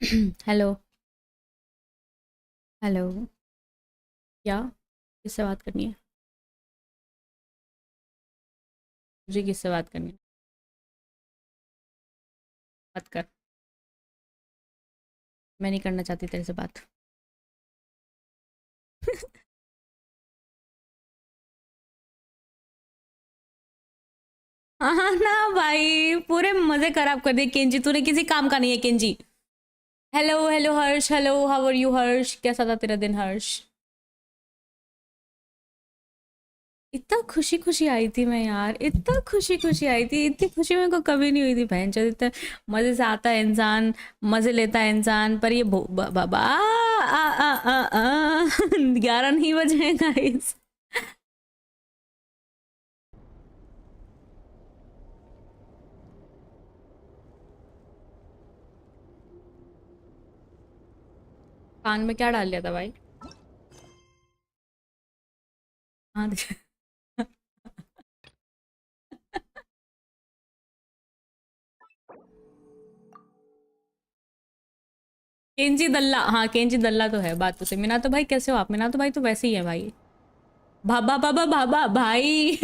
Hello. Hello. क्या? किससे बात करनी है? मुझे किससे बात करनी है? बात कर। मैं नहीं करना चाहती तेरे से बात। हाँ ना भाई, पूरे मजे खराब कर दिए केंजी तूने। किसी काम का नहीं है Kenji. Hello hello Harsh. Hello, how are you Harsh? कैसा था तेरा दिन हर्ष? इतना खुशी खुशी आई थी मैं यार, इतना खुशी खुशी आई थी। इतनी खुशी मेरे को कभी नहीं हुई थी बहन चोद। इतना मजे से आता है इंसान, मजे लेता है इंसान, पर ये बाबा 11 नहीं बजे हैं गाइस। कान में क्या डाल लिया था भाई? हाँ केंजी दल्ला, हाँ केंजी दल्ला तो है बात तो सही। मीना तो भाई कैसे हो आप? मीना तो भाई तो वैसे ही है भाई। भाबा बाबा भाबा भाई।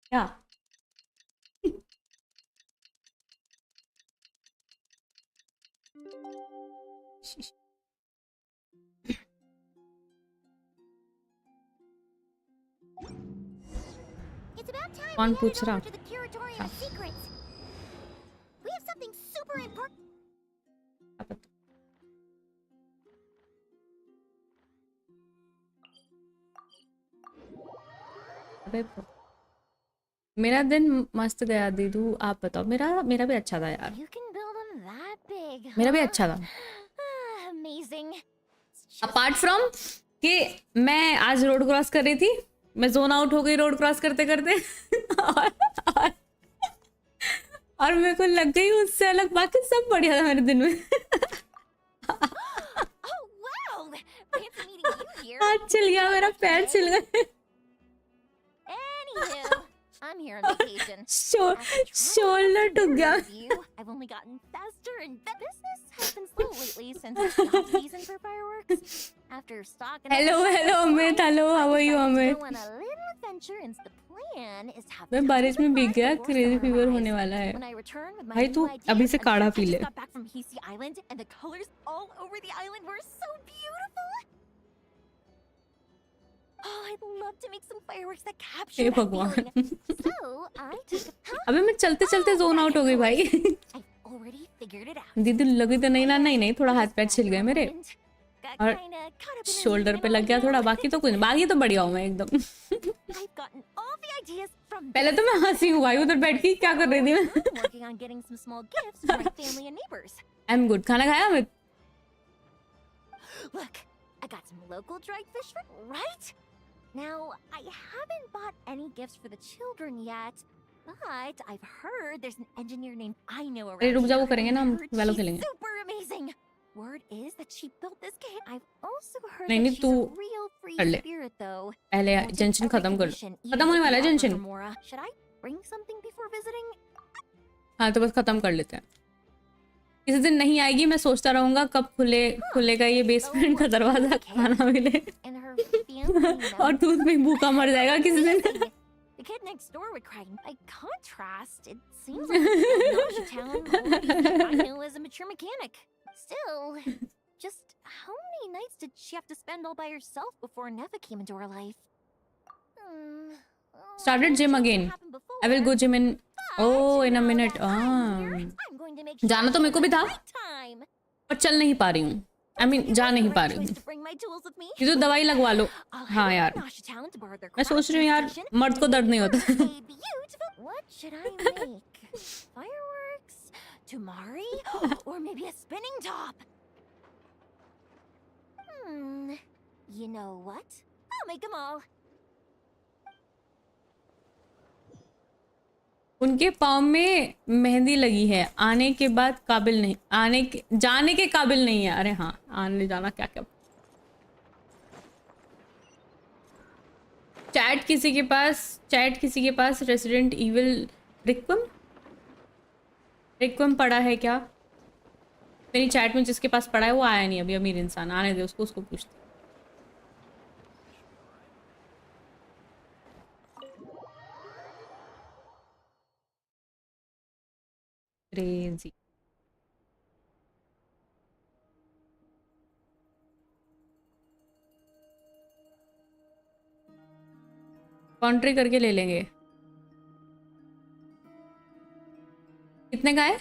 क्या? कौन पूछ रहा? हाँ, क्या पता। अबे मेरा दिन मस्त गया दीदू, आप बताओ। मेरा मेरा भी अच्छा था यार। मेरा भी अच्छा था। अपार्ट फ्रॉम कि मैं आज रोड क्रॉस कर रही थी, मैं जोन आउट हो गई रोड क्रॉस करते करते। और, और, और मेरे को लग गई उससे अलग। बाकी सब बढ़िया था मेरे दिन में। हाथ छिल गया मेरा, पैर छिल गए। I'm here on vacation. Shoulder टूट गया। I've only gotten faster and business has been slow lately since it's off season for fireworks. After stocking Hello hello Amit, hello, how are you Amit? Go on a little adventure and the plan is to have मैं बारिश में भीग गया, crazy fever होने वाला है। When I return with my भाई तू new idea, अभी से काढ़ा पी I ले। just got back from Hisi Island and the colors all over the island were so beautiful. Oh, I'd love to make some fireworks that capture हे that भगवान। feeling. So I took अबे मैं चलते चलते zone out हो गई भाई। I've already figured it out. दीदी लगी तो नहीं ना? नहीं नहीं, थोड़ा हाथ पैर छिल गए मेरे और शोल्डर पे लग गया थोड़ा। बाकी तो कुछ नहीं, बाकी तो बढ़िया हूँ मैं एकदम। I've gotten all the ideas from पहले तो मैं हंसी हूँ भाई, उधर बैठ के क्या कर रही थी मैं। I'm working on getting some small gifts for my family and neighbors. I am good. खाना खाया Amit? Look, I got some local dried fish for right. Now, I haven't bought any gifts for the children yet, but I've heard there's an engineer named I know around अरे रुक जा, वो here, करेंगे and ना, I हम heard वैलो she's खेलेंगे। super amazing. Word is that she built this game. I've also heard नहीं that नहीं, she's तू a real free कर ले spirit, though. पहले। Won't take जंक्शन every खत्म कर लो। commission, खत्म even होने if वाला है we offer junction. for more. Should I bring something before visiting? हाँ तो बस खत्म कर लेते हैं। किसी दिन नहीं आएगी, मैं सोचता रहूंगा कब खुलेगा ये बेसमेंट का दरवाजा, खाना मिले। And her family और दूध में भूखा मर जाएगा किसी दिन। amazing. The kid next door would cry. By contrast, it seems like the town already said I know as a mature mechanic. Still, just how many nights did she have to spend all by herself before Neva came into her life? Started gym again. I will go gym in in a minute. जाना तो मेरे को भी था पर चल नहीं पा रही हूँ। I mean, जा नहीं पा रही हूँ। ये तो दवाई लगवा लो। हाँ यार, मैं सोच रही हूँ यार, मर्द को दर्द नहीं होता। What should I make? Fireworks? Tamari? Or maybe a spinning top? You know what? I'll make them all. उनके पाँव में मेहंदी लगी है, आने के बाद काबिल नहीं, जाने के काबिल नहीं है। अरे हाँ, आने जाना क्या क्या। चैट किसी के पास रेसिडेंट इविल रिक्वम पड़ा है क्या? मेरी चैट में जिसके पास पड़ा है वो आया नहीं अभी, अमीर इंसान। आने दे उसको पूछते। क्रेजी। कॉन्ट्री करके ले लेंगे। कितने का है?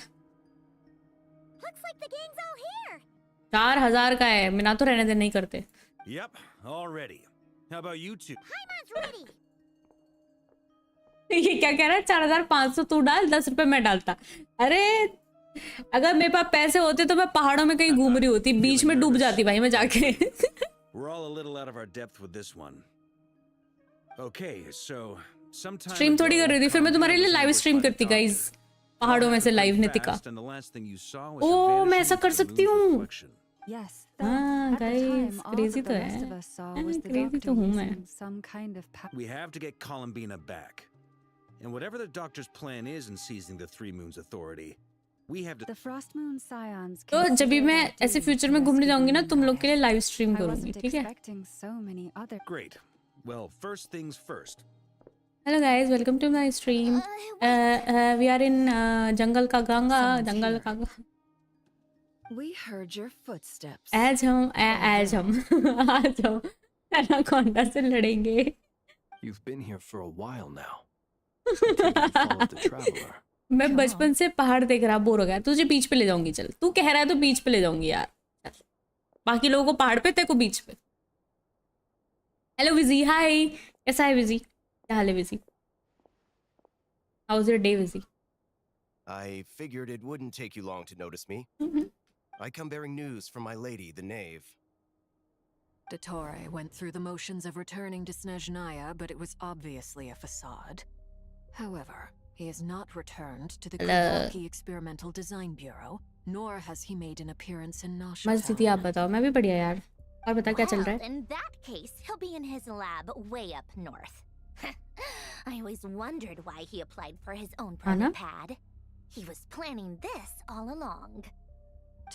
4000 का है। मिना तो रहने दे, नहीं करते। Yep, all ready. How about you two? ये क्या कह रहा है? 4500 तू डाल, 10 रुपए मैं डालता। अरे अगर मेरे पास पैसे होते तो मैं पहाड़ों में कहीं घूम रही होती, बीच में डूब जाती भाई मैं जाके। We're all a little out of our depth with this one. Okay, so sometime stream थोड़ी कर रही थी, फिर मैं तुम्हारे लिए लाइव स्ट्रीम करती गाइस, पहाड़ों में से लाइव नितिका। ओ मैं ऐसा कर सकती हूँ। हाँ गाइस, क्रेजी तो है, क्रेजी तो हूँ मैं। We have to get Columbina back. And whatever the doctor's plan is in seizing the Three Moons Authority, we have to... The Frost Moon Scions. तो जब भी मैं ऐसे फ्यूचर में घूमने जाऊंगी ना, तुम लोग के लिए लाइव स्ट्रीम करूंगी, ठीक है? Great. Well, first things first. Hello guys, welcome to my stream. We are in जंगल का Ganga. We heard your footsteps. आज हम एनाकोंडा से लड़ेंगे। You've been here for a while now. Follow the traveler. मैं बचपन से पहाड़ देख रहा बोर हो गया, तुझे बीच पे ले जाऊंगी। चल तू कह रहा है तो बीच पे ले जाऊंगी यार। बाकी लोगों को पहाड़ पे, तेरे को बीच पे। हेलो विजी, हाय, कैसा है विजी? क्या हाल है Viji? How was your day Viji? I figured it wouldn't take you long to notice me. I come bearing news from my lady, the knave. Dottore went through the motions of returning to Snezhnaya, but it was obviously a facade. However, he has not returned to the Kuvaki Experimental Design Bureau, nor has he made an appearance in Nasha. मस्त दीदी, आप बताओ। मैं भी बढ़िया यार। और बता क्या चल रहा है? In that case, he'll be in his lab way up north. I always wondered why he applied for his own private pad. He was planning this all along.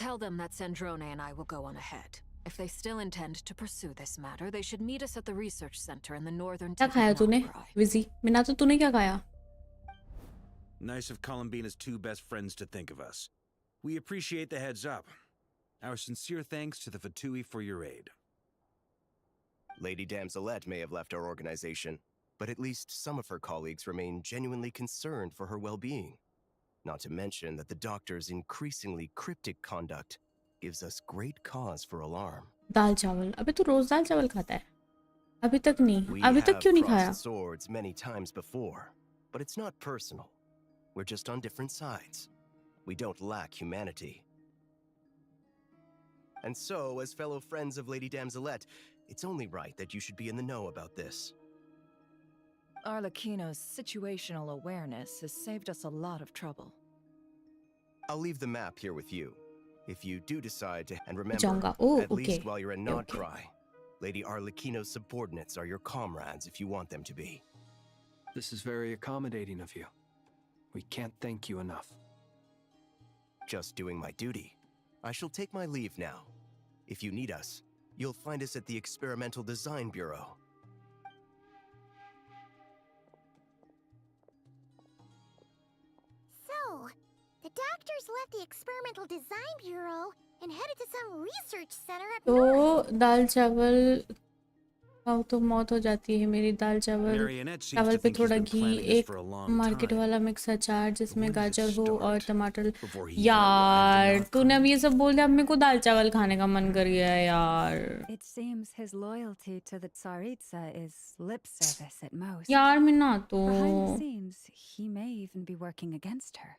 Tell them that Sandrone and I will go on ahead. If they still intend to pursue this matter, they should meet us at the research center in the northern tip क्या खाया तूने विजी? मिना तो तूने क्या खाया? Nice of Columbina's two best friends to think of us. We appreciate the heads up. Our sincere thanks to the Fatui for your aid. Lady Damselette may have left our organization, but at least some of her colleagues remain genuinely concerned for her well-being. Not to mention that the doctor's increasingly cryptic conduct gives us great cause for alarm. दाल चावल। अबे तू रोज दाल चावल खाता है? अभी तक नहीं। अभी तक क्यों नहीं खाया? We have crossed swords many times before, but it's not personal. We're just on different sides. We don't lack humanity. And so, as fellow friends of Lady Damselette, it's only right that you should be in the know about this. Arlecchino's situational awareness has saved us a lot of trouble. I'll leave the map here with you. If you do decide to, and remember, at least while you're in NOD-KARAIII, Lady Arlecchino's subordinates are your comrades if you want them to be. This is very accommodating of you. We can't thank you enough. Just doing my duty. I shall take my leave now. If you need us, you'll find us at the Experimental Design Bureau. So, the doctors left the Experimental Design Bureau and headed to some research center up north. तो दाल चावल खाओ तो मौत हो जाती है मेरी। दाल चावल पे थोड़ा घी, एक मार्केट वाला मिक्स अचार जिसमें गाजर हो और टमाटर। यार तूने अब ये सब बोल दिया, अब मेरे को दाल चावल खाने का मन कर गया है यार। It seems his loyalty to the Tsaritsa is lip service at most. यार मिना तो Behind the scenes, he may even be working against her.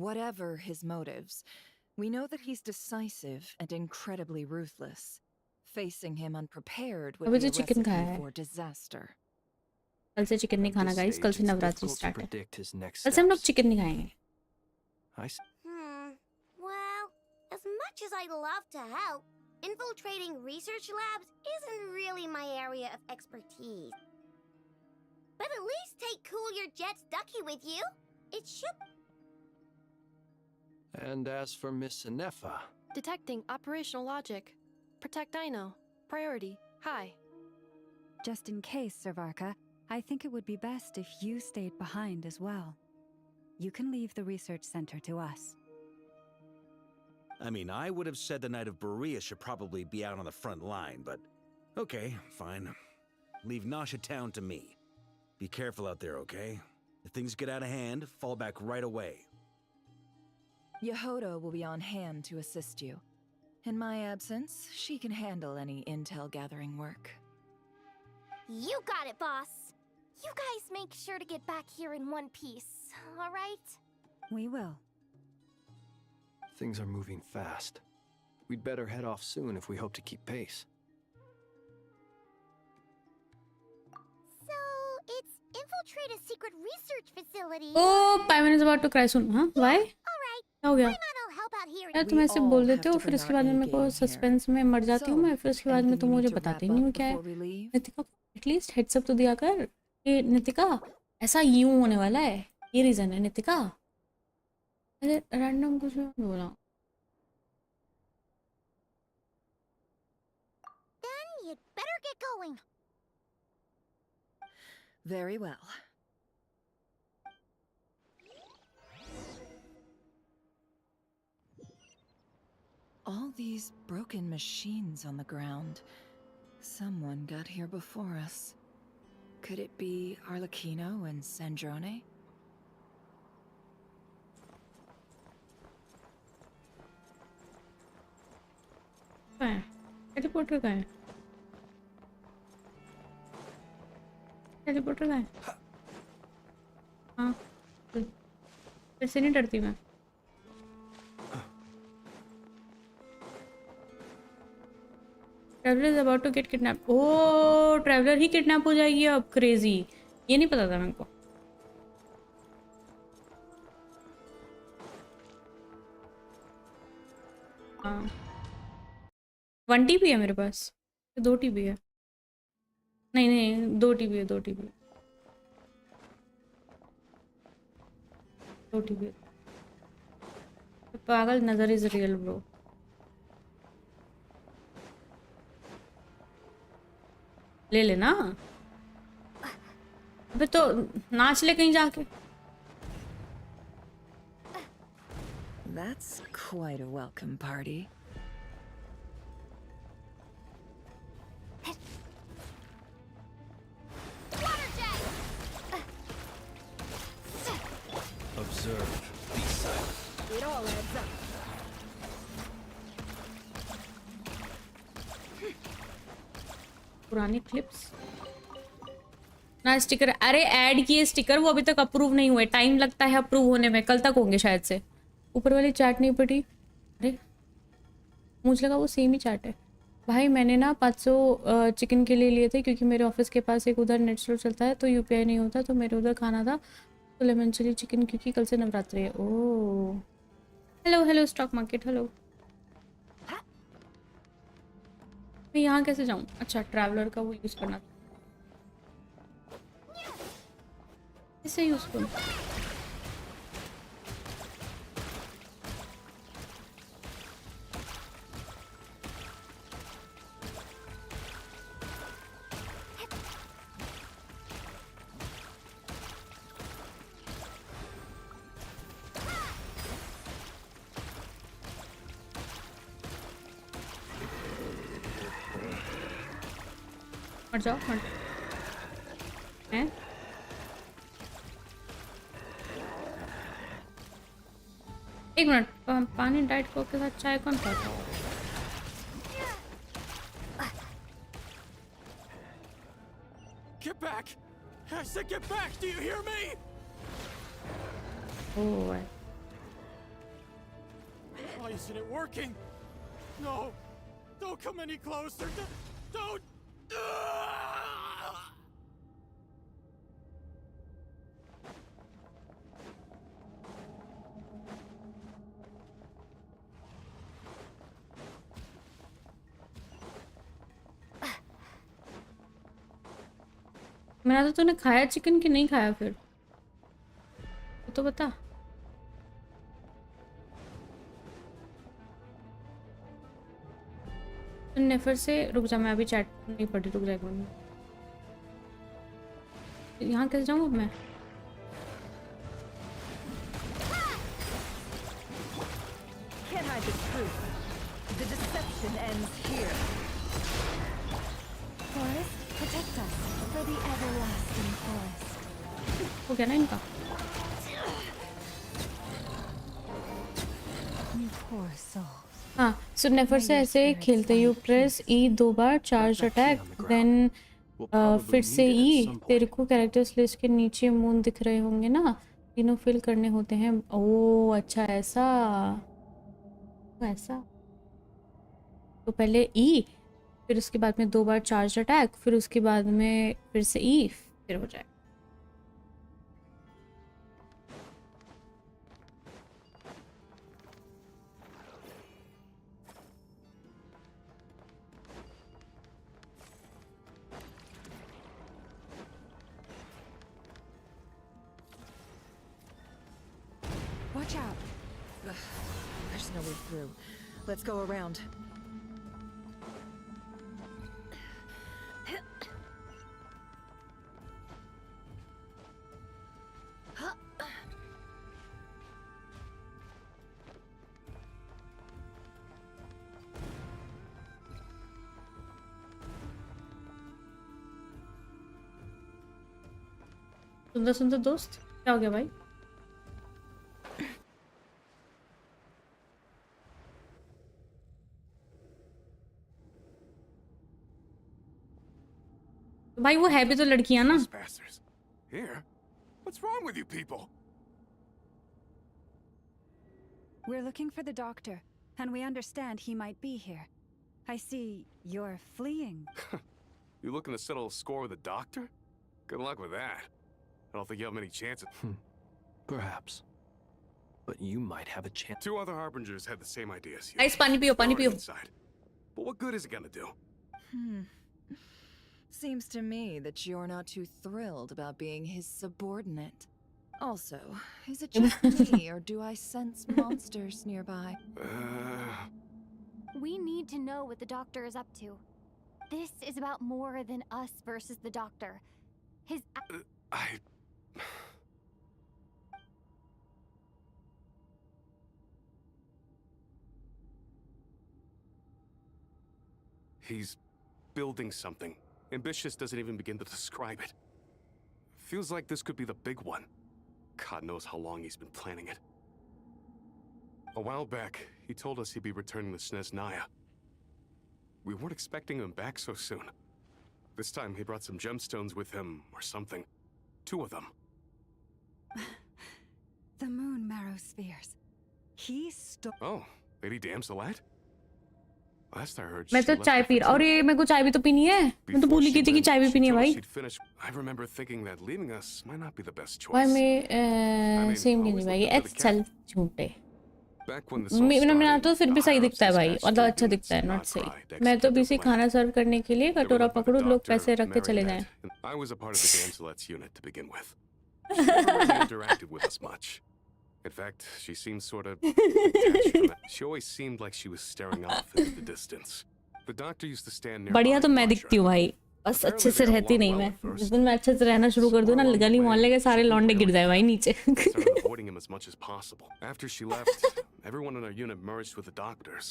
Whatever his motives, we know that he's decisive and incredibly ruthless. Facing him unprepared would be a recipe for disaster. कल से chicken नहीं खाना guys, कल से Navratri start है। कल से हम लोग चिकन नहीं खाएंगे। Well, as much as I'd love to help, Infiltrating research labs isn't really my area of expertise. But at least take Cool Your Jets Ducky with you. It should... And as for Miss Inefa, Detecting operational logic. Protect Dino. Priority. High. Just in case, Servarka, I think it would be best if you stayed behind as well. You can leave the research center to us. I mean, I would have said the Knight of Berea should probably be out on the front line, but okay, fine. Leave Nasha Town to me. Be careful out there, okay? If things get out of hand, fall back right away. Yehoda will be on hand to assist you. In my absence, she can handle any intel gathering work. You got it, boss. You guys make sure to get back here in one piece, all right? We will. things are moving fast. We'd better head off soon if we hope to keep pace. So, it's infiltrate a secret research facility. Oh, Paimon is about to cry soon. Huh? Why? Alright, क्या हो गया? why not I'll help out here? यार तुम ऐसे बोल देते हो फिर इसके बाद में मेरे को सस्पेंस में मर जाती हूँ मैं फिर इसके बाद में तुम मुझे बताते ही नहीं हो क्या है नितिका एटलीस्ट हेड्स अप तो दिया कर ये नितिका ऐसा यूं होने वाला है ये रीजन है नितिका अरे रैंडम कुछ भी बोला Then you'd better get going. Very well. All these broken machines on the ground. Someone got here before us. Could it be Arlecchino and Sandrone? कहाँ है टेलीपोर्टर कहाँ है टेलीपोर्टर कहाँ है हाँ फिर से नहीं डरती मैं traveller is about to get kidnap ओ ट्रैवलर ही किडनैप हो जाएगी अब क्रेजी ये नहीं पता था मेरे को हाँ 1 TB है मेरे पास 2 TB है नहीं नहीं 2 TB है 2 TB 2 TB पागल नजर इज रियल ब्रो ले लेना अबे तो नाच ले कहीं जाके That's quite a welcome party. Observe. Be silent. It all adds up. पुरानी क्लिप्स ना स्टिकर अरे ऐड किए स्टिकर वो अभी तक अप्रूव नहीं हुए टाइम लगता है अप्रूव होने में कल तक होंगे शायद से ऊपर वाली चाट नहीं पड़ी अरे मुझे लगा वो सेम ही चाट है भाई मैंने ना 500 चिकन के लिए लिए थे क्योंकि मेरे ऑफिस के पास एक उधर नेट स्टोर चलता है तो यूपीआई नहीं होता तो मेरे उधर खाना था तो लेमन चिली चिकन क्योंकि कल से नवरात्रि है oh hello hello stock market hello मैं यहाँ कैसे जाऊँ अच्छा ट्रैवलर का वो यूज़ करना इसे यूज़ करूँ मर जाओ मर हैं एक मिनट पानी डाइट कोक के साथ चाय कौन खाता है Get back! I said get back! Do you hear me? Oh Why isn't it working? No! Don't come any closer! Don't! मेरा तो तूने खाया चिकन कि नहीं खाया फिर तो बता। नेफर से रुक जा, मैं अभी चैट नहीं पढ़ी, रुक जा एक मिनट। यहाँ कैसे जाऊँ अब मैं? Can't hide the truth. The deception ends here. Forest, protect us for the everlasting forest. हो गया ना इनका? You poor soul. हाँ, सो नेफर से ऐसे खेलते यू प्रेस ई 2 बार चार्ज अटैक देन फिर से ई, तेरे को कैरेक्टर्स लिस्ट के नीचे मून दिख रहे होंगे ना, तीनों फिल करने होते हैं। ओह अच्छा ऐसा, ऐसा तो पहले ई, फिर उसके बाद में 2 बार चार्ज अटैक, फिर उसके बाद में फिर से ई, फिर हो जाए। Watch out. Ugh, there's no way through. Let's go around. सुंदर सुंदर दोस्त, क्या हो गया भाई? भाई वो है भी तो लड़कियां ना। Here? What's wrong with you people? We're looking for the doctor, and we understand he might be here. I see you're fleeing. You looking to settle a score with a doctor? Good luck with that. I don't think you have many chances. Perhaps. But you might have a chance. 2 other harbingers had the same idea as you. Nice, pani piyo, pani piyo. But what good is it gonna do? Seems to me that you're not too thrilled about being his subordinate. Also, is it just me, or do I sense monsters nearby? We need to know what the doctor is up to. This is about more than us versus the doctor. His He's building something. Ambitious doesn't even begin to describe it. Feels like this could be the big one. God knows how long he's been planning it. A while back, he told us he'd be returning to Snezhnaya. We weren't expecting him back so soon. This time he brought some gemstones with him, or something. 2 of them. The moon marrow spheres. He stole. Oh, Lady Damselat? Last I heard, मैं तो चाय P रहा, और ये मेरे को चाय भी तो पीनी है, मैं तो भूल ही गई थी कि चाय भी पीनी है भाई। I remember thinking that leaving us might not be the best choice. भाई मैं सेम नहीं भाई, ये चल झूठे। मेरा तो फिर भी सही दिखता है भाई, मतलब अच्छा दिखता है, नॉट सही। मैं तो बीसी खाना सर्व करने के लिए कटोरा पकड़ूं, लोग पैसे रख के चले जाएं। I was a part of the Damselet's unit to begin with. She never really interacted with us much. In fact, she seemed sort of detached from it. She always seemed like she was staring off into the distance. The doctor used to stand near. बढ़िया तो मैं दिखती हूँ भाई, बस अच्छे से रहती नहीं मैं। जिस दिन मैं अच्छे से रहना शुरू कर दूँ ना, गली मोहल्ले के सारे लौंडे गिर जाए भाई नीचे। Started avoiding him as much as possible. After she left, everyone in our unit merged with the doctors.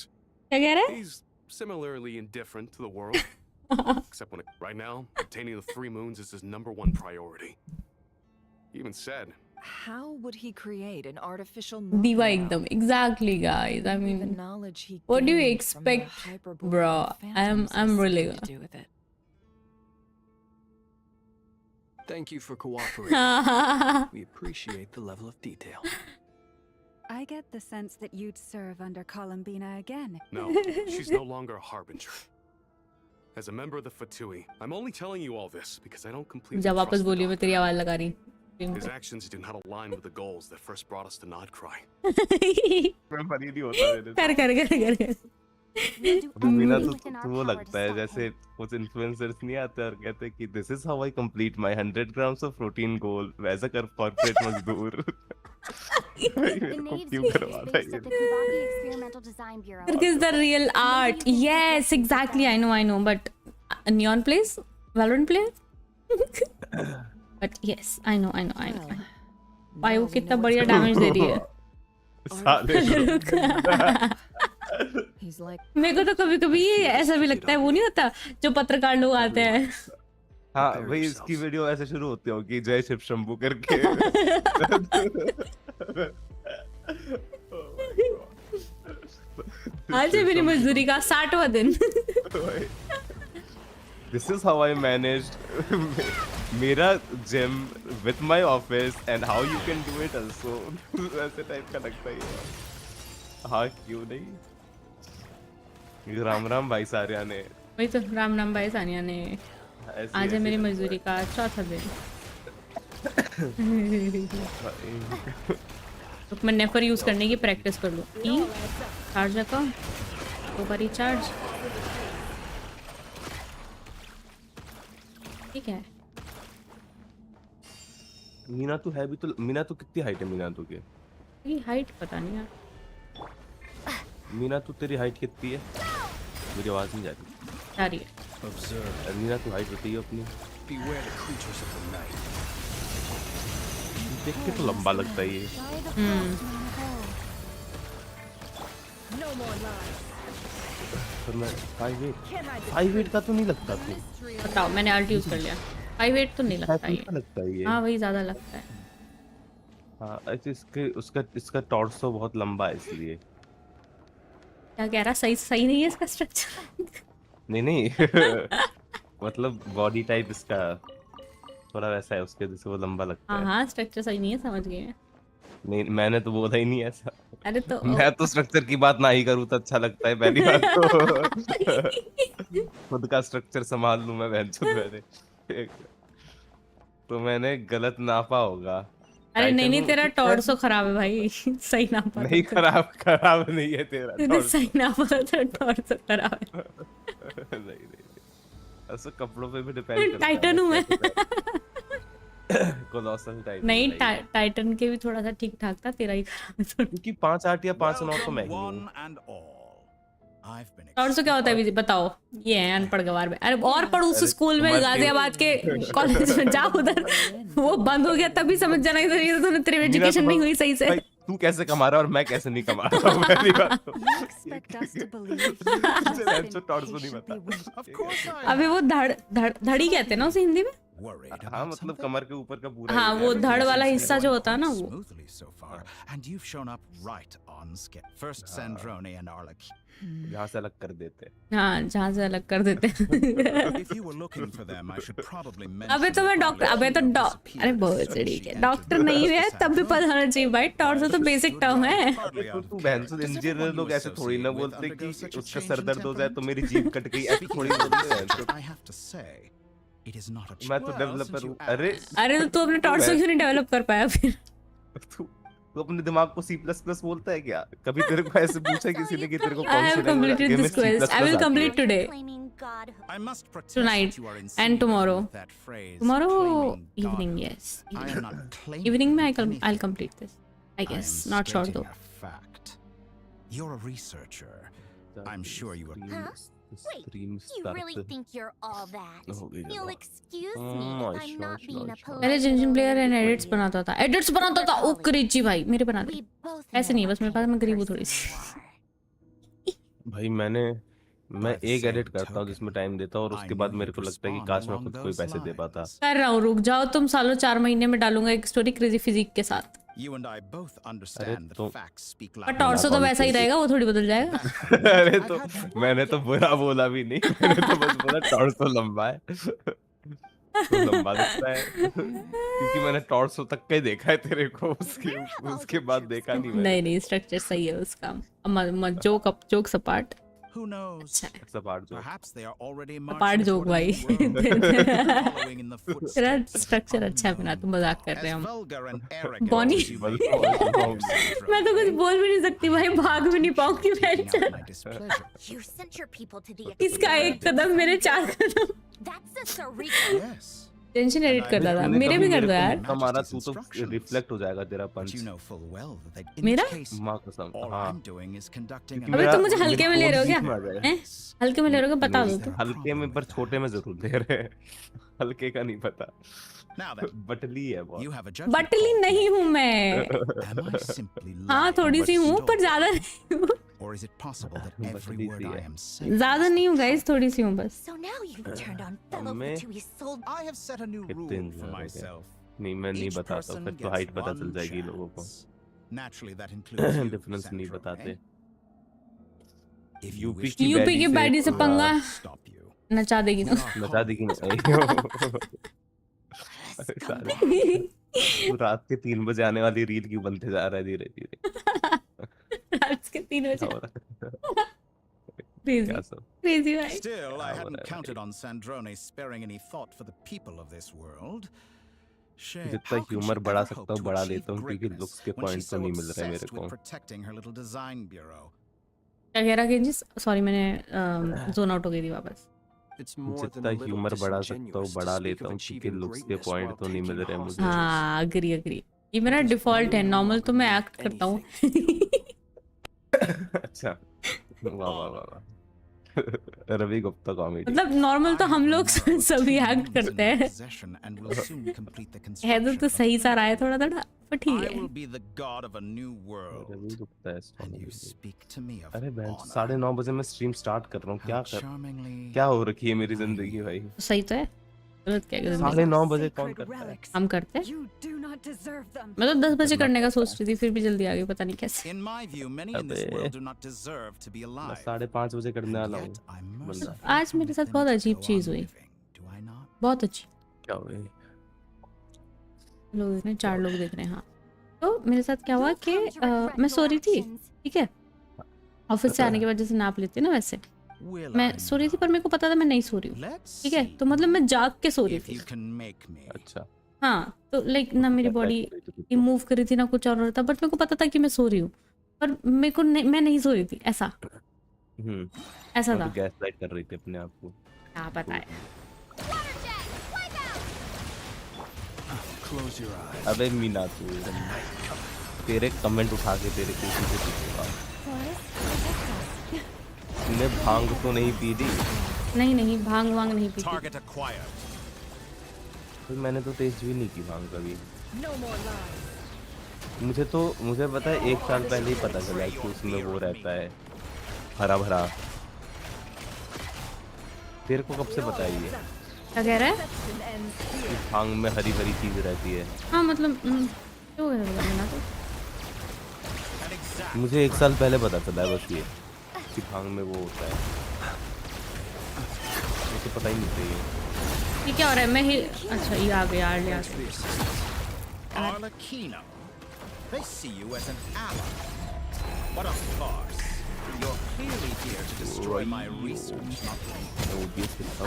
क्या कह रहे? He's similarly indifferent to the world, except when right now, obtaining the 3 moons is his #1 priority. He even said, how would he create an artificial Diva ekdam, exactly guys. I mean, what do you expect, bro? I'm really Thank you for cooperating. We appreciate the level of detail. I get the sense that you'd serve under Columbina again. No, she's no longer a harbinger. As a member of the Fatui, I'm only telling you all this because I don't completely जब वापस बोलियो मैं तेरी आवाज लगा रही। His actions did not align with the goals that first brought us to NOD-KARAIII. कर। मीना तो वो लगता है जैसे कुछ इन्फ्लुएंसर्स नहीं आते और कहते हैं कि this is how I complete my 100 grams of protein goal, वैसा कर कॉर्पोरेट मजदूर। क्यों करवाता है ये? Kirk is the real art. Yes, exactly. I know. But Neon plays Valorant player. But yes, I know. भाई वो कितना बढ़िया डैमेज दे रही है। मेरे को तो कभी कभी ऐसा भी लगता है, वो नहीं होता जो पत्रकार लोग आते हैं। हाँ भाई, इसकी वीडियो ऐसे शुरू होती होगी जय शिव शंभू करके। आज है मेरी मजदूरी का 60वां दिन। This is how I managed मेरा gym with my office and how you can do it also। ऐसे टाइप का लगता है। हाँ क्यों नहीं। राम भाई सारिया ने। वही तो राम भाई सानिया ने। आज है मेरी मजदूरी का 4था दिन। तो मैं नेफर यूज करने की प्रैक्टिस कर लूँ। चार्ज का 2 बार रिचार्ज। ठीक है। मीना तो है भी तो। मीना तो कितनी हाइट है मीना तो के? ये हाइट पता नहीं यार। मीना तो तेरी हाइट कितनी है? मेरी आवाज नहीं जा रही। जा रही है। मीना तो हाइट बताइए अपनी। देख के तो लंबा लगता है ये। पर मैं 5'8" का तो नहीं लगता तू। बताओ, मैंने अल्ट यूज कर लिया। 5'8" तो नहीं लगता ये। हाँ वही ज्यादा लगता है। हाँ इसका टॉर्सो बहुत लंबा है इसलिए। क्या कह रहा? सही नहीं है इसका स्ट्रक्चर? नहीं मतलब बॉडी टाइप इसका थोड़ा वैसा है उसके, जैसे वो लंबा लगता है। हाँ स्ट्रक्चर सही नहीं है, समझ गए। नहीं मैंने तो बोला ही नहीं ऐसा। अरे तो मैं तो स्ट्रक्चर की बात ना ही करूँ तो अच्छा लगता है पहली बात तो। खुद का स्ट्रक्चर संभाल लूं मैं मैंने तो मैंने गलत नापा होगा। अरे नहीं तेरा टॉर्सो खराब है भाई। सही नापा नहीं। खराब नहीं है तेरा। सही नापा तेरा टॉर्सो खराब है। नहीं ऐसा कपड़ों पे भी डिपेंड करता है। टाइटन हूँ मैं। कोलोसल टाइटन नहीं टाइटन के भी थोड़ा सा ठीक ठाक था, तेरा ही खराब है। क्योंकि 5'8" या 5'9" तो मैं ही हूं। टॉर्सो क्या होता है भी बताओ? ये है अनपढ़ गवार में। अरे और पढ़ू उस स्कूल में, गाजियाबाद के कॉलेज में जाओ, उधर वो बंद हो गया तभी समझ जाना कि तूने तेरी एजुकेशन नहीं हुई सही से। तू कैसे कमा रहा है और मैं कैसे नहीं कमा रहा हूं? पहली बात तो टॉर्सो नहीं बता। अबे वो धड़ी कहते हैं ना उसे हिंदी में। हाँ मतलब कमर के ऊपर का पूरा। हाँ वो धड़ वाला हिस्सा जो होता है ना वो। जहाँ से अलग कर देते हैं। हाँ जहाँ से अलग कर देते हैं। अबे तो मैं डॉक्टर। अबे तो अरे बहुत ठीक है, डॉक्टर नहीं है तब भी पता होना चाहिए भाई। टॉर्सो तो बेसिक टर्म है। तू बहनचोद इंजीनियर लोग ऐसे थोड़ी ना बोलते कि उसका सर दर्द हो जाए तो मेरी जीभ कट गई, ऐसे थोड़ी बोलते हैं। मैं तो डेवलपर हूँ। अरे तो तू अपने टॉर्सो क्यों नहीं डेवलप कर पाया फिर? तू अपने दिमाग को C++ बोलता है क्या? कभी तेरे को ऐसे पूछा किसी ने कि तेरे को कौन सी I have completed this quest. I will complete today, tonight, and tomorrow. Tomorrow evening, yes. Evening में I'll complete this. I guess. Not sure though. You're a researcher. I'm sure you are. Huh? Wait, you really think you're all that? You'll excuse me if I'm not being a पहले जिन player and edits बनाता था। ओ क्रिची भाई मेरे बना दे। ऐसे नहीं, बस मेरे पास, मैं गरीब हूँ थोड़ी सी। भाई मैं एक एडिट करता हूँ जिसमें टाइम देता हूँ और उसके बाद मेरे को लगता है कि काश मैं खुद कोई पैसे दे पाता। कर रहा हूँ, रुक जाओ तुम। सालों 4 महीने में डालूंगा एक स्टोरी क्रेजी फिजिक के साथ। पर टॉर्सो तो वैसा ही रहेगा, वो थोड़ी बदल जाएगा। अरे तो मैंने तो बुरा बोला भी नहीं, मैंने तो बस बोला टॉर्सो लंबा है। तो लंबा दिखता है क्योंकि मैंने टॉर्सो तक का ही देखा है तेरे को, उसके बाद देखा नहीं मैंने। नहीं स्ट्रक्चर सही है उसका। जोक सपाट। Who knows? It's a part joke. Perhaps they are already part marching joke toward a भाई new world, following in the तेरा footsteps स्ट्रक्चर of अच्छा बना, तुम मजाक कर रहे As हैं हम। vulgar and arrogant Bonnie? as you may be, Sandro, मैं तो कुछ बोल भी नहीं सकती भाई, भाग भी नहीं पाऊंगी मैं। taking out my displeasure. You sent your people to the इसका एक कदम मेरे 4 कदम। That's a Sarika. Yes. Tension edit कर रहा था, तूने मेरे कभी भी कर दो को यार। हमारा तू तो रिफ्लेक्ट हो जाएगा तेरा But punch. you know full well that in मेरा? this case, माँ कसम। all हाँ। I'm doing is conducting क्योंकि an अबे तुम मुझे मेरा- हल्के में मेरे ले रहे हो फोन क्या? बीच में आ जाएगा। हैं? हल्के में ले रहे हो क्या? बता दो तो। हल्के में पर छोटे में जरूर दे रहे हैं। हल्के का नहीं पता। Now then, बटली है बहुत। you have a judgment butterly call. नहीं हूँ मैं। Am I simply हाँ lying थोड़ी सी हूँ पर still? ज्यादा नहीं हूँ। Or is it possible that every बटली word सी I है। am saying? ज्यादा नहीं हूँ गाइस, थोड़ी सी हूँ बस। So now you've turned on fellow मैं- Fatui sold. I have set a new कितने rule इंसान for हो गए? myself. नहीं मैं नहीं Each बताता, person फिर तो gets हाइट पता one चल जाएगी लोगों को। chance. Naturally, that includes you, difference नहीं Sandro, बताते। eh? If you UP wish की to यूपी की बैडी से पंगा stop you. नचा देगी ना। बता दी कि नहीं। तू रात के 3 बजे आने वाली रील क्यों बनते जा रहा है धीरे धीरे? रात के 3 बजे। क्रेजी क्या सब? क्रेजी भाई। Still, I Ah, hadn't whatever. counted on Sandrone sparing any thought for the people of this world. Shit, जितना how could ह्यूमर she बढ़ा ever सकता hope हूँ to बढ़ा achieve लेता हूँ क्योंकि greatness लुक्स के when she's पॉइंट्स तो so नहीं मिल रहे मेरे obsessed को। with protecting her little design bureau? क्या कह रहा केजी? सॉरी मैंने जोन आउट हो गई थी वापस। It's more than जितना a little ह्यूमर बढ़ा सकता हूँ disingenuous to बढ़ा speak लेता of हूँ क्योंकि achieving लुक्स के greatness पॉइंट while तो नहीं मिल taking रहे मुझे। हाँ अग्री अग्री। ये मेरा डिफॉल्ट है, नॉर्मल तो मैं एक्ट करता हूँ। अच्छा वाह वाह वाह वाह। रवि गुप्ता कॉमेडी। मतलब नॉर्मल तो हम लोग सभी एक्ट करते हैं। Possession and will soon complete the है तो construction सही of सा रहा है थोड़ा थोड़ा, पर ठीक I है। will be the god of a new world. Ravi Gupta है And you speak to me of अरे बहन honor. 9:30 बजे मैं स्ट्रीम स्टार्ट कर रहा हूँ। How क्या कर charmingly क्या हो रखी है मेरी जिंदगी भाई? सही तो है, गलत क्या है? 9:30 बजे कौन करता है? हम करते हैं। You do not deserve them. मैं तो 10 बजे करने का सोच रही थी, फिर भी जल्दी आ गई, पता नहीं कैसे। In my view, many in this अबे। world do not deserve to be मैं alive. 5:30 बजे करने वाला हूँ। Yet I'm बंदा merciful आज मेरे साथ with बहुत them to अजीब go चीज on हुई, living, do I not? बहुत अच्छी। क्या हुए? लोग देख रहे हैं, 4 लोग देख रहे हैं। हाँ तो मेरे साथ क्या हुआ कि मैं सो रही थी, ठीक है, ऑफिस से आने के बाद जैसे नाप लेती है ना वैसे Will मैं I सो रही थी, not? पर मेरे को पता था मैं नहीं सो रही हूँ, Let's ठीक है, see तो मतलब मैं जाग के सो रही if थी। you can make me. अच्छा हाँ तो लाइक ना मेरी बॉडी मूव कर रही थी ना कुछ और था, बट मेरे को पता था कि मैं सो रही हूँ, पर मेरे को मैं नहीं सो रही थी, ऐसा ऐसा था। गैस लाइट कर रही थी अपने आप को। क्या पता है। Close your eyes. अबे मीना तू तेरे कमेंट उठा के तेरे पीछे से पीछेगा। तूने भांग तो नहीं पी दी? नहीं नहीं भांग वांग नहीं पी थी। Target acquired. फिर मैंने तो टेस्ट भी नहीं की भांग कभी। No more lies. मुझे पता है 1 साल पहले ही पता चला कि उसमें वो रहता है हरा भरा। तेरे को कब से पता है ये? क्या कह रहा है? कि भांग में हरी भरी चीज रहती है। हाँ मतलब क्यों कह रहा है ना, तो मुझे 1 साल पहले पता चला है बस ये कि भांग में वो होता है। मुझे पता ही नहीं था ये। क्या हो रहा है? मैं ही अच्छा ये आ गया यार, ले आ गया। Arlecchino. They see you as an ally. What a farce. You're clearly here to destroy my research, not me.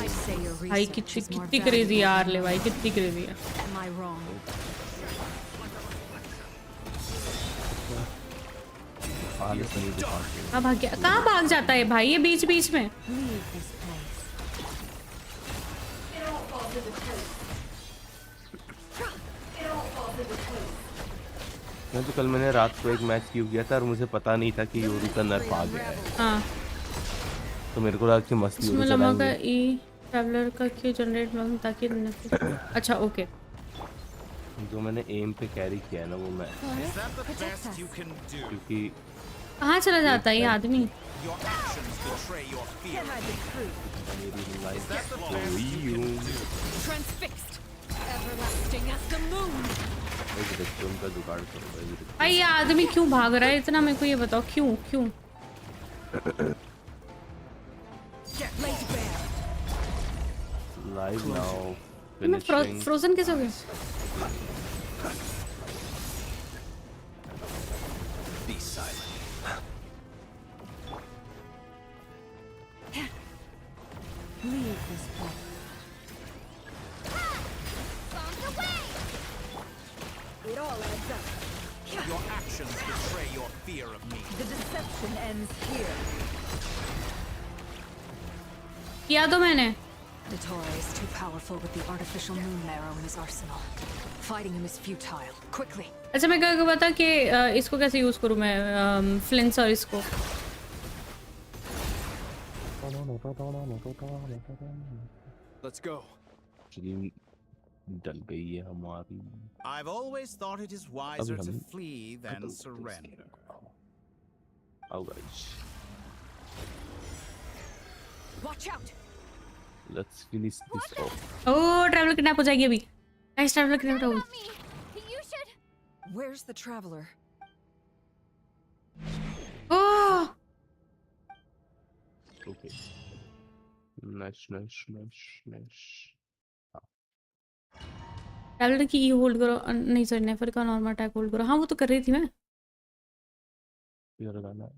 I say your भाई research is more कितनी क्रेजी valuable यार, than ले भाई कितनी क्रेजी है। Am I wrong? कहाँ भाग गया? कहाँ भाग जाता है भाई ये बीच बीच में? Leave this place. मैं तो कल मैंने रात को एक मैच क्यों किया था और मुझे पता नहीं था कि योरू का नर्फ आ गया है। हाँ तो मेरे को लगा कि मस्ती इसमें योरू लम्हा का चलाएंगे। ई ट्रैवलर का क्यों जनरेट मालूम ताकि अच्छा ओके। जो मैंने एम पे कैरी किया है ना वो मैं, Is that the best you can do? क्योंकि कहाँ चला जाता है ये आदमी? Your actions betray your fear. मेरी life Is that the best you can do? Transfixed. Everlasting as the moon. एक रेस्टोरेंट का जुगाड़ करूंगा। भाई ये आदमी क्यों भाग रहा है इतना, मेरे को ये बताओ क्यों क्यों? Get laid bare. Live now ये मैं फ्रोजन कैसे हो गया? Be silent. Your actions betray your fear of me. The deception ends here. किया तो मैंने. Dottore is too powerful with the artificial moon marrow in his arsenal. Fighting him is futile. Quickly. अच्छा मैं क्या बता कि इसको कैसे यूज करूँ मैं फ्लिंट्स और इसको. Let's go. डल गई है हमारी. I've always thought it is wiser to flee than surrender. Oh guys. Watch out. Let's finish this off. Oh, traveler kidnap हो जाएगी अभी. Guys, traveler किडनैप हो. You should. Where's the traveler? Oh. Okay. Nice. Traveller की ई hold करो. नहीं sorry नेफर का normal attack hold करो. हाँ वो तो कर रही थी मैं. ये लगाना है.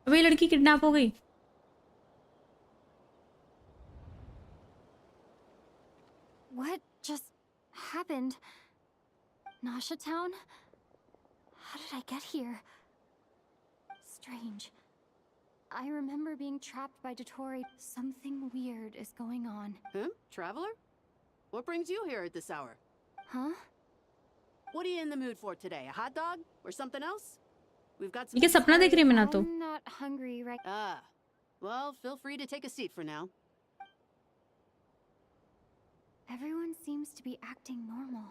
अबे लड़की किडनैप हो गई. What just happened? Nasha Town? How did I get here? Strange. I remember being trapped by Dottore. Something weird is going on. Traveler? What brings you here at this hour? Huh? What are you in the mood for today? A hot dog? Or something else? We've got some... ये सपना देख रही है मैं ना तो. I'm not hungry right now. Ah. Well, feel free to take a seat for now. Everyone seems to be acting normal.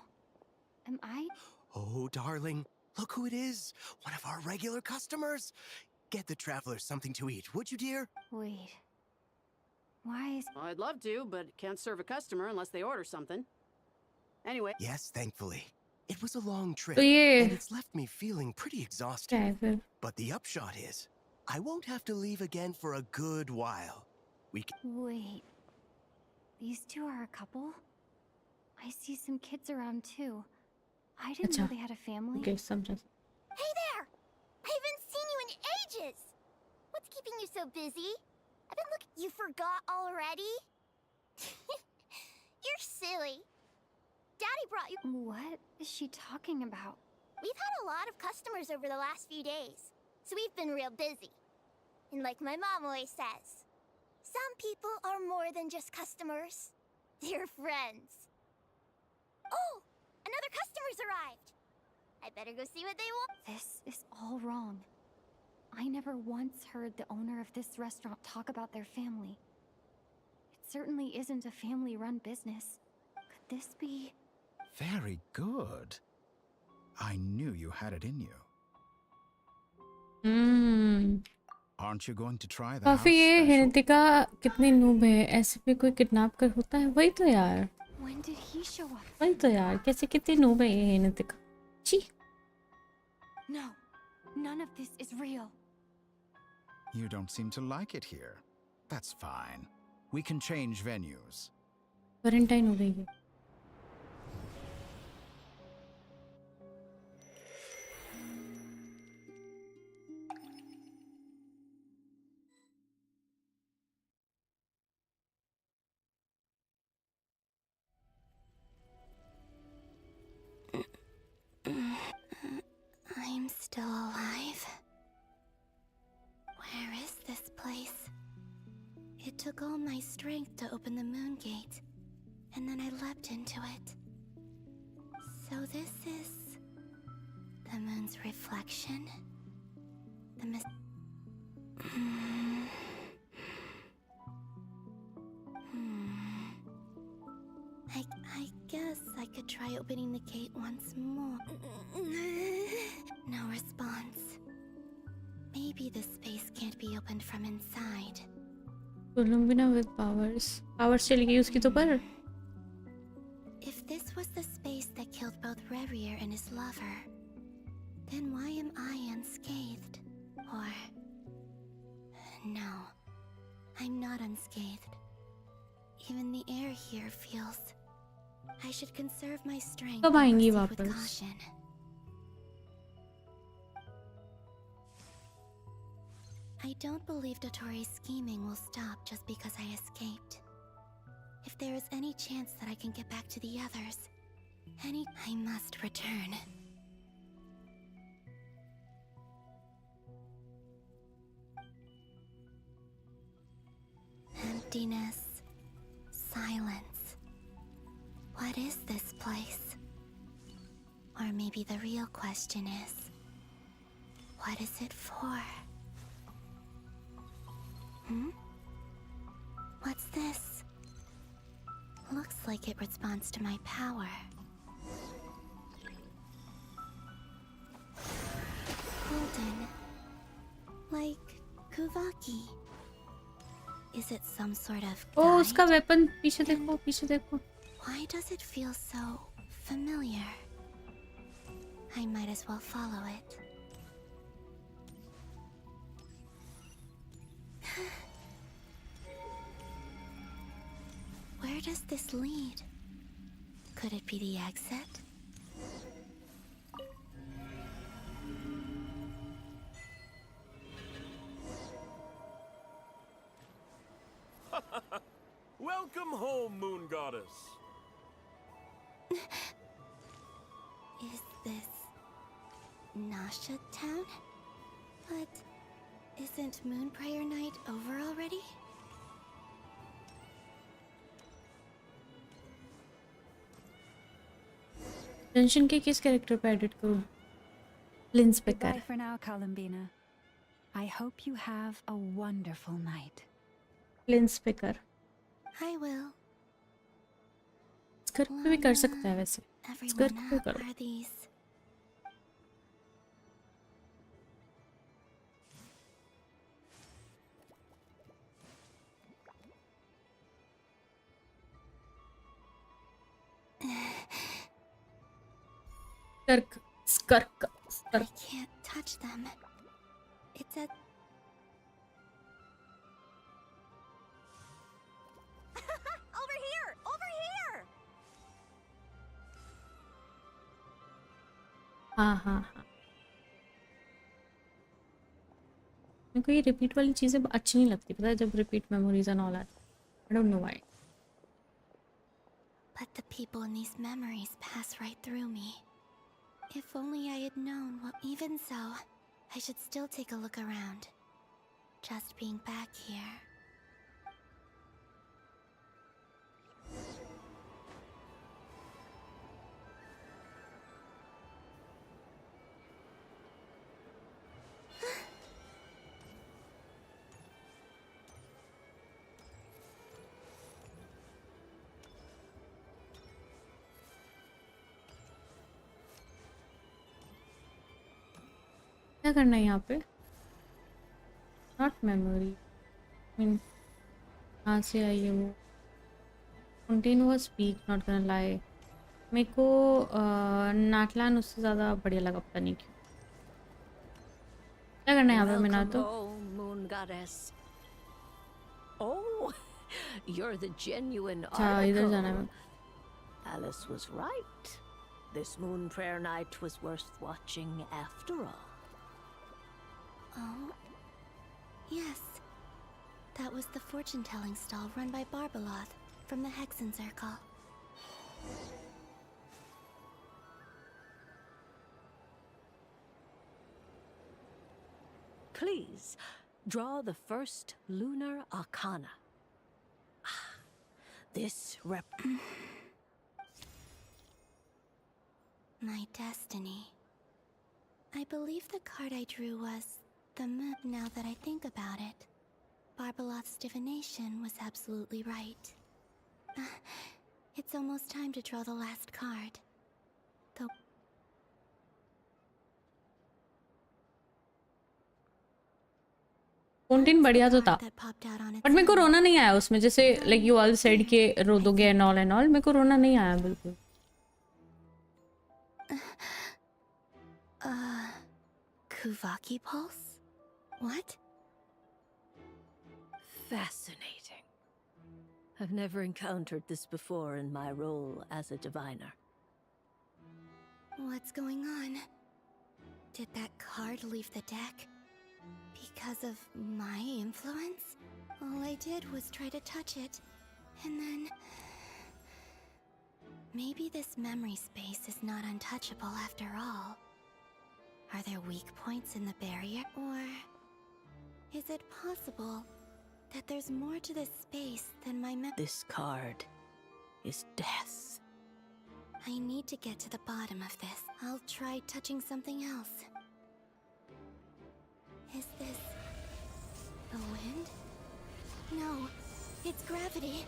Am I? Oh, darling. Look who it is. One of our regular customers. Get the traveler something to eat, would you, dear? Wait. Why is... Well, I'd love to, but can't serve a customer unless they order something. Anyway. Yes, thankfully. It was a long trip, तो ये and it's left me feeling pretty exhausted. क्या है फिर? But the upshot is, I won't have to leave again for a good while. We can... Wait. These two are a couple? I see some kids around too. I didn't know they had a family. Okay, समझा. Hey there! I haven't seen you in ages! What's keeping you so busy? I've been looking... You forgot already? You're silly. Daddy brought you... What is she talking about? We've had a lot of customers over the last few days, so we've been real busy. And like my mom always says, some people are more than just customers. They're friends. Oh! Another customer's arrived! I better go see what they want. This is all wrong. I never once heard the owner of this restaurant talk about their family. It certainly isn't a family-run business. Could this be... Very good. I knew you had it in you. Aren't you going to try the house काफी ये special? Nitika कितनी noob है. ऐसे भी कोई kidnap कर होता है. वही तो यार. When did he show up? वही तो यार. कैसे कितनी नूब है ये नितिका. ची. No, none of this is real. You don't seem to like it here. That's fine. We can change venues. Quarantine हो गई है. I'm still alive. Where is this place? It took all my strength to open the moon gate, and then I leapt into it. So this is the moon's reflection? The I guess I could try opening the gate once more. No response. Maybe this space can't be opened from inside. Columbina with powers. Powers चली गई उसकी तो पर. If this was the space that killed both Revier and his lover, then why am I unscathed? Or... No, I'm not unscathed. Even the air here feels... I should conserve my strength कब आएंगी and proceed with वापस? caution. I don't believe Dottore's scheming will stop just because I escaped. If there is any chance that I can get back to the others, I must return. Emptiness, silence. What is this place? Or maybe the real question is, what is it for? What's this? Looks like it responds to my power. Golden. Like Kuvaki. Is it some sort of guide? Oh, उसका weapon पीछे देखो. Why does it feel so familiar? I might as well follow it. Where does this lead? Could it be the exit? Welcome home, Moon Goddess. Is this Nasha Town? But isn't Moon Prayer Night over already? Tension के किस character पे edit करूं? लिंस पे कर. Goodbye for now, Columbina. I hope you have a wonderful night. लिंस पे कर. I will. स्किर्क पे भी कर सकता है वैसे. स्किर्क पे करो. Are these? Skirk. I can't touch them. It's a... Over here! Over here! हाँ. मेरे को ये रिपीट वाली चीजें अच्छी नहीं लगती, पता है, जब रिपीट मेमोरीज एंड ऑल आती. I don't know why. But the people in these memories pass right through me. If only I had known what... Even so, I should still take a look around. Just being back here. क्या करना है यहाँ पे? Not memory. कहाँ से आई है वो? Continuous speak not gonna lie. मेरे को नाटलान उससे ज़्यादा बढ़िया लगा, पता नहीं क्यों. क्या करना है यहाँ पे? मैं ना तो Moon Goddess. Oh, you're the genuine अच्छा इधर जाना है. article. Alice was right. This Moon Prayer Night was worth watching after all. Oh, yes. That was the fortune-telling stall run by Barbeloth from the Hexen Circle. Please, draw the first lunar arcana. This My destiny. I believe the card I drew was the moon. Now that I think about it, Barbeloth's divination was absolutely right. It's almost time to draw the last card. Though content बढ़िया तो था, but मेरे को रोना नहीं आया उसमें. जैसे लाइक यू ऑल सेड के रो दोगे एंड ऑल, मेरे को रोना नहीं आया बिल्कुल. Kuvaki pulse? What? fascinating. I've never encountered this before in my role as a diviner. What's going on? Did that card leave the deck? Because of my influence? All I did was try to touch it, And then... maybe this memory space is not untouchable after all. Are there weak points in the barrier? Or... is it possible that there's more to this space than my This card is death. I need to get to the bottom of this. I'll try touching something else. Is this... the wind? No, it's gravity.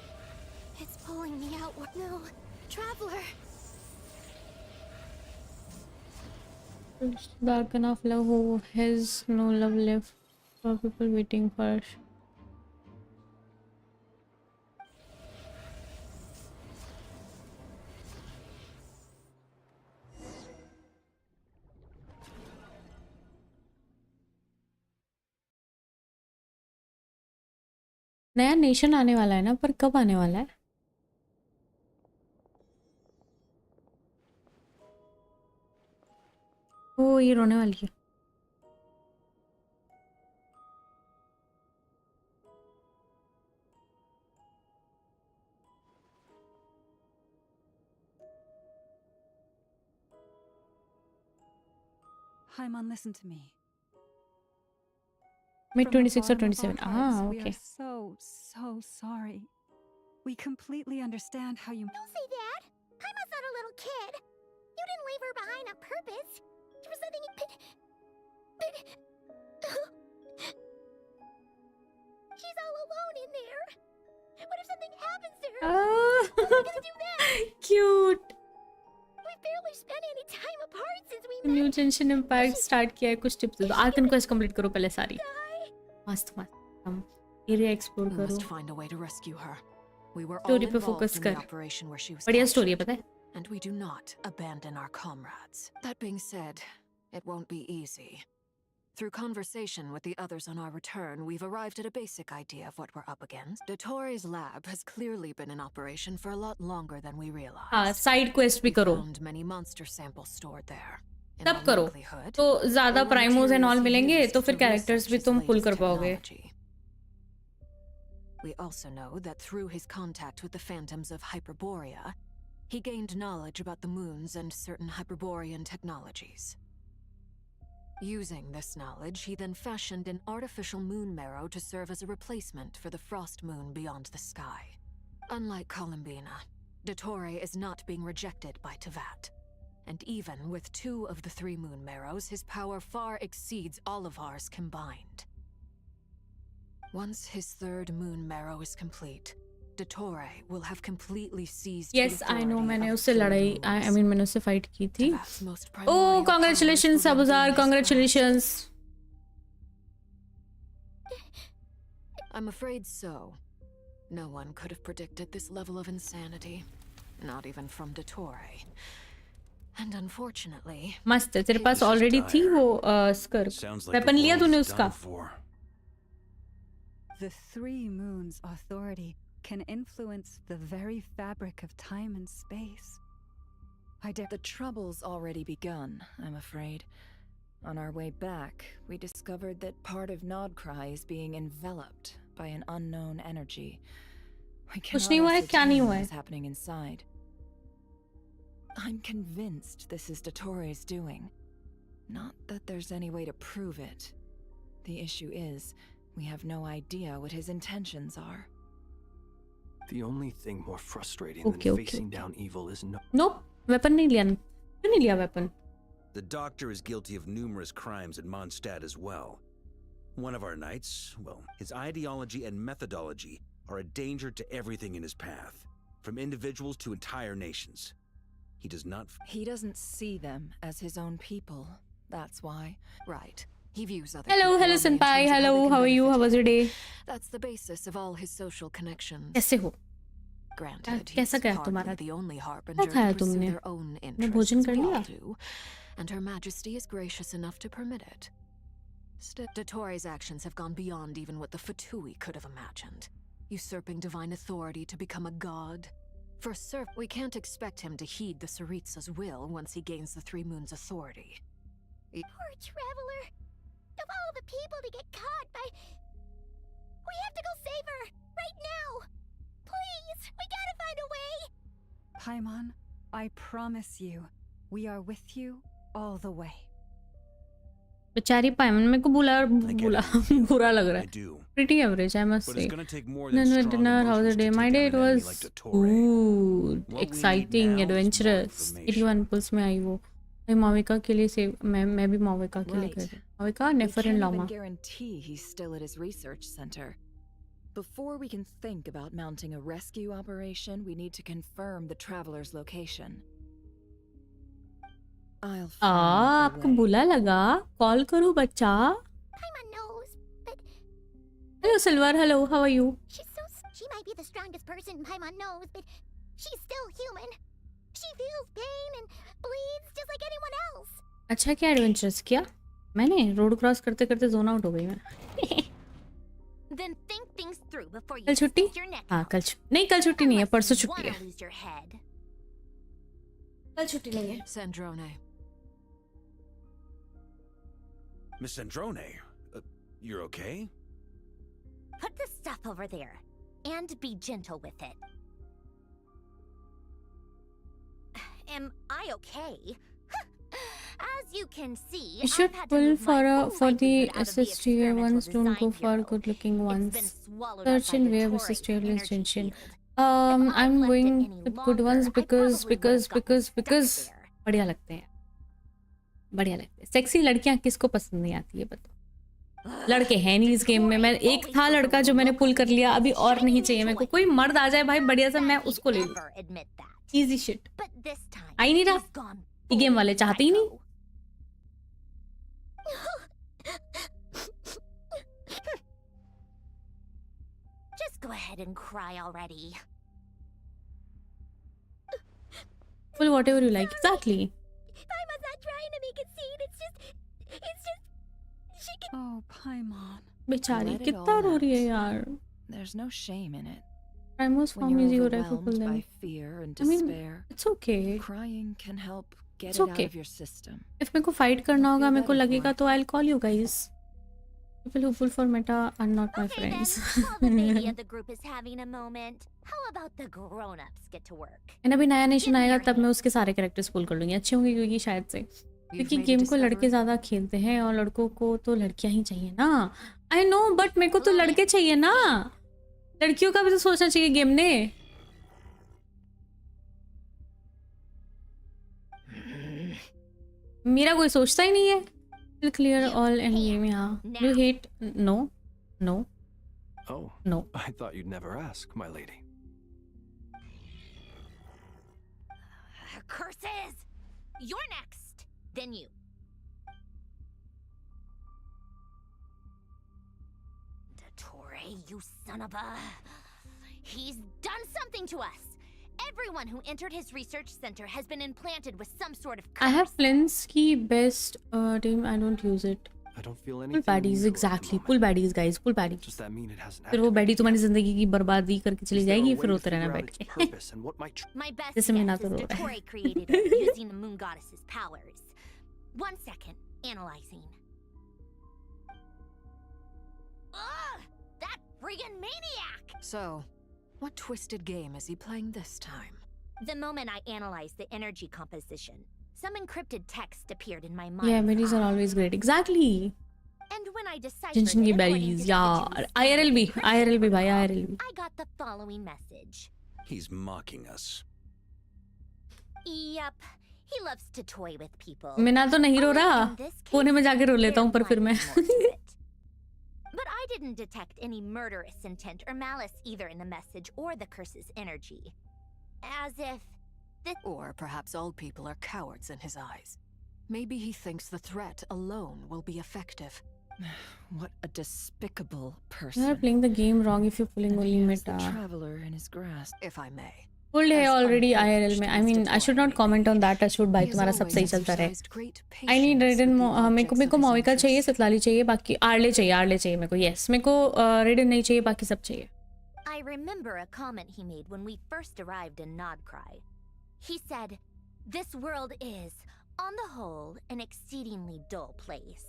It's pulling me outward. No, traveler! It's dark enough. Love who has no love left for people waiting for. नया nation आने वाला है ना, पर कब आने वाला है? ओ ये रोने वाली है। Haimon, listen to me. Mid 26 or 27. Ah, okay. We are so sorry. We completely understand how you... Don't say that! Haima's not a little kid! You didn't leave her behind on purpose! There was nothing... She's all alone in there! What if something happens to her? What are we gonna do then? Cute. We've barely spent any time apart since we met. New generation impact start किया है, कुछ tips दे दो। Arc quest complete करो पहले सारी। मस्त मस्त। हम एरिया एक्सप्लोर करो। Must find a way to rescue her. We were all story पे involved फोकस in the कर। operation where she was बढ़िया स्टोरी है captured, पता है? and we do not abandon our comrades. That being said, it won't be easy. Through conversation with the others on our return, we've arrived at a basic idea of what we're up against. Dottoro's lab has clearly been in operation for a lot longer than we realized. हाँ, side quest भी करो। Found many monster samples stored there. तब करो तो ज़्यादा प्राइमोस and all मिलेंगे, तो फिर कैरेक्टर्स भी तुम पुल कर पाओगे। We also know that through his contact with the phantoms of Hyperborea, he gained knowledge about the moons and certain Hyperborean technologies. Using this knowledge, he then fashioned an artificial moon marrow to serve as a replacement for the frost moon beyond the sky. Unlike Columbina, Dottore is not being rejected by Tevat. And even with 2 of the 3 moon marrows, his power far exceeds all of ours combined. Once his 3rd moon marrow is complete, Dottore will have completely seized. Yes, I know. मैंने उससे लड़ाई, I mean मैंने उससे fight की थी। Oh, congratulations, Sabuzar! Congratulations. I'm afraid so. No one could have predicted this level of insanity, not even from Dottore. And unfortunately, मस्त है, तेरे पास ऑलरेडी थी वो स्कर्क। वेपन लिया तूने उसका? The 3 moons authority can influence the very fabric of time and space. The trouble's already begun, I'm afraid. On our way back, we discovered that part of NOD-KARAIII is being enveloped by an unknown energy. We कुछ नहीं हुआ है, क्या नहीं हुआ है? what is happening inside. I'm convinced this is Dottore's doing. Not that there's any way to prove it. The issue is, we have no idea what his intentions are. The only thing more frustrating than facing down evil is Nope, weapon नहीं लिया, क्यों नहीं लिया weapon? The doctor is guilty of numerous crimes in Mondstadt as well. One of our knights, well, his ideology and methodology are a danger to everything in his path, from individuals to entire nations. He doesn't see them as his own people. That's why. Right. He views other Hello, people hello, only in senpai. terms of Hello, they can how are you? benefit How was your day? That's the basis of all his social connections. कैसे हो? Granted, कैसा he's गया hardly तुम्हारा? the only harbinger क्या खाया to pursue तुमने? their own ने interests भोजन कर as we लिया? all do, and Her Majesty is gracious enough to permit it. Dottore's actions have gone beyond even what the Fatui could have imagined. Usurping divine authority to become a god. For we can't expect him to heed the Tsaritsa's will once he gains the 3 moons' authority. Poor traveler! Of all the people to get caught by... We have to go save her! Right now! Please, we gotta find a way. Paimon, I promise you, we are with you all the way. बेचारी पायमन मेरे को बुरा लग रहा है. Pretty average, I must say. Dinner, how was the day? My day it was exciting, adventurous. 81 pulse में आई वो. मैं माविका के लिए सेव मैं भी माविका के लिए कर रही हूँ. माविका नेफर इन Lama. Guarantee he's still at his research center. Before we can think about mounting a rescue operation, we need to confirm the traveler's location. आपको बुला लगा? कॉल करूँ बच्चा? Paimon knows, but Hello Silver, hello, how are you? she might be the strongest person Paimon knows, but she's still human. She feels pain and bleeds just like anyone else. अच्छा क्या adventurous किया? मैंने road cross करते करते zone out हो गई मैं. Then think things through before you कल छुट्टी? stick your neck हाँ out. नहीं कल छुट्टी नहीं है, परसों Unless you छुट्टी है. wanna lose your head. कल छुट्टी नहीं है. Sandrone. Miss Androne, you're okay? Put the stuff over there and be gentle with it. Am I okay? As you can see, You should I've had to pull move my whole for the livelihood out of the SSTA experimental ones. Don't go design for bureau. good-looking It's ones. been swallowed up Search by and the where Tory's SSTA energy extension. field. I'm left it going any with good ones longer, I because probably would've gotten stuck there. बढ़िया लगते हैं. बढ़िया लगते हैं. Sexy लड़कियां किसको पसंद नहीं आती है बताओ. लड़के हैं नहीं इस गेम में. मैं एक था लड़का जो मैंने पुल कर लिया, अभी और नहीं चाहिए मेरे को. कोई मर्द आ जाए भाई बढ़िया सा, मैं उसको ले लूं. Easy shit. आ ही नहीं रहा. ये गेम वाले चाहते ही नहीं. Just go ahead and cry already. Well, whatever you like. Exactly. Paimon's not trying to make a scene. It's just, she can. Oh, Paimon. बेचारी Let it कितना all रो out. रही है यार. There's no shame in it. Primos When form you're is your overwhelmed rifle by them. fear and I mean, despair, it's okay. crying can help get It's it okay. out of your system. If मेरे को fight करना होगा, मेरे को better लगेगा for तो I'll call you guys. People who pull for meta are not my friends. While the baby of the group is having a moment, how about the grown-ups get to work? And अभी नया nation आएगा तब मैं उसके सारे characters पुल कर लूंगी. अच्छे होंगे क्योंकि शायद से क्योंकि गेम को लड़के ज्यादा खेलते हैं और लड़कों को तो लड़कियां ही चाहिए ना. आई नो बट मेरे को तो लड़के चाहिए ना. लड़कियों का भी तो सोचना चाहिए गेम ने. मेरा कोई सोचता ही नहीं है. Clear all end game. Yeah. Do you hate? No. No. Oh. No. I thought you'd never ask, my lady. Curses! You're next. Then you. Dottore, you son of a... He's done something to us. Everyone who entered his research center has been implanted with some sort of curse. I have Flynn's best team. I don't use it. I don't feel Pull anything. baddies, exactly. Pull baddies, guys. Pull baddies. Does that mean it hasn't फिर वो baddie तुम्हारी जिंदगी की बर्बादी करके चली Is there a जाएगी. way फिर to रोते रहना figure out बैठ its के. purpose and what might My best जैसे मैं ना guess तो is रो रहा है. Dottore created it using the moon goddess's powers. 1 second. Analyzing. Ugh! That friggin' maniac! So, what twisted game is he playing this time? The moment I analyzed the energy composition, some encrypted text appeared in my mind. Yeah, berries are always great. Exactly. And when I deciphered Jinjin it की according berries. to the Yeah. Juice IRL भी भाई IRL भी. I got the following message. He's mocking us. Yep. He loves to toy with people. मैं ना तो नहीं रो रहा. कोने में जाके रो लेता हूँ पर फिर मैं. But I didn't detect any murderous intent or malice either in the message or the curse's energy. As if this... Or perhaps all people are cowards in his eyes. Maybe he thinks the threat alone will be effective. What a despicable You person. are playing the game wrong if you're pulling only The meta. traveler in his grasp. If I may. Pulled है already IRL में. I mean, I should not comment on that. Touchwood भाई तुम्हारा सब सही चलता रहे. I need Raiden. मेरे को माविका चाहिए, सतलाली चाहिए, बाकी आर्ले चाहिए मेरे को. Yes, मेरे को Raiden नहीं चाहिए, बाकी सब चाहिए. I remember a comment he made when we first arrived in NOD-KARAIII. He said, "This world is, on the whole, an exceedingly dull place.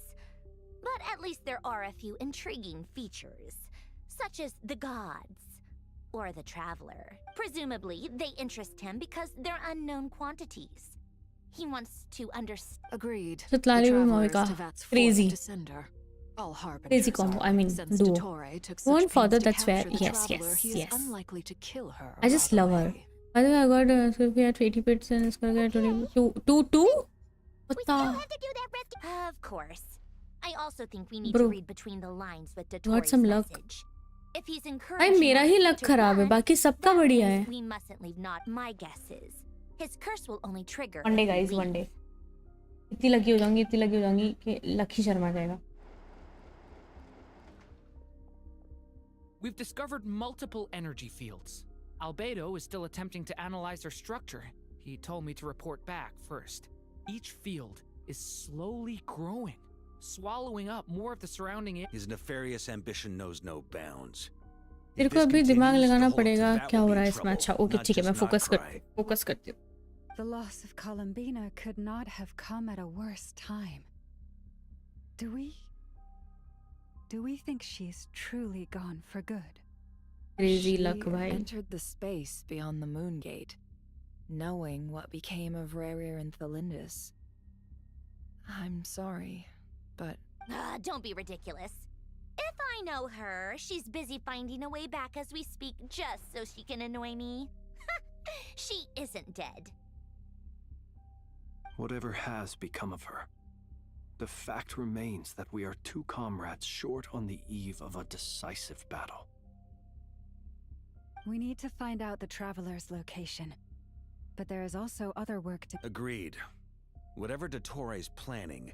But at least there are a few intriguing features, such as the gods. or the Traveler. Presumably, they interest him because they're unknown quantities. He wants to understand. Agreed. Chitlali भी Monica. Crazy. All Crazy combo. I mean, duo. Going further, that's where. Yes. Unlikely to kill her. I just love her. By the way, I got if we had 80 bits and it's gonna get 2. What the? Of course. I also think we need to read between the lines with Dotori's some luck. message. If he's भाई encouraging मेरा ही us luck to खराब है run, बाकी सबका that बढ़िया means है we mustn't leave not my guesses. His curse will only trigger. One day guys, one day. इतनी lucky हो जाऊंगी कि लकी शर्मा जाएगा. We've discovered multiple energy fields. Albedo is still attempting to analyze their structure. He told me to report back first. Each field is slowly growing, swallowing up more of the surrounding area. His nefarious ambition knows no bounds. तेरे को अभी दिमाग लगाना पड़ेगा क्या हो रहा है इसमें. अच्छा ओके ठीक है मैं फोकस करती हूँ. The loss of Columbina could not have come at a worse time. Do we think she's truly gone for good? Crazy luck, She bhai. entered the space beyond the moon gate, knowing what became of Rarier and Thalindus. I'm sorry, but... Don't be ridiculous. If I know her, she's busy finding a way back as we speak just so she can annoy me. She isn't dead. Whatever has become of her, the fact remains that we are two comrades short on the eve of a decisive battle. We need to find out the Traveler's location. But there is also other work to... Agreed. Whatever Dottore planning,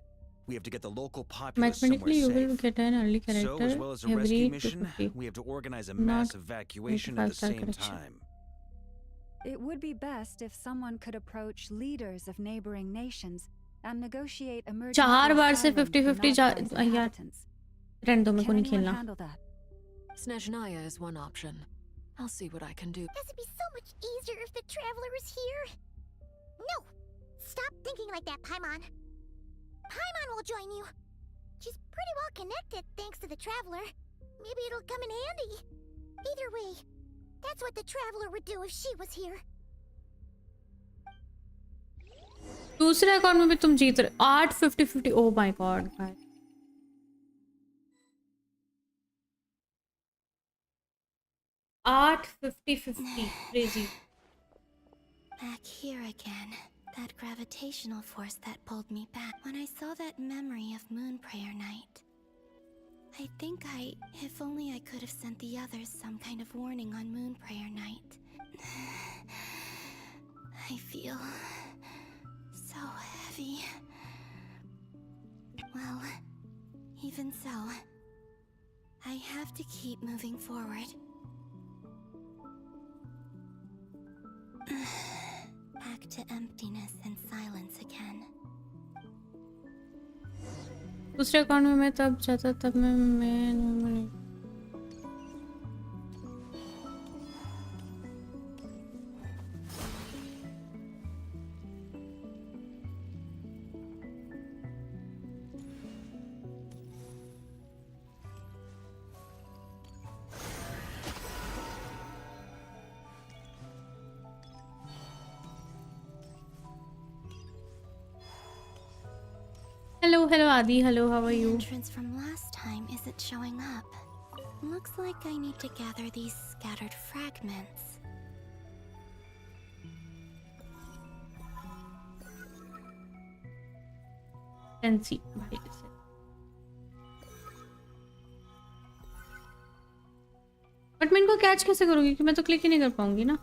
we have to get the local populace Mathematically, you somewhere will safe. get an early So, as character well as a every rescue mission, 250. we have to organize a Not mass evacuation at the 25-star same connection. time. It would be best if someone could approach leaders of neighboring nations and negotiate emergency 4 बार से asylum to 50-50 not-nice यार inhabitants. रहने दो मेरे को Can नहीं anyone खेलना. handle that? Snezhnaya is one option. I'll see what I can do. This would be so much easier if the Traveler is here. No! Stop thinking like that, Paimon. Paimon will join you. She's pretty well connected thanks to the Traveler. Maybe it'll come in handy. Either way, that's what the Traveler would do if she was here. दूसरे account में भी तुम जीत रहे 8 50-50. Oh my God भाई. Art 50-50. Crazy. Back here again. That gravitational force that pulled me back when I saw that memory of Moon Prayer Night. I think if only I could have sent the others some kind of warning on Moon Prayer Night. I feel so heavy. Well, even so, I have to keep moving forward. Back to emptiness and silence again. दूसरे account में मैं तब जाता तब मैं Hello Adi, hello, how are The you? entrance from last time isn't showing up. Looks like I need to gather these scattered fragments. And see. But मैं इनको catch कैसे करूंगी कि मैं तो क्लिक ही नहीं कर पाऊंगी ना.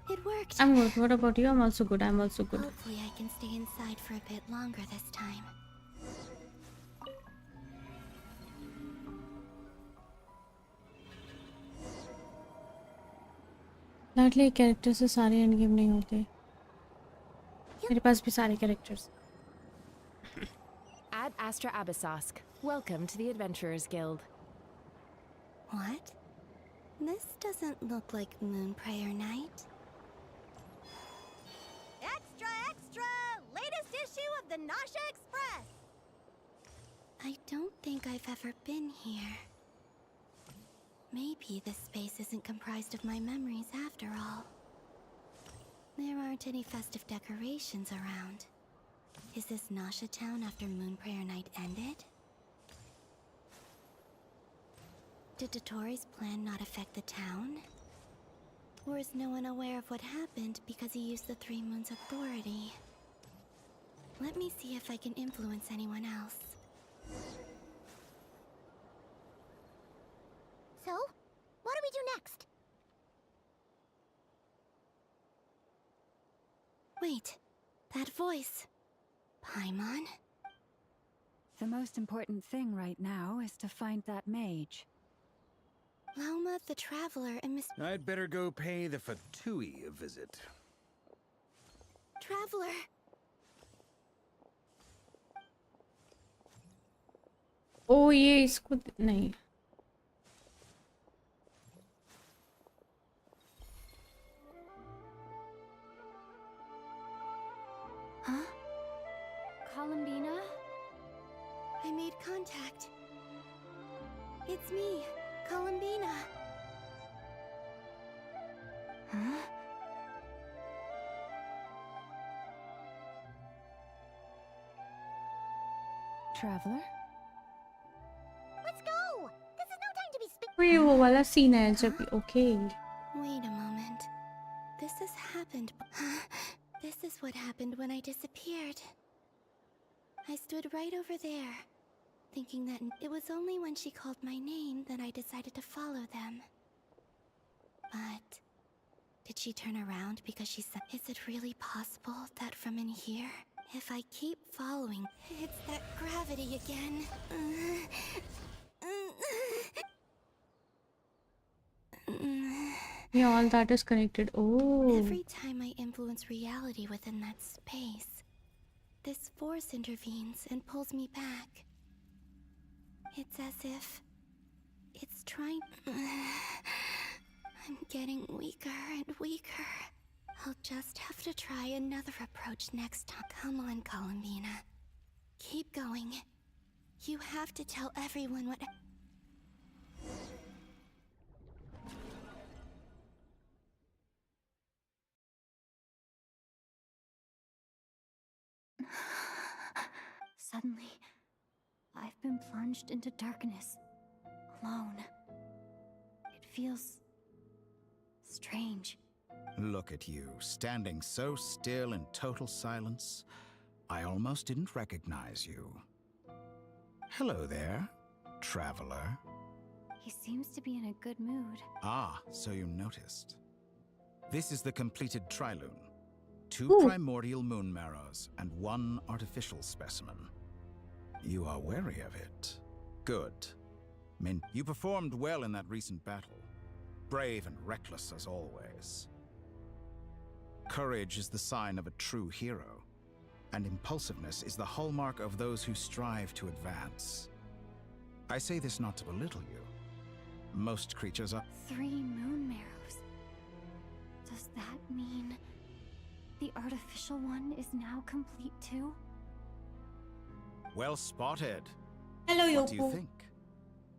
It worked. I'm good. What about you? I'm also good. I'm also good. Hopefully I can stay inside for a bit longer this time. लाडले कैरेक्टर से सारे एंड गेम नहीं होते. मेरे पास भी सारे characters. Ad Astra Abyssosk. Welcome to the Adventurers Guild. What? This doesn't look like Moon Prayer Night. the Nasha Express! I don't think I've ever been here. Maybe this space isn't comprised of my memories after all. There aren't any festive decorations around. Is this Nasha Town after Moon Prayer Night ended? Did Dotori's plan not affect the town? Or is no one aware of what happened because he used the Three Moons' authority? Let me see if I can influence anyone else. So, what do we do next? Wait, that voice. Paimon? The most important thing right now is to find that mage. Lauma the Traveler and Miss... I'd better go pay the Fatui a visit. Traveler! ओ ये इसको नहीं Huh? Columbina? I made contact. It's me, Columbina. Huh? Traveler? Let's go! This is no time to be ये वो वाला scene है जब okay Wait a moment. This has happened. This is what happened when I disappeared. I stood right over there, thinking that it was only when she called my name that I decided to follow them. But did she turn around because she said, is it really possible that from in here, if I keep following, it's that gravity again? yeah all that is connected oh Every time I influence reality within that space, this force intervenes and pulls me back. It's as if it's trying... I'm getting weaker and weaker. I'll just have to try another approach next time. Come on, Columbina. Keep going. You have to tell everyone what... Suddenly, I've been plunged into darkness, alone. It feels strange. Look at you, standing so still in total silence. I almost didn't recognize you. Hello there, traveler. He seems to be in a good mood. Ah, so you noticed. This is the completed Trilune. 2 Ooh. primordial moon marrows and 1 artificial specimen. You are wary of it. Good. Mint, you performed well in that recent battle. Brave and reckless as always. Courage is the sign of a true hero, and impulsiveness is the hallmark of those who strive to advance. I say this not to belittle you. Most creatures are... 3 moon marrows. Does that mean the artificial one is now complete too? Well spotted. Hello, What do you Yoko. think?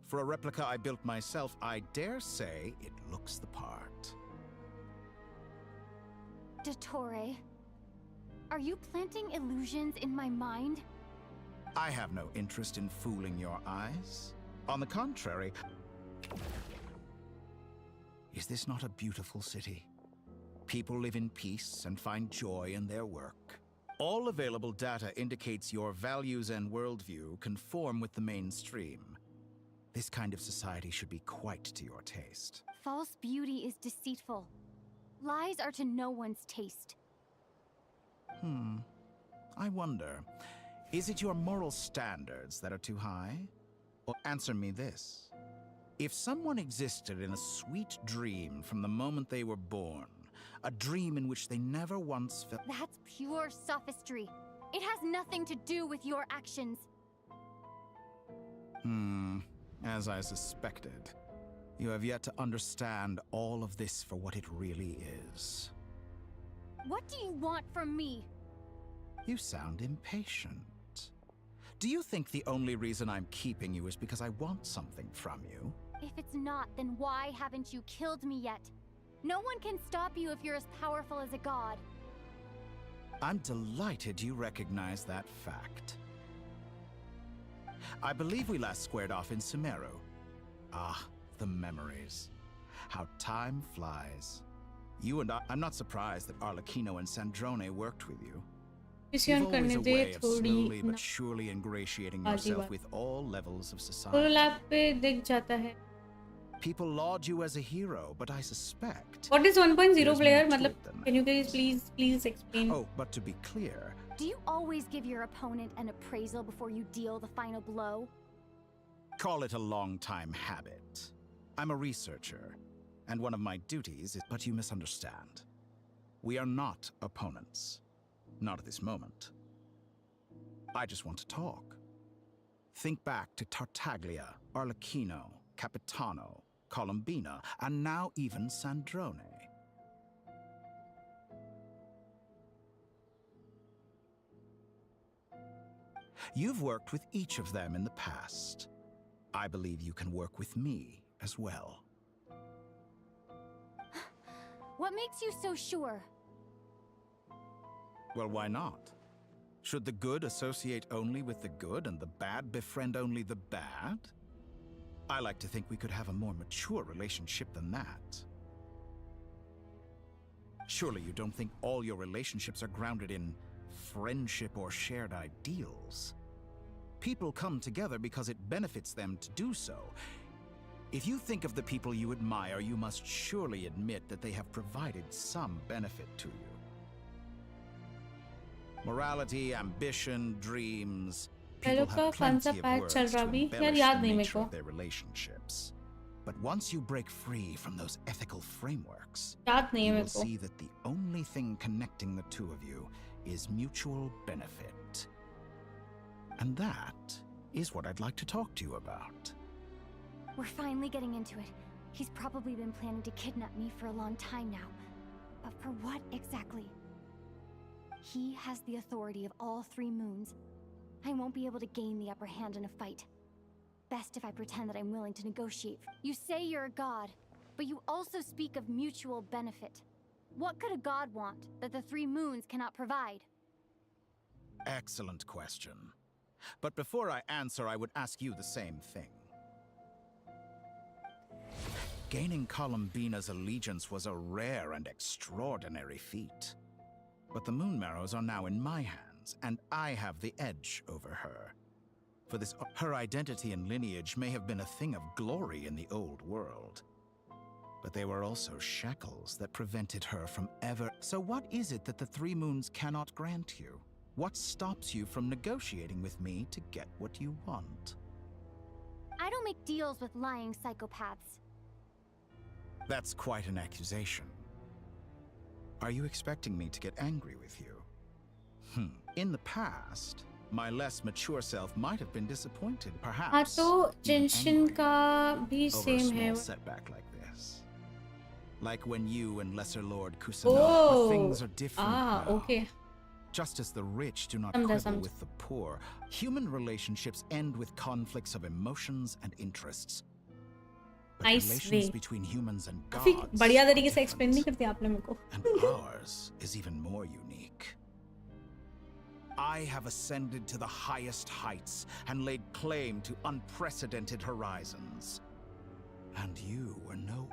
For a replica I built myself, I dare say it looks the part. Dottore, are you planting illusions in my mind? I have no interest in fooling your eyes. On the contrary, is this not a beautiful city? People live in peace and find joy in their work. All available data indicates your values and worldview conform with the mainstream. This kind of society should be quite to your taste. False beauty is deceitful. Lies are to no one's taste. I wonder, is it your moral standards that are too high? Or answer me this. If someone existed in a sweet dream from the moment they were born, a dream in which they never once felt... That's pure sophistry. It has nothing to do with your actions. As I suspected. You have yet to understand all of this for what it really is. What do you want from me? You sound impatient. Do you think the only reason I'm keeping you is because I want something from you? If it's not, then why haven't you killed me yet? No one can stop you if you're as powerful as a god. I'm delighted you recognize that fact. I believe we last squared off in Sumeru. Ah, the memories. How time flies. You and I'm not surprised that Arlecchino and Sandrone worked with you. You've always a way of slowly but surely ingratiating yourself with all levels of society. People laud you as a hero, but I suspect... What is 1.0 player? Matlab, can you guys please explain? Oh, but to be clear... Do you always give your opponent an appraisal before you deal the final blow? Call it a long-time habit. I'm a researcher, and one of my duties is... But you misunderstand. We are not opponents. Not at this moment. I just want to talk. Think back to Tartaglia, Arlecchino, Capitano, Colombina, and now even Sandrone. You've worked with each of them in the past. I believe you can work with me as well. What makes you so sure? Well, why not? Should the good associate only with the good and the bad befriend only the bad? I like to think we could have a more mature relationship than that. Surely you don't think all your relationships are grounded in friendship or shared ideals? People come together because it benefits them to do so. If you think of the people you admire, you must surely admit that they have provided some benefit to you. Morality, ambition, dreams... People have plenty of words to embellish the nature of their relationships. But once you break free from those ethical frameworks, you will see that the only thing connecting the two of you is mutual benefit. And that is what I'd like to talk to you about. We're finally getting into it. He's probably been planning to kidnap me for a long time now. But for what exactly? He has the authority of all three moons. I won't be able to gain the upper hand in a fight. Best if I pretend that I'm willing to negotiate. You say you're a god, but you also speak of mutual benefit. What could a god want that the three moons cannot provide? Excellent question. But before I answer, I would ask you the same thing. Gaining Colombina's allegiance was a rare and extraordinary feat. But the Moon Marrows are now in my hands, and I have the edge over her. For this, her identity and lineage may have been a thing of glory in the old world. But they were also shackles that prevented her from ever... So what is it that the Three Moons cannot grant you? What stops you from negotiating with me to get what you want? I don't make deals with lying psychopaths. That's quite an accusation. Are you expecting me to get angry with you? In the past, my less mature self might have been disappointed, perhaps. तो Genshin का भी same है. Setback like this, like when you and Lesser Lord Kusanagi, things are different now. Okay. Just as the rich do not quibble with the poor, human relationships end with conflicts of emotions and interests. But relations between humans and gods बढ़िया तरीके से explain नहीं करते आपने मेरे को. And ours is even more unique. I have ascended to the highest heights and laid claim to unprecedented horizons. And you were no...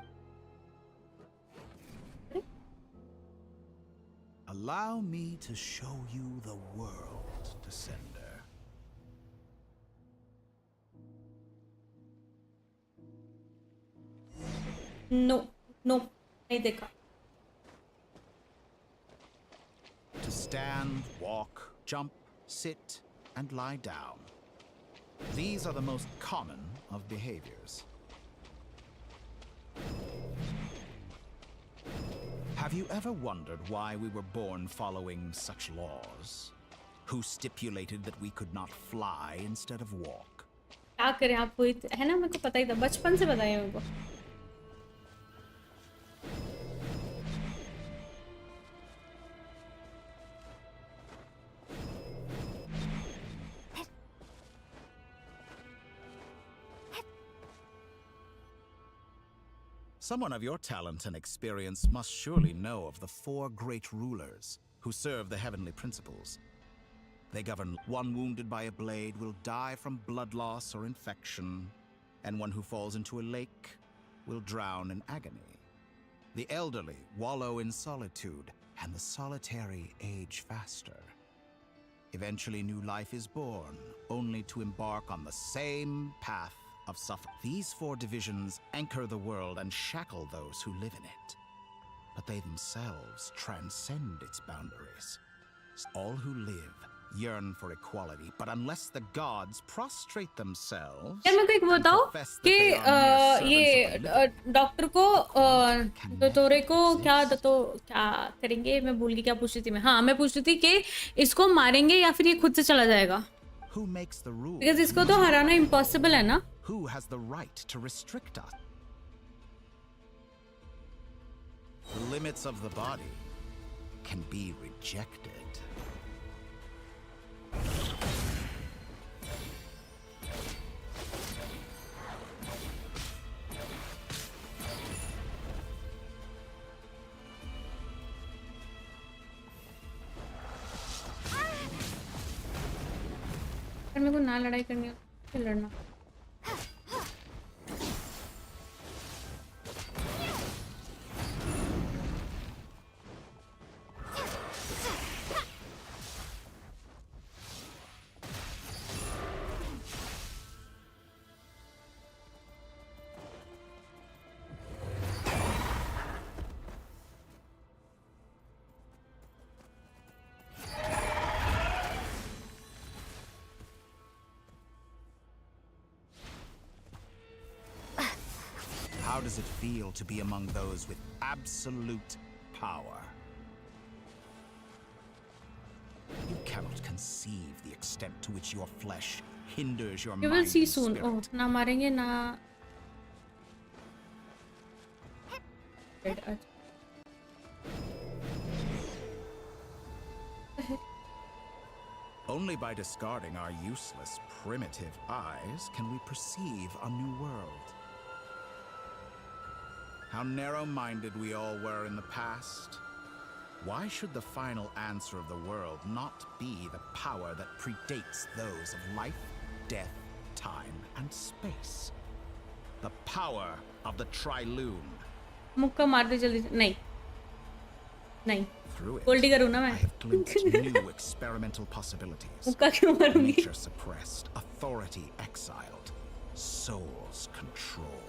Allow me to show you the world, Descender. No, नहीं देखा. To stand, walk, jump, sit, and lie down. These are the most common of behaviors. Have you ever wondered why we were born following such laws? Who stipulated that we could not fly instead of walk? क्या करें आपको है ना मेरे को पता ही था बचपन से पता है मेरे को. Someone of your talent and experience must surely know of the 4 great rulers who serve the heavenly principles. They govern one wounded by a blade will die from blood loss or infection, and one who falls into a lake will drown in agony. The elderly wallow in solitude, and the solitary age faster. Eventually, new life is born, only to embark on the same path of suffering. These 4 divisions anchor the world and shackle those who live in it. But they themselves transcend its boundaries. All who live yearn for equality, but unless the gods prostrate themselves, यार मेरे को एक बताओ कि ये doctor को दोतोरे को क्या करेंगे? मैं भूल गई क्या पूछ रही थी मैं। हाँ, मैं पूछ रही थी कि इसको मारेंगे या फिर ये खुद से चला जाएगा? Because इसको तो हराना इम्पॉसिबल है ना? Who has the right to restrict us? The limits of the body can be rejected. अगर मेरे को ना लड़ाई करनी हो तो लड़ना। How does it feel to be among those with absolute power? You cannot conceive the extent to which your flesh hinders your mind. You will see soon. Oh, ना मारेंगे ना। Only by discarding our useless, primitive eyes can we perceive a new world. How narrow-minded we all were in the past. Why should the final answer of the world not be the power that predates those of life, death, time, and space? The power of the Triloon. मुक्का मार दे जल्दी। नहीं नहीं Through it, Goldy करूँ ना मैं। I have glimpsed new experimental possibilities. मुक्का क्यों मारूंगी? Nature suppressed, authority exiled, souls controlled.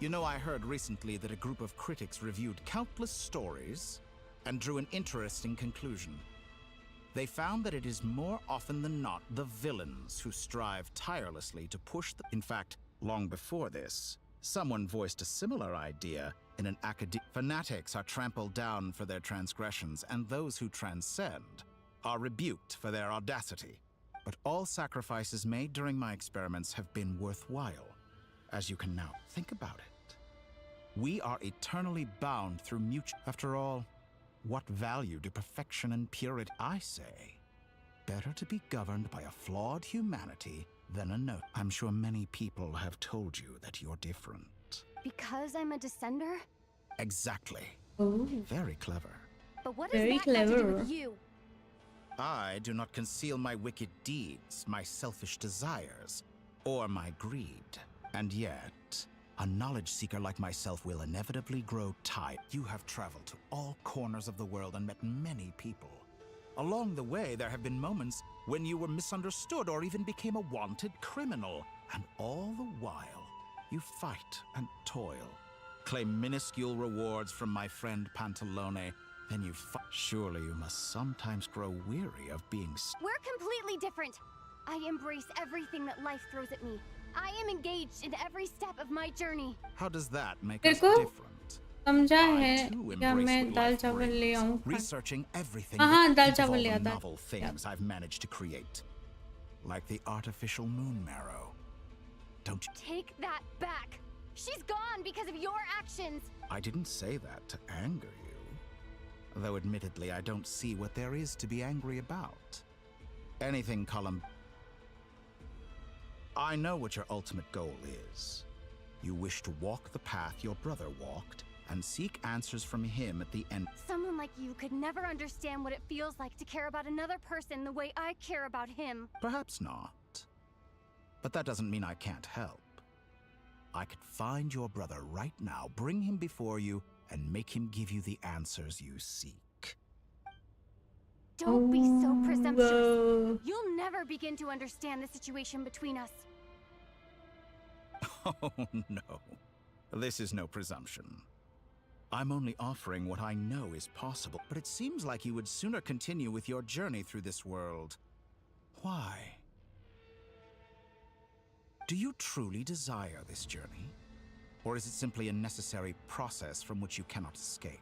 You know, I heard recently that a group of critics reviewed countless stories and drew an interesting conclusion. They found that it is more often than not the villains who strive tirelessly to push the... In fact, long before this, someone voiced a similar idea in an academic... Fanatics are trampled down for their transgressions, and those who transcend are rebuked for their audacity. But all sacrifices made during my experiments have been worthwhile, as you can now think about it. We are eternally bound through mutual... After all, what value do perfection and purity? I say, better to be governed by a flawed humanity than a note. I'm sure many people have told you that you're different. Because I'm a descender? Exactly. Oh. Very clever. But what does that have to do with you? I do not conceal my wicked deeds, my selfish desires, or my greed. And yet, a knowledge seeker like myself will inevitably grow tired. You have traveled to all corners of the world and met many people. Along the way, there have been moments when you were misunderstood or even became a wanted criminal. And all the while, you fight and toil, claim minuscule rewards from my friend Pantalone, then you fight. Surely you must sometimes grow weary of being... We're completely different. I embrace everything that life throws at me. I am engaged in every step of my journey. How does that make us different? समझा है क्या मैं दाल चावल ले आऊँ? Researching everything. हाँ दाल चावल ले आता. Novel things I've managed to create, like the artificial moon marrow. Don't you take that back? She's gone because of your actions. I didn't say that to anger you. Though admittedly, I don't see what there is to be angry about. Anything, Column. I know what your ultimate goal is. You wish to walk the path your brother walked and seek answers from him at the end. Someone like you could never understand what it feels like to care about another person the way I care about him. Perhaps not. But that doesn't mean I can't help. I could find your brother right now, bring him before you, and make him give you the answers you seek. Don't be so presumptuous. You'll never begin to understand the situation between us. Oh, no. This is no presumption. I'm only offering what I know is possible, but it seems like you would sooner continue with your journey through this world. Why? Do you truly desire this journey? Or is it simply a necessary process from which you cannot escape?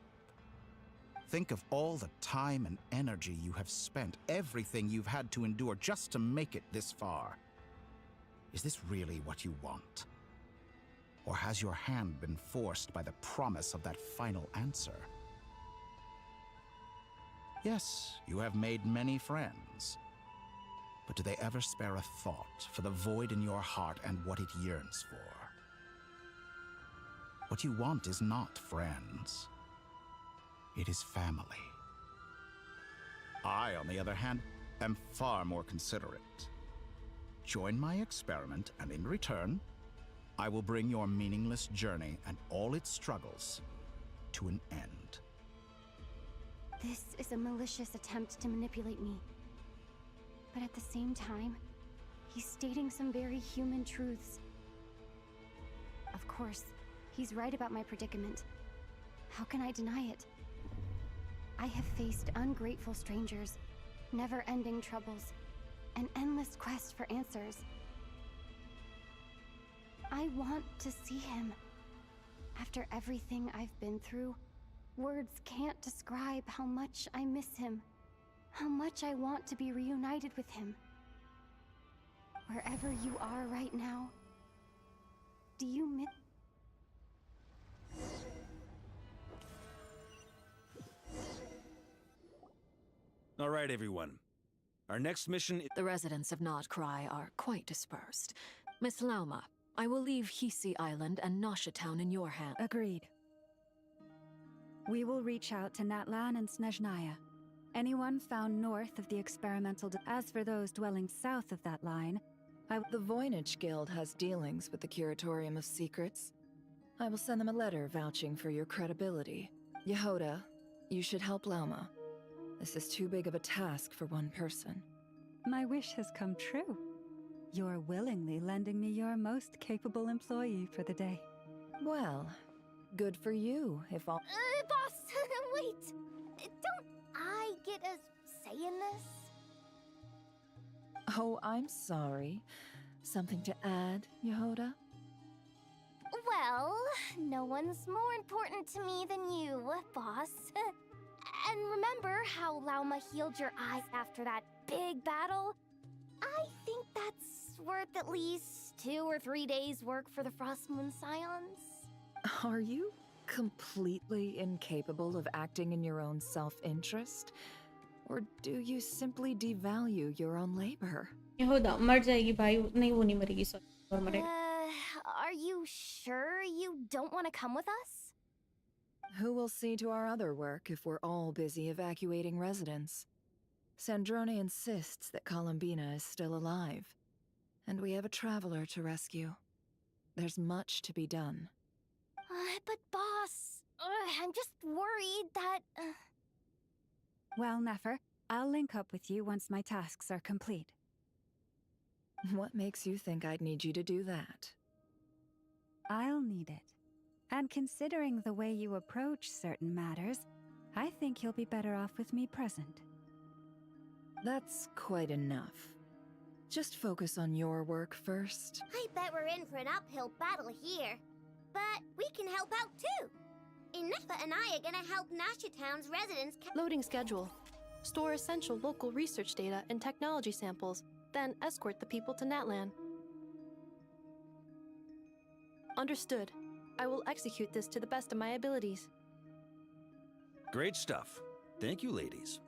Think of all the time and energy you have spent, everything you've had to endure just to make it this far. Is this really what you want? Or has your hand been forced by the promise of that final answer? Yes, you have made many friends. But do they ever spare a thought for the void in your heart and what it yearns for? What you want is not friends. It is family. I, on the other hand, am far more considerate. Join my experiment, and in return, I will bring your meaningless journey and all its struggles to an end. This is a malicious attempt to manipulate me. But at the same time, he's stating some very human truths. Of course, he's right about my predicament. How can I deny it? I have faced ungrateful strangers, never-ending troubles, an endless quest for answers. I want to see him. After everything I've been through, words can't describe how much I miss him, how much I want to be reunited with him. Wherever you are right now, do you miss? All right, everyone. Our next mission is... The residents of NOD-KARAIII are quite dispersed. Miss Lauma, I will leave Hisi Island and Nasha Town in your hands. Agreed. We will reach out to Natlan and Snezhnaya. Anyone found north of the experimental... As for those dwelling south of that line, The Voynich Guild has dealings with the Curatorium of Secrets. I will send them a letter vouching for your credibility. Yehoda, you should help Lauma. This is too big of a task for one person. My wish has come true. You're willingly lending me your most capable employee for the day. Well, good for you, if all... Boss, wait! Don't I get a say in this? Oh, I'm sorry. Something to add, Yehoda? Well, no one's more important to me than you, boss. And remember how Lauma healed your eyes after that big battle? I think that's worth at least 2 or 3 days' work for the Frost Moon Scions. Are you completely incapable of acting in your own self-interest? Or do you simply devalue your own labor? यहूदा मर जाएगी भाई नहीं वो नहीं मरेगी sorry और मरेगा. Are you sure you don't want to come with us? Who will see to our other work if we're all busy evacuating residents? Sandrone insists that Columbina is still alive, and we have a traveler to rescue. There's much to be done. But boss, I'm just worried that... Well, Nefer, I'll link up with you once my tasks are complete. What makes you think I'd need you to do that? I'll need it. And considering the way you approach certain matters, I think you'll be better off with me present. That's quite enough. Just focus on your work first. I bet we're in for an uphill battle here. But we can help out too. Inefa and I are gonna help Nasha Town's residents... Loading schedule. Store essential local research data and technology samples, then escort the people to Natlan. Understood. I will execute this to the best of my abilities. Great stuff. Thank you, ladies.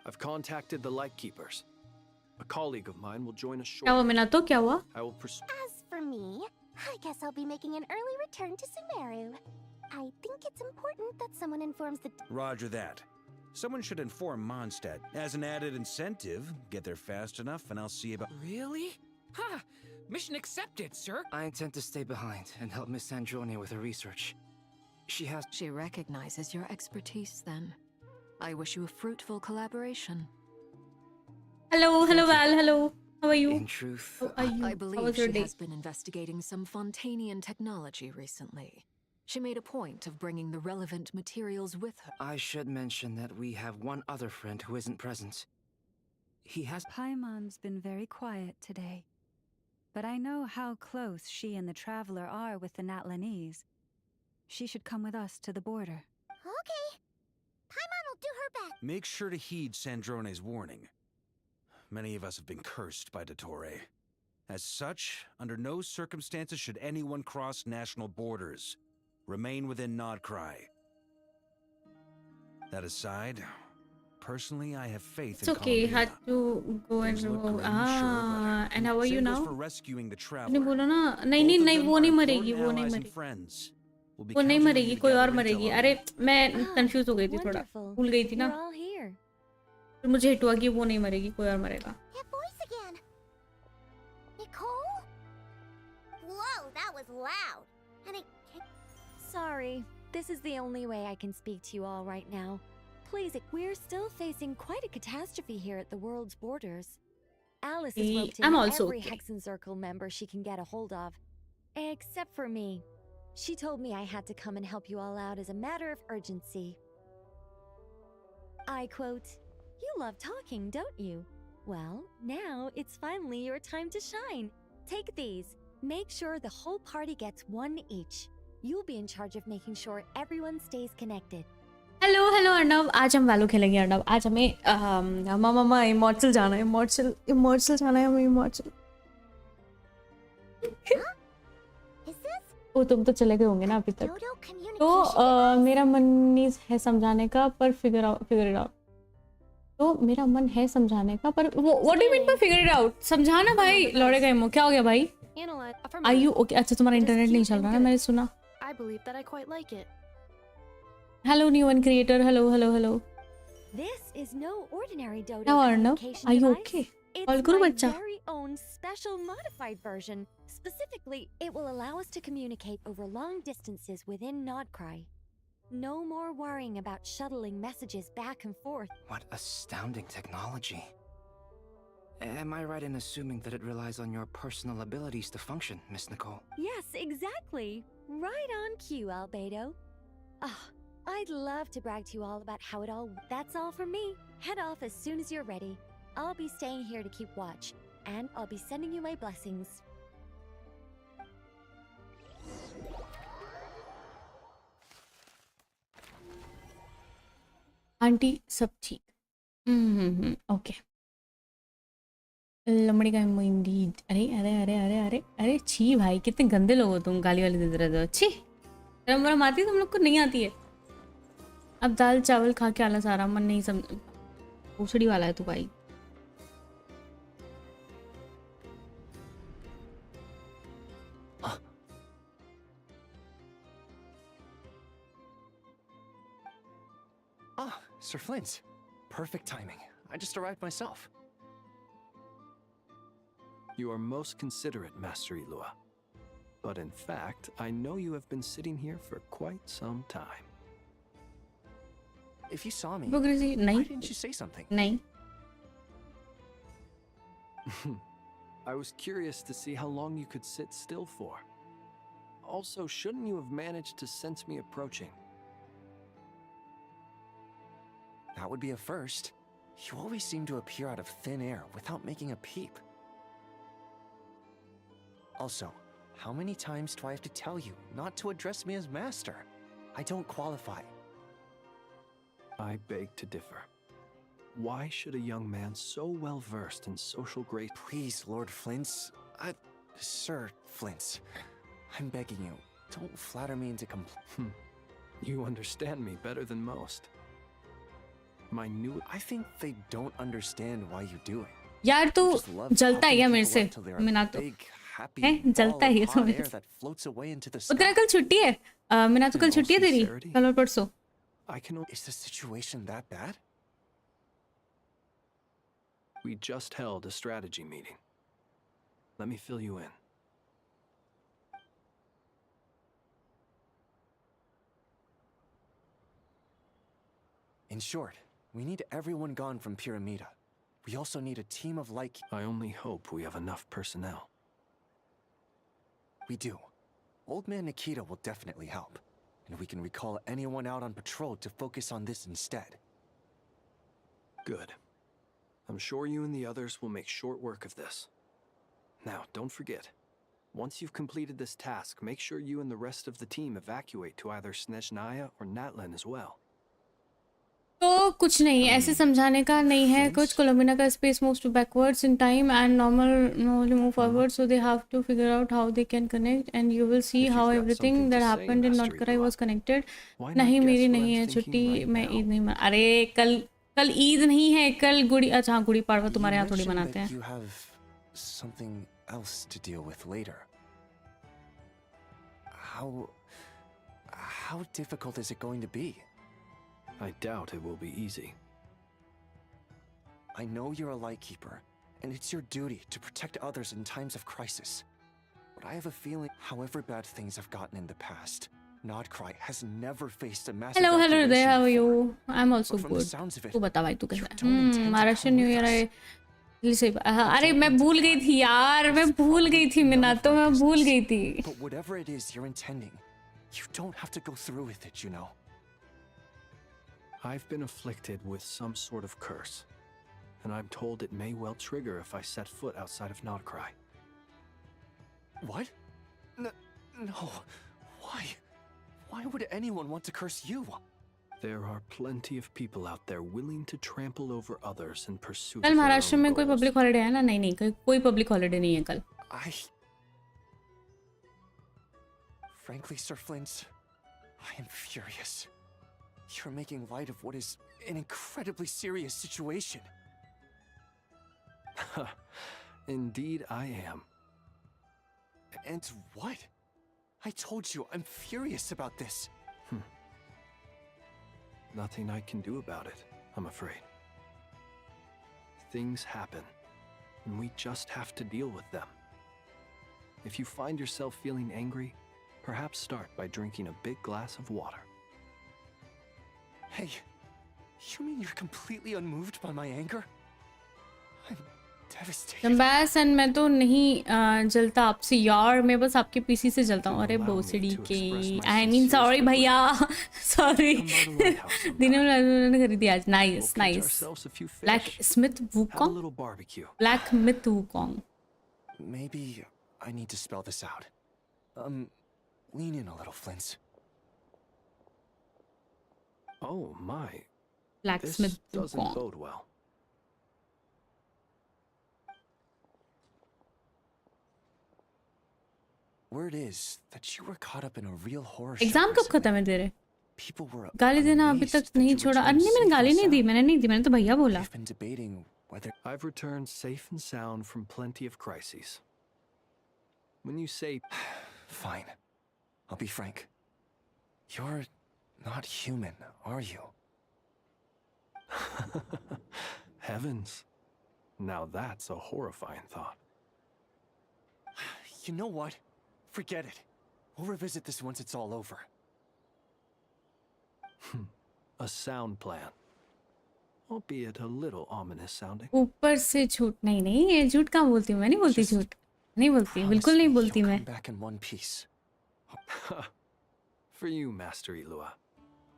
I've contacted the Lightkeepers. A colleague of mine will join us क्या हुआ shortly. Meena तो क्या हुआ? I will pursue. As for me, I guess I'll be making an early return to Sumeru. I think it's important that someone informs the... Roger that. Someone should inform Mondstadt. As an added incentive, get there fast enough and I'll see about... Really? Ha! Mission accepted, sir. I intend to stay behind and help Miss Sandrone with her research. She recognizes your expertise then. I wish you a fruitful collaboration. Hello, hello Val, hello. How are you? In truth, How are you? I How believe was your she day? has been investigating some Fontanian technology recently. She made a point of bringing the relevant materials with her. I should mention that we have one other friend who isn't present. He has... Paimon's been very quiet today. But I know how close she and the Traveler are with the Natlanese. She should come with us to the border. Okay. Paimon will do her best. Make sure to heed Sandrone's warning. Many of us have been cursed by Dottore. As such, under no circumstances should anyone cross national borders. Remain within NOD-KARAIII. That aside, personally, I have faith It's in okay. Columbia. Had to go and Things look remove. grim, sure, And how are you same goes now? for rescuing the तूने traveler. बोला ना नहीं Both नहीं of नहीं them वो are नहीं important मरेगी वो नहीं allies and मरेगी friends. We'll be वो नहीं counting on मरेगी you to कोई और gather मरेगी intel अरे on मैं कंफ्यूज हो गई थी थोड़ा Wonderful. भूल गई थी ना You're all here. फिर मुझे हिट हुआ कि वो नहीं मरेगी कोई और मरेगा That voice again. Nicole? Whoa, that was loud. And it... Sorry, this is the only way I can speak to you all right now. Please, we're still facing quite a catastrophe here at the world's borders. Alice has roped I'm in also every okay. Hexen Circle member she can get a hold of. Except for me. She told me I had to come and help you all out as a matter of urgency. I quote, "You love talking, don't you? Well, now it's finally your time to shine. Take these. Make sure the whole party gets one each. You'll be in charge of making sure everyone stays connected." Hello hello Arnav आज हम वैलो खेलेंगे अर्नव आज हमें मामा immortal जाना है immortal जाना है हमें इमॉर्टल ओ तुम तो चले गए होंगे ना अभी तक तो मेरा मन नहीं है समझाने का पर फिगर इट आउट तो मेरा मन है समझाने का पर what do you mean by figure it out समझाना भाई लौड़े गए क्या हो गया भाई आर यू ओके अच्छा तुम्हारा इंटरनेट नहीं चल रहा है मैंने सुना I believe that I quite like it. Hello new one creator hello This is no ordinary Dodo Now, Arnav, communication are you device. okay? It's All good, my bachcha? very own special modified version. Specifically, it will allow us to communicate over long distances within NOD-KARAIII. No more worrying about shuttling messages back and forth. What astounding technology. Am I right in assuming that it relies on your personal abilities to function, Miss Nicole? Yes, exactly. Right on cue, Albedo. Ah, I'd love to brag to you all about how it all... That's all from me. Head off as soon as you're ready. I'll be staying here to keep watch. And I'll be sending you my blessings. Aunty सब ठीक okay लमड़ी का Indeed अरे अरे अरे अरे अरे अरे छी भाई कितने गंदे लोग हो तुम गाली वाली देते रहते हो छी गरम गरम आती है तुम लोग को नहीं आती है अब दाल चावल खा के आला सारा मन नहीं समझ पूछड़ी वाला है तू भाई Ah, Sir Flint. Perfect timing. I just arrived myself. You are most considerate, Master Ilua. But in fact, I know you have been sitting here for quite some time. If you saw me, Hypocrisy? why Nahi. didn't you say something? नहीं I was curious to see how long you could sit still for. Also, shouldn't you have managed to sense me approaching? That would be a first. You always seem to appear out of thin air without making a peep. Also, how many times do I have to tell you not to address me as master? I don't qualify. I beg to differ. Why should a young man so well versed in social grace... Please, Lord Flint's... Sir Flint's... I'm begging you, don't flatter me into You understand me better than most. My new. I think they don't understand why you do it. यार तू जलता है क्या मेरे से? मिना तो है जलता है तो मेरे से। तेरा कल छुट्टी है? मिना तो कल छुट्टी है तेरी? कल और परसों? Is the situation that bad? We just held a strategy meeting. Let me fill you in. In short, we need everyone gone from Pyramida. We also need a team of like... I only hope we have enough personnel. We do. Old Man Nikita will definitely help. And we can recall anyone out on patrol to focus on this instead. Good. I'm sure you and the others will make short work of this. Now, don't forget. Once you've completed this task, make sure you and the rest of the team evacuate to either Snezhnaya or Natlan as well. तो कुछ नहीं ऐसे समझाने का नहीं है कुछ कोलोमिना का space moves to backwards in time and normal move forward so they have to figure out how they can connect and you will see how everything that happened in नॉट-कराई वाज कनेक्टेड नहीं मेरी नहीं है छुट्टी मैं ईद नहीं अरे कल ईद नहीं है कल गुड़ी अच्छा हाँ गुड़ी पाड़वा तुम्हारे यहाँ थोड़ी मनाते हैं How difficult is it going to be? I doubt it will be easy. I know you're a Lightkeeper, and it's your duty to protect others in times of crisis. But I have a feeling, however bad things have gotten in the past, NOD-KARAIII has never faced a massive Hello there, how are you? I'm also But from the good. sounds of it, तू बता भाई तू कैसा don't intend है? to Maharashtra come new with year us. है अरे मैं भूल गई थी यार मैं भूल गई थी मिना तो मैं भूल गई थी But whatever it is you're intending, you don't have to go through with it, you know. I've been afflicted with some sort of curse, and I'm told it may well trigger if I set foot outside of NOD-KARAIII. What? No. Why? Why would anyone want to curse you? There are plenty of people out there willing to trample over others in pursuit of कल their Maharashtra own में कोई goals. Public holiday है ना नहीं कोई public holiday नहीं है कल Frankly, Sir Flint, I am furious. You're making light of what is an incredibly serious situation. Indeed, I am. And what? I told you, I'm furious about this. Nothing I can do about it, I'm afraid. Things happen, and we just have to deal with them. If you find yourself feeling angry, perhaps start by drinking a big glass of water. Hey, you mean you're completely unmoved by my anger? I'm devastated. बस and मैं तो नहीं जलता आपसे यार मैं बस आपके पीसी से जलता हूँ अरे बोसड़ी के आई मीन सॉरी भैया सॉरी दिने खरीदी आज nice black Smith Wukong black myth Wukong Maybe I need to spell this out. Lean in a little, Flint. Oh my. Blacksmith This doesn't bode well. Word is that you were caught up in a real horror show. Exam कब खत्म है तेरे People were गाली देना अभी तक नहीं छोड़ा अरे नहीं मैंने गाली नहीं दी मैंने तो भैया बोला I've been debating whether I've returned safe and sound from plenty of crises. When you say fine, I'll be frank. You're not human, are you? Heavens. Now that's a horrifying thought. You know what? Forget it. We'll revisit this once it's all over. A sound plan. Albeit a little ominous sounding. ऊपर से झूठ नहीं ये झूठ कहाँ बोलती हूँ मैं नहीं बोलती झूठ नहीं बोलती बिल्कुल नहीं बोलती मैं Back in one piece. For you, Master Ilua.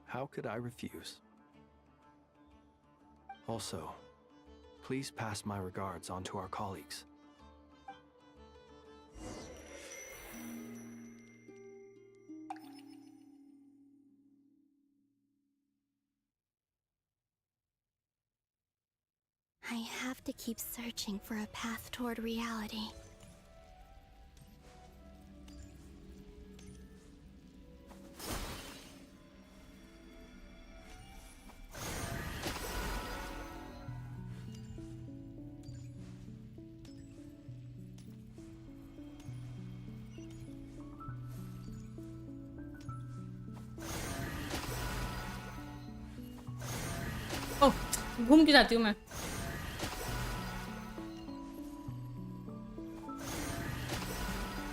How could I refuse? Also, please pass my regards on to our colleagues. I have to keep searching for a path toward reality. घूम के जाती हूँ मैं।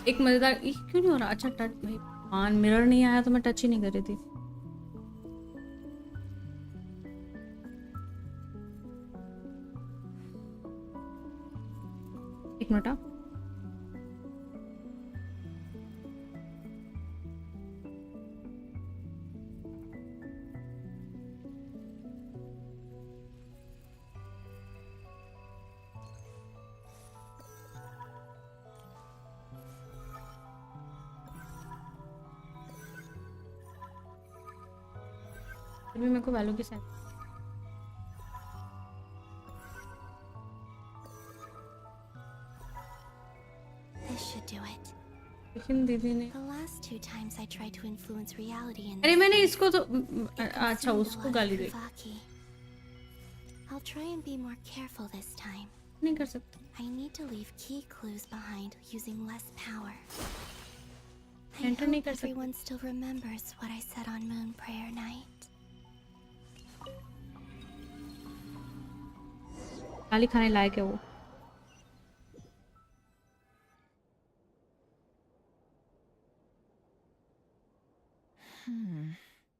एक मजेदार क्यों नहीं हो रहा? अच्छा टच भाई, मिरर नहीं आया तो मैं टच ही नहीं कर रही थी। एक मिनट। फिर भी मेरे को वैल्यू की sense This should do it. लेकिन दीदी ने The last 2 times I tried to influence reality in अरे मैंने this इसको तो it अच्छा consumed उसको blood गाली of the. Vaki. I'll try and be more careful this time. नहीं कर सकता। I need to leave key clues behind using less power. I Enter नहीं hope कर सकती। everyone still remembers what I said on Moon Prayer Night. गाली खाने लायक है वो।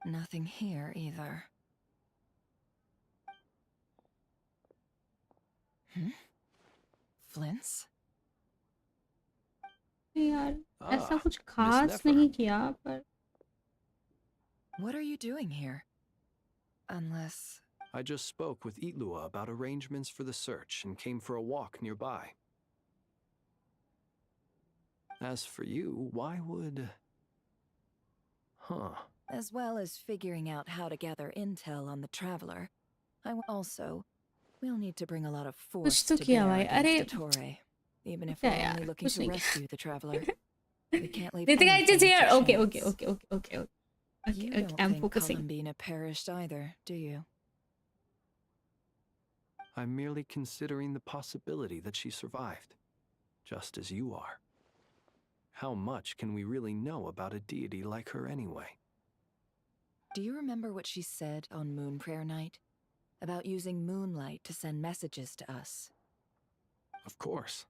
Nothing here either. Flints? यार ऐसा कुछ Miss खास Nefer. नहीं किया पर What are you doing here? Unless... I just spoke with Itlua about arrangements for the search and came for a walk nearby. As for you, why would... Huh. As well as figuring out how to gather intel on the Traveler, we'll need to bring a lot of force तो to किया bear भाई। against अरे Dottore, even if क्या we're यार, only looking कुछ to नहीं rescue the Traveler. We can't leave Nitika, it's anything here. to Okay, chance. You okay, don't I'm think focusing. Columbina perished either, do you? I'm merely considering the possibility that she survived, just as you are. How much can we really know about a deity like her anyway? Do you remember what she said on Moon Prayer Night? About using moonlight to send messages to us? Of course.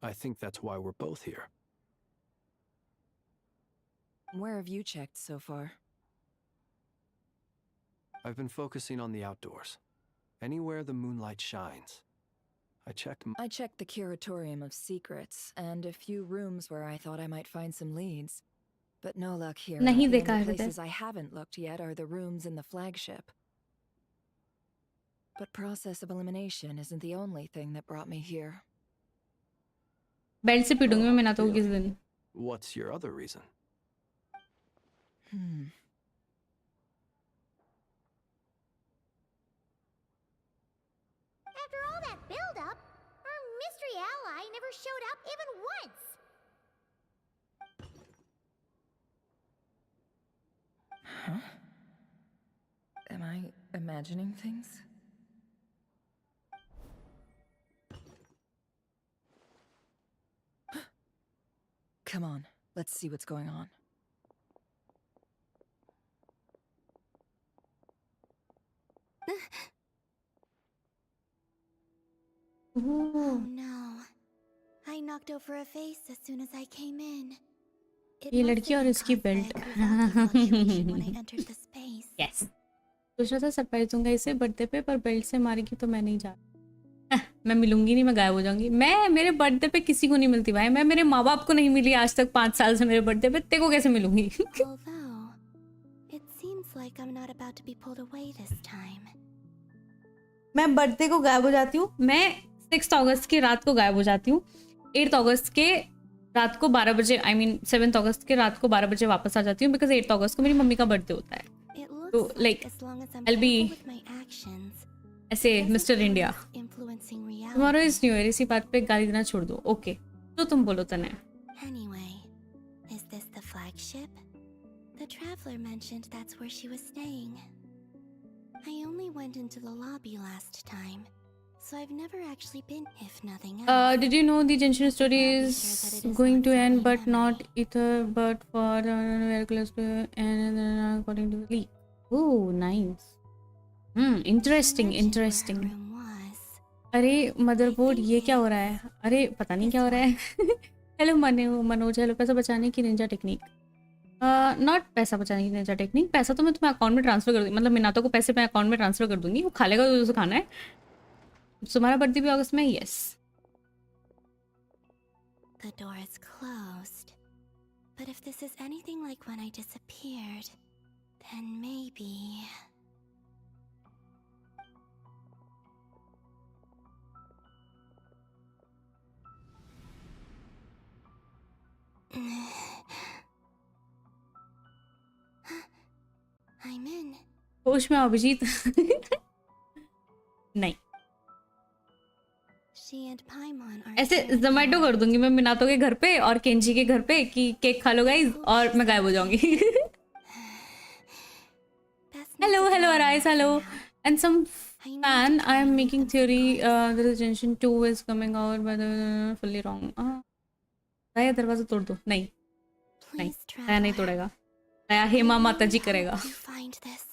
I think that's why we're both here. Where have you checked so far? I've been focusing on the outdoors. Anywhere the moonlight shines. I checked the Curatorium of Secrets and a few rooms where I thought I might find some leads. But no luck here. नहीं The देखा only है places I haven't looked yet are the rooms in the flagship. But process of elimination isn't the only thing that brought me here. Belt से पीटूंगी मैं ना तो किस दिन। What's your other reason? After all that build-up, our mystery ally never showed up even once. Huh? Am I imagining things? Come on, let's see what's going on. Oh no. I knocked over a vase as soon as I came in. ये लड़की और इसकी belt. Yes सोच रहा था surprise दूंगा इसे birthday पे, पर बेल्ट से मारेगी तो मैं नहीं जा मैं मिलूंगी नहीं, मैं गायब हो जाऊंगी। मैं मेरे बर्थडे पे किसी को नहीं मिलती भाई। मैं मेरे माँ बाप को नहीं मिली आज तक 5 साल से। मेरे बर्थडे पे तेरे को कैसे मिलूंगी? मैं बर्थडे को गायब हो जाती हूँ। मैं 6 अगस्त की रात को गायब हो जाती हूँ। 8 अगस्त के रात को 12 बजे, आई मीन 7 अगस्त के रात को 12 बजे वापस आ जाती हूँ, बिकॉज 8 अगस्त को मेरी मम्मी का बर्थडे होता है। तो लाइक आई बी ऐसे mister India. Tomorrow is new year, इसी बात पे गाली देना छोड़ दो। ओके तो तुम बोलो तने। Anyway, is this the flagship? The traveler mentioned that's where she was staying. I only went into the lobby last time, so I've never actually been, if nothing else. Did you know the Genshin story is going to end, but not either, but for very close to and according to the leak. Oh, nice. Interesting interesting. अरे motherboard ये क्या हो रहा है? अरे पता नहीं क्या हो रहा है। Hello Manoj, hello. पैसा बचाने की निंजा टेक्निक, नॉट पैसा बचाने की निंजा टेक्निक। पैसा तो मैं तुम्हें अकाउंट में ट्रांसफर कर दूँगी, मतलब मिनातो को पैसे मैं अकाउंट में ट्रांसफर कर दूंगी, वो खा लेगा जो उसे खाना है। तुम्हारा बर्थडे भी अगस्त में? Yes. The door is closed. But if this is anything like when I disappeared, then maybe... I'm in. होश में आओ अभिजीत। नहीं, She and Paimon are ऐसे जोमेटो कर दूंगी मैं मिनातो के घर पे और केंजी के घर पे कि केक खा लो गाइस, और मैं गायब हो जाऊंगी। Hello hello arise, hello. And some fan I am making theory the Generation 2 is coming out by the fully wrong. दया दरवाजा तोड़ दो। नहीं नहीं, दया नहीं तोड़ेगा, दया हेमा माता जी करेगा। find this.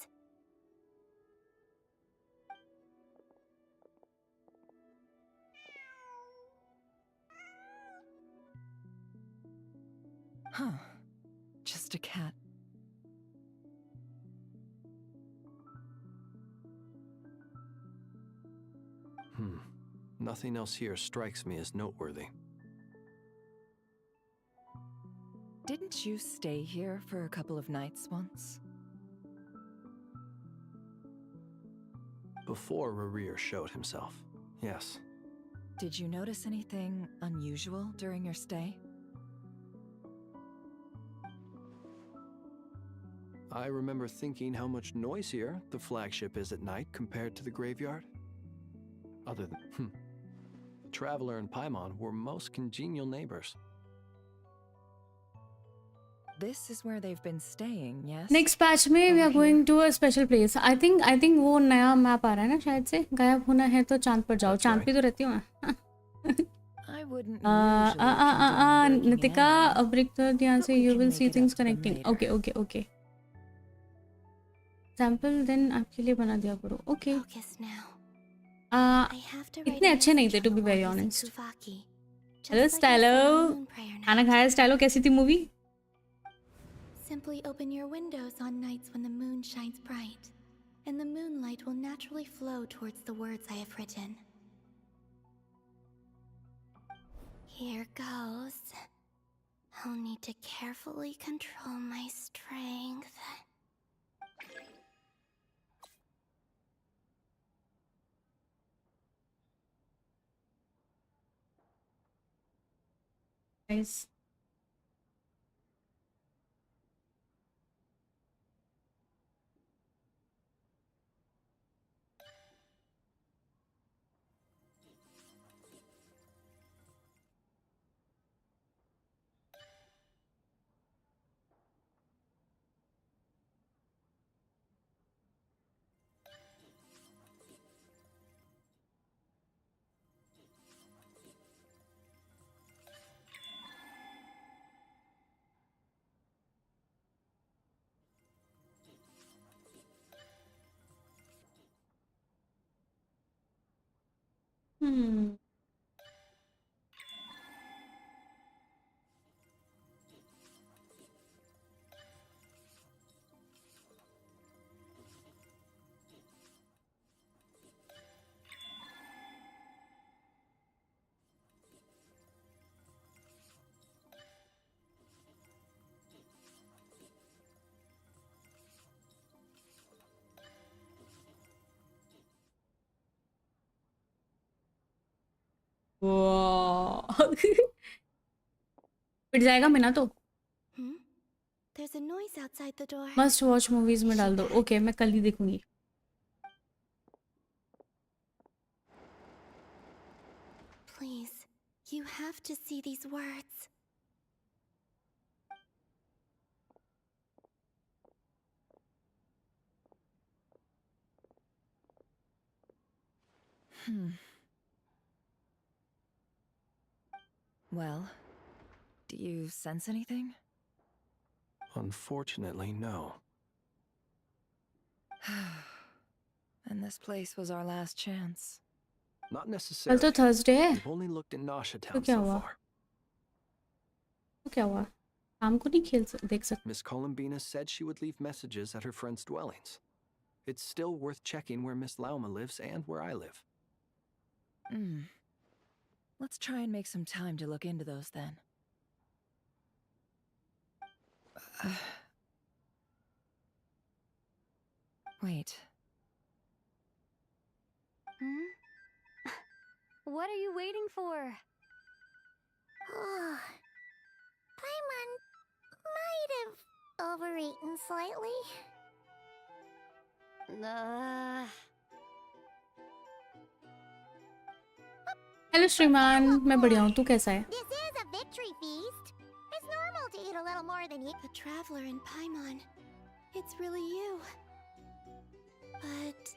Huh. Just a cat. Nothing else here strikes me as noteworthy. Didn't you stay here for a couple of nights once? Before Rerir showed himself, yes. Did you notice anything unusual during your stay? I remember thinking how much noisier the flagship is at night compared to the graveyard. Other than, Traveler and Paimon were most congenial neighbors. This is where they've been staying, yes? Next patch में we are going to a special place. I think वो नया map आ रहा है ना शायद से। गायब होना है तो चांद पर जाओ। चांद पे तो रहती हूँ मैं। I wouldn't usually Nitika break तो ध्यान से, you will see things connecting. Okay. Sample then आपके लिए बना दिया करो। ओके। इतने अच्छे नहीं थे to be very honest. Hello stylo, खाना खाया स्टाइलो? कैसी थी movie? Simply open your windows on nights when the moon shines bright, and the moonlight will naturally flow towards the words I have written. Here goes. I'll need to carefully control my strength. Nice. पिट जाएगा मिना तो। There's a noise outside the door. Must watch movies में डाल दो। Okay, मैं कल ही देखूंगी। Please, you have to see these words. Well, do you sense anything? Unfortunately, no. And this place was our last chance. Not कल necessarily. तो Thursday है We've only looked in Nasha तो Town क्या so हुआ far. तो क्या हुआ शाम को नहीं देख सकते Miss Columbina said she would leave messages at her friends' dwellings. It's still worth checking where Miss Lauma lives and where I live. Let's try and make some time to look into those then. Wait. What are you waiting for? Paimon might have overeaten slightly. Hello श्रीमान मैं बढ़िया हूँ तू कैसा है This is a victory feast. It's normal to eat a little more than you. The traveler in Paimon. It's really you. But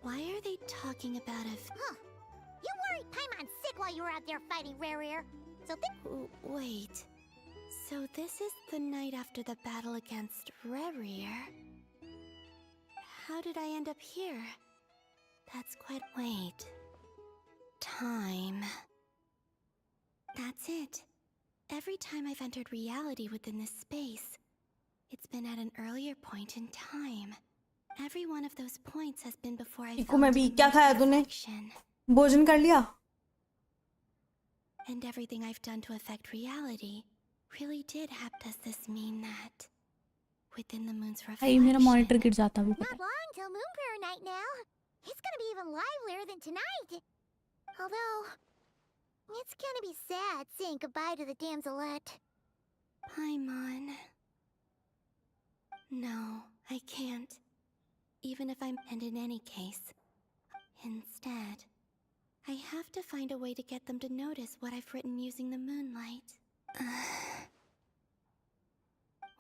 why are they talking about if... Huh. You worried Paimon sick while you were out there fighting Rare. So Wait. So this is the night after the battle against Rare. How did I end up here? That's quite... Wait. Time. That's it. Every time I've entered reality within this space, it's been at an earlier point in time. Every one of those points has been before I echo मैं भी क्या खाया तूने भोजन कर लिया And everything I've done to affect reality really did does this mean that within the moon's भाई reflection मेरा मॉनिटर गिर जाता भी not long till Moon Prayer night now. It's gonna be even livelier than tonight. Although, it's gonna be sad saying goodbye to the damselette. Paimon. No, I can't. Even if I'm... And in any case, instead, I have to find a way to get them to notice what I've written using the moonlight.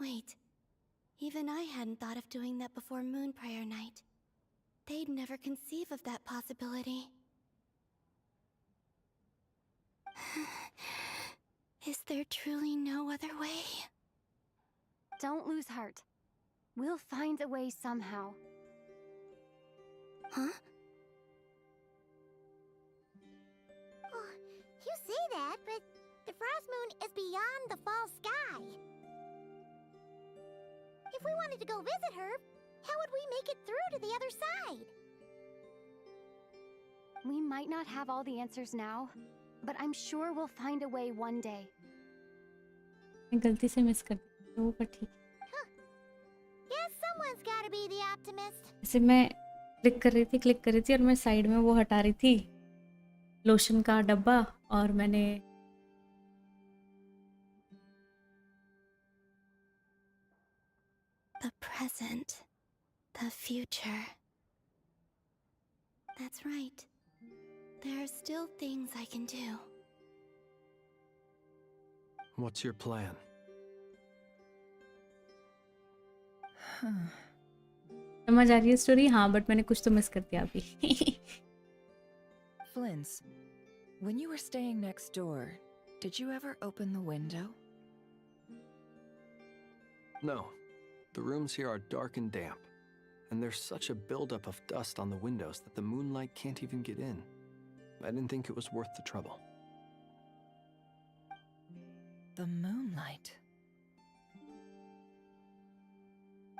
Wait. Even I hadn't thought of doing that before Moon Prayer night. They'd never conceive of that possibility. Is there truly no other way? Don't lose heart. We'll find a way somehow. Huh? Oh, you say that, but the Frost Moon is beyond the fall sky. If we wanted to go visit her, how would we make it through to the other side? We might not have all the answers now, but I'm sure we'll find a way one day. मैं गलती से miss कर दी वो पर ठीक Guess someone's gotta be the optimist. ऐसे मैं click कर रही थी और मैं साइड में वो हटा रही थी लोशन का डब्बा और मैंने The present. The future. That's right. There are still things I can do. What's your plan? समझ आ रही है स्टोरी हाँ बट मैंने कुछ तो मिस कर दिया अभी Flins, when you were staying next door, did you ever open the window? No. The rooms here are dark and damp. And there's such a buildup of dust on the windows that the moonlight can't even get in. I didn't think it was worth the trouble. The moonlight.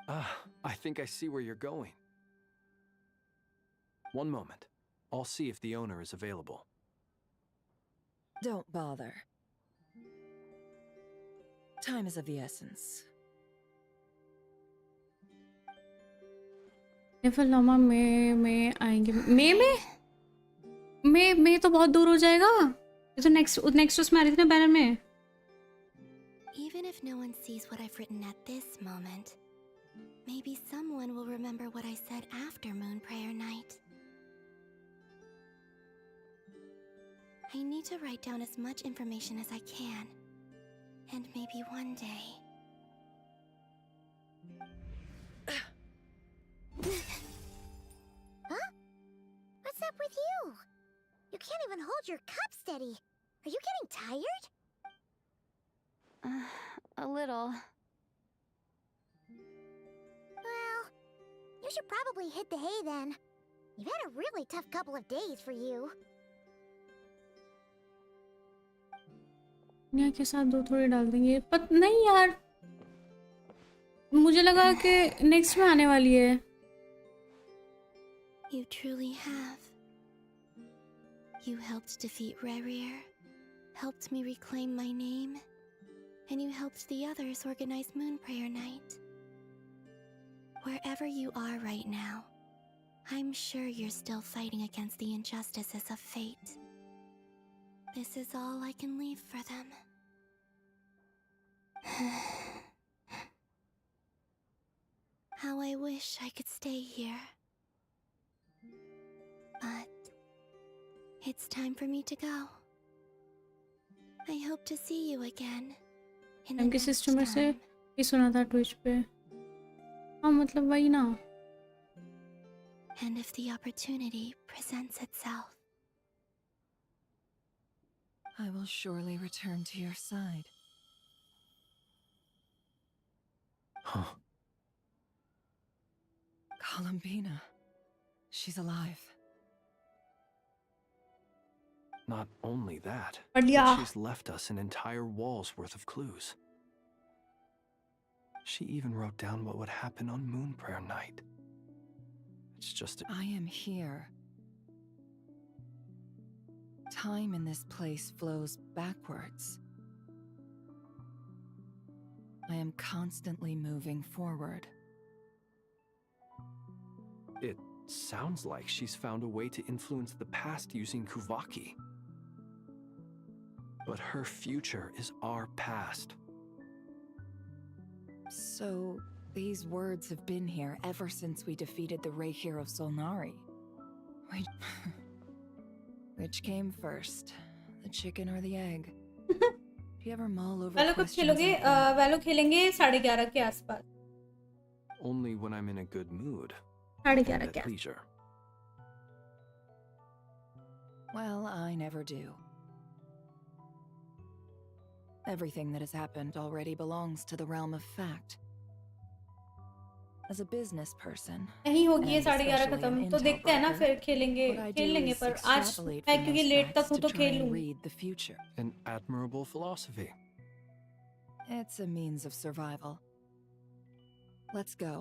I think I see where you're going. One moment. I'll see if the owner is available. Don't bother. Time is of the essence. Lama में आएंगे में तो बहुत दूर हो जाएगा ये तो नेक्स्ट उसमें आ रही थी ना बैनर में Even if no one sees what I've written at this moment, maybe someone will remember what I said after Moon Prayer night. I need to write down as much information as I can. And maybe one day... Huh? What's up with you? You can't even hold your cup steady. Are you getting tired? A little. Well, you should probably hit the hay then. You've had a really tough couple of days for you. यहाँ के साथ दो थोड़े डाल देंगे पर नहीं यार मुझे लगा कि नेक्स्ट में आने वाली है You truly have. You helped defeat Rarier, helped me reclaim my name, and you helped the others organize Moon Prayer Night. Wherever you are right now, I'm sure you're still fighting against the injustices of fate. This is all I can leave for them. How I wish I could stay here. But it's time for me to go. I hope to see you again in the उनके next system में से time. ये सुना था Twitch पे हाँ मतलब वही ना And if the opportunity presents itself. I will surely return to your side. Huh. Columbina. She's alive. Not only that, but yeah. she's left us an entire wall's worth of clues. She even wrote down what would happen on Moon Prayer Night. It's just I am here. Time in this place flows backwards. I am constantly moving forward. It sounds like she's found a way to influence the past using Kuvaki. But her future is our past. So, these words have been here ever since we defeated the Ray Hero Solnari. Wait. Which came first? The chicken or the egg? Do you ever mull over वालों कब questions खेलोगे like that? वालों खेलेंगे 11:30 के आसपास Only when I'm in a good mood. 11:30 and के at leisure. Well, I never do. Everything that has happened already belongs to the realm of fact. As a business person, नहीं होगी ये and 11:30 especially खत्म an तो intel देखते हैं ना broker, फिर खेलेंगे what I खेल do लेंगे is पर आज extrapolate मैं from क्योंकि those लेट तक facts हूँ to तो try खेल and लूंगी read the future. An admirable philosophy. It's a means of survival. Let's go.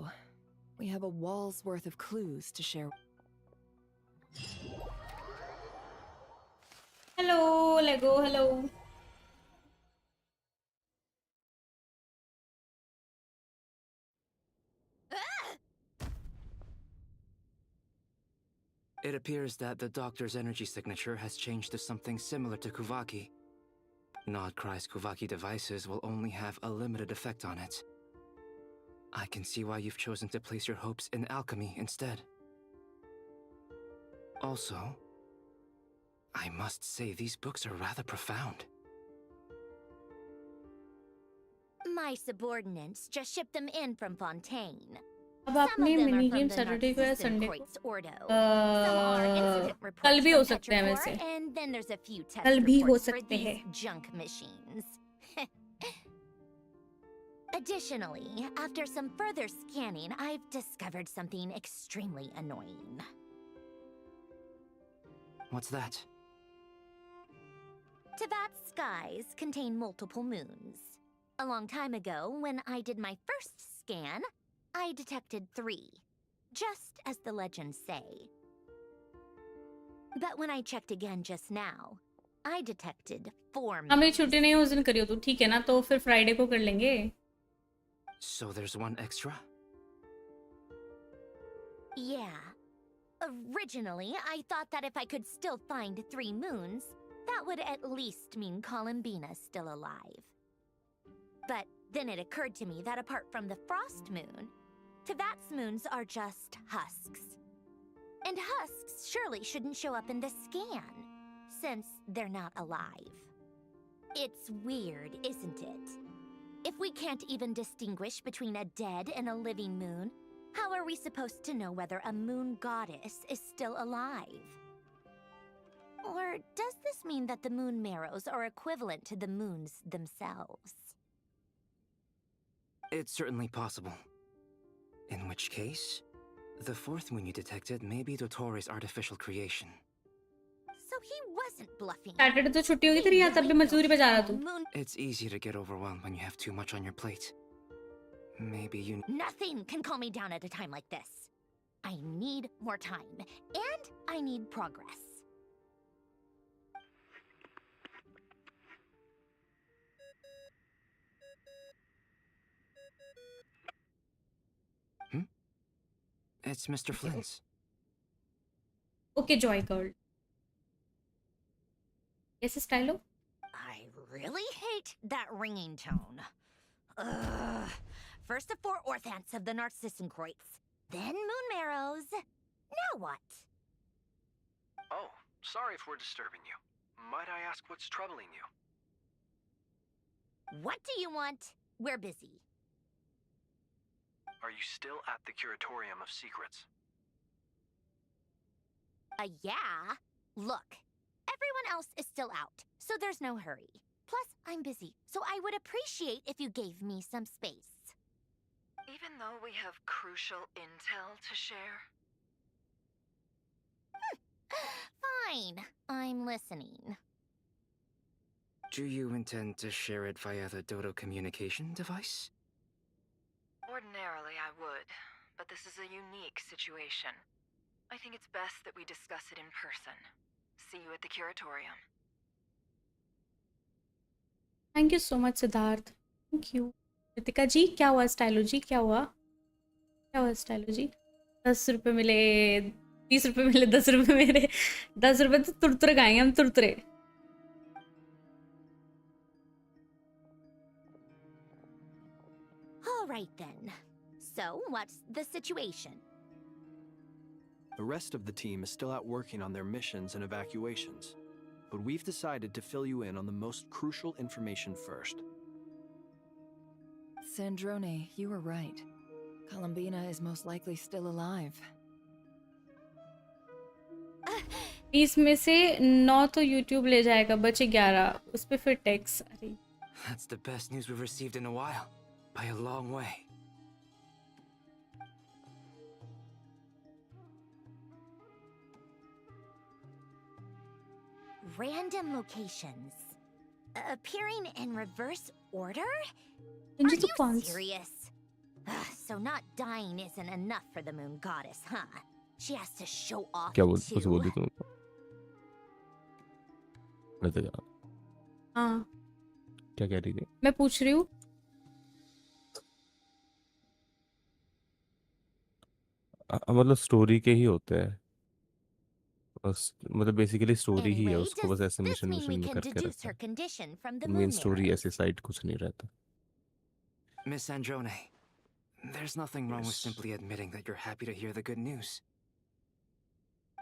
We have a wall's worth of clues to share. hello Lego hello It appears that the doctor's energy signature has changed to something similar to Kuvaki. NOD-KARAII's Kuvaki devices will only have a limited effect on it. I can see why you've chosen to place your hopes in alchemy instead. Also, I must say these books are rather profound. My subordinates just shipped them in from Fontaine. अब आपने mini game Saturday को या Sunday को कल भी हो सकते हैं वैसे कल भी हो सकते हैं junk machines. Additionally, after some further scanning, I've discovered something extremely annoying. What's that? Teyvat's skies contain multiple moons. A long time ago, when I did my first scan, I detected 3, just as the legends say. But when I checked again just now, I detected 4 moons. हमें छुट्टी नहीं उस दिन करियो तू ठीक है ना तो फिर फ्राइडे को कर लेंगे So there's one extra? Yeah. Originally, I thought that if I could still find 3 moons, that would at least mean Columbina's still alive. But then it occurred to me that apart from the frost moon, Teyvat's moons are just husks. And husks surely shouldn't show up in the scan, since they're not alive. It's weird, isn't it? If we can't even distinguish between a dead and a living moon, how are we supposed to know whether a moon goddess is still alive? Or does this mean that the moon marrows are equivalent to the moons themselves? It's certainly possible. In which case, The fourth moon you detected may be Dotori's artificial creation. So he wasn't bluffing. Saturday तो छुट्टी होगी तेरी, या तब भी मजदूरी पे जा रहा तू? It's easy to get overwhelmed when you have too much on your plate. Maybe you... Nothing can calm me down at a time like this. I need more time, and I need progress. It's Mr. Flynn's. Okay, Joy Girl. Yes, stylo? I really hate that ringing tone. Ugh. First the 4 orthants of the Narcissenkreuz, then moon marrows. Now what? Oh, sorry if we're disturbing you. Might I ask what's troubling you? What do you want? We're busy. Are you still at the Curatorium of Secrets? Yeah. Look, everyone else is still out, so there's no hurry. Plus, I'm busy, so I would appreciate if you gave me some space. Even though we have crucial intel to share? Fine, I'm listening. Do you intend to share it via the Dodo communication device? Ordinarily, I would, but this is a unique situation. I think it's best that we discuss it in person. See you at the Curatorium. Thank you so much, Siddharth. Thank you. Nitika जी, क्या हुआ स्टाइलो जी? क्या हुआ? क्या हुआ स्टाइलो जी? 10 रुपए मिले, 30 रुपए मिले, 10 रुपए मेरे, 10 रुपए तो तुरतुरे खाएंगे हम, तुरतुरे. All right then. So, what's the situation? The rest of the team is still out working on their missions and evacuations, but we've decided to fill you in on the most crucial information first. Sandrone, you were right. Columbina is most likely still alive. इसमें से 9 तो YouTube ले जाएगा, बचे 11, उस पे फिर tax. अरे That's the best news we've received in a while, by a long way. Random locations. Appearing in reverse order? Are you serious? So not dying isn't enough for the moon goddess, huh? She has to show off क्या too. बोल दी तुम? हाँ, क्या कह रही थी? मैं पूछ रही हूँ. मतलब स्टोरी के ही होते हैं. मतलब बेसिकली स्टोरी ही है, उसको बस ऐसे मिशन We में can करके deduce रखा her है. condition from the main moon story mirror. ऐसे साइड कुछ नहीं रहता. Miss Androne, there's nothing wrong with simply admitting that you're happy to hear the good news.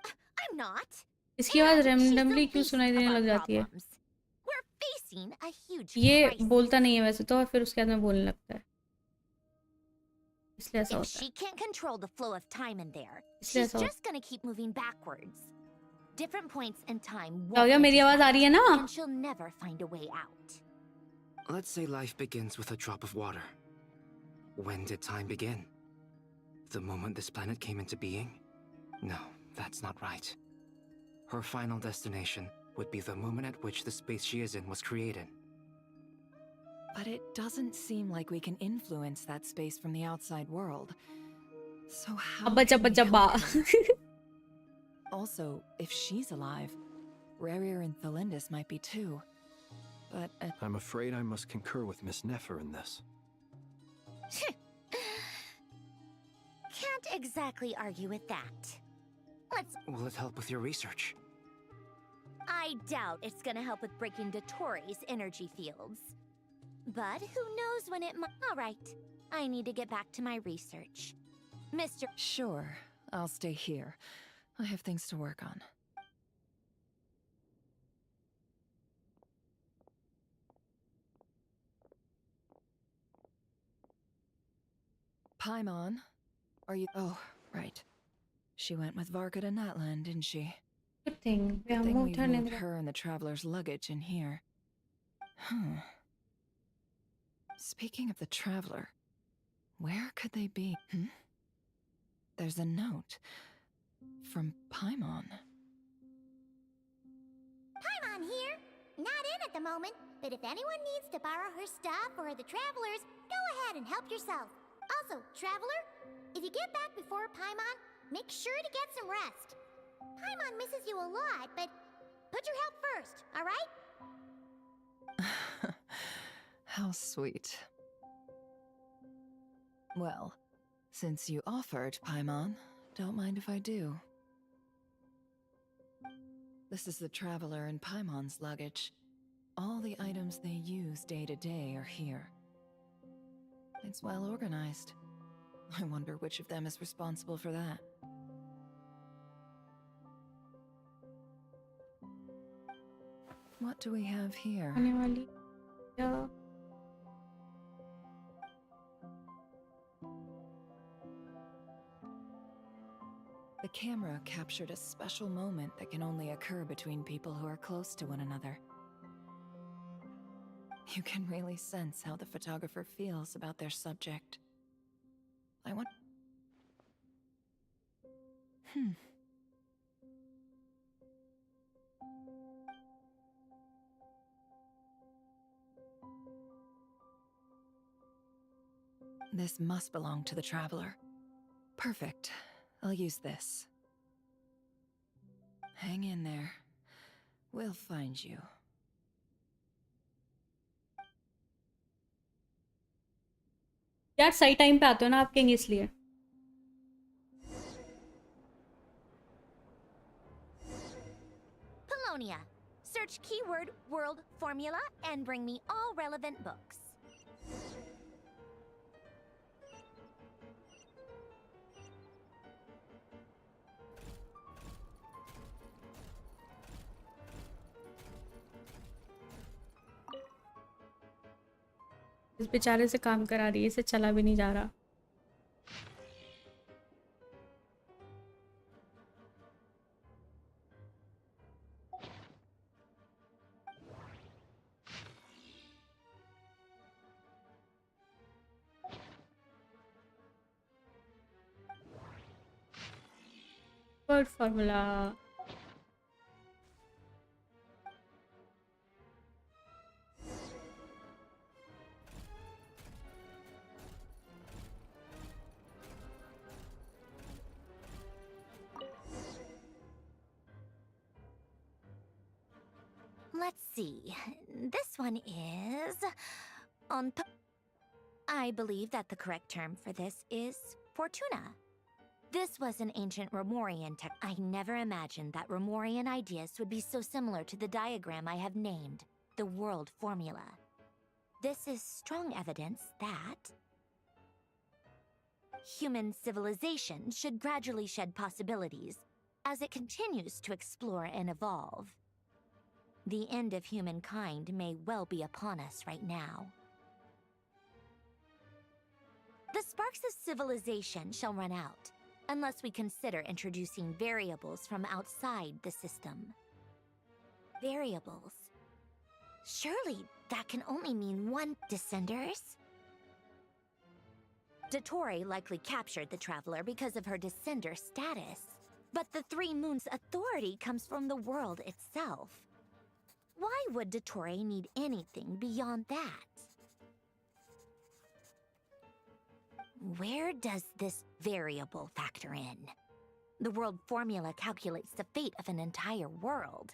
I'm not. इसकी आवाज रैंडमली क्यों सुनाई देने लग जाती है? We're facing a huge ये crisis. बोलता नहीं है वैसे तो, और फिर उसके बाद में बोलने लगता है, इसलिए ऐसा If होता है. she can't control the flow of time in there, इसलिए she's ऐसा just gonna keep moving backwards. Different points in time क्या हो गया? मेरी आवाज आ रही है ना? and she'll never find a way out. Let's say life begins with a drop of water. When did time begin? The moment this planet came into being? No, that's not right. Her final destination would be the moment at which the space she is in was created. But it doesn't seem like we can influence that space from the outside world. So how Abba can we jabba jabba. help her? Also, if she's alive, Rarier and Thelindis might be too. But I'm afraid I must concur with Miss Nefer in this. Can't exactly argue with that. Will it help with your research? I doubt it's gonna help with breaking Dotori's energy fields. But who knows when it might. Alright, I need to get back to my research. Mr. Sure, I'll stay here. I have things to work on. Paimon, are you? Oh, right. She went with Varka to Natlan, didn't she? Good thing. We Good thing moved we her moved in. her and the traveler's luggage in here. Speaking of the traveler, where could they be? There's a note from Paimon. Paimon here. Not in at the moment, but if anyone needs to borrow her stuff or the travelers, go ahead and help yourself. Also, traveler, if you get back before Paimon, make sure to get some rest. Paimon misses you a lot, but put your health first, alright? How sweet. Well, since you offered, Paimon, don't mind if I do. This is the Traveler and Paimon's luggage. All the items they use day to day are here. It's well organized. I wonder which of them is responsible for that. What do we have here? Yeah. The camera captured a special moment that can only occur between people who are close to one another. You can really sense how the photographer feels about their subject. I want... This must belong to the Traveler. Perfect. I'll use this. Hang in there. We'll find you. यार सही time पे आते हो ना आप कहेंगे इसलिए. Polonia. Search keyword world formula and bring me all relevant books. इस बेचारे से काम करा रही है, इसे चला भी नहीं जा रहा. Word formula. Let's see. This one is on. I believe that the correct term for this is Fortuna. This was an ancient Romorian tech. I never imagined that Romorian ideas would be so similar to the diagram I have named, the world formula. This is strong evidence that human civilization should gradually shed possibilities as it continues to explore and evolve. The end of humankind may well be upon us right now. The sparks of civilization shall run out, unless we consider introducing variables from outside the system. Variables? Surely that can only mean one. Descenders? Dottore likely captured the Traveler because of her descender status. But the Three Moons' authority comes from the world itself. Why would Dottore need anything beyond that? Where does this variable factor in? The world formula calculates the fate of an entire world.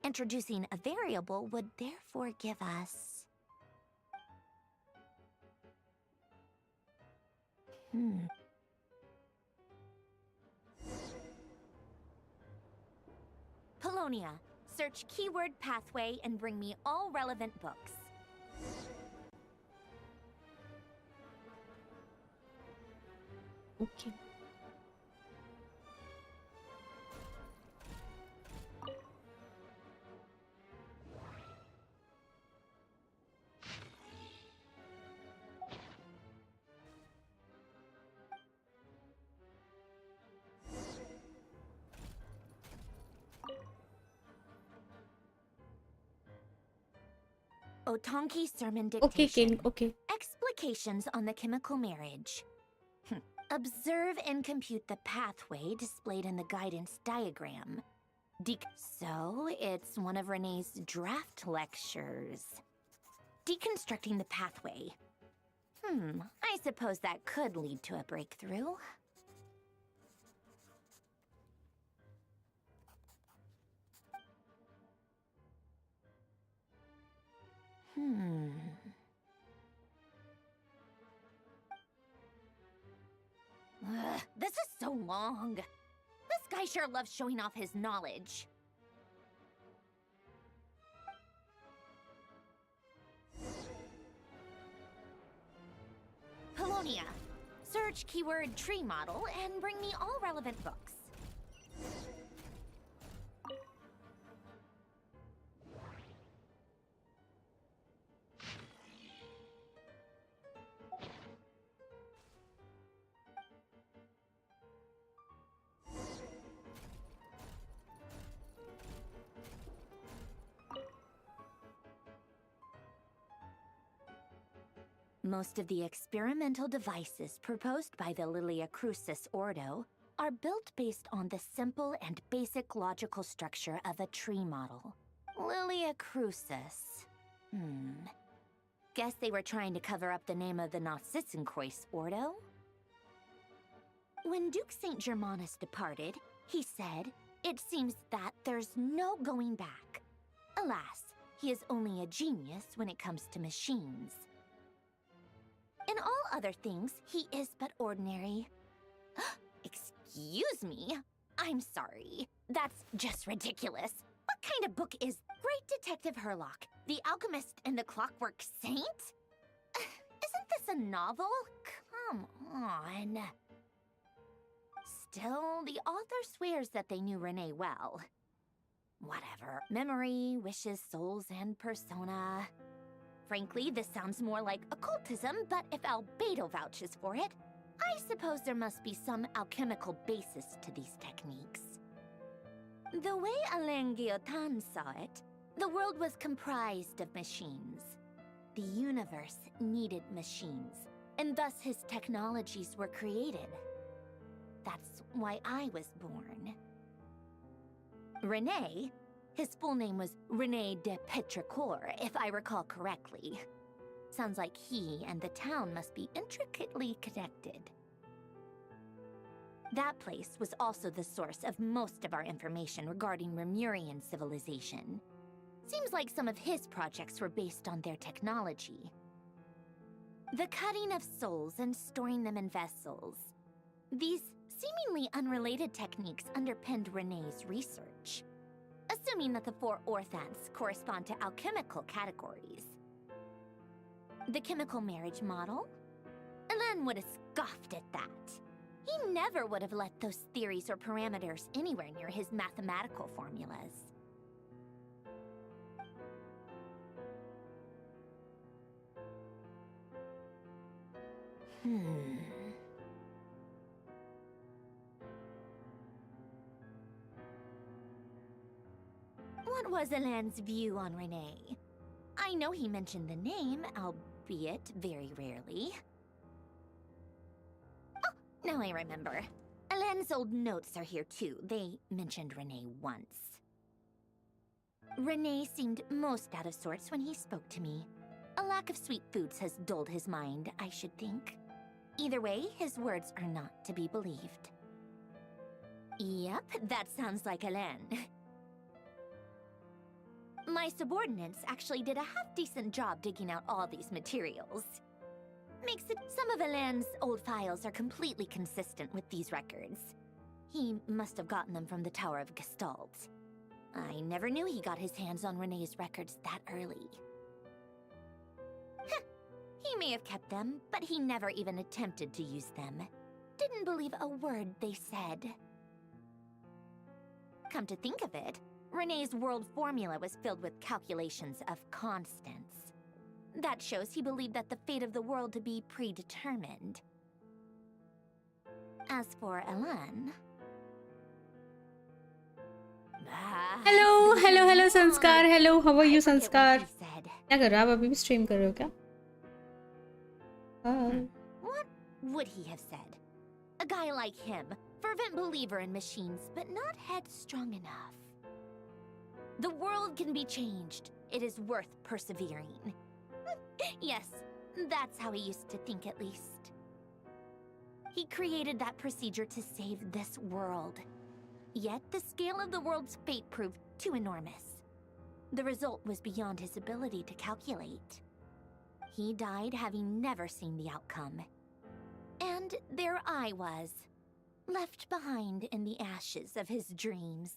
Introducing a variable would therefore give us... Polonia. Search keyword pathway and bring me all relevant books. Okay. Otonki Sermon Okay, Dictation. King. Okay. Explications on the chemical marriage. Observe and compute the pathway displayed in the guidance diagram. So, it's one of Renee's draft lectures. Deconstructing the pathway. I suppose that could lead to a breakthrough. Ugh, this is so long. This guy sure loves showing off his knowledge. Polonia. Search keyword tree model and bring me all relevant books. Most of the experimental devices proposed by the LIAN Ordo are built based on the simple and basic logical structure of a tree model. LIAN. Guess they were trying to cover up the name of the NOD-KARAIII Ordo? When Duke St. Germanus departed, he said, "It seems that there's no going back." Alas, he is only a genius when it comes to machines. In all other things, he is but ordinary. Excuse me? I'm sorry. That's just ridiculous. What kind of book is Great Detective Herlock, the Alchemist and the Clockwork Saint? Isn't this a novel? Come on. Still, the author swears that they knew Renee well. Whatever. Memory, wishes, souls, and persona. Frankly, this sounds more like occultism, but if Albedo vouches for it, I suppose there must be some alchemical basis to these techniques. The way Alain Guillotin saw it, the world was comprised of machines. The universe needed machines, and thus his technologies were created. That's why I was born. Renee, his full name was René de Petrichor, if I recall correctly. Sounds like he and the town must be intricately connected. That place was also the source of most of our information regarding Remurian civilization. Seems like some of his projects were based on their technology. The cutting of souls and storing them in vessels. These seemingly unrelated techniques underpinned René's research. Assuming that the 4 orthants correspond to alchemical categories. The chemical marriage model? Alain would have scoffed at that. He never would have let those theories or parameters anywhere near his mathematical formulas. What was Alain's view on Renee? I know he mentioned the name, albeit very rarely. Oh, now I remember. Alain's old notes are here too. They mentioned Renee once. Renee seemed most out of sorts when he spoke to me. A lack of sweet foods has dulled his mind, I should think. Either way, his words are not to be believed. Yep, that sounds like Alain. My subordinates actually did a half-decent job digging out all these materials. Makes it some of Alain's old files are completely consistent with these records. He must have gotten them from the Tower of Gestalt. I never knew he got his hands on Renee's records that early. He may have kept them, but he never even attempted to use them. Didn't believe a word they said. Come to think of it, Renee's world formula was filled with calculations of constants. That shows he believed that the fate of the world to be predetermined. As for Alain... hello संस्कार, hello, how are you संस्कार? क्या कर रहा है आप? अभी भी stream कर रहे हो क्या? What would he have said? A guy like him, fervent believer in machines, but not headstrong enough. The world can be changed. It is worth persevering. Yes, that's how he used to think at least. He created that procedure to save this world. Yet the scale of the world's fate proved too enormous. The result was beyond his ability to calculate. He died having never seen the outcome. And there I was, left behind in the ashes of his dreams.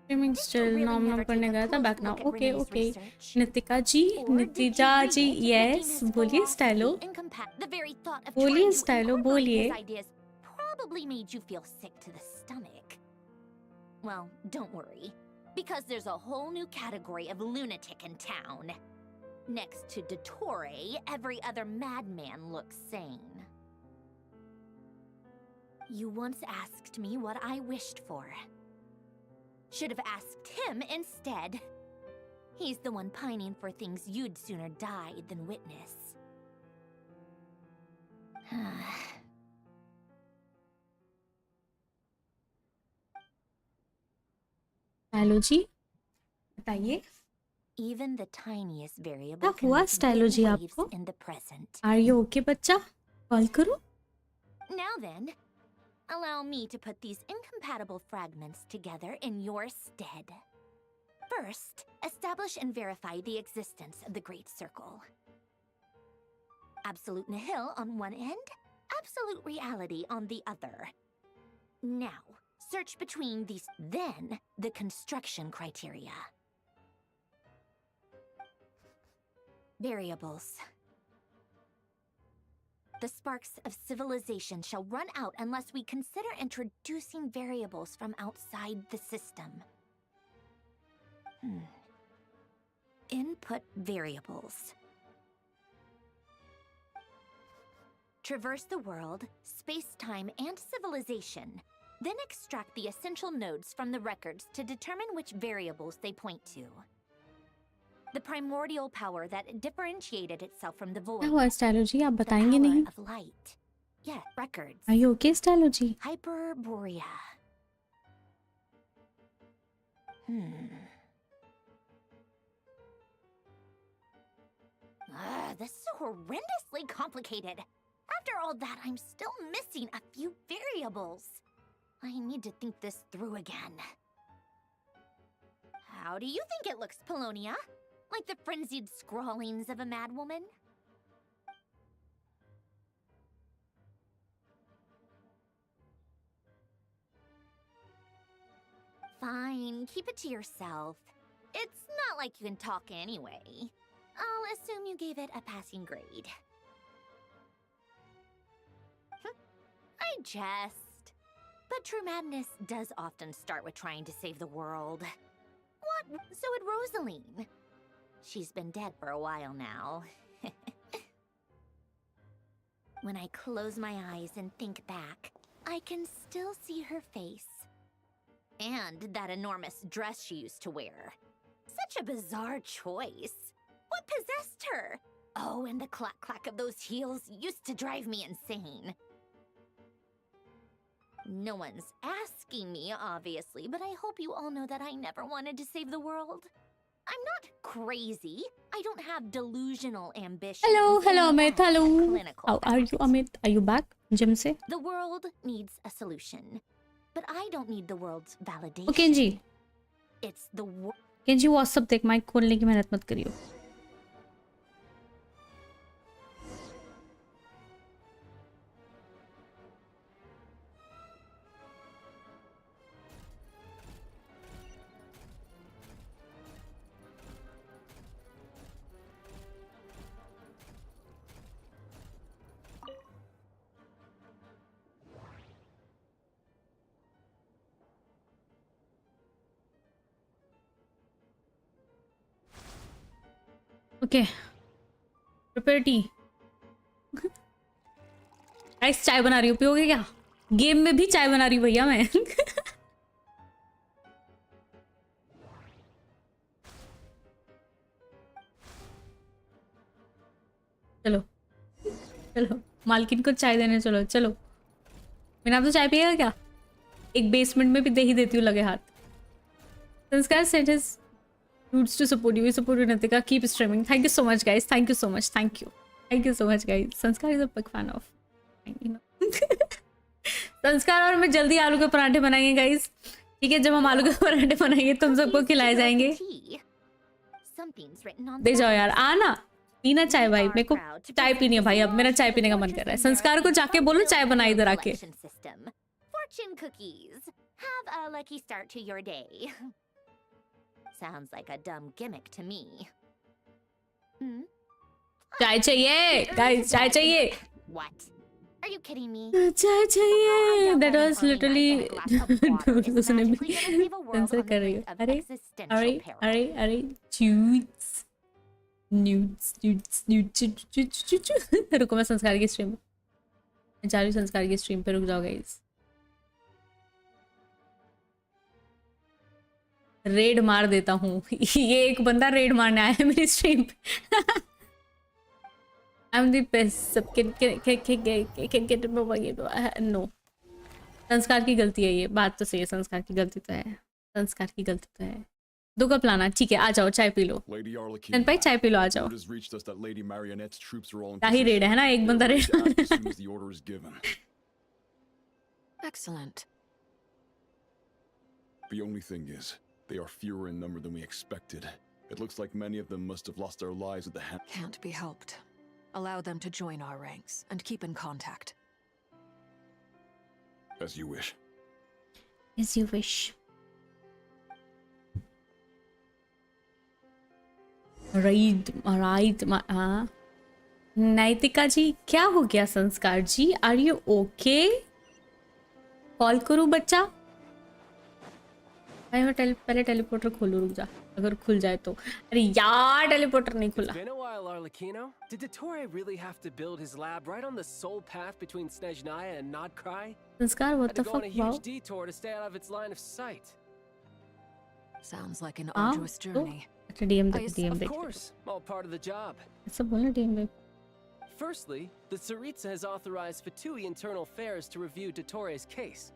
Streaming still normal करने गया था back now. Okay, okay. Nitika जी, नितिजा जी, yes. बोलिए stylo. बोलिए stylo, बोलिए. Probably made you feel sick to the stomach. Well, don't worry, because there's a whole new category of lunatic in town. Next to Dottore, every other madman looks sane. You once asked me what I wished for. Should have asked him instead. He's the one pining for things you'd sooner die than witness. stylo जी, बताइए. Even the tiniest variable क्या हुआ stylo जी आपको? in the present. Are you okay बच्चा? Call करूँ? Now then, allow me to put these incompatible fragments together in your stead. First, establish and verify the existence of the Great Circle. Absolute nihil on one end, absolute reality on the other. Now, search between these, then the construction criteria. Variables. The sparks of civilization shall run out unless we consider introducing variables from outside the system. Input variables. Traverse the world, space-time, and civilization. Then extract the essential nodes from the records to determine which variables they point to. The primordial power that differentiated itself from the void. क्या हुआ stylo जी? आप बताएंगे नहीं? Of light. Yeah, records. Are you okay stylo ji? Hyperborea. This is horrendously complicated. After all that, I'm still missing a few variables. I need to think this through again. How do you think it looks, Polonia? Like the frenzied scrawlings of a madwoman? Fine, keep it to yourself. It's not like you can talk anyway. I'll assume you gave it a passing grade. I jest. But true madness does often start with trying to save the world. What? So would Rosaline. She's been dead for a while now. When I close my eyes and think back, I can still see her face. And that enormous dress she used to wear. Such a bizarre choice. What possessed her? Oh, and the clack-clack of those heels used to drive me insane. No one's asking me, obviously, but I hope you all know that I never wanted to save the world. I'm not crazy. I don't have delusional ambitions. Hello Amit, hello. How are you Amit? Are you back? Gym se? The world needs a solution, but I don't need the world's validation. Okay Kenji. It's the Kenji WhatsApp देख, mic खोलने की मेहनत मत करियो. Okay prepare T. Guys चाय बना रही हूँ, पियोगे क्या? गेम में भी चाय बना रही हूँ भैया मैं. चलो चलो मालकिन को चाय देने चलो। चलो मैंने आप तो चाय पिएगा क्या? एक बेसमेंट में भी दे ही देती हूँ लगे हाथ। संस्कार sent his dudes to support you. We support you, Nitika. Keep streaming. Thank you so much, guys. Thank you so much. Thank you. Thank you so much, guys. संस्कार is a big fan of. You know. संस्कार और मैं जल्दी आलू के पराठे बनाएंगे guys. ठीक है, जब हम आलू के पराठे बनाएंगे तुम सबको खिलाए जाएंगे। दे जाओ यार, आना पीना चाय भाई। मेरे को चाय पीनी है भाई, अब मेरा चाय पीने का मन कर रहा है। संस्कार को जाके बोलो चाय बनाए इधर आके। Fortune cookies. Have a lucky start to your day. Sounds like a dumb gimmick to me. चाय चाहिए गाइस, चाय चाहिए। What? Are you kidding me? चाय चाहिए। That was literally उसने भी सेंसर कर रही है। अरे अरे अरे अरे च्यूट्स न्यूट्स न्यूट्स न्यूट्स। रुको मैं संस्कार की स्ट्रीम में जा रही हूँ। संस्कार की स्ट्रीम पे रुक जाओ गाइस। रेड मार देता हूँ। ये एक बंदा रेड मारने आया है मेरी स्ट्रीम पे। I'm the best. सब नो संस्कार की गलती है ये बात तो सही है। संस्कार की गलती तो है, संस्कार की गलती तो है। 2 कप लाना। ठीक है, आ जाओ चाय पी लो। भाई चाय पी लो, आ जाओ। क्या ही रेड है ना, एक बंदा red. Excellent. The only thing is, they are fewer in number than we expected. It looks like many of them must have lost their lives at the hand. Can't be helped. Allow them to join our ranks and keep in contact. As you wish. As you wish. Right. नैतिका जी क्या हो गया? संस्कार जी are you okay? Call करूं बच्चा? भाई मैं पहले teleporter खोलूं, रुक जा, अगर खुल जाए तो। अरे यार टेलीपोर्टर नहीं खुला। It's been a while, Arlecchino. Did Dottore really have to build his lab right on the sole path between Snezhnaya and NOD-KARAIII? संस्कार what the fuck? Had to go on a wow. huge detour to stay out of its line of sight. Sounds like an arduous journey. अच्छा DM देख, DM Of देख। course, all part of the job. ऐसा बोलना DM देख। Firstly, the Tsaritsa has authorized Fatui Internal Affairs to review Dottore's case.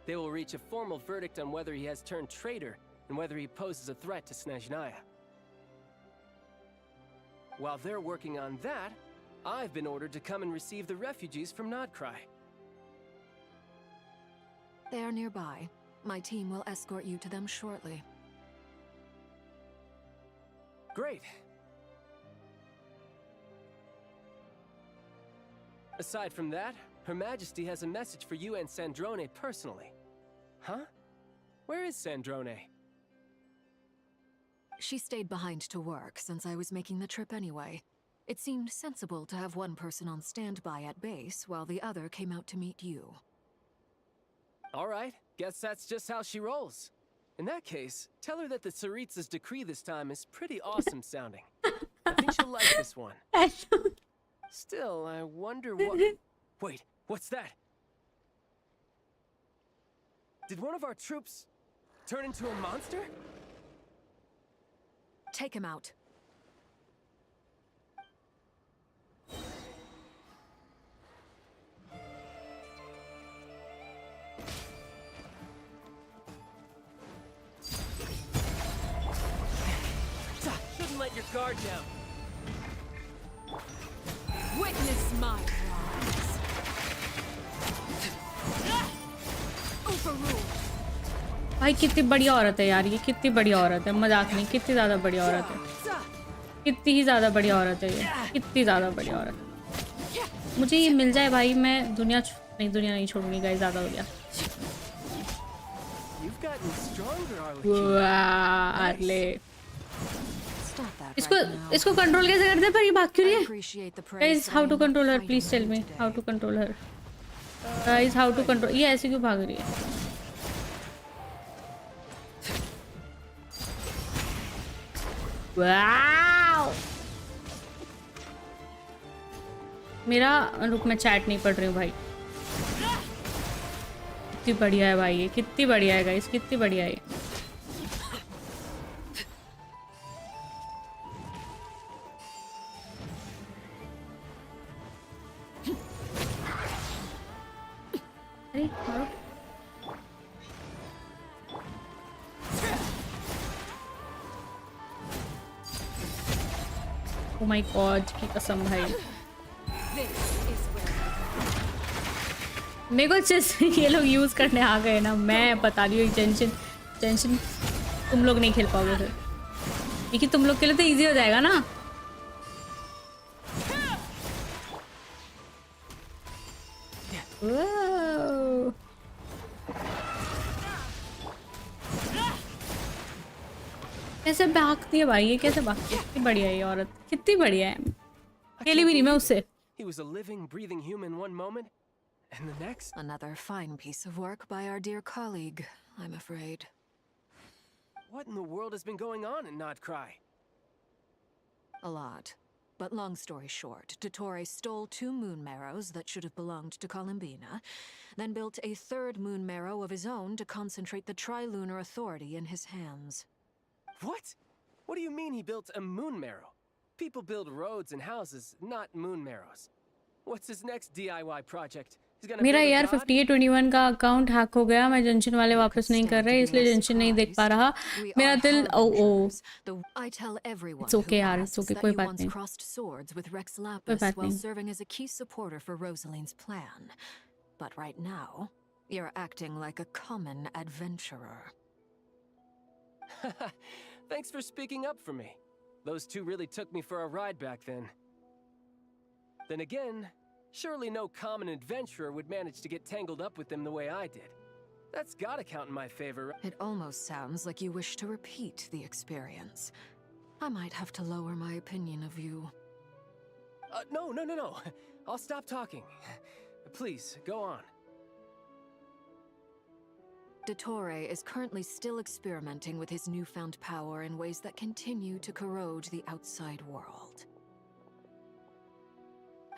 They will reach a formal verdict on whether he has turned traitor and whether he poses a threat to Snezhnaya. While they're working on that, I've been ordered to come and receive the refugees from NOD-KARAIII. They are nearby. My team will escort you to them shortly. Great. Aside from that, Her Majesty has a message for you and Sandrone personally. Huh? Where is Sandrone? She stayed behind to work since I was making the trip anyway. It seemed sensible to have one person on standby at base while the other came out to meet you. All right, guess that's just how she rolls. In that case, tell her that the Tsaritsa's decree this time is pretty awesome sounding. I think she'll like this one. Still, I wonder what... Wait, what's that? Did one of our troops turn into a monster? Take him out. Shouldn't let your guard down. Witness my rise. Overruled. भाई कितनी बढ़िया औरत है यार ये, कितनी बढ़िया औरत है, मजाक नहीं, कितनी ज़्यादा बढ़िया औरत है, कितनी ही ज़्यादा बढ़िया औरत है ये, कितनी ज़्यादा बढ़िया औरत है। मुझे ये मिल जाए भाई, मैं दुनिया नहीं छोड़ूंगी गाइस, ज़्यादा हो गया। वाह इसको कंट्रोल कैसे करते हैं पर ये भाग क्यों रही है? Guys how to control her, please tell me how to control her guys, how to control, ये ऐसे क्यों भाग रही है? वाओ मेरा रुक, मैं चैट नहीं पढ़ रही हूँ भाई। कितनी बढ़िया है भाई ये, कितनी बढ़िया है गाइस, कितनी बढ़िया है। अरे मारो। Oh my God की कसम भाई। मेरे को जस्ट ये लोग यूज करने आ गए ना, मैं बता रही हूँ टेंशन तुम लोग नहीं खेल पाओगे फिर, क्योंकि तुम लोग के लिए तो इजी हो जाएगा ना। कैसे भागती है भाई ये, कैसे भागती है? कितनी बढ़िया है ये औरत, कितनी बढ़िया है। खेली भी नहीं मैं उससे। He was a living, breathing human one moment, and the next. Another fine piece of work by our dear colleague, I'm afraid. What in the world has been going on in NOD-KARAIII? A lot. But long story short, Dottore stole 2 moon marrows that should have belonged to Columbina, then built a 3rd moon marrow of his own to concentrate the Trilunar Authority in his hands. What? What do you mean he built a moon marrow? People build roads and houses, not moon marrows. What's his next DIY project? He's gonna मेरा build a यार god? 5821 का account hack हो गया, मैं junction वाले वापस नहीं कर रहे इसलिए जंक्शन नहीं देख पा रहा। मेरा दिल I tell everyone It's okay यार, it's asks okay, that कोई you बात once नहीं, crossed swords with Rex कोई Lapis बात while नहीं। serving as a key supporter for Rosaline's plan. But right now, you're acting like a common adventurer. Thanks for speaking up for me. Those 2 really took me for a ride back then. Then again, surely no common adventurer would manage to get tangled up with them the way I did. That's gotta count in my favor. It almost sounds like you wish to repeat the experience. I might have to lower my opinion of you. No. I'll stop talking. Please, go on. Dottore is currently still experimenting with his newfound power in ways that continue to corrode the outside world.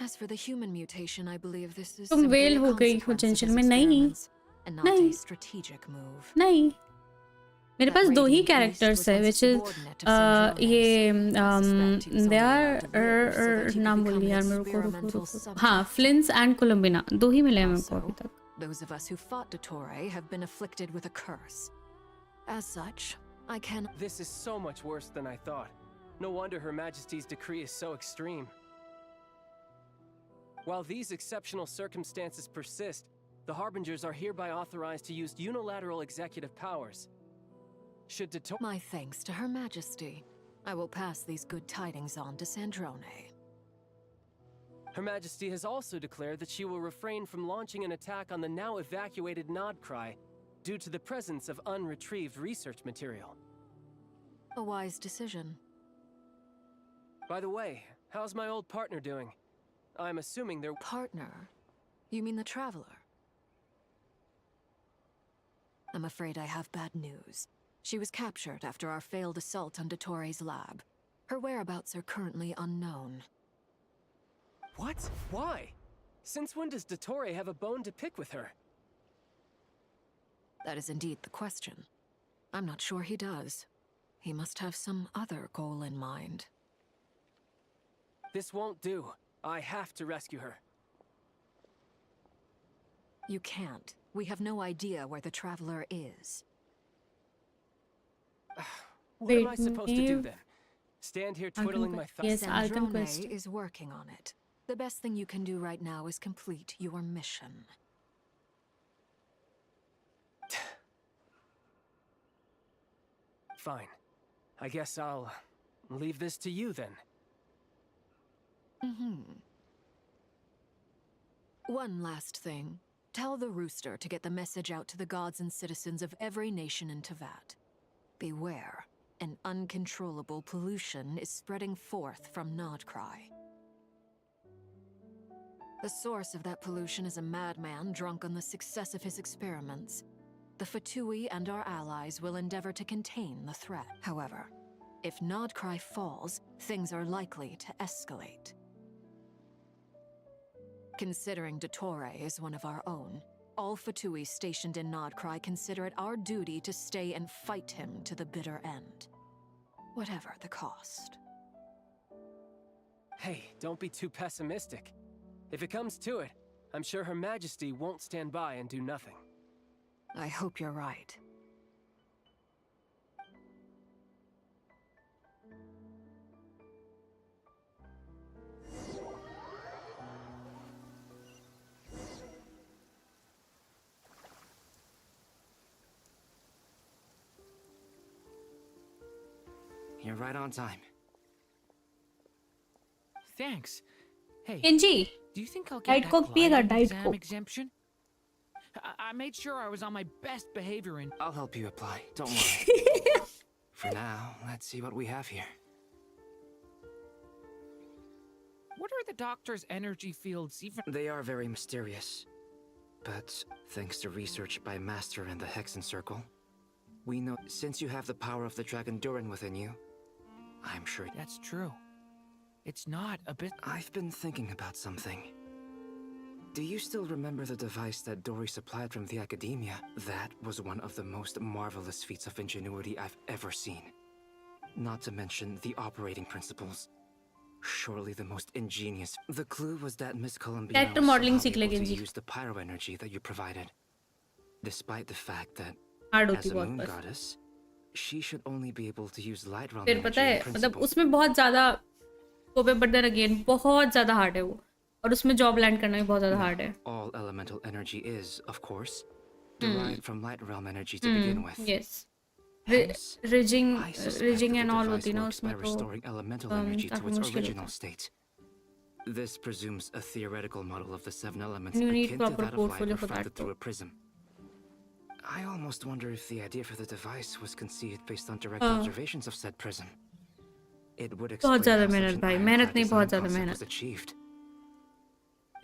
As for the human mutation, I believe this is तुम simply well a हो गई हो consequence of junction his में। नहीं experiments and not नहीं a strategic move. नहीं, मेरे पास 2 ही characters है, which is ये they are नाम बोल यार मेरे को, रुको। हाँ, फ्लिंस एंड कोलम्बिना 2 ही मिले हैं मेरे को अभी तक। Those of us who fought Dottore have been afflicted with a curse. As such, I can. This is so much worse than I thought. No wonder Her Majesty's decree is so extreme. While these exceptional circumstances persist, the Harbingers are hereby authorized to use unilateral executive powers. Should Dottore... My thanks to Her Majesty. I will pass these good tidings on to Sandrone. Her Majesty has also declared that she will refrain from launching an attack on the now evacuated NOD-KARAIII due to the presence of unretrieved research material. A wise decision. By the way, how's my old partner doing? I'm assuming they're... Partner? You mean the Traveler? I'm afraid I have bad news. She was captured after our failed assault on Dottore's lab. Her whereabouts are currently unknown. What? Why? Since when does Dottore have a bone to pick with her? That is indeed the question. I'm not sure he does. He must have some other goal in mind. This won't do. I have to rescue her. You can't. We have no idea where the Traveler is. What am I supposed to do then? Stand here twiddling my thumbs? Yes, Sandrone is working on it. The best thing you can do right now is complete your mission. Fine. I guess I'll leave this to you then. One last thing. Tell the Rooster to get the message out to the gods and citizens of every nation in Tevat. Beware. An uncontrollable pollution is spreading forth from NOD-KARAIII. The source of that pollution is a madman drunk on the success of his experiments. The Fatui and our allies will endeavor to contain the threat. However, if NOD-KARAIII falls, things are likely to escalate. Considering Dottore is one of our own, all Fatui stationed in NOD-KARAIII consider it our duty to stay and fight him to the bitter end. Whatever the cost. Hey, don't be too pessimistic. If it comes to it, I'm sure Her Majesty won't stand by and do nothing. I hope you're right. You're right on time. Thanks. Hey, Kenji, do you think I'll Diet get Coke that पिएगा, glider Diet exam Coke. exemption? I made sure I was on my best behavior in. I'll help you apply. Don't worry. For now, let's see what we have here. What are the doctor's energy fields even? They are very mysterious. But thanks to research by Master and the Hexen Circle, we know since you have the power of the Dragon Durin within you, I'm sure That's true. It's not a bit. I've been thinking about something. Do you still remember the device that Dory supplied from the Academia? That was one of the most marvelous feats of ingenuity I've ever seen. Not to mention the operating principles. Surely the most ingenious. The clue was that Miss Columbiana Character was modeling somehow सीख ले able to Kenji. use the pyro energy that you provided. Despite the fact that, Hard as होती a बहुत moon बस. goddess, she should only be able to use light realm फिर energy पता है in मतलब principle. उसमें बहुत ज़्यादा स्कोप है, but then again बहुत ज़्यादा हार्ड है वो, और उसमें जॉब लैंड करना भी बहुत ज़्यादा हार्ड है. All elemental energy is, of course, derived from light realm energy to begin with. Yes. Hence, Ridging I suspect ridging that and the all device होती ना works by उसमें तो restoring elemental energy to काफी its मुश्किल original होता है. state. This presumes a theoretical model of the seven elements And you need akin to proper that of light portfolio for refracted that through too. a prism. I almost wonder if the idea for the device was conceived based on direct observations of said prism. It would explain बहुत ज़्यादा how such मेहनत an भाई, ironclad मेहनत नहीं design बहुत ज़्यादा concept मेहनत. was achieved.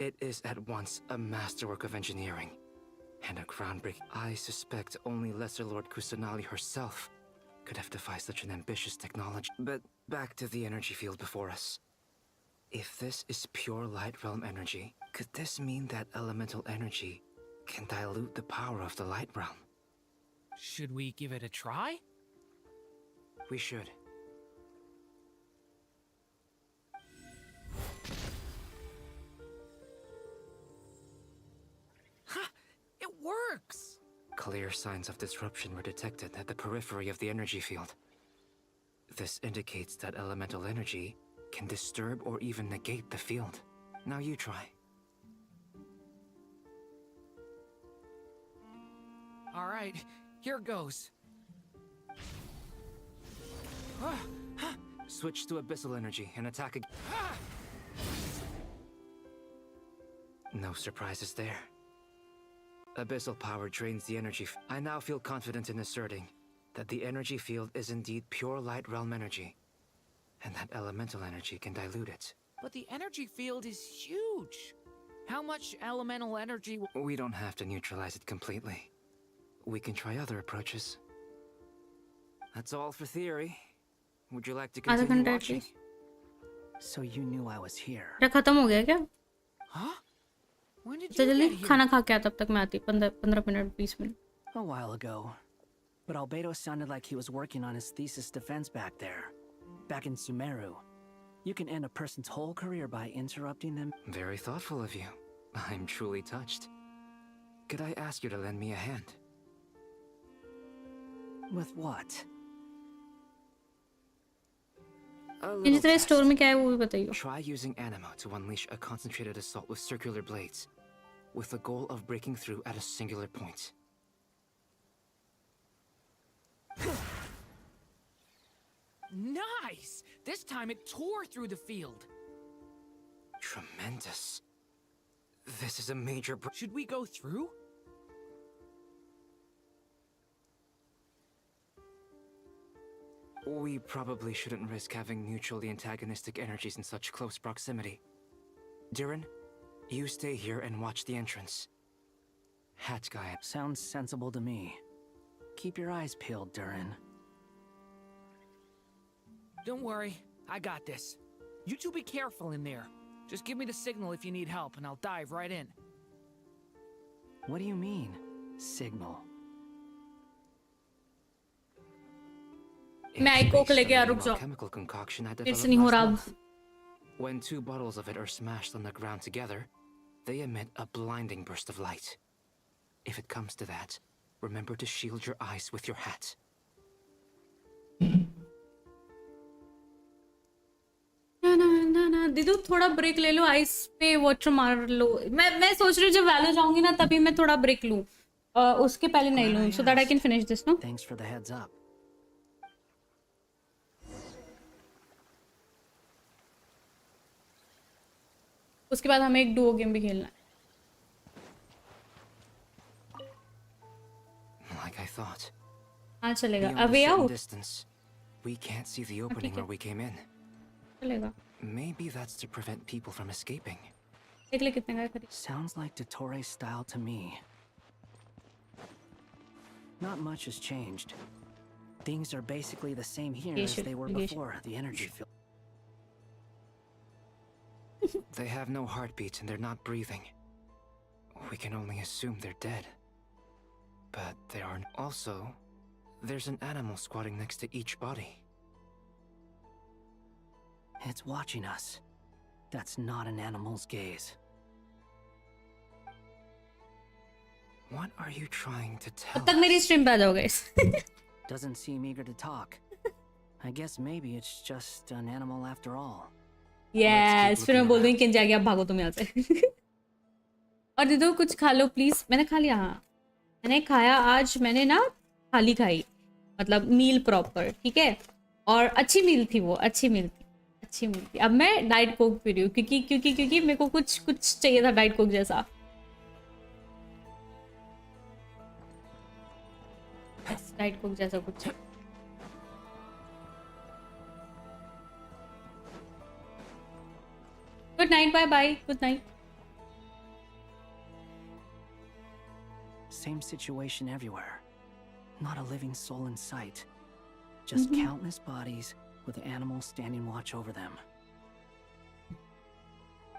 It is at once a masterwork of engineering and a groundbreaking. I suspect only Lesser Lord Kusanali herself could have devised such an ambitious technology. But back to the energy field before us. If this is pure light realm energy, could this mean that elemental energy can dilute the power of the light realm? Should we give it a try? We should. Ha! It works! Clear signs of disruption were detected at the periphery of the energy field. This indicates that elemental energy can disturb or even negate the field. Now you try. All right, here goes. Switch to abyssal energy and attack again. No surprises there. Abyssal power drains the energy. I now feel confident in asserting that the energy field is indeed pure light realm energy, and that elemental energy can dilute it. But the energy field is huge. How much elemental energy will... We don't have to neutralize it completely. We can try other approaches. That's all for theory. Would you like to आधा continue घंटा at watching? least. So you knew I was here. क्या खत्म हो गया क्या? Huh? When did तो you जल्दी get here? खाना खा के आ, तब तक मैं आती. 15 minute 20 minute. A while ago. But Albedo sounded like he was working on his thesis defense back there. Back in Sumeru. You can end a person's whole career by interrupting them. Very thoughtful of you. I'm truly touched. Could I ask you to lend me a hand? With what? A in little तरह test. Store में क्या है वो भी बताइए. Try using anima to unleash a concentrated assault with circular blades, with the goal of breaking through at a singular point. Nice! This time it tore through the field. Tremendous. This is a major Should we go through? We probably shouldn't risk having mutually antagonistic energies in such close proximity. Durin, you stay here and watch the entrance. Hat guy. Sounds sensible to me. Keep your eyes peeled, Durin. Don't worry, I got this. You two be careful in there. Just give me the signal if you need help, and I'll dive right in. What do you mean, signal? मैं आई Coke लेके आ, रुक जाओ. Chemical concoction I फिर से developed नहीं हो last रहा अब. month. When two bottles of it are smashed on the ground together, They emit a blinding burst of light. If it comes to that, remember to shield your eyes with your hat. दीदू थोड़ा break ले लो, ice पे water मार लो। मैं सोच रही हूँ जब वैलो जाऊंगी ना तभी मैं थोड़ा ब्रेक लूँ, उसके पहले नहीं लूँ, so that I can finish this, no? Thanks for the heads up. उसके बाद हमें एक डुओ गेम भी खेलना है। Like I thought. हाँ चलेगा। Beyond a अवे certain आओ। distance, we can't see the opening where we came in. चलेगा। Maybe that's to prevent people from escaping. देख ले कितने का करी। Sounds like Dottore style to me. Not much has changed. Things are basically the same here as they were before the energy field. They have no heartbeat and they're not breathing. We can only assume they're dead. But there are also... There's an animal squatting next to each body. It's watching us. That's not an animal's gaze. What are you trying to tell तब तक मेरी stream पे आ जाओ guys। Doesn't seem eager to talk. I guess maybe it's just an animal after all. Yes, फिर मैं बोल दूँगी किन जाएगी, आप भागो तुम यहाँ से। और दीदू कुछ खा लो प्लीज। मैंने खा लिया, हाँ मैंने खाया आज। मैंने ना थाली खाई, मतलब मील प्रॉपर, ठीक है, और अच्छी मील थी वो, अच्छी मील थी, अच्छी मील थी। अब मैं डाइट कोक पी रही हूँ क्योंकि मेरे को कुछ चाहिए था डाइट कोक जैसा। डाइट कोक जैसा कुछ। Good night, bye bye, good night. Same situation everywhere. Not a living soul in sight. Just countless bodies with animals standing watch over them.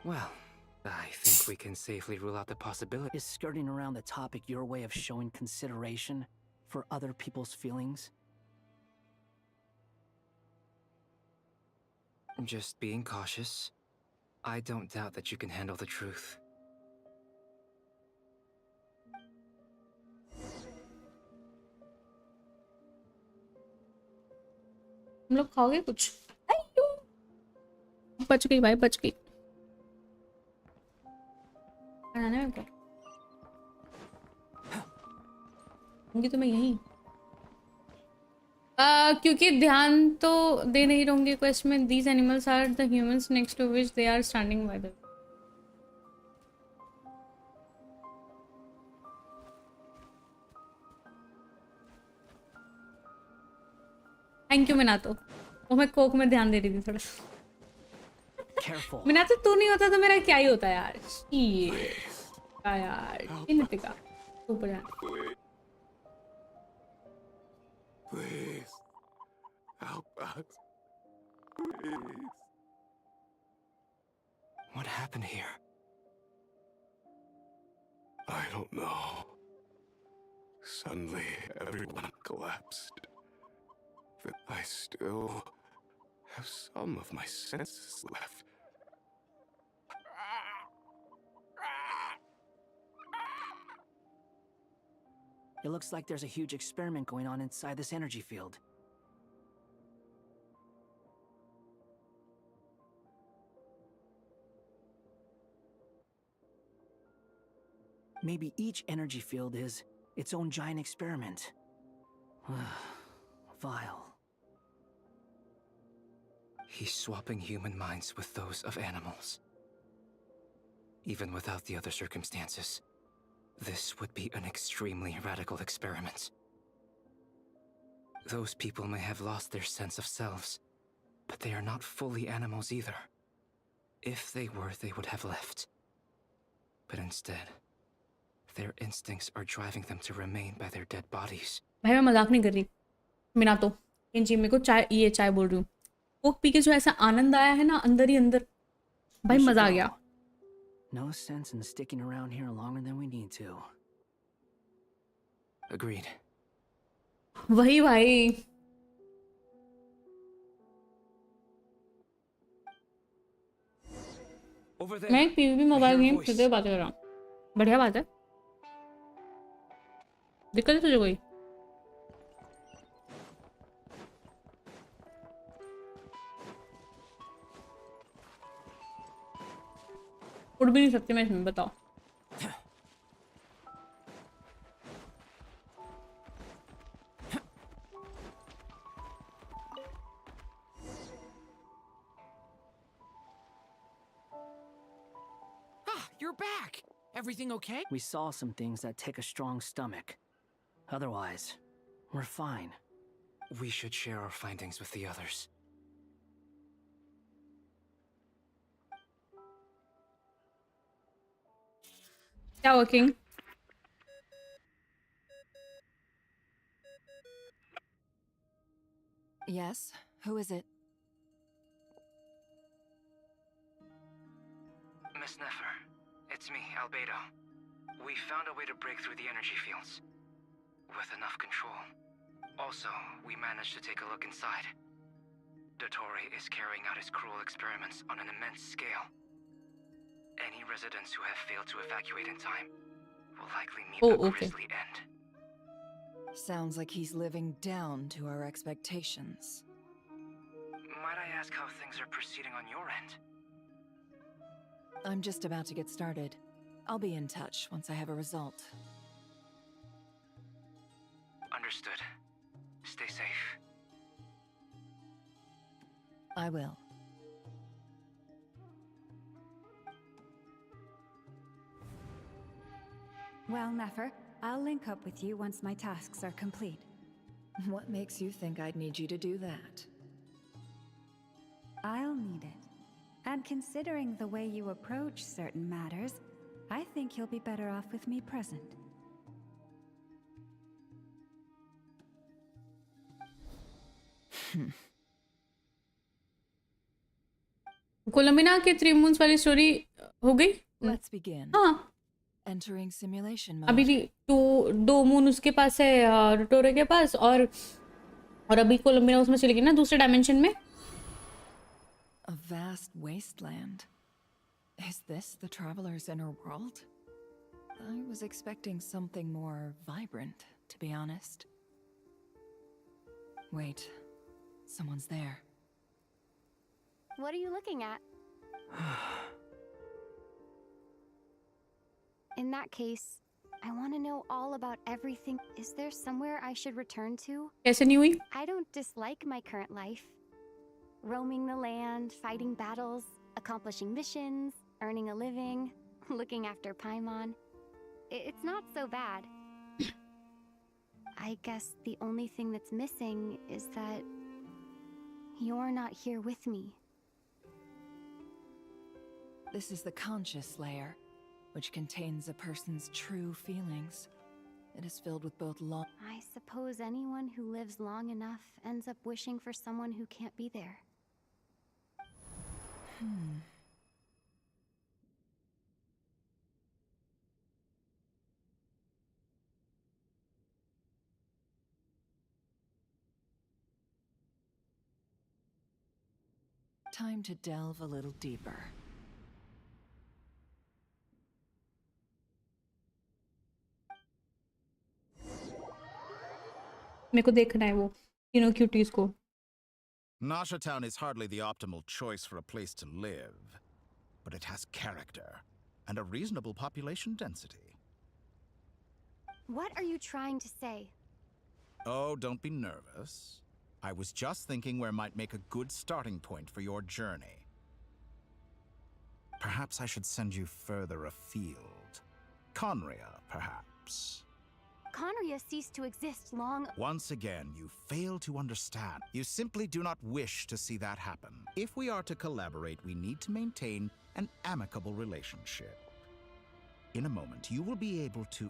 Well, I think we can safely rule out the possibility. Is skirting around the topic your way of showing consideration for other people's feelings? Just being cautious. I don't doubt that you can handle the truth. हम लोग खाओगे कुछ? बच गई भाई, बच गई। बनाना है क्या? होंगी तो मैं यहीं। क्योंकि ध्यान तो दे नहीं रहूंगी क्वेश्चन में। These animals are the humans next to which they are standing by the. Thank you Minato. वो मैं कोक में ध्यान दे रही थी थोड़ा। मिनातो तू नहीं होता तो मेरा क्या ही होता यार। क्या यार, नितिका ऊपर जा। Please, help us. Please. What happened here? I don't know. Suddenly, everyone collapsed. But I still have some of my senses left. It looks like there's a huge experiment going on inside this energy field. Maybe each energy field is its own giant experiment. Vile. He's swapping human minds with those of animals. Even without the other circumstances, this would be an extremely radical experiment. Those people may have lost their sense of selves, but they are not fully animals either. If they were, they would have left. But instead, their instincts are driving them to remain by their dead bodies. भाई मैं मजाक नहीं कर रही। मिना तो जी मेरे को चाय बोल रही हूँ। कोक पी के जो ऐसा आनंद आया है ना अंदर ही अंदर, भाई मजा आ गया। No sense in sticking around here longer than we need to. Agreed. वही भाई। Over there. मैं एक PvP mobile I hear a game voice. से बात कर रहा हूँ. बढ़िया बात है. दिक्कत है तुझे कोई? उड़ भी नहीं सकती मैं इसमें, बताओ. You're back! Everything okay? We saw some things that take a strong stomach. Otherwise, we're fine. We should share our findings with the others. क्या working? Yes? Who is it? Miss Nefer, it's me, Albedo. We found a way to break through the energy fields. With enough control. Also, we managed to take a look inside. Dottore is carrying out his cruel experiments on an immense scale. Any residents who have failed to evacuate in time will likely meet a grisly end. Sounds like he's living down to our expectations. Might I ask how things are proceeding on your end? I'm just about to get started. I'll be in touch once I have a result. Understood. Stay safe. I will. Well, Nefer, I'll link up with you once my tasks are complete. What makes you think I'd need you to do that? I'll need it. And considering the way you approach certain matters, I think you'll be better off with me present. कोलंबिना की 3 moons वाली story हो गई? Let's begin. हाँ. Entering simulation mode. अभी 2 moon उसके पास है, डोटोरे के पास, और अभी कोलंबिना उसमें चली गई ना दूसरे डायमेंशन में. A vast wasteland. Is this the traveler's inner world? I was expecting something more vibrant, to be honest. Wait, someone's there. What are you looking at? In that case, I want to know all about everything. Is there somewhere I should return to? कैसे नहीं हुई? I don't dislike my current life. Roaming the land, fighting battles, accomplishing missions, earning a living, looking after Paimon. It's not so bad. I guess the only thing that's missing is that you're not here with me. This is the conscious layer, which contains a person's true feelings. It is filled with both long... I suppose anyone who lives long enough ends up wishing for someone who can't be there. Time to delve a little deeper. मेरे को देखना है वो तीनों cuties को. Nasha Town is hardly the optimal choice for a place to live, but it has character and a reasonable population density. What are you trying to say? Oh, don't be nervous. I was just thinking where might make a good starting point for your journey. Perhaps I should send you further afield. Conria, perhaps. Conria ceased to exist long... Once again, you fail to understand. You simply do not wish to see that happen. If we are to collaborate, we need to maintain an amicable relationship. In a moment, you will be able to...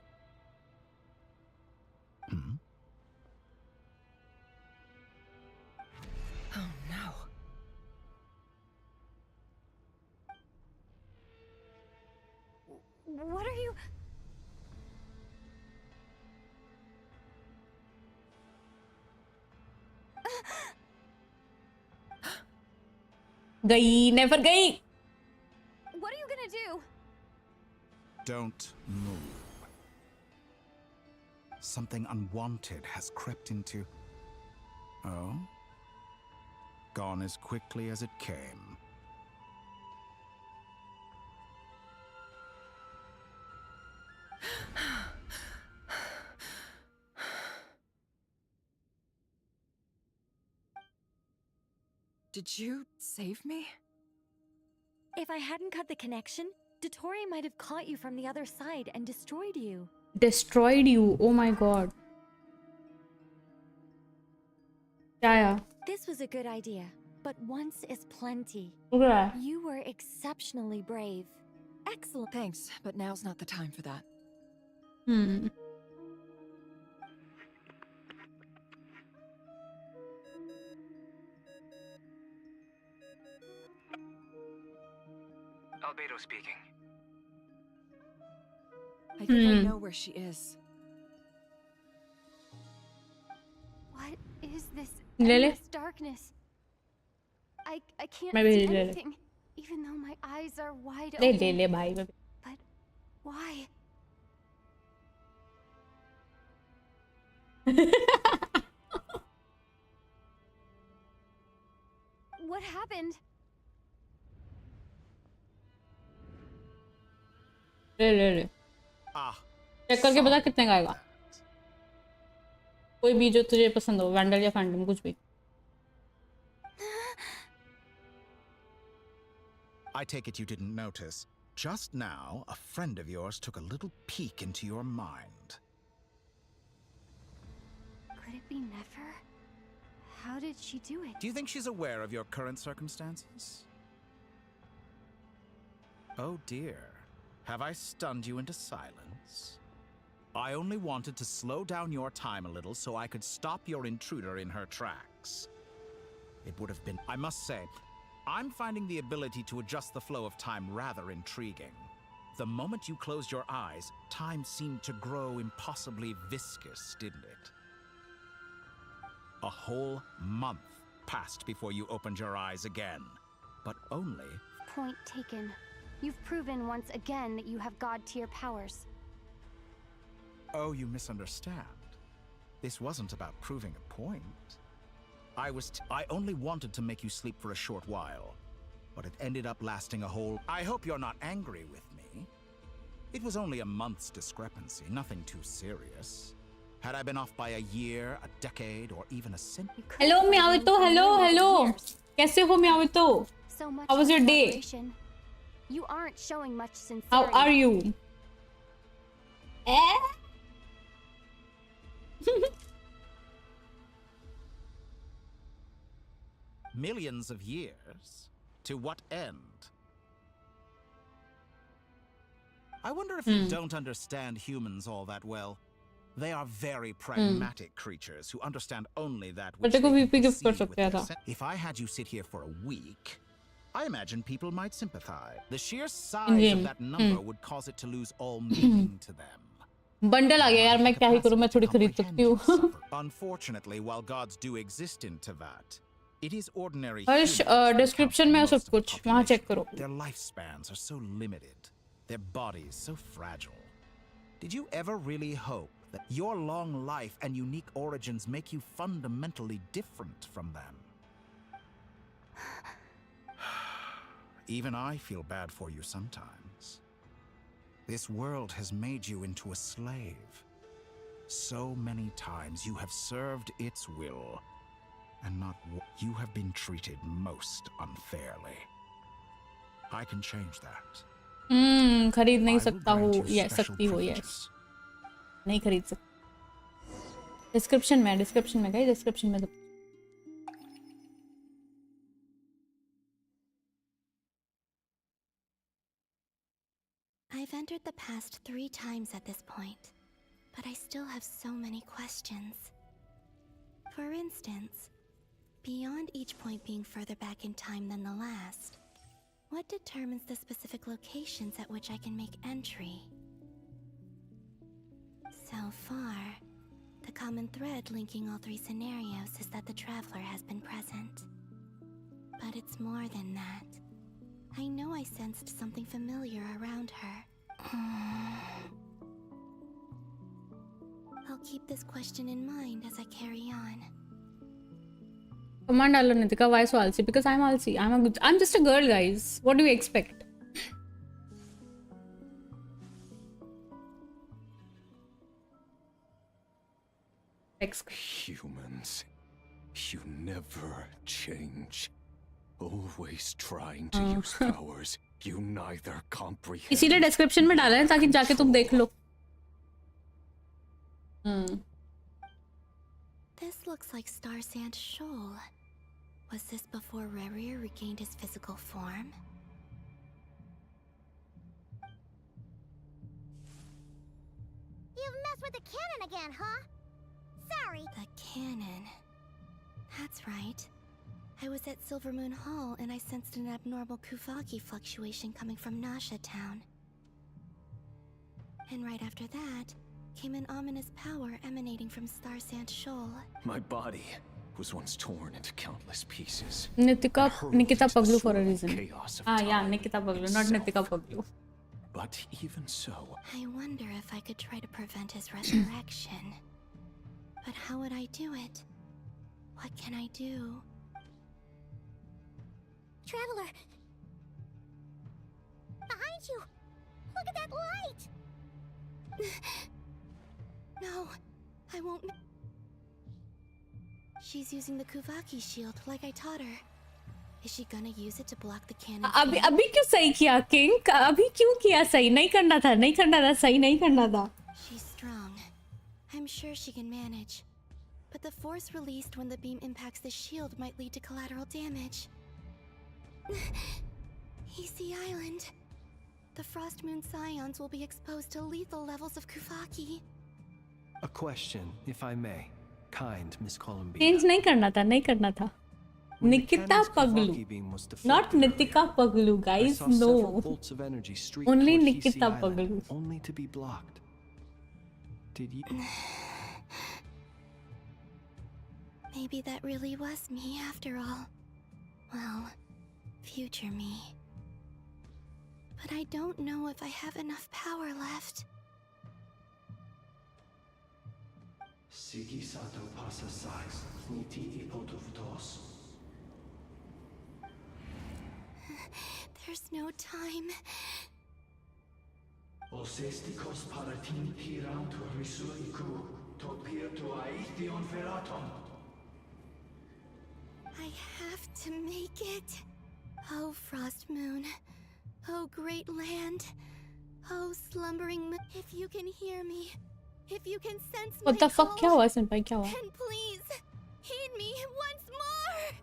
Oh no. What are you... गई, never गई. What are you Don't move. Something unwanted has crept into... Oh? Gone as quickly as it came. Did you save me? If I hadn't cut the connection, Dottore might have caught you from the other side and destroyed you. Destroyed you? Oh my god. Yeah. This was a good idea, but once is plenty. Okay. You were exceptionally brave. Excellent. Thanks, but now's not the time for that. Albedo speaking. I think I know where she is. What is this Lele? endless darkness? I can't Maybe see Lele. anything, even though my eyes are wide Le open. le bhai. But why? What happened? ले check करके बता कितने का आएगा कोई भी जो तुझे पसंद हो वैंडल या फैंटम कुछ भी I take it you didn't notice. Just now, a friend of yours took a little peek into your mind. Could it be Nefer? How did she do it? Do you think she's aware of your current circumstances? Oh dear. Have I stunned you into silence? I only wanted to slow down your time a little so I could stop your intruder in her tracks. It would have been... I must say, I'm finding the ability to adjust the flow of time rather intriguing. The moment you closed your eyes, time seemed to grow impossibly viscous, didn't it? A whole month passed before you opened your eyes again. But only... Point taken. You've proven once again that you have god-tier powers. Oh, you misunderstand. This wasn't about proving a point. I only wanted to make you sleep for a short while, but it ended up lasting a whole... I hope you're not angry with me. It was only a month's discrepancy, nothing too serious. Had I been off by a year, a decade, or even a century... Hello, Meowito. Hello. Kaise ho, Meowito? So much How was your day? celebration. You aren't showing much sincerity. How are you? Millions of years? To what end? I wonder if you don't understand humans all that well. They are very pragmatic creatures who understand only that which they can perceive with their If I had you sit here for a week, I imagine people might sympathize. The sheer size of that number would cause it to lose all meaning to them. Bundle आ गया यार मैं क्या ही करूं मैं थोड़ी खरीद सकती हूं Unfortunately, while gods do exist in Tevat, it is ordinary. Harsh description में है सब कुछ वहां चेक करो Their lifespans are so limited, their bodies so fragile. Did you ever really hope that your long life and unique origins make you fundamentally different from them? Even I feel bad for you sometimes. This world has made you into a slave. So many times you have served its will, and you have been treated most unfairly. I can change that. खरीद नहीं सकता हूँ या सकती हो yes नहीं खरीद सकती डिस्क्रिप्शन में गई डिस्क्रिप्शन में I've entered the past 3 times at this point, but I still have so many questions. For instance, beyond each point being further back in time than the last, what determines the specific locations at which I can make entry? So far, the common thread linking all 3 scenarios is that the traveler has been present. But it's more than that. I know I sensed something familiar around her. I'll keep this question in mind as I carry on. Come on, डालो Nitika. Why so आलसी? Because I'm आलसी. I'm just a girl, guys. What do you expect? Humans, you never change. Always trying to use powers you neither comprehend. इसीलिए description में डाला है ताकि जाके तुम देख लो. This looks like Star Sand Shoal. Was this before Rarier regained his physical form? You've messed with the cannon again, huh? Sorry. The cannon. That's right. I was at Silver Moon Hall and I sensed an abnormal Kuvaki fluctuation coming from Nasha Town. And right after that, came an ominous power emanating from Star Sand Shoal. My body was once torn into countless pieces. Nikita Paglu for a reason. Yeah, Nikita Paglu, not Nitika Paglu. But even so, I wonder if I could try to prevent his resurrection. But how would I do it? What can I do? Traveler! Behind you! Look at that light! No, I won't. She's using the Kuvaki shield like I taught her. Is she gonna use it to block the cannon? अभी क्यों सही किया king? अभी क्यों किया सही? नहीं करना था, सही नहीं करना था. She's strong. I'm sure she can manage. But the force released when the beam impacts the shield might lead to collateral damage. Easy Island. The Frost Moon Scions will be exposed to lethal levels of Kuvaki. A question, if I may. Kind Miss Columbine. Change नहीं करना था. Nikita Paglu. Not Nitika Paglu, guys. No. Only Nikita Paglu. Only to be blocked. Did you... Maybe that really was me after all. Well, future me. But I don't know if I have enough power left. There's no time. I have to make it. Oh, Frost Moon. Oh, great land. Oh, slumbering moon. If you can hear me, if you can sense What the fuck? क्या हुआ senpai? क्या हुआ? then please heed me once more.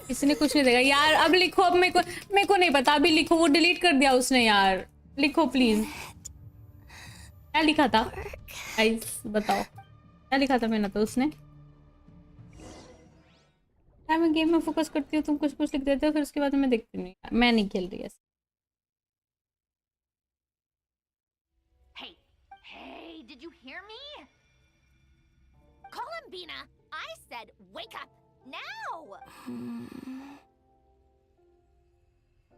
किसी ने कुछ नहीं देगा यार. अब लिखो. अब मेरे को नहीं पता. अभी लिखो. वो डिलीट कर दिया उसने यार. लिखो प्लीज. क्या लिखा था गाइस बताओ. क्या लिखा था मैंने तो उसने. यार मैं गेम में फोकस करती हूँ. तुम कुछ लिख देते हो फिर उसके बाद मैं देखती नहीं. मैं नहीं खेल रही ऐसे. Hey, did you hear me? Columbina, I said wake up now.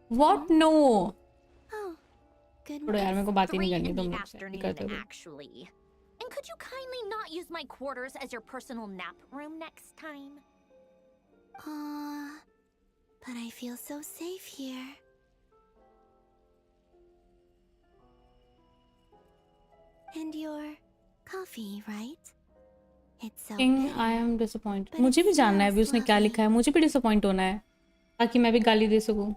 What? No. Oh, good. छोड़ो यार मेरे को बात ही नहीं करनी. तुम Afternoon, actually. And could you kindly not use my quarters as your personal nap room next time? But I feel so safe here. And your coffee, right? It's so King, bitter. I am disappointed. मुझे भी जानना है अभी उसने क्या लिखा है. मुझे भी डिसअपॉइंट होना है ताकि मैं भी गाली दे सकूं.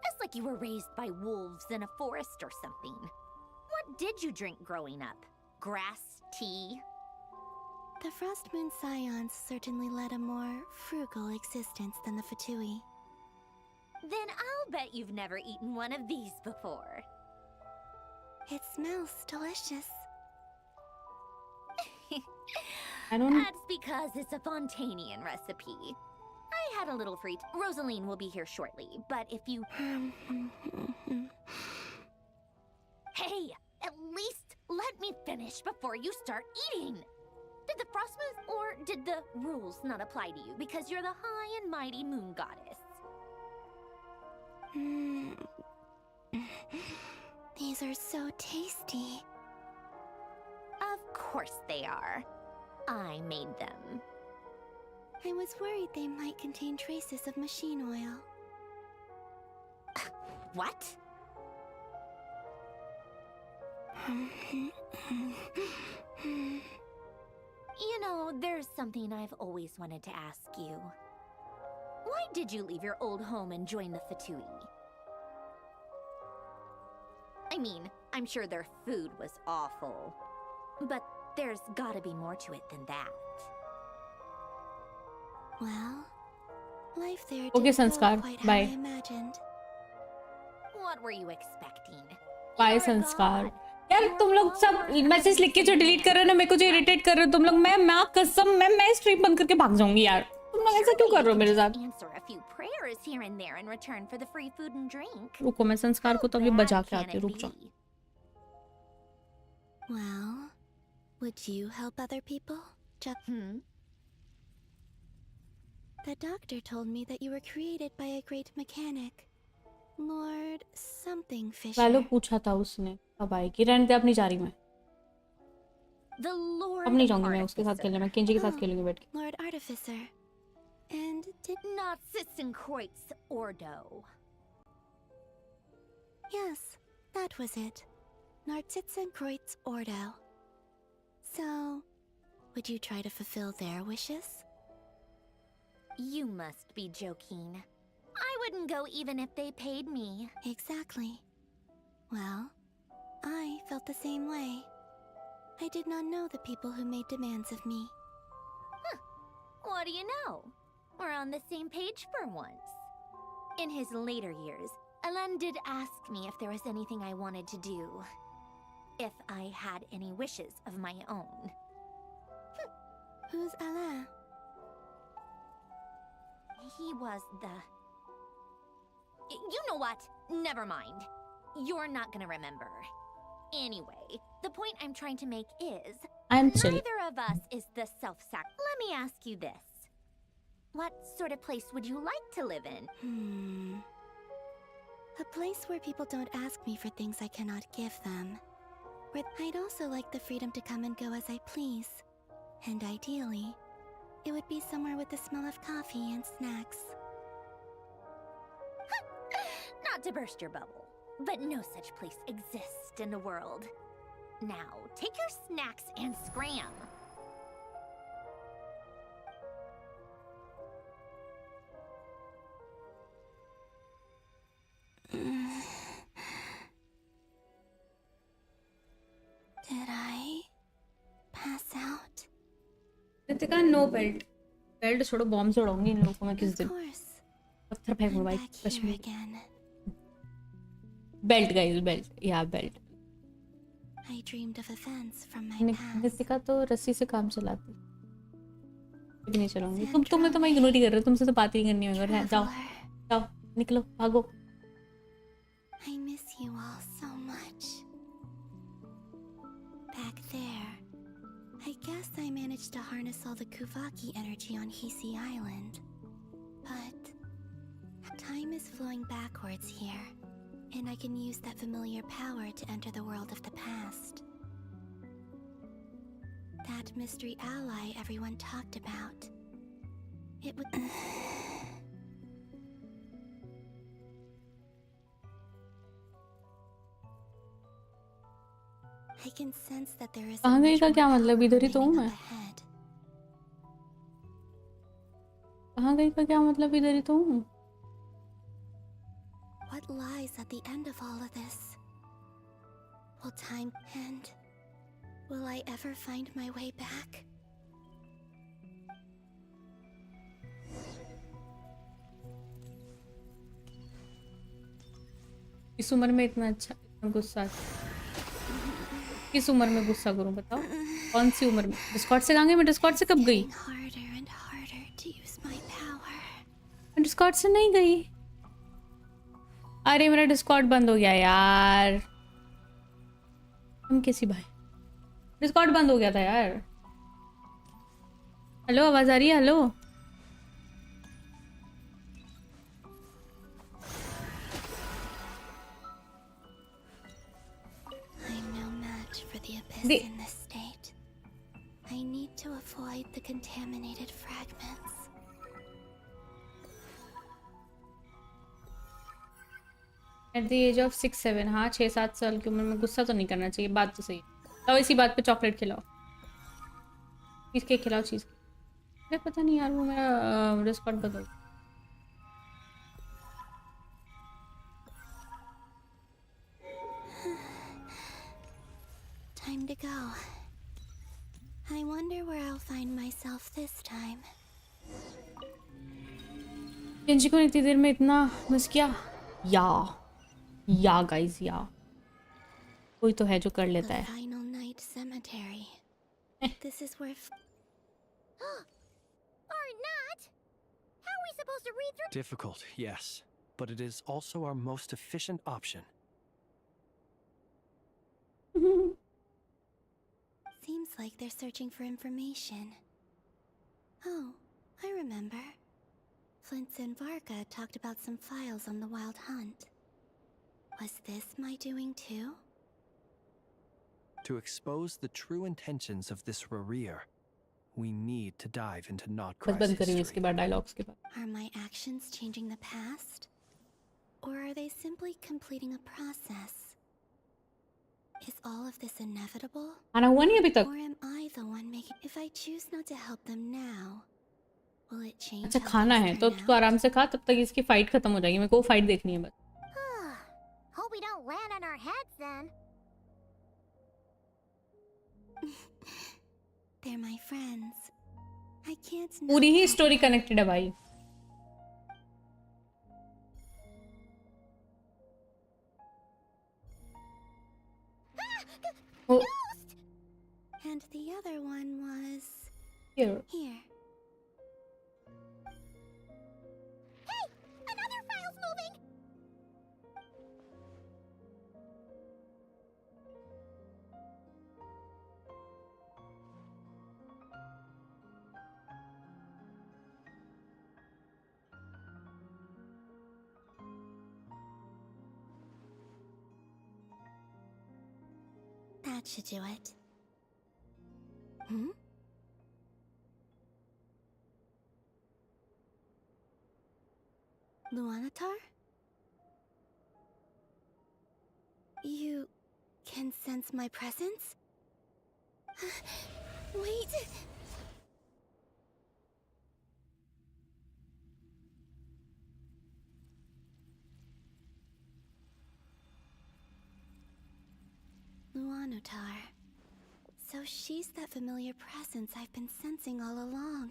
It's like you were raised by wolves in a forest or something. What did you drink growing up? Grass tea? The Frost Moon Scions certainly led a more frugal existence than the Fatui. Then I'll bet you've never eaten one of these before. It smells delicious. I don't. That's because it's a Fontanian recipe. I had a little free. Rosaline will be here shortly, but if you. Hey, at least let me finish before you start eating. Did the frost moon or did the rules not apply to you because you're the high and mighty moon goddess? These are so tasty. Of course they are. I made them. I was worried they might contain traces of machine oil. What? You know, there's something I've always wanted to ask you. Why did you leave your old home and join the Fatui? I mean, I'm sure their food was awful. But there's gotta be more to it than that. Well, life there Okay, didn't go Sanskar. quite Bye. how I imagined. What were you expecting? Bye संस्कार। यार तुम लोग सब message लिख के जो delete कर रहे हो ना, मेरे को जो इरिटेट कर रहे हो तुम लोग, मैं कसम मैं स्ट्रीम बंद करके भाग जाऊंगी यार। तुम लोग ऐसा क्यों कर रहे हो मेरे साथ? Answer a few prayers here and there in return for the free food and drink. रुको, मैं संस्कार को तो अभी बजा के आती हूँ, रुक जाओ। Well, would you help other people? The doctor told me that you were created by a great mechanic, Lord something Fisher. वैलो पूछा था उसने कब आएगी। रहने दे, अब नहीं जा रही मैं। The Lord अब नहीं जाऊंगी मैं उसके साथ खेलने, मैं केंजी के साथ खेलूंगी बैठ के। Lord Artificer. And did Narcissenkreuz Ordo. Yes, that was it. Narcissenkreuz Ordo. So, would you try to fulfill their wishes? You must be joking. I wouldn't go even if they paid me. Exactly. Well, I felt the same way. I did not know the people who made demands of me. What do you know? We're on the same page for once. In his later years, Alan did ask me if there was anything I wanted to do. If I had any wishes of my own. Who's Alain? He was the... You know what? Never mind. You're not gonna remember. Anyway, the point I'm trying to make is... I'm chill. Neither of us is the self-sac... Let me ask you this. What sort of place would you like to live in? A place where people don't ask me for things I cannot give them. Where I'd also like the freedom to come and go as I please. And ideally, it would be somewhere with the smell of coffee and snacks. Not to burst your bubble, but no such place exists in the world. Now, take your snacks and scram. Did I pass out? Nitika, no belt. Belt छोड़ो, bomb छोड़ूंगी इन लोगों को मैं किस दिन। पत्थर फेंकूंगा भाई कश्मीर। Belt guys, belt. या belt. I dreamed of events from my past. Nitika तो रस्सी से काम चलाती। भी नहीं चलाऊंगी। तुम्हें तो मैं इग्नोर ही कर रहा हूँ, तुमसे तो बात ही करनी है। जाओ जाओ, निकलो, भागो। I miss you all so much. Back there, I guess I managed to harness all the Kuvaki energy on Hisi Island. But time is flowing backwards here, and I can use that familiar power to enter the world of the past. That mystery ally everyone talked about. It would... I can sense that there is... कहाँ गई का क्या मतलब? इधर ही तो हूँ मैं। कहाँ गई का क्या मतलब? इधर ही तो हूँ। What lies at the end of all of this? Will time end? Will I ever find my way back? इस उम्र में इतना अच्छा गुस्सा, किस उम्र में गुस्सा करूं बताओ? कौन सी उम्र में? डिस्कॉर्ड से कहाँ गई मैं? डिस्कॉर्ड से कब गई? मैं डिस्कॉर्ड से नहीं गई। अरे मेरा डिस्कॉर्ड बंद हो गया यार। हम कैसी भाई? डिस्कॉर्ड बंद हो गया था यार। हेलो, आवाज आ रही है? Hello I'm no match for the abyss in this state. I need to avoid the contaminated fragments. At the age of 6-7, हाँ 6-7 साल की उम्र में गुस्सा तो नहीं करना चाहिए, बात तो सही। तो इसी बात पे चॉकलेट खिलाओ, चीज केक खिलाओ, चीज केक। अरे पता नहीं यार, वो मेरा डिस्कॉर्ड बदल। Time to go. I wonder where I'll find myself this time. Kenji को इतनी देर में इतना मिस किया। या गाइस, या कोई तो है जो कर लेता है। Final night cemetery. This is where. Or not? How are we supposed to read through? Difficult, yes, but it is also our most efficient option. Seems like they're searching for information. Oh, I remember. Flintz and Varga talked about some files on the Wild Hunt. Was this my doing too? To expose the true intentions of this Rarir, we need to dive into NOD-KARAII's history. Are my actions changing the past? Or are they simply completing a process? Is all of this inevitable? खाना हुआ नहीं अभी तक? Or am I the one making? If I choose not to help them now, will it change? अच्छा खाना है तो तू आराम से खा, तब तक इसकी फाइट खत्म हो जाएगी। मेरे को फाइट देखनी है बस। Hope we don't land on our heads then. They're my friends. I can't. पूरी ही स्टोरी कनेक्टेड है भाई। Oh. And the other one was here. Hey, another file's moving. That should do it. Hmm? Luanatar? You can sense my presence? Wait! Luanatar. So she's that familiar presence I've been sensing all along.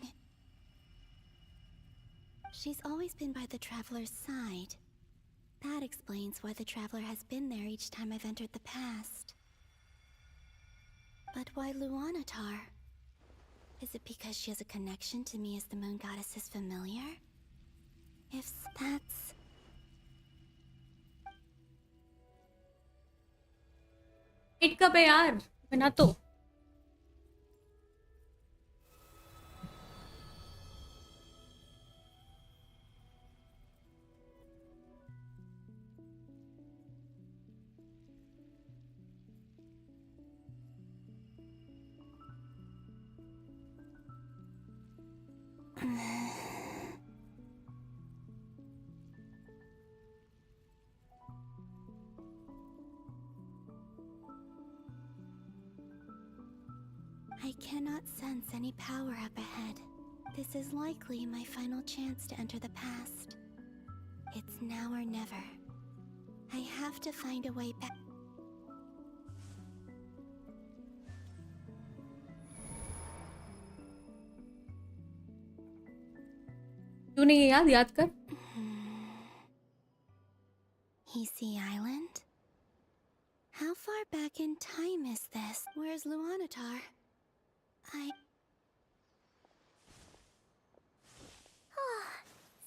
She's always been by the Traveler's side. That explains why the Traveler has been there each time I've entered the past. But why Luanatar? Is it because she has a connection to me as the Moon Goddess's familiar? If that's... hit कब है यार? बना तो I cannot sense any power up ahead. This is likely my final chance to enter the past. It's now or never. I have to find a way back. क्यों नहीं है याद कर? Easy Island? How far back in time is this? Where's Luanatar?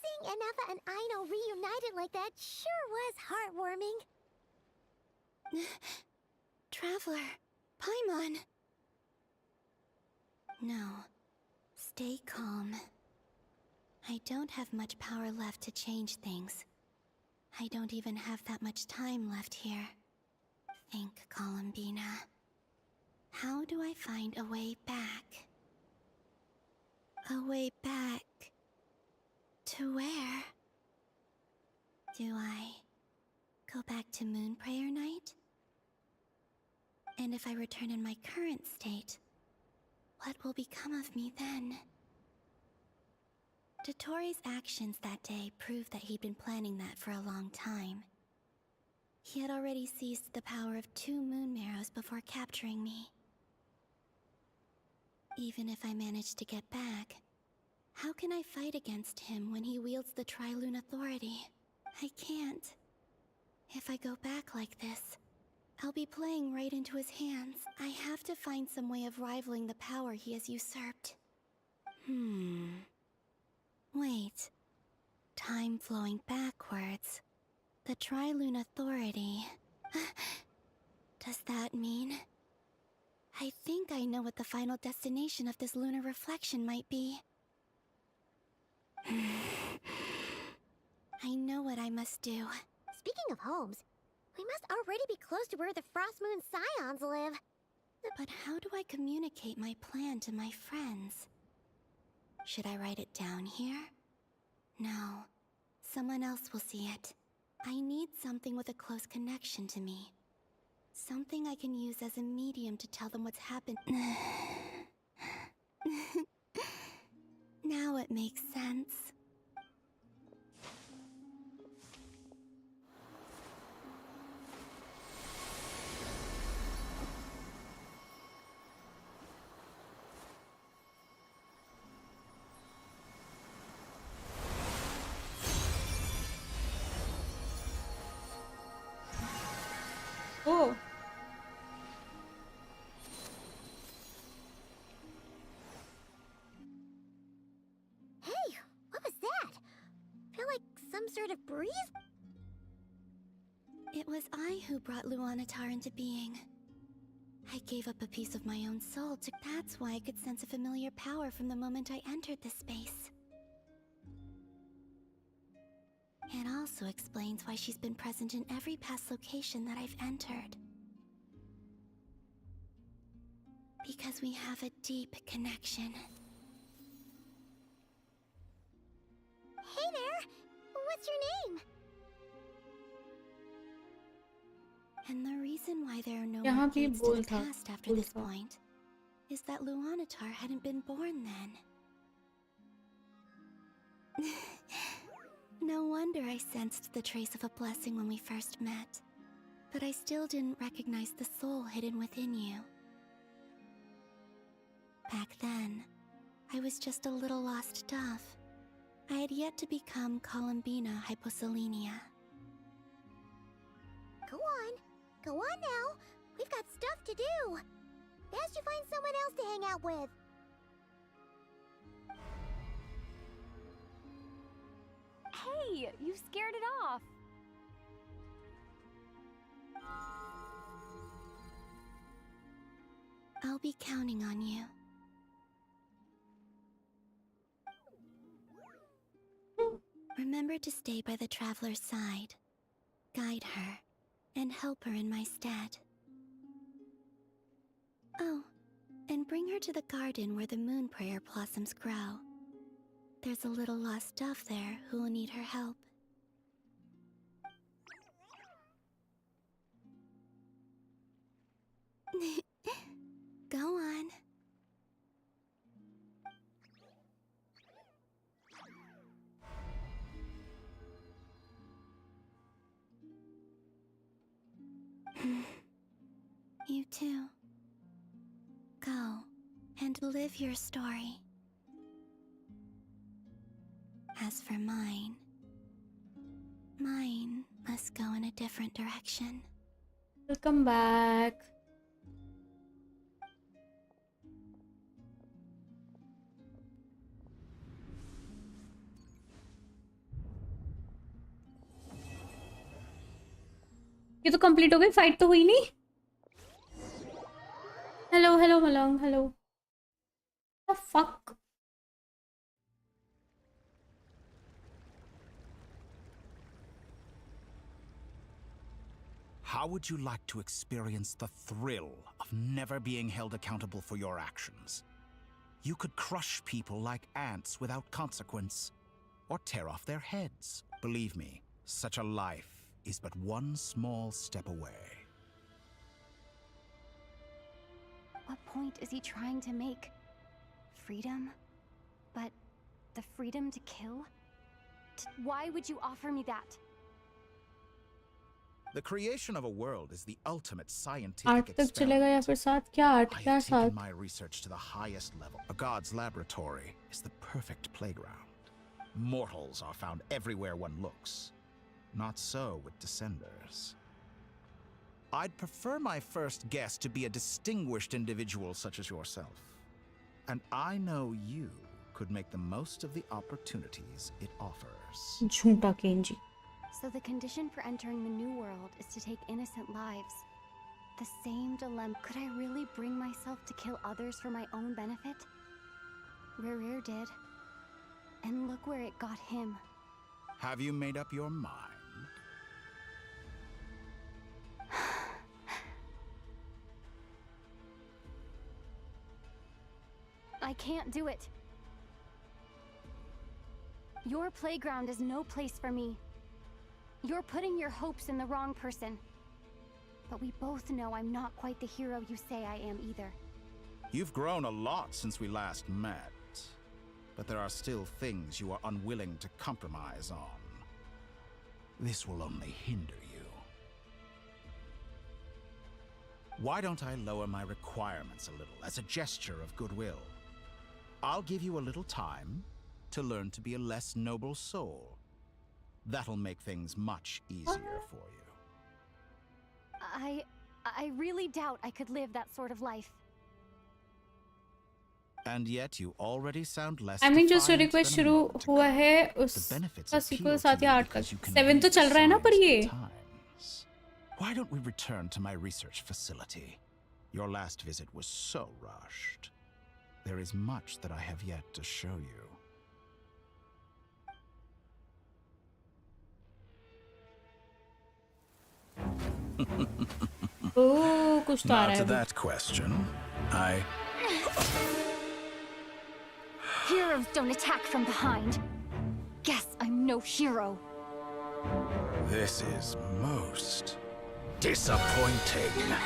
Seeing Anafa and Aino reunited like that sure was heartwarming. Traveler, Paimon. No. Stay calm. I don't have much power left to change things. I don't even have that much time left here. Think, Columbina. How do I find a way back? A way back... to where? Do I... go back to Moon Prayer Night? And if I return in my current state, what will become of me then? Dotori's actions that day proved that he'd been planning that for a long time. He had already seized the power of 2 moon marrows before capturing me. Even if I manage to get back, how can I fight against him when he wields the Tri-Lune Authority? I can't. If I go back like this, I'll be playing right into his hands. I have to find some way of rivaling the power he has usurped. Wait. Time flowing backwards. The Tri-Lune Authority. Does that mean... I think I know what the final destination of this lunar reflection might be. I know what I must do. Speaking of homes, we must already be close to where the Frost Moon Scions live. But how do I communicate my plan to my friends? Should I write it down here? No. Someone else will see it. I need something with a close connection to me. Something I can use as a medium to tell them what's happened. Now it makes sense. Oh. Hey, what was that? Feel like some sort of breeze? It was I who brought Luanatar into being. I gave up a piece of my own soul to... That's why I could sense a familiar power from the moment I entered this space. It also explains why she's been present in every past location that I've entered. Because we have a deep connection. Hey there! What's your name? And the reason why there are no यहाँ more भी gates to बोल the था, past after बोल this था. point is that Luanatar hadn't been born then. No wonder I sensed the trace of a blessing when we first met. But I still didn't recognize the soul hidden within you. Back then, I was just a little lost dove. I had yet to become Columbina Hyposelenia. Go on. Go on now. We've got stuff to do. Best you find someone else to hang out with. Hey, you scared it off. I'll be counting on you. Remember to stay by the traveler's side, guide her, and help her in my stead. Oh, and bring her to the garden where the moon prayer blossoms grow. There's a little lost dove there who will need her help. Go on. You too. Go and live your story. As for mine must go in a different direction. Welcome back. ये तो complete हो गई, fight तो हुई नहीं. Hello hello hello hello. The fuck? How would you like to experience the thrill of never being held accountable for your actions? You could crush people like ants without consequence, or tear off their heads. Believe me, such a life is but one small step away. What point is he trying to make? Freedom? But the freedom to kill? Why would you offer me that? The creation of a world is the ultimate scientific आठ तक experiment. चलेगा या फिर सात? क्या आठ I क्या have taken सात? my research to the highest level. A god's laboratory is the perfect playground. Mortals are found everywhere one looks. Not so with Descenders. I'd prefer my first guest to be a distinguished individual such as yourself. And I know you could make the most of the opportunities it offers. झूठा Kenji. So the condition for entering the new world is to take innocent lives. The same dilemma. Could I really bring myself to kill others for my own benefit? Rerir did. And look where it got him. Have you made up your mind? I can't do it. Your playground is no place for me. You're putting your hopes in the wrong person. But we both know I'm not quite the hero you say I am either. You've grown a lot since we last met. But there are still things you are unwilling to compromise on. This will only hinder you. Why don't I lower my requirements a little as a gesture of goodwill? I'll give you a little time to learn to be a less noble soul. That'll make things much easier for you. I really doubt I could live that sort of life. And yet you already sound less I mean जो story defiant quest than a शुरू moment ago. हुआ है The उसका benefits appeal sequel to 7 या me 8 because you तक can 7 तो read चल रहा है ना पर signs ये of times. Why don't we return to my research facility? Your last visit was so rushed. There is much that I have yet to show you. ओह कुछ तो आ Now रहा to है अभी. that question, Heroes don't attack from behind. Guess I'm no hero. This is most disappointing.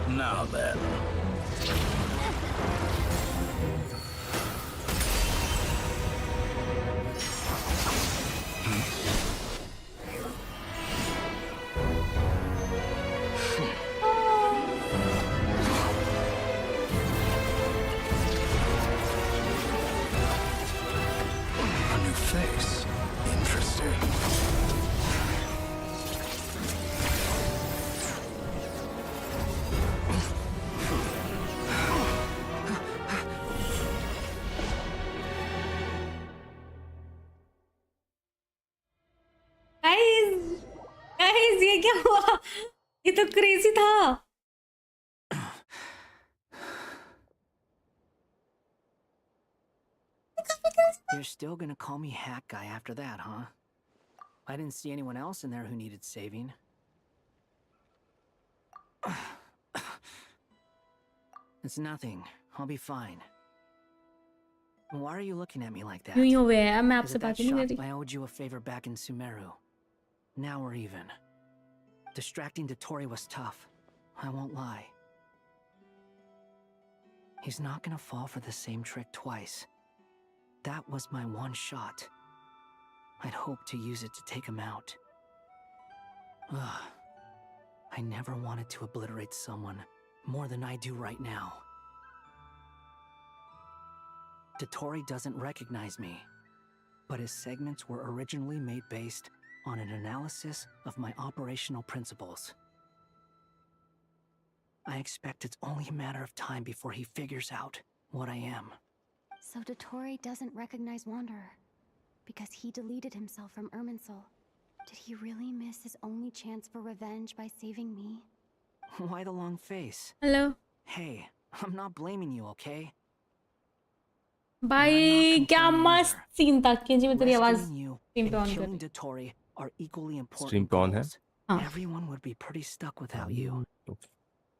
Now then. A new face. Interesting. Guys ये क्या हुआ? ये तो क्रेजी था. You're still gonna call me Hack Guy after that, huh? I didn't see anyone else in there who needed saving. It's nothing. I'll be fine. Why are you looking at me like that? यूं ही हो गया है. मैं Is आपसे it that बात ही नहीं कर shocked रही. I owed you a favor back in Sumeru? Now we're even. Distracting Dotori was tough. I won't lie. He's not gonna fall for the same trick twice. That was my one shot. I'd hoped to use it to take him out. Ugh. I never wanted to obliterate someone more than I do right now. Dottore doesn't recognize me, but his segments were originally made based on an analysis of my operational principles. I expect it's only a matter of time before he figures out what I am. So Dottore doesn't recognize Wanderer because he deleted himself from Irminsul. Did he really miss his only chance for revenge by saving me? Why the long face? Hello. Hey, I'm not blaming you, okay? भाई क्या मस्त scene था कि जी तेरी आवाज Rescuing you stream and पे on कर killing Dottore are equally important Stream पे on है? goals. Everyone would be pretty stuck without you.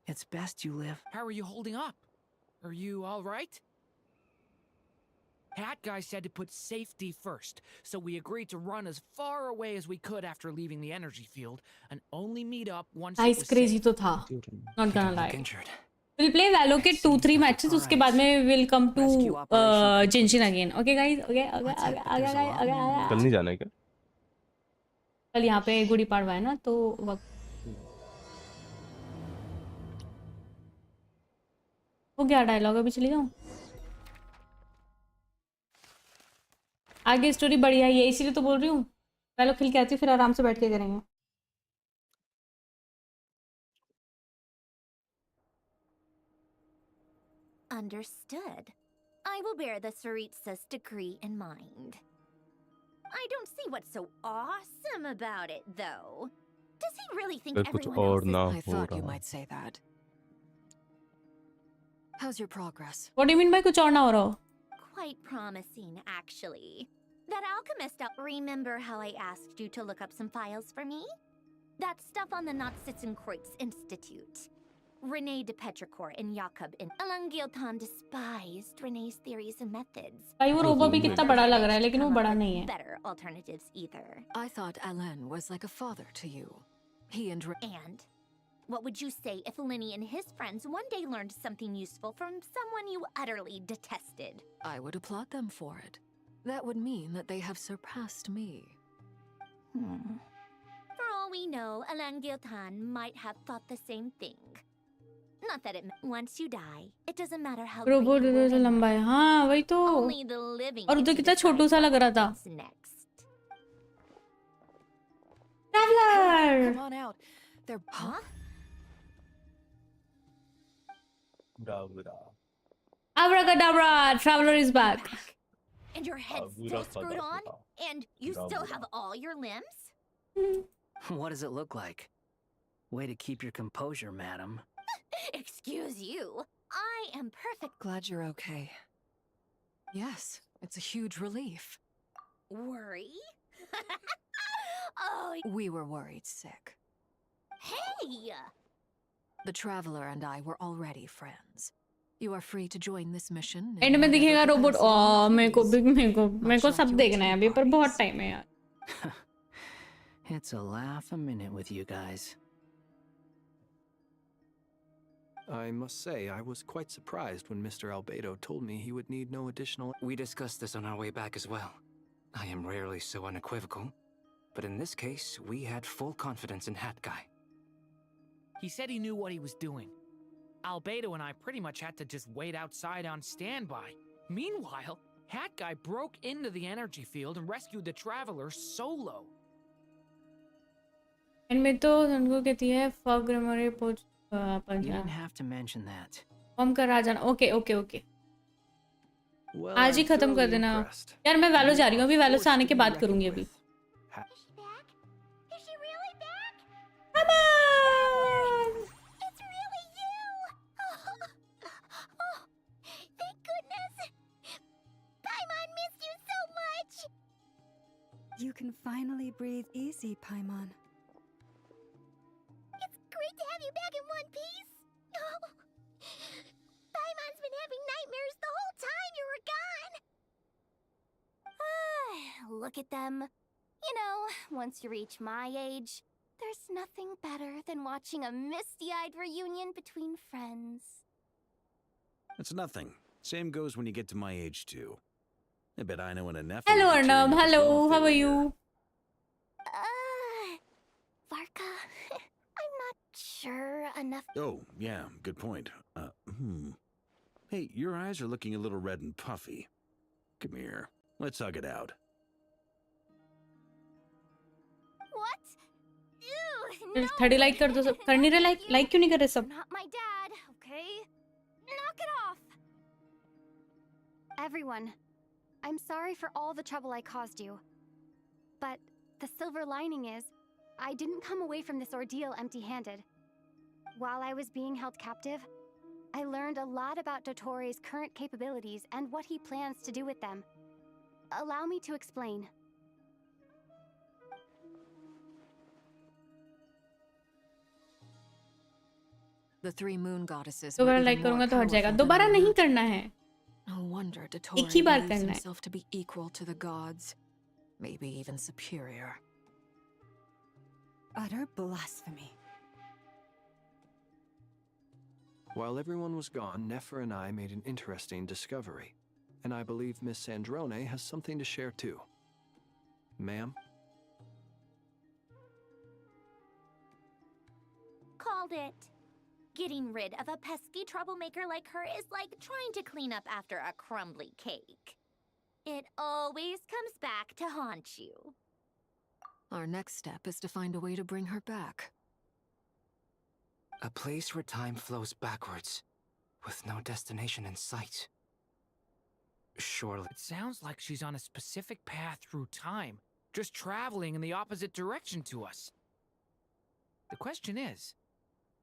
It's best you live. How are you holding up? Are you all right? Hat Guy said to put safety first, so we agreed to run as far away as we could after leaving the energy field and only meet up once it Ice was crazy safe. तो था. Not gonna lie. We'll play Valorant 2-3 matches. उसके बाद में we'll come to Genshin again. Okay guys? Okay. कल नहीं जाना है क्या? कल यहाँ पे गुड़ी पाड़वा है ना तो वक्त वो क्या डायलॉग अभी चली जाऊँ आगे स्टोरी बढ़िया है इसीलिए तो बोल रही हूँ पहले खेल के आती हूँ फिर आराम से बैठ के करेंगे Understood. I will bear the Tsaritsa's decree in mind. I don't see what's so awesome about it, though. Does he really think everyone else is... I thought you might say that. How's your progress? What do you mean by कुछ और ना हो रहा हो? Quite promising, actually. That alchemist remember how I asked you to look up some files for me? That stuff on the Nazi-Kreuz Institute. Rene de Petrichor and Jakob and Elangiotan despised Rene's theories and methods. भाई वो robo भी कितना बड़ा लग रहा है लेकिन वो बड़ा नहीं है. Better alternatives either. I thought Alan was like a father to you. He and what would you say if Linny and his friends one day learned something useful from someone you utterly detested? I would applaud them for it. That would mean that they have surpassed me. For all we know, Elangiotan might have thought the same thing. Not that once you die, it doesn't matter how robo उधर से लंबा है हाँ वही तो और उधर कितना छोटू सा लग रहा था Traveler Come on out. They're Abracadabra Traveler is back and your head's still screwed on and you still have all your limbs? What does it look like? Way to keep your composure, madam. Excuse you. I am perfect. Glad you're okay. Yes, it's a huge relief. Worry? Oh. We were worried sick. Hey! The Traveler and I were already friends. You are free to join this mission. And में दिखेगा robot मेरे को सब देखना है अभी पर बहुत टाइम है यार. It's a laugh a minute with you guys. I must say, I was quite surprised when Mr. Albedo told me he would need no additional... We discussed this on our way back as well. I am rarely so unequivocal, but in this case, we had full confidence in Hat Guy. He said he knew what he was doing. Albedo and I pretty much had to just wait outside on standby. Meanwhile, Hat Guy broke into the energy field and rescued the Traveler solo. And में तो उनको कहती है fog grammar पोच You didn't have to mention that. Form करा जाना okay Well, आज ही I'm खत्म कर thoroughly देना impressed. यार मैं वैलो जा रही हूँ अभी वैलो से आने के बाद करूँगी अभी Is she really back? Come on! It's really you! Oh, thank goodness! Paimon missed you so much! You can finally breathe easy, Paimon. It's great to have you back in one piece! Oh, Paimon's been having nightmares the whole time you were gone! Look at them. You know, once you reach my age, there's nothing better than watching a misty-eyed reunion between friends. It's nothing. Same goes when you get to my age, too. I bet I know when a Nephilim Hello are tearing Arnab, up a hello, cloth how are area. you? Varka, I'm not sure enough. Oh, yeah, good point. Hey, your eyes are looking a little red and puffy. Come here. Let's hug it out. What? Ew, no! 30 like कर दो सब. कर नहीं रहे like क्यों नहीं कर रहे सब? Not my dad, okay? Knock it off! Everyone, I'm sorry for all the trouble I caused you. But the silver lining is, I didn't come away from this ordeal empty-handed. While I was being held captive, I learned a lot about Dottoro's current capabilities and what he plans to do with them. Allow me to explain. The three moon goddesses दोबारा were like even more करूँगा तो हट जाएगा. powerful than दोबारा the नहीं moon. करना है. No wonder एक ही Dottore बार believes करना है. himself to be equal to the gods, maybe even superior. Utter blasphemy. While everyone was gone, Nefer and I made an interesting discovery. And I believe Miss Sandrone has something to share too. Ma'am? Called it. Getting rid of a pesky troublemaker like her is like trying to clean up after a crumbly cake. It always comes back to haunt you. Our next step is to find a way to bring her back. A place where time flows backwards, with no destination in sight. Surely. It sounds like she's on a specific path through time, just traveling in the opposite direction to us. The question is,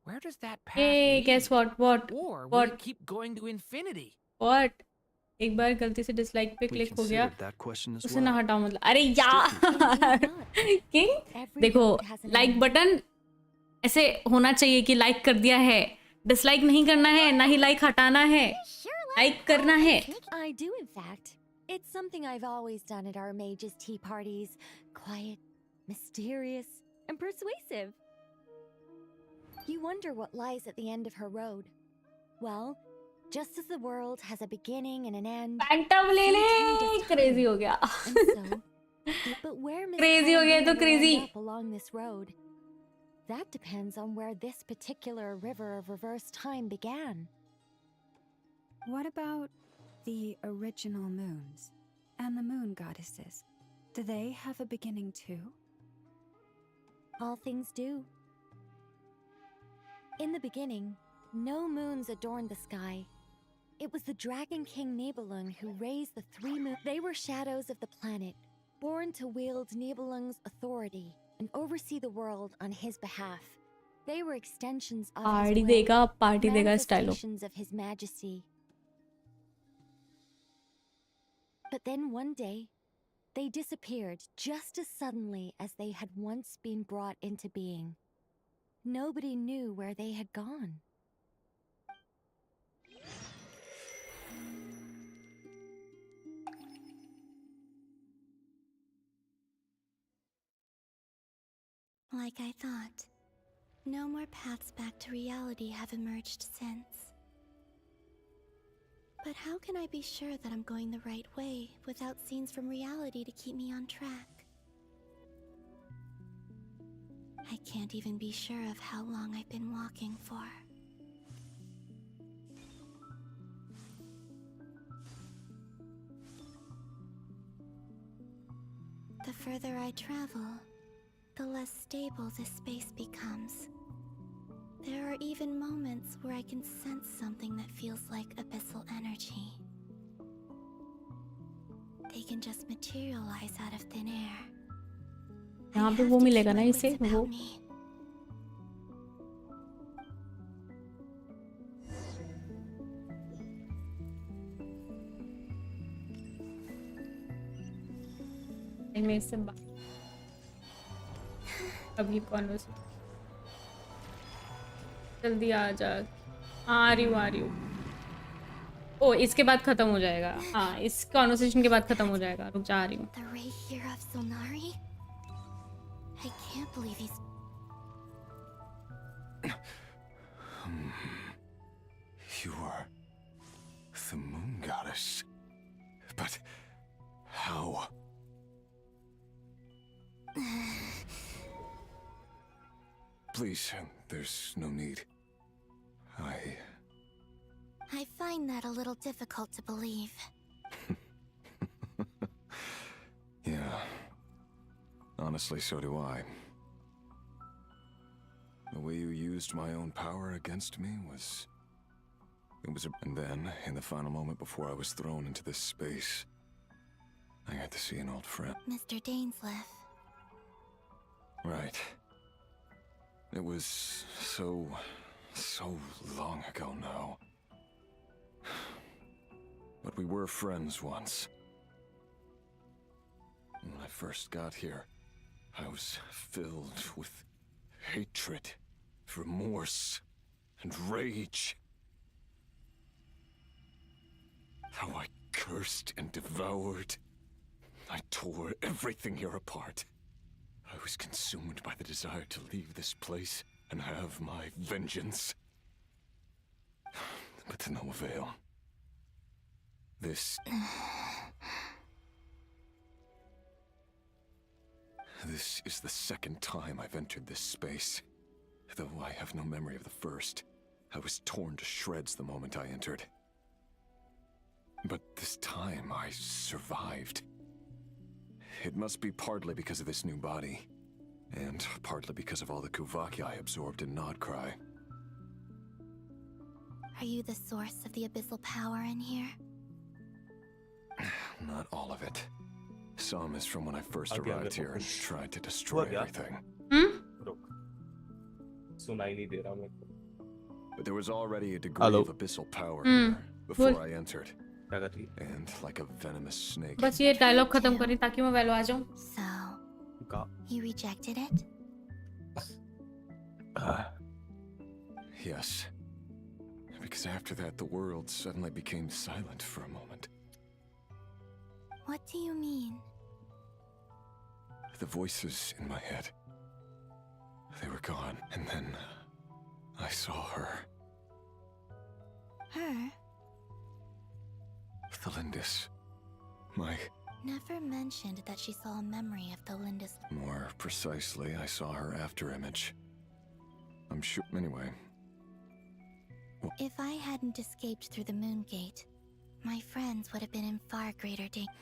where does that path Hey, lead? guess what? What? Or will What? it keep going to infinity? What? एक बार गलती से dislike पे We click हो गया. considered that question as उसे ना well. हटाओ मतलब. अरे यार. King, देखो like button ऐसे होना चाहिए कि like कर दिया है. Dislike नहीं करना है, ना ही like हटाना है. Like करना है. I do, in fact. It's something I've always done at our mages' tea parties. Quiet, mysterious, and persuasive. You wonder what lies at the end of her road. Well, just as the world has a beginning and an end. Phantom ले ले. Crazy हो गया. But where Miss Crazy हो गया तो Caroline crazy. will end up along this road, that depends on where this particular river of reverse time began. What about the original moons and the moon goddesses? Do they have a beginning too? All things do. In the beginning, no moons adorned the sky. It was the Dragon King Nibelung who raised the three moons. They were shadows of the planet, born to wield Nibelung's authority and oversee the world on his behalf. They were extensions of Party his will, देगा, party देगा style. manifestations of his majesty. But then one day, they disappeared just as suddenly as they had once been brought into being. Nobody knew where they had gone. Like I thought, no more paths back to reality have emerged since. But how can I be sure that I'm going the right way without scenes from reality to keep me on track? I can't even be sure of how long I've been walking for. The further I travel, the less stable this space becomes. There are even moments where I can sense something that feels like abyssal energy. They can just materialize out of thin air. यहाँ पे वो मिलेगा ना इसे वो. मैं इससे अभी कॉन्वर्सेशन जल्दी आ जा. आ रही हूँ. ओ इसके बाद खत्म हो जाएगा. हाँ इस कॉन्वर्सेशन के बाद खत्म हो जाएगा. रुक जा, आ रही हूँ. The ray here of Solnari? I can't believe he's... You are the moon goddess. But How? Please, there's no need. I find that a little difficult to believe. Yeah. Honestly, so do I. The way you used my own power against me was... And then, in the final moment before I was thrown into this space, I got to see an old friend. Mr. Dainsleif. Right. It was so long ago now. But we were friends once. When I first got here, I was filled with hatred, remorse, and rage. How I cursed and devoured. I tore everything here apart. I was consumed by the desire to leave this place and have my vengeance. But to no avail. This is the second time I've entered this space. Though I have no memory of the first. I was torn to shreds the moment I entered. But this time I survived. It must be partly because of this new body, and partly because of all the Kuvaki I absorbed in NOD-KARAIII. Are you the source of the abyssal power in here? Not all of it. Some is from when I first Again, arrived here and tried to destroy What, yeah? everything. सुनाई नहीं दे रहा मेरे को. But there was already a degree Hello. of abyssal power here before Bool. I entered. And like a venomous snake. बस ये dialogue खत्म करी ताकि मैं वैलो आ जाऊं. So, you rejected it? Yes. Because after that, the world suddenly became silent for a moment. What do you mean? The voices in my head. They were gone. And then I saw her. Her? The Lindis. My... Never mentioned that she saw a memory of the Lindis. More precisely, I saw her after image. I'm sure... Anyway. If I hadn't escaped through the moon gate, my friends would have been in far greater danger.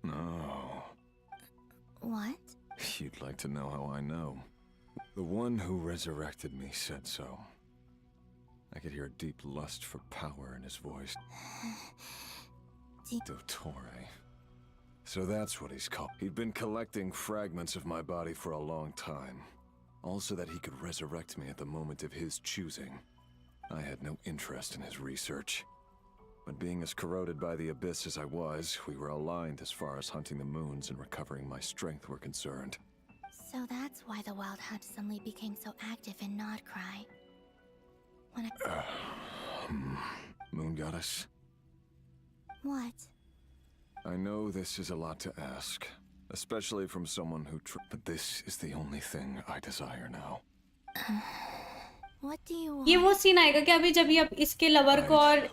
No. What? You'd like to know how I know. The one who resurrected me said so. I could hear a deep lust for power in his voice. Dottore. So that's what he's called. He'd been collecting fragments of my body for a long time. Also that he could resurrect me at the moment of his choosing. I had no interest in his research. But being as corroded by the abyss as I was, we were aligned as far as hunting the moons and recovering my strength were concerned. So that's why the Wild Hunt suddenly became so active in NOD-KARAIII. When I... Moon Goddess? What? I know this is a lot to ask, especially from someone who but this is the only thing I desire now. What do you want? ये वो scene आएगा कि अभी जब ये इसके lover को और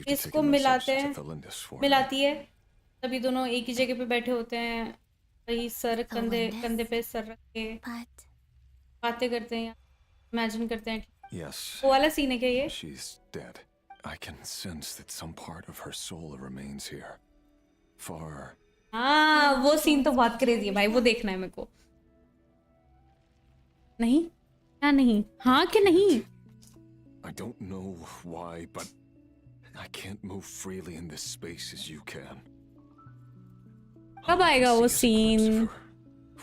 इसको मिलाते हैं, मिलाती है, तभी दोनों एक ही जगह पे बैठे होते हैं, वही सर कंधे पे सर रख के बातें करते हैं, इमेजिन करते हैं. Yes. वो वाला सीन है क्या ये? She's dead. I can sense that some part of her soul remains here. Far. हाँ, वो सीन तो बहुत क्रेजी है भाई, वो देखना है मेरे को. नहीं? क्या नहीं? हाँ कि नहीं? I don't know why, but I can't move freely in this space as you can. कब आएगा वो scene?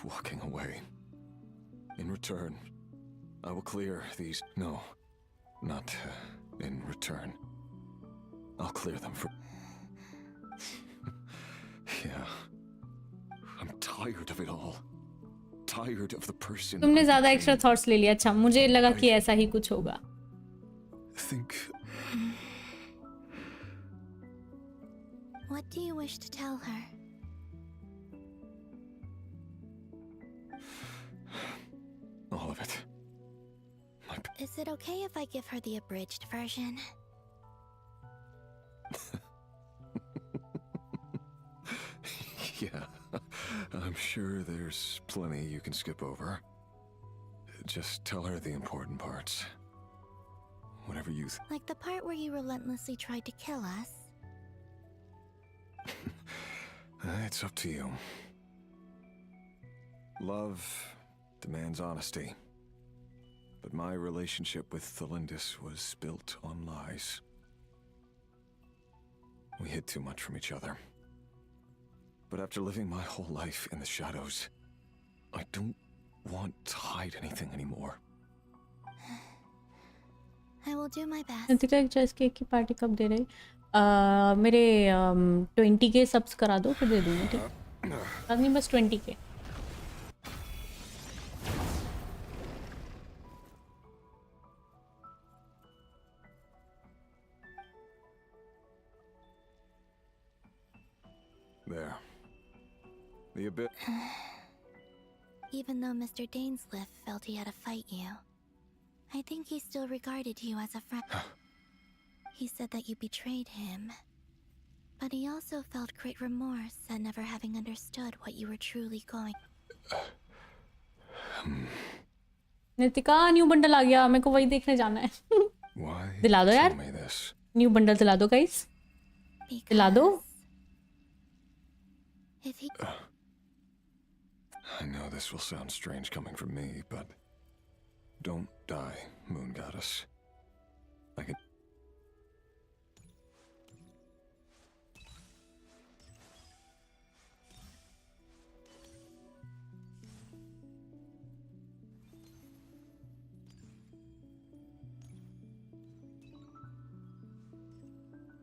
Walking away. In return, I will clear these. No, not in return. I'll clear them for. Yeah. I'm tired of it all. Tired of the person. तुमने ज़्यादा extra thoughts ले लिया. अच्छा, मुझे लगा कि ऐसा ही कुछ होगा. Think. What do you wish to tell her? All of it. Is it okay if I give her the abridged version? Yeah, I'm sure there's plenty you can skip over. Just tell her the important parts. Whatever you Like the part where you relentlessly tried to kill us. It's up to you. Love demands honesty. But my relationship with Thelindis was built on lies. We hid too much from each other. But after living my whole life in the shadows, I don't want to hide anything anymore. I will do my best. Nitika एक GSKILL की party कब दे रहे? मेरे 20K subs करा दो फिर दे दूँगी, ठीक? नहीं बस 20K. There. The abyss. Even though Mr. Dainsleif felt he had to fight you, I think he still regarded you as a friend. He said that you betrayed him, but he also felt great remorse at never having understood what you were truly going. Nitika new bundle आ गया, मेरे को वही देखने जाना है. दिला दो यार. न्यू बंडल दिला दो गाइस. दिला दो. If he... I know this will sound strange coming from me, but don't die, Moon Goddess. I can...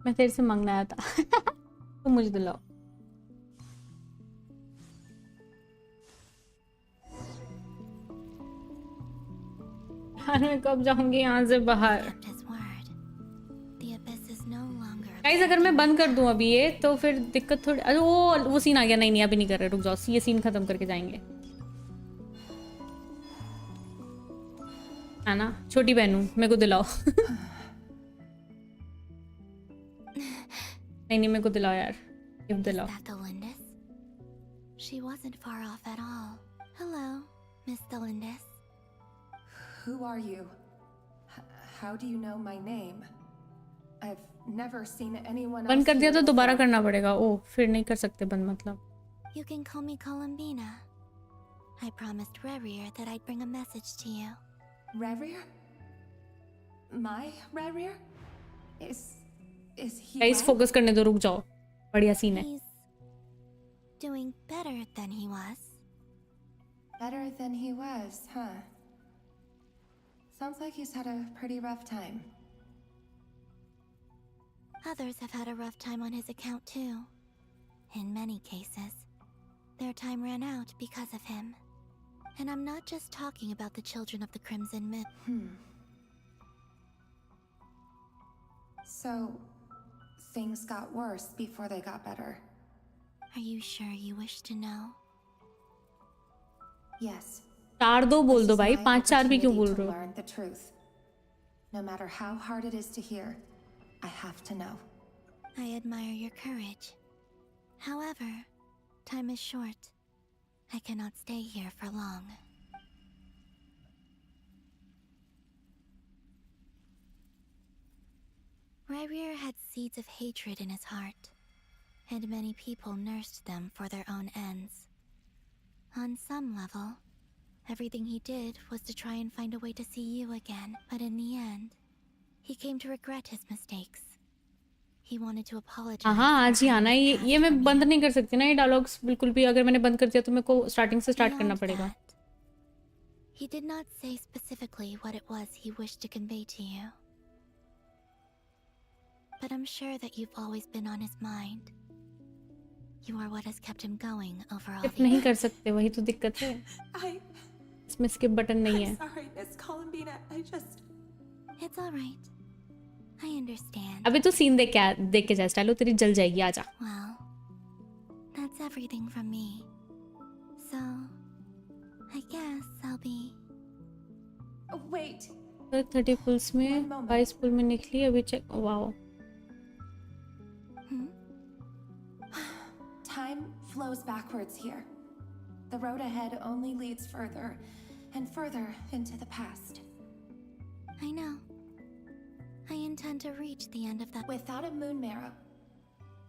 मैं तेरे से मांगना आया था. तो मुझे दिलाओ. मैं कब जाऊंगी यहाँ से बाहर? गाइस अगर मैं बंद कर दूं अभी ये तो फिर दिक्कत थोड़ी. अरे वो सीन आ गया. नहीं अभी नहीं कर रहे, रुक जाओ. ये सीन खत्म करके जाएंगे, है ना? छोटी बहनू मेरे को दिलाओ. नहीं मेरे को दिलाओ यार. गिफ्ट दिलाओ. She wasn't far off at all. Hello, Miss Thelindis. Who are you? How do you know my name? I've never seen anyone else. बंद कर दिया तो दोबारा करना पड़ेगा. ओ फिर नहीं कर सकते बंद मतलब. You can call me Columbina. I promised Rarier that I'd bring a message to you. Rarier? My Rarier? Is he? Guys focus करने दो, रुक जाओ. बढ़िया सीन है. He's doing better than he was. Better than he was, huh? Sounds like he's had a pretty rough time. Others have had a rough time on his account too. In many cases, their time ran out because of him. And I'm not just talking about the children of the Crimson Moon. So, things got worse before they got better. Are you sure you wish to know? Yes. 4-2 बोल दो भाई. 5-4 भी क्यों बोल रहे हो? Learn the truth. No matter how hard it is to hear, I have to know. I admire your courage. However, time is short. I cannot stay here for long. Rarier had seeds of hatred in his heart, and many people nursed them for their own ends. On some level, everything he did was to try and find a way to see you again, but in the end, he came to regret his mistakes. He wanted to apologize. हाँ आज ही आना. ये मैं बंद नहीं कर सकती ना ये डायलॉग्स बिल्कुल भी. अगर मैंने बंद कर दिया तो मेरे को स्टार्टिंग से स्टार्ट करना पड़ेगा. He did not say specifically what it was he wished to convey to you. But I'm sure that you've always been on his mind. You are what has kept him going over all the नहीं कर सकते, वही तो दिक्कत है. इसमें skip button नहीं है. Sorry, Miss Columbina. I just... It's all right. I understand. अबे तू सीन देख के जा. स्टाइलो तेरी जल जाएगी. आजा. Well, that's everything from me. So, I guess I'll be... Oh, wait. 30 pulls में 22 pull में निकली. अभी check. Wow. Time flows backwards here. The road ahead only leads further and further into the past. I know. I intend to reach the end of that. Without a moon marrow,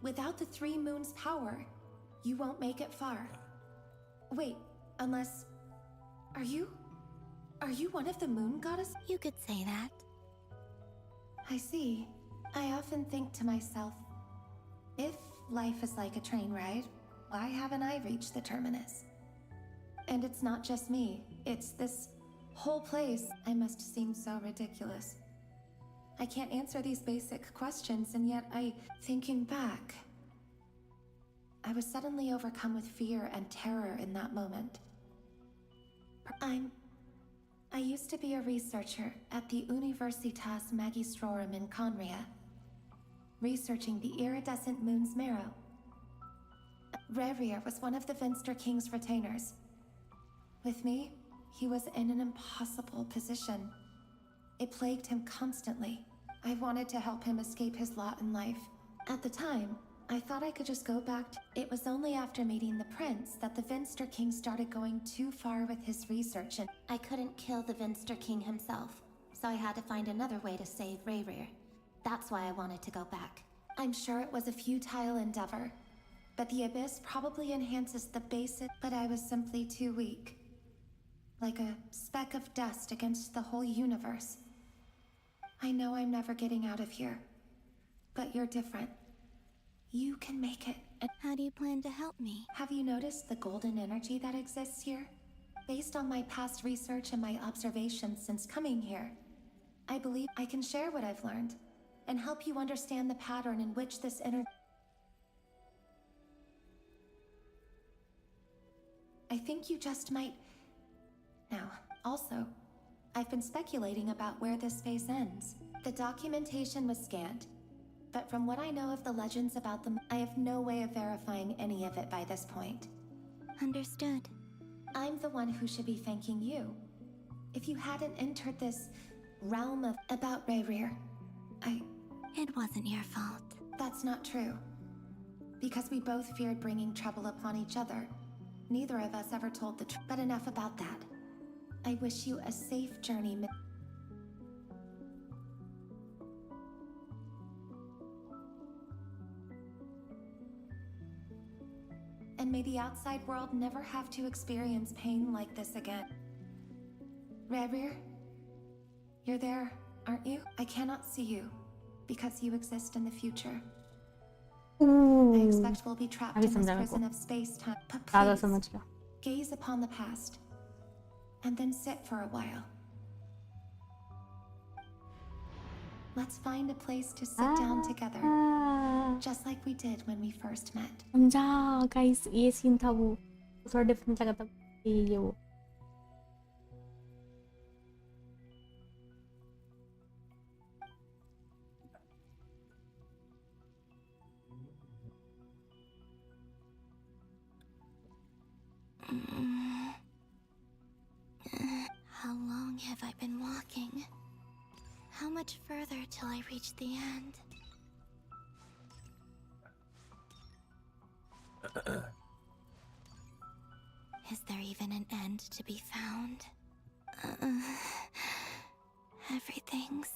without the 3 moons' power, you won't make it far. Wait, unless... Are you one of the moon goddess? You could say that. I see. I often think to myself, if life is like a train ride, why haven't I reached the terminus? And it's not just me, it's this whole place. I must seem so ridiculous. I can't answer these basic questions, and yet thinking back, I was suddenly overcome with fear and terror in that moment. I used to be a researcher at the Universitas Magistrorum in Conria, researching the iridescent moon's marrow. Rerir was one of the Finster King's retainers. With me, he was in an impossible position. It plagued him constantly. I wanted to help him escape his lot in life. At the time, I thought I could just go back to... It was only after meeting the prince that the Finster King started going too far with his research, and I couldn't kill the Finster King himself, so I had to find another way to save Rerir. That's why I wanted to go back. I'm sure it was a futile endeavor, but the Abyss probably enhances the basic... But I was simply too weak. Like a speck of dust against the whole universe. I know I'm never getting out of here, but you're different. You can make it. And how do you plan to help me? Have you noticed the golden energy that exists here? Based on my past research and my observations since coming here, I believe I can share what I've learned and help you understand the pattern in which this energy... I think you just might... Now, also, I've been speculating about where this phase ends. The documentation was scanned, but from what I know of the legends about them, I have no way of verifying any of it by this point. Understood. I'm the one who should be thanking you. If you hadn't entered this realm of... About Rerir, It wasn't your fault. That's not true. Because we both feared bringing trouble upon each other. Neither of us ever told the truth. But enough about that. I wish you a safe journey, and may the outside world never have to experience pain like this again. Rerir, you're there, aren't you? I cannot see you, because you exist in the future. I expect we'll be trapped in this prison of space-time. But please, gaze upon the past, and then sit for a while. Let's find a place to sit down together, just like we did when we first met. समझा guys, ये scene था वो थोड़ा different लगा था ये वो How long have I been walking? How much further till I reach the end? Is there even an end to be found? Everything's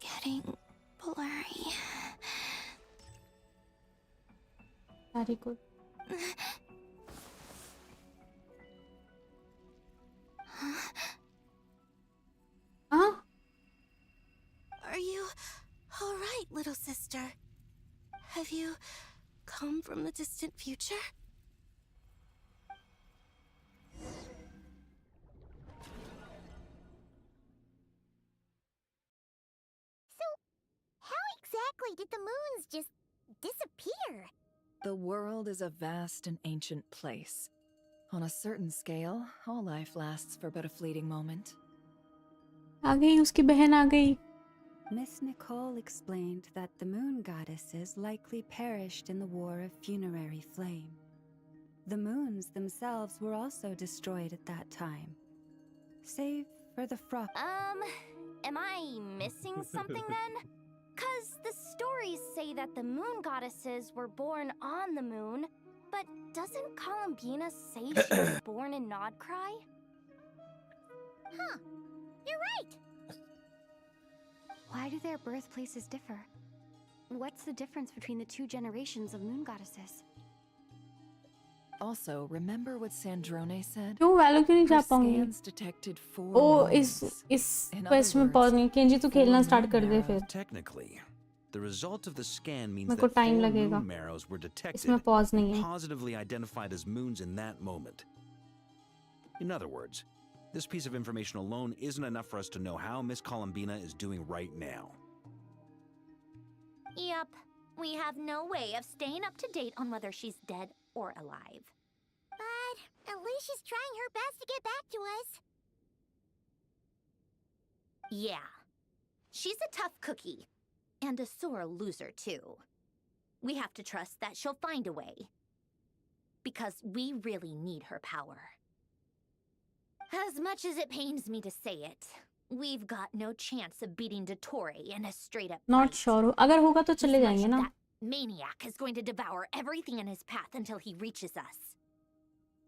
getting blurry. Very good. Huh? Are you all right, little sister? Have you come from the distant future? So, how exactly did the moons just disappear? The world is a vast and ancient place. On a certain scale, all life lasts for but a fleeting moment. आ गई उसकी बहन आ गई. Miss Nicole explained that the moon goddesses likely perished in the war of funerary flame. The moons themselves were also destroyed at that time, save for the frost. Am I missing something then? 'Cause the stories say that the moon goddesses were born on the moon, But doesn't Columbina say she was born in NOD-KARAIII? Huh. You're right. Why do their birthplaces differ? What's the difference between the two generations of moon goddesses? Also, remember what Sandrone said? क्यों वैलो क्यों नहीं जा Her पाऊंगी? scans detected 4 ओ moons. इस In quest other में pause नहीं Kenji तू खेलना स्टार्ट कर दे फिर Technically, the result of the scan means मेरे को that 4 टाइम लगेगा moon marrows were detected इसमें पॉज नहीं and है positively identified as moons in that moment. In other words, this piece of information alone isn't enough for us to know how Miss Columbina is doing right now. Yep. We have no way of staying up to date on whether she's dead or alive. But at least she's trying her best to get back to us. Yeah. She's a tough cookie. And a sore loser, too. We have to trust that she'll find a way. Because we really need her power. As much as it pains me to say it, we've got no chance of beating Dottore in a straight-up not sure हो अगर होगा तो चले जाएंगे ना That maniac is going to devour everything in his path until he reaches us.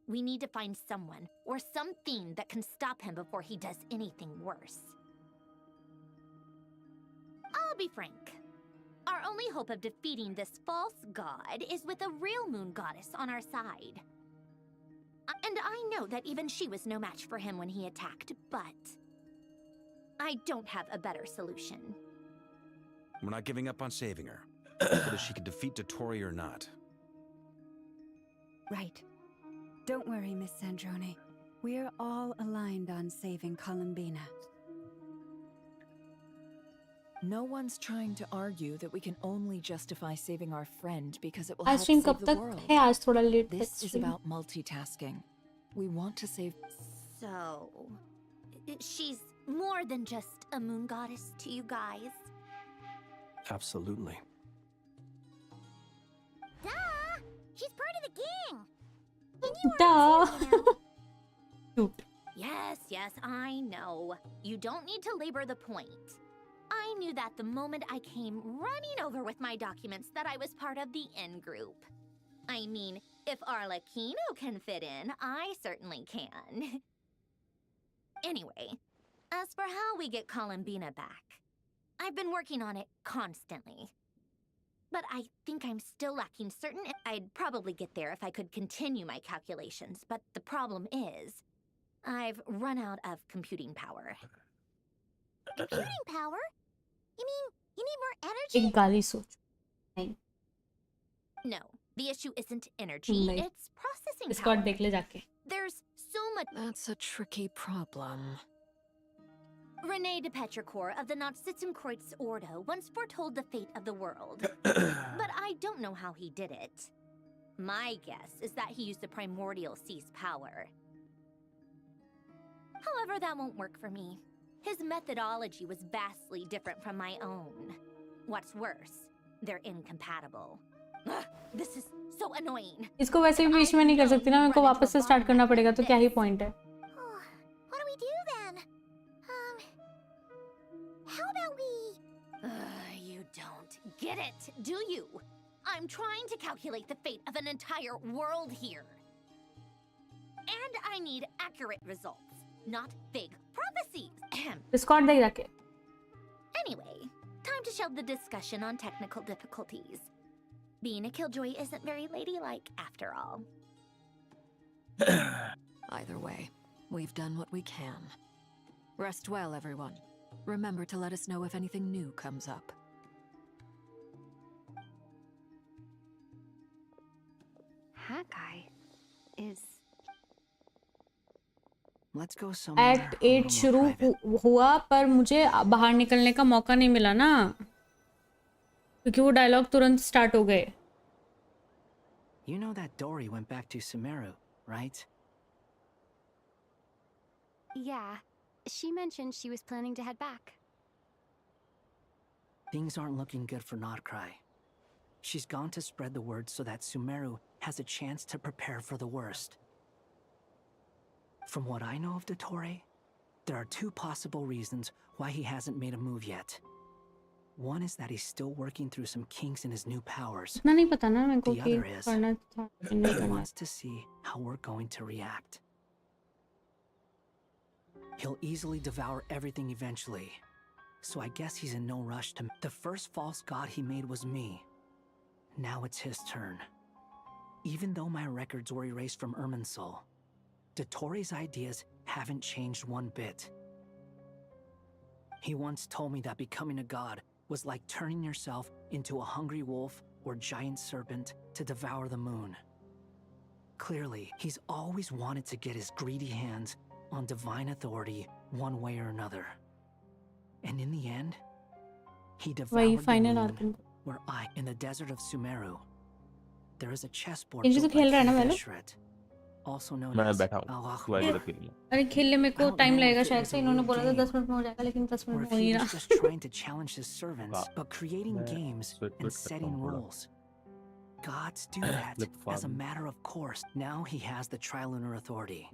We need to find someone or something that can stop him before he does anything worse. I'll be frank. Our only hope of defeating this false god is with a real moon goddess on our side. And I know that even she was no match for him when he attacked, but I don't have a better solution. We're not giving up on saving her, whether she can defeat Dottore or not. Right. Don't worry, Miss Sandrone. We are all aligned on saving Columbina. No one's trying to argue that we can only justify saving our friend because it will आज help stream save कब the तक world. है आज थोड़ा late तक This is stream about multitasking. We want to save. So, she's more than just a moon goddess to you guys. Absolutely. Duh! She's part of the gang! And you are Duh. too, you know. Yes, I know. You don't need to labor the point. I knew that the moment I came running over with my documents that I was part of the in-group. I mean, if Arlecchino can fit in, I certainly can. Anyway, as for how we get Columbina back, I've been working on it constantly. But I think I'm still lacking certain... I'd probably get there if I could continue my calculations, but the problem is, I've run out of computing power. Computing power? You mean you need more energy? एक गाली सोच नहीं No, the issue isn't energy, नहीं it's processing इसको और power. देख ले जाके There's so much... That's a tricky problem. Rene de Petrichor of the Nazissenkreuz Ordo once foretold the fate of the world. But I don't know how he did it. My guess is that he used the primordial sea's power. However, that won't work for me. His methodology was vastly different from my own. What's worse, they're incompatible. Ugh, this is so annoying. इसको वैसे भी बीच में नहीं कर सकती ना मेरे को वापस से स्टार्ट करना पड़ेगा तो क्या ही पॉइंट है What do we do then? How about we... You don't get it, do you? I'm trying to calculate the fate of an entire world here. And I need accurate results, not vague prophecies. Discord देख जाके Anyway, time to shelve the discussion on technical difficulties. Being a killjoy isn't very ladylike, after all. Either way, we've done what we can. Rest well, everyone. Remember to let us know if anything new comes up. Hawkeye is... Let's go somewhere act a 8 little शुरू more private. हुआ पर मुझे बाहर निकलने का मौका नहीं मिला ना क्योंकि वो डायलॉग तुरंत स्टार्ट हो गए You know that Dory went back to Sumeru, right? Yeah. She mentioned she was planning to head back. Things aren't looking good for NOD-KARAIII. She's gone to spread the word so that Sumeru has a chance to prepare for the worst. From what I know of Dottore, there are two possible reasons why he hasn't made a move yet. One is that he's still working through some kinks in his new powers. इतना नहीं पता ना मेरे को The कि other is करना था कि नहीं he करना. wants to see how we're going to react. He'll easily devour everything eventually, so I guess he's in no rush to. The first false god he made was me. Now it's his turn. Even though my records were erased from Irminsul, Dottoro's ideas haven't changed one bit. He once told me that becoming a god was like turning yourself into a hungry wolf or giant serpent to devour the moon. Clearly, he's always wanted to get his greedy hands on divine authority one way or another. And in the end, he devoured the moon where in the desert of Sumeru, there is a chessboard built by King Deshret, also known as Allah. अरे खेलने में को time लगेगा शायद से इन्होंने बोला था 10 मिनट में हो जाएगा लेकिन 10 Or मिनट if हो he ही was रहा. just trying to challenge his servants, but creating games and setting rules. Gods do that as a matter of course. Now he has the Trilunar Authority.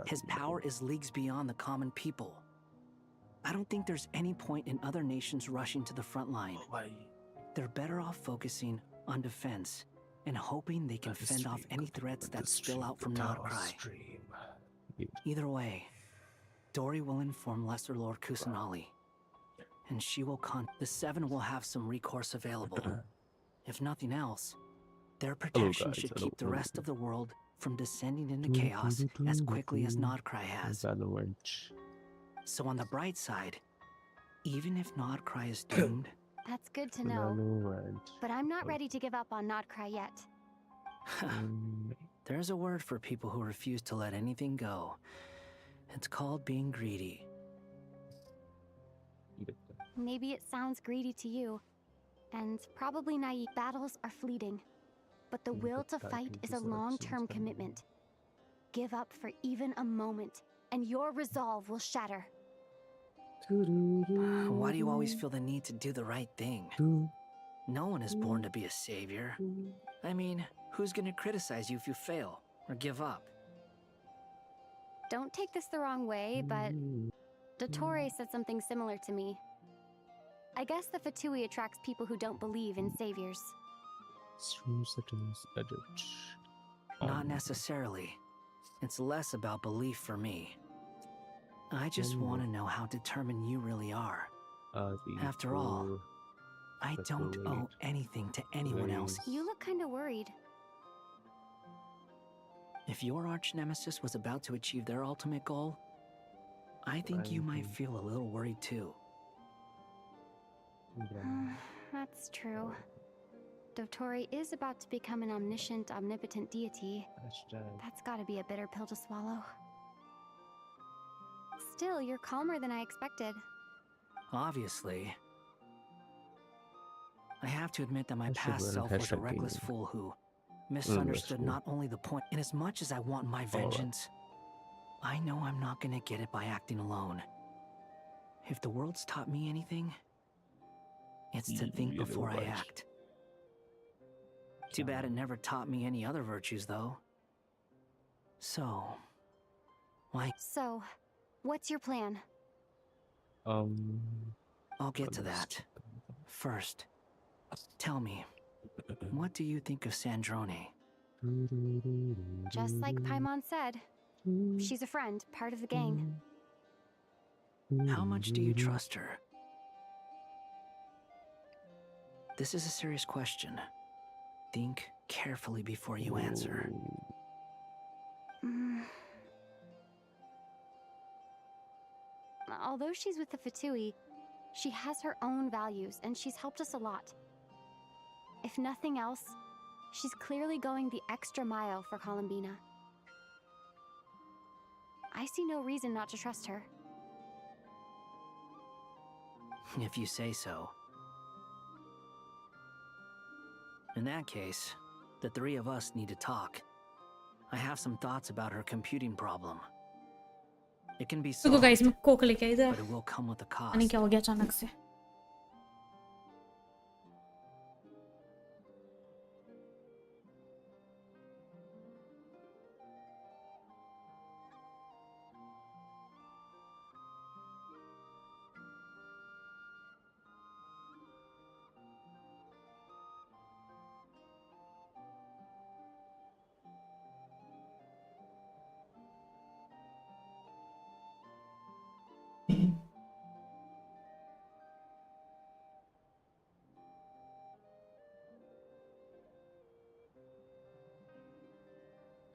His power is leagues beyond the common people. I don't think there's any point in other nations rushing to the front line. They're better off focusing on defense and hoping they can fend off any threats that spill out from NOD-KARAIII. Either way, Dory will inform Lesser Lord Kusanali, and she will the Seven will have some recourse available. If nothing else, their protection should keep the rest of the world from descending into chaos as quickly as NOD-KARAIII has. So on the bright side, even if NOD-KARAIII is doomed, That's good to know. But I'm not ready to give up on NOD-KARAIII yet. there's a word for people who refuse to let anything go. It's called being greedy. Maybe it sounds greedy to you, and probably naive. Battles are fleeting, but the will to fight is a long-term commitment. Give up for even a moment, and your resolve will shatter. Why do you always feel the need to do the right thing? No one is born to be a savior. I mean, who's gonna criticize you if you fail or give up? Don't take this the wrong way, but Dottore said something similar to me. I guess the Fatui attracts people who don't believe in saviors. Not necessarily. It's less about belief for me. I just want to know how determined you really are. After all, I don't owe anything to anyone else. You look kinda worried. If your arch-nemesis was about to achieve their ultimate goal, I think you might feel a little worried too. That's true. Dottore is about to become an omniscient, omnipotent deity. That's gotta be a bitter pill to swallow. Still, you're calmer than I expected. Obviously. I have to admit that my past self was a reckless fool who misunderstood not only the point. In as much as I want my vengeance, I know I'm not gonna get it by acting alone. If the world's taught me anything, it's to think before I act. Too bad it never taught me any other virtues, though. So, why? So, what's your plan? I'll get to that. First, tell me, what do you think of Sandrone? Just like Paimon said, she's a friend, part of the gang. How much do you trust her? This is a serious question. Think carefully before you answer. Although she's with the Fatui, she has her own values and she's helped us a lot. If nothing else, she's clearly going the extra mile for Columbina. I see no reason not to trust her. If you say so. In that case, the three of us need to talk. I have some thoughts about her computing problem. It can be solved, guys, मैं Coke लेके आई इधर. but it will come with a cost. नहीं क्या हो गया अचानक से.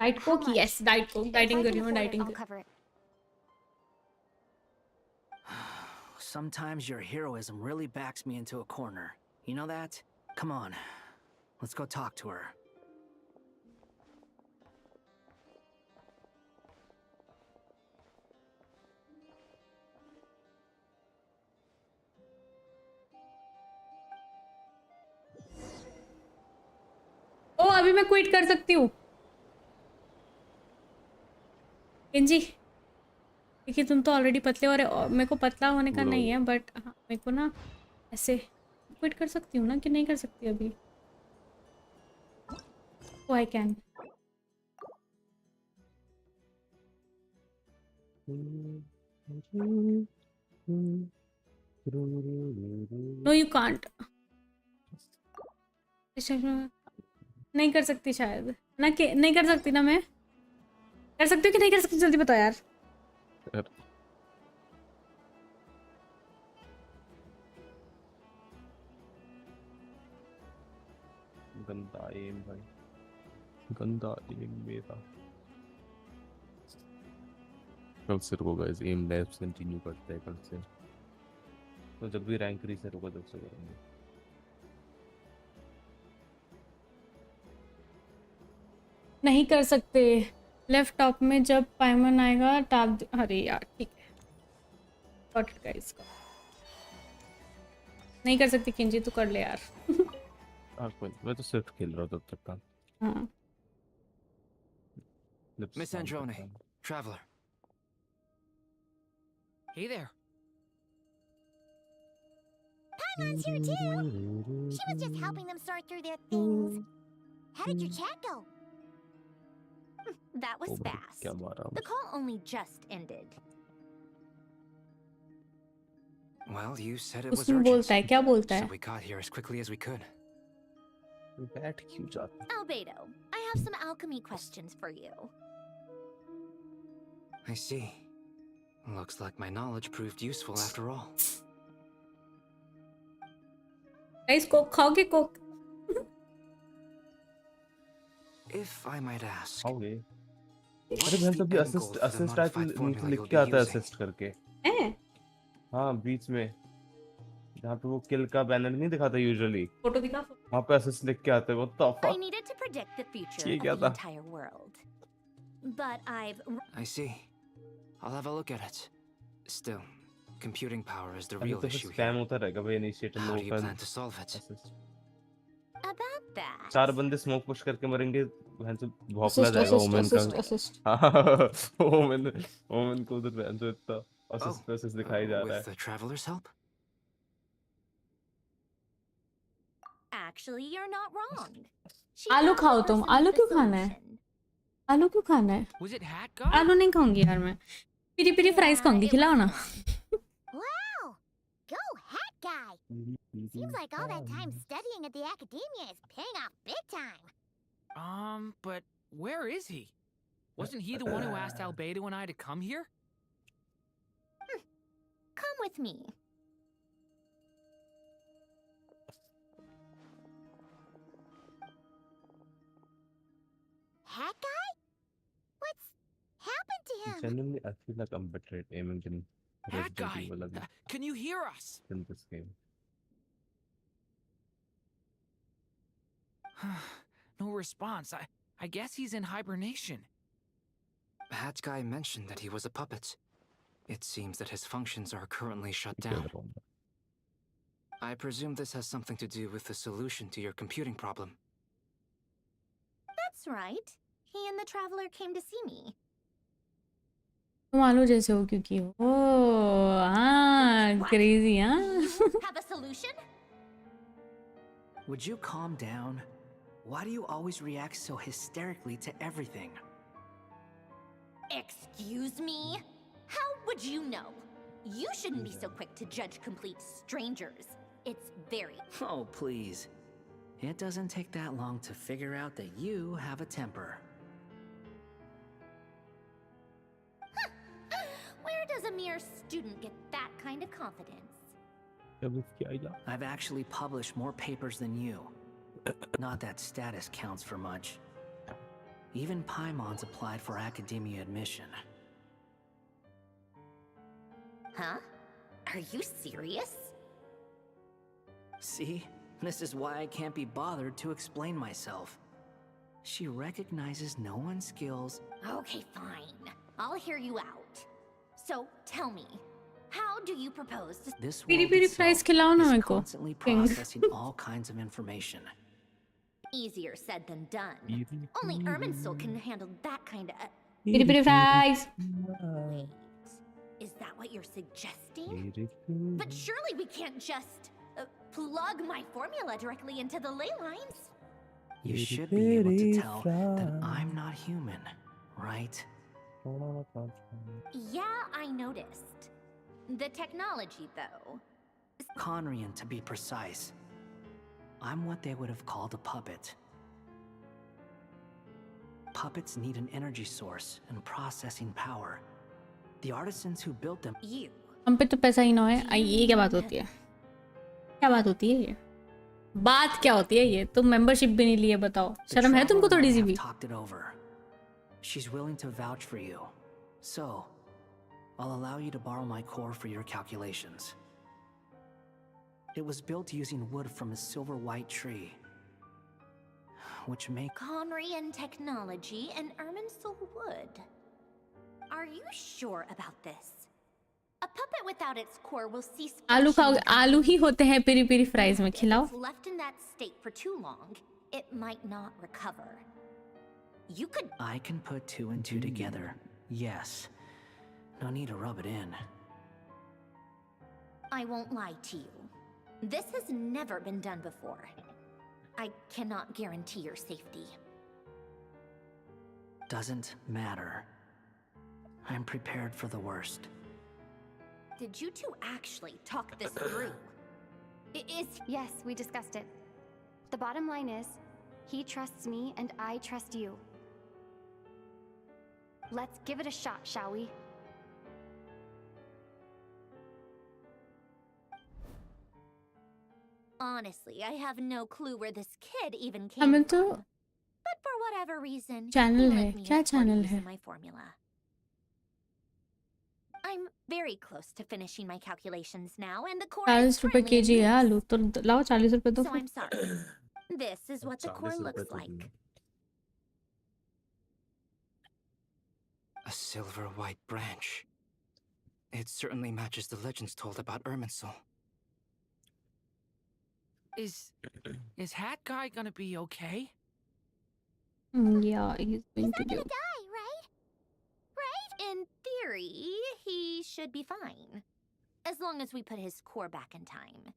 Diet Coke, yes diet Coke, dieting कर रही हूँ, डाइटिंग कर। cover it. Sometimes your heroism really backs me into a corner. You know that? Come on, let's go talk to her. ओ अभी मैं क्विट कर सकती हूँ किंजी, देखिए तुम तो ऑलरेडी पतले हो रहे हो, मेरे को पतला होने का नहीं है, बट हाँ मेरे को ना ऐसे क्विट कर सकती हूँ ना, कि नहीं कर सकती अभी? Oh I can. No you can't. नहीं कर सकती शायद ना, कि नहीं कर सकती ना, मैं कर सकती हूँ कि नहीं कर सकती, जल्दी बताओ यार। गंदा एम भाई, गंदा एम मेरा। कल से रुको गाइस, एम लैब्स कंटिन्यू करते हैं कल से, तो जब भी रैंक रीसेट होगा तब से करेंगे। नहीं कर सकते, लेफ्ट टॉप में जब पाइमन आएगा टैब। अरे यार ठीक है, गॉट इट गाइस। नहीं कर सकती किंजी, तू कर ले यार। हाँ कोई, मैं तो सिर्फ खेल रहा हूँ तब तक का। हाँ। Miss Androne, traveler. Hey there. Paimon's here too. She was just helping them sort through their things. How did your chat go? That was fast. The call only just ended. Well, you said it was उसमें urgent. बोलता है, क्या बोलता है? So we got here as quickly as we could. बैठ क्यों जाते? Albedo, I have some alchemy questions for you. I see. Looks like my knowledge proved useful after all. Guys Coke खाओगे Coke? If I might ask. खाओगे? अरे बहन तो भी assist item नीचे लिख के आता है असिस्ट करके। हाँ बीच में जहाँ पे वो किल का बैनर नहीं दिखाता यूजुअली, फोटो दिखा, वहाँ पे असिस्ट लिख के आता है। What the fuck? I needed to predict the future ये of क्या the था? entire world. But I've... I see. I'll have a look at it. Still, computing power is the अभी real तो issue स्पैम here. होता रहेगा भाई, initiator How no do you open plan to solve it? About that... 4 बंदे smoke push करके मरेंगे, बहन से भौंकना जाएगा ओमेन का। ओमेन को उधर बहन से इतना असिस्ट दिखाई जा रहा है। With the traveler's help? Actually, you're not wrong. आलू खाओ तुम, आलू क्यों खाना है? आलू क्यों खाना है? Was it hat guy? आलू नहीं खाऊंगी यार मैं, पिरी पिरी फ्राइज खाऊंगी, खिलाओ ना। Wow! Go hat guy! Seems like all that time studying at the academia is paying off big time. But where is he? Wasn't he the one who asked Albedo and I to come here? Come with me. Hat guy? What's happened to him? Genuinely, I feel like I'm betrayed aiming in Hat guy, can you hear us? In this game. No response. I guess he's in hibernation. Hat guy mentioned that he was a puppet. It seems that his functions are currently shut down. I presume this has something to do with the solution to your computing problem. That's right. He and the traveler came to see me. तुम आलू जैसे हो क्योंकि हो, हाँ crazy हाँ। Have a solution? Would you calm down? Why do you always react so hysterically to everything? Excuse me? How would you know? You shouldn't be so quick to judge complete strangers. It's very... Oh, please. It doesn't take that long to figure out that you have a temper. Where does a mere student get that kind of confidence? I've actually published more papers than you. Not that status counts for much. Even Paimons applied for academia admission. Huh? Are you serious? See? This is why I can't be bothered to explain myself. She recognizes no one's skills. Okay, fine. I'll hear you out. So, tell me, how do you propose to... This Piri world piri itself fries khilao na is mere ko. constantly King. processing all kinds of information. Easier said than done. Only Irminsul can handle that kind of... Piri piri fries. Wait, is that what you're suggesting? But surely we can't just plug my formula directly into the ley lines. You should be able to tell that I'm not human, right? Yeah, I noticed. The technology, though. Conrian, to be precise. I'm what they would have called a puppet. Puppets need an energy source and processing power. The artisans who built them... You. हम पे तो पैसा ही ना है। आई ये क्या बात होती है? क्या बात होती है ये? बात क्या होती है ये? तुम मेंबरशिप भी नहीं लिए बताओ। शर्म है तुमको थोड़ी सी भी? Talked it over. She's willing to vouch for you. So, I'll allow you to borrow my core for your calculations. It was built using wood from a silver white tree, which make Conrian technology and Irminsul wood. Are you sure about this? A puppet without its core will cease. आलू खाओगे? आलू ही होते हैं peri peri fries में, खिलाओ। If left in that state for too long, it might not recover. You could. I can put two and two together. Yes. No need to rub it in. I won't lie to you. This has never been done before. I cannot guarantee your safety. Doesn't matter. I'm prepared for the worst. Did you two actually talk this through? Yes, we discussed it. The bottom line is, he trusts me and I trust you. Let's give it a shot, shall we? Honestly, I have no clue where this kid even came हमें from. तो But for whatever reason, channel he है। let me क्या afford channel using है? my formula. I'm very close to finishing my calculations now, and the core is 40 रुपए currently in KG है use. आलू तो लाओ 40 रुपए दो So फिर। I'm sorry. This is what the core looks like. A silver white branch. It certainly matches the legends told about Irminsul. Is Hat Guy gonna be okay? Yeah, he's going to do. Die, right? Right? In theory, he should be fine. As long as we put his core back in time.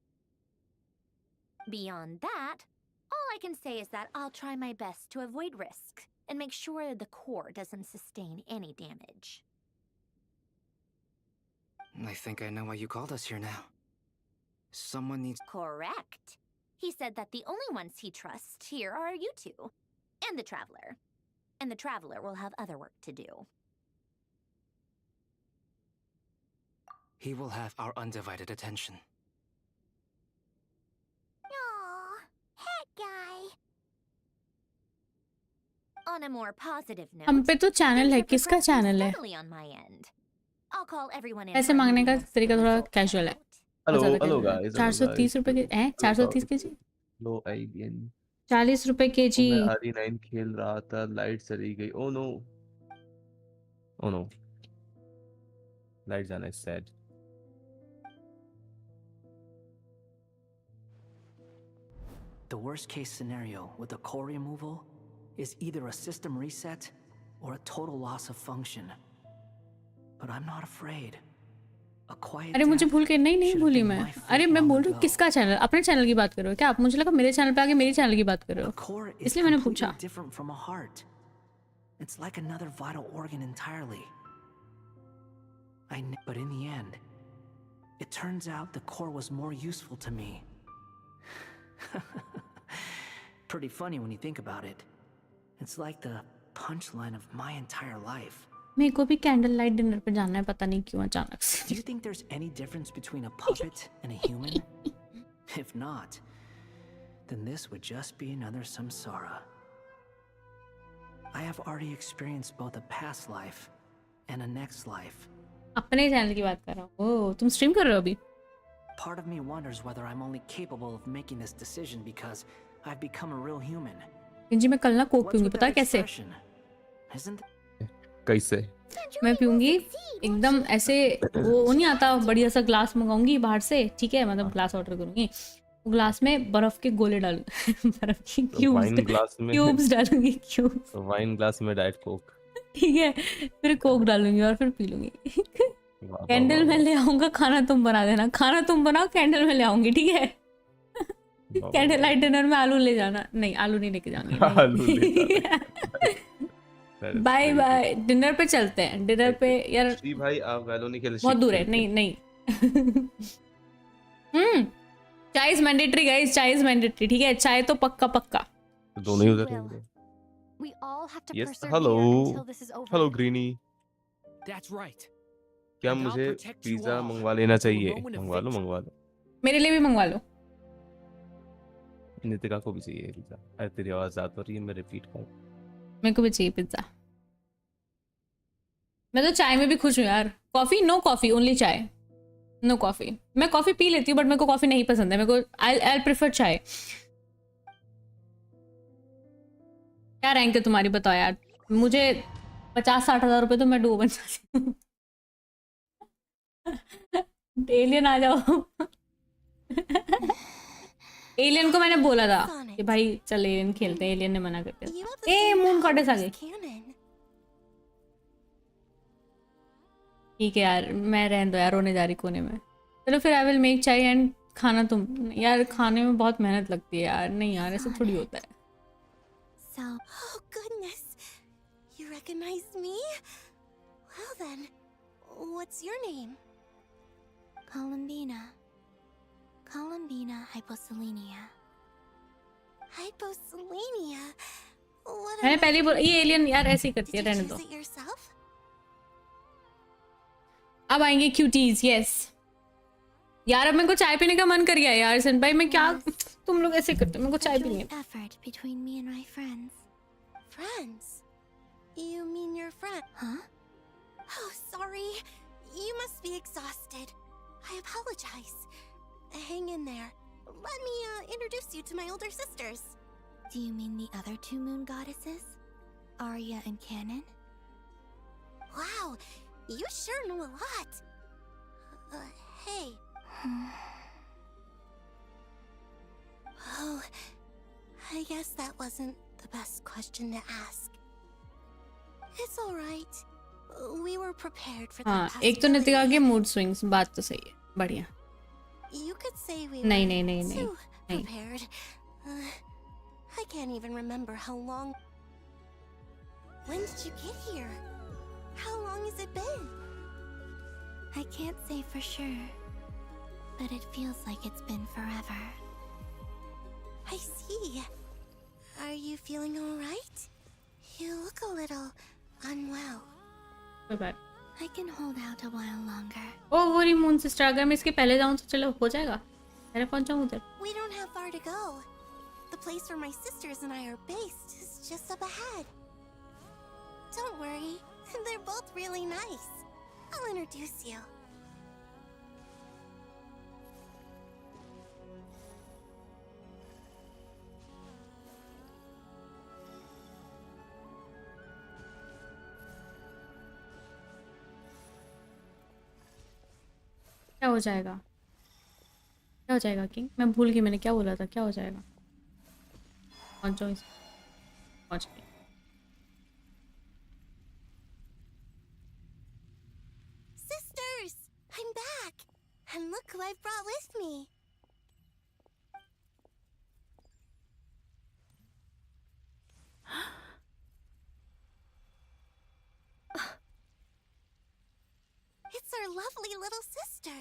Beyond that, all I can say is that I'll try my best to avoid risk and make sure the core doesn't sustain any damage. I think I know why you called us here now. Someone needs... Correct. He said that the only ones he trusts here are you two. And the Traveler. And the Traveler will have other work to do. He will have our undivided attention. Aww, Hat Guy. On a more positive note, हम पे तो channel है। किसका channel है? steadily on my end. I'll call everyone in. पैसे मांगने का तरीका थोड़ा कैजुअल है। हेलो बहुत ज़्यादा हेलो casual है। गाइस 430 रुपए के हैं? 430 के जी? लो आईबीएन 40 रुपए के जी। मैं RE9 खेल रहा था, लाइट चली गई। Oh no, oh no, light जाना is sad. The worst case scenario with the core removal is either a system reset or a total loss of function. But I'm not afraid. A quiet अरे मुझे death भूल के नहीं should have भूली been मैं। my fate अरे मैं long बोल रही हूँ ago. किसका चैनल? अपने चैनल की बात कर रहे हो क्या आप? मुझे लगा मेरे चैनल पे आके मेरी चैनल की बात कर रहे A हो, core is इसलिए मैंने completely पूछा। different from a heart. It's like another vital organ entirely. But in the end, it turns out the core was more useful to me. Pretty funny when you think about it. It's like the punchline of my entire life. मेरे को भी candle light dinner पे जाना है, पता नहीं क्यों अचानक से। Do you think there's any difference between a puppet and a human? If not, then this would just be another samsara. I have already experienced both a past life and a next life. अपने channel की बात कर रहा हूँ। ओह, तुम stream कर रहे हो अभी? Part of me wonders whether I'm only capable of making this decision because I've become a real human. जी मैं कल ना कोक पीऊंगी, पता है कैसे? कैसे? मैं पीऊंगी एकदम ऐसे, वो नहीं आता बढ़िया सा ग्लास मंगाऊंगी बाहर से, ठीक है, मतलब ग्लास ऑर्डर करूंगी, वो ग्लास में बर्फ के गोले डालूंगी, बर्फ की क्यूब्स डालूंगी, क्यूब्स वाइन ग्लास में डाइट कोक, ठीक है, फिर कोक डालूंगी और फिर पी लूंगी। कैंडल में ले आऊंगा, खाना तुम बना देना, खाना तुम बनाओ, कैंडल में ले आऊंगी, ठीक है। कैंडल लाइट डिनर में आलू ले जाना, नहीं आलू नहीं लेके जाऊंगी। बाय बाय, डिनर पे चलते हैं, डिनर पे यार। श्री भाई आप वैलो नहीं खेल, बहुत दूर है, नहीं नहीं। चाय इज मैंडेटरी गाइस, चाय इज मैंडेटरी, ठीक है, चाय तो पक्का पक्का। दोनों ही उधर रहेंगे। Yes, hello Greeny. That's right. क्या मुझे पिज्जा मंगवा लेना चाहिए? मंगवा लो। मेरे लिए भी मंगवा लो। नितिका को भी चाहिए पिज्जा। अरे तेरी आवाज आ तो रही है, मैं रिपीट करूं। मेरे को भी चाहिए पिज्जा। मैं तो चाय में भी खुश हूँ यार। कॉफी, नो कॉफी, ओनली चाय, नो कॉफी। मैं कॉफी पी लेती हूँ बट मेरे को कॉफी नहीं पसंद है, मेरे को आई प्रेफर चाय। क्या रैंक है तुम्हारी बताओ यार, मुझे 50-60 हज़ार रुपए तो मैं डुओ बन जाती हूँ। एलियन आ जाओ। एलियन को मैंने बोला था कि भाई चल एलियन खेलते हैं, एलियन ने मना कर दिया। ए मून गॉडेस आ गई। ठीक है यार, मैं रहने दो यार, रोने जा रही कोने में। चलो फिर आई विल मेक चाय एंड खाना तुम। यार खाने में बहुत मेहनत लगती है यार, नहीं यार ऐसा थोड़ी होता है। So, oh goodness, you recognize me? Well then, what's your name? Columbina. Columbina hyposelenia. Hyposelenia? What मैंने पहले बोला, ये एलियन यार ऐसे ही करती है, रहने दो। अब आएंगे क्यूटीज, यस। यार अब मेरे को चाय पीने का मन कर गया यार सन भाई, मैं क्या, तुम लोग ऐसे करते हो, मेरे को चाय पीनी है। effort between me and my friends. Friends? You mean your friend? Huh? Oh, sorry. You must be exhausted. I apologize. Hang in there. Let me introduce you to my older sisters. Do you mean the other two moon goddesses? Arya and Canon? Wow, you sure know a lot. Hey. Oh, I guess that wasn't the best question to ask. It's all right. We were prepared for that. हाँ, एक तो नितिका के mood swings, बात तो सही है, बढ़िया। You could say we नहीं were too prepared. I can't even remember how long. When did you get here? How long has it been? I can't say for sure, but it feels like it's been forever. I see. Are you feeling all right? You look a little unwell. Bye. I can hold out a while longer. Oh, वो रही moon sister, अगर मैं इसके पहले जाऊँ तो चलो हो जाएगा। मैंने पहुँच जाऊँ उधर। We don't have far to go. The place where my sisters and I are based is just up ahead. Don't worry, they're both really nice. I'll introduce you. क्या हो जाएगा? क्या हो जाएगा किंग? मैं भूल गई मैंने क्या बोला था, क्या हो जाएगा? पहुंच जाओ, पहुंच गई। Sisters, I'm back, and look who I brought with me. It's our lovely little sister,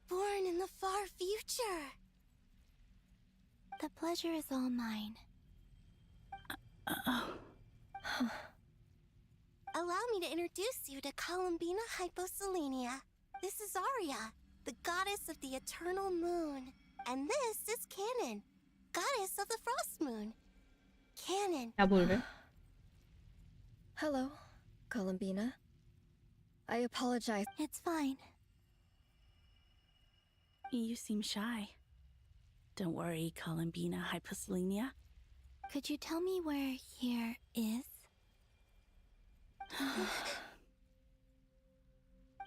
born in the far future. The pleasure is all mine. Allow me to introduce you to Columbina hyposelenia. This is Arya, the goddess of the eternal moon. And this is Canon, goddess of the frost moon. Canon. क्या बोल रहे? Hello, Columbina. I apologize. It's fine. You seem shy. Don't worry, Columbina Hyposelenia. Could you tell me where here is?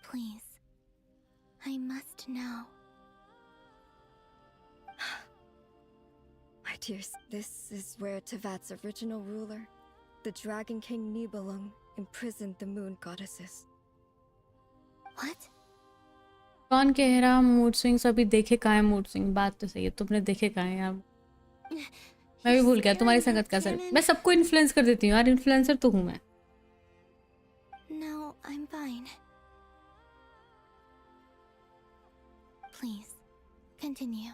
Please. I must know. My dears, this is where Tevat's original ruler, the Dragon King Nibelung, imprisoned the moon goddesses. What? कौन कह रहा mood swings अभी देखे कहाँ है mood swing बात तो सही है तुमने देखे कहाँ है अब मैं भी भूल गया तुम्हारी संगत का असर मैं सबको इन्फ्लुएंस कर देती हूँ यार इन्फ्लुएंसर तो हूँ मैं No, I'm fine. Please, continue.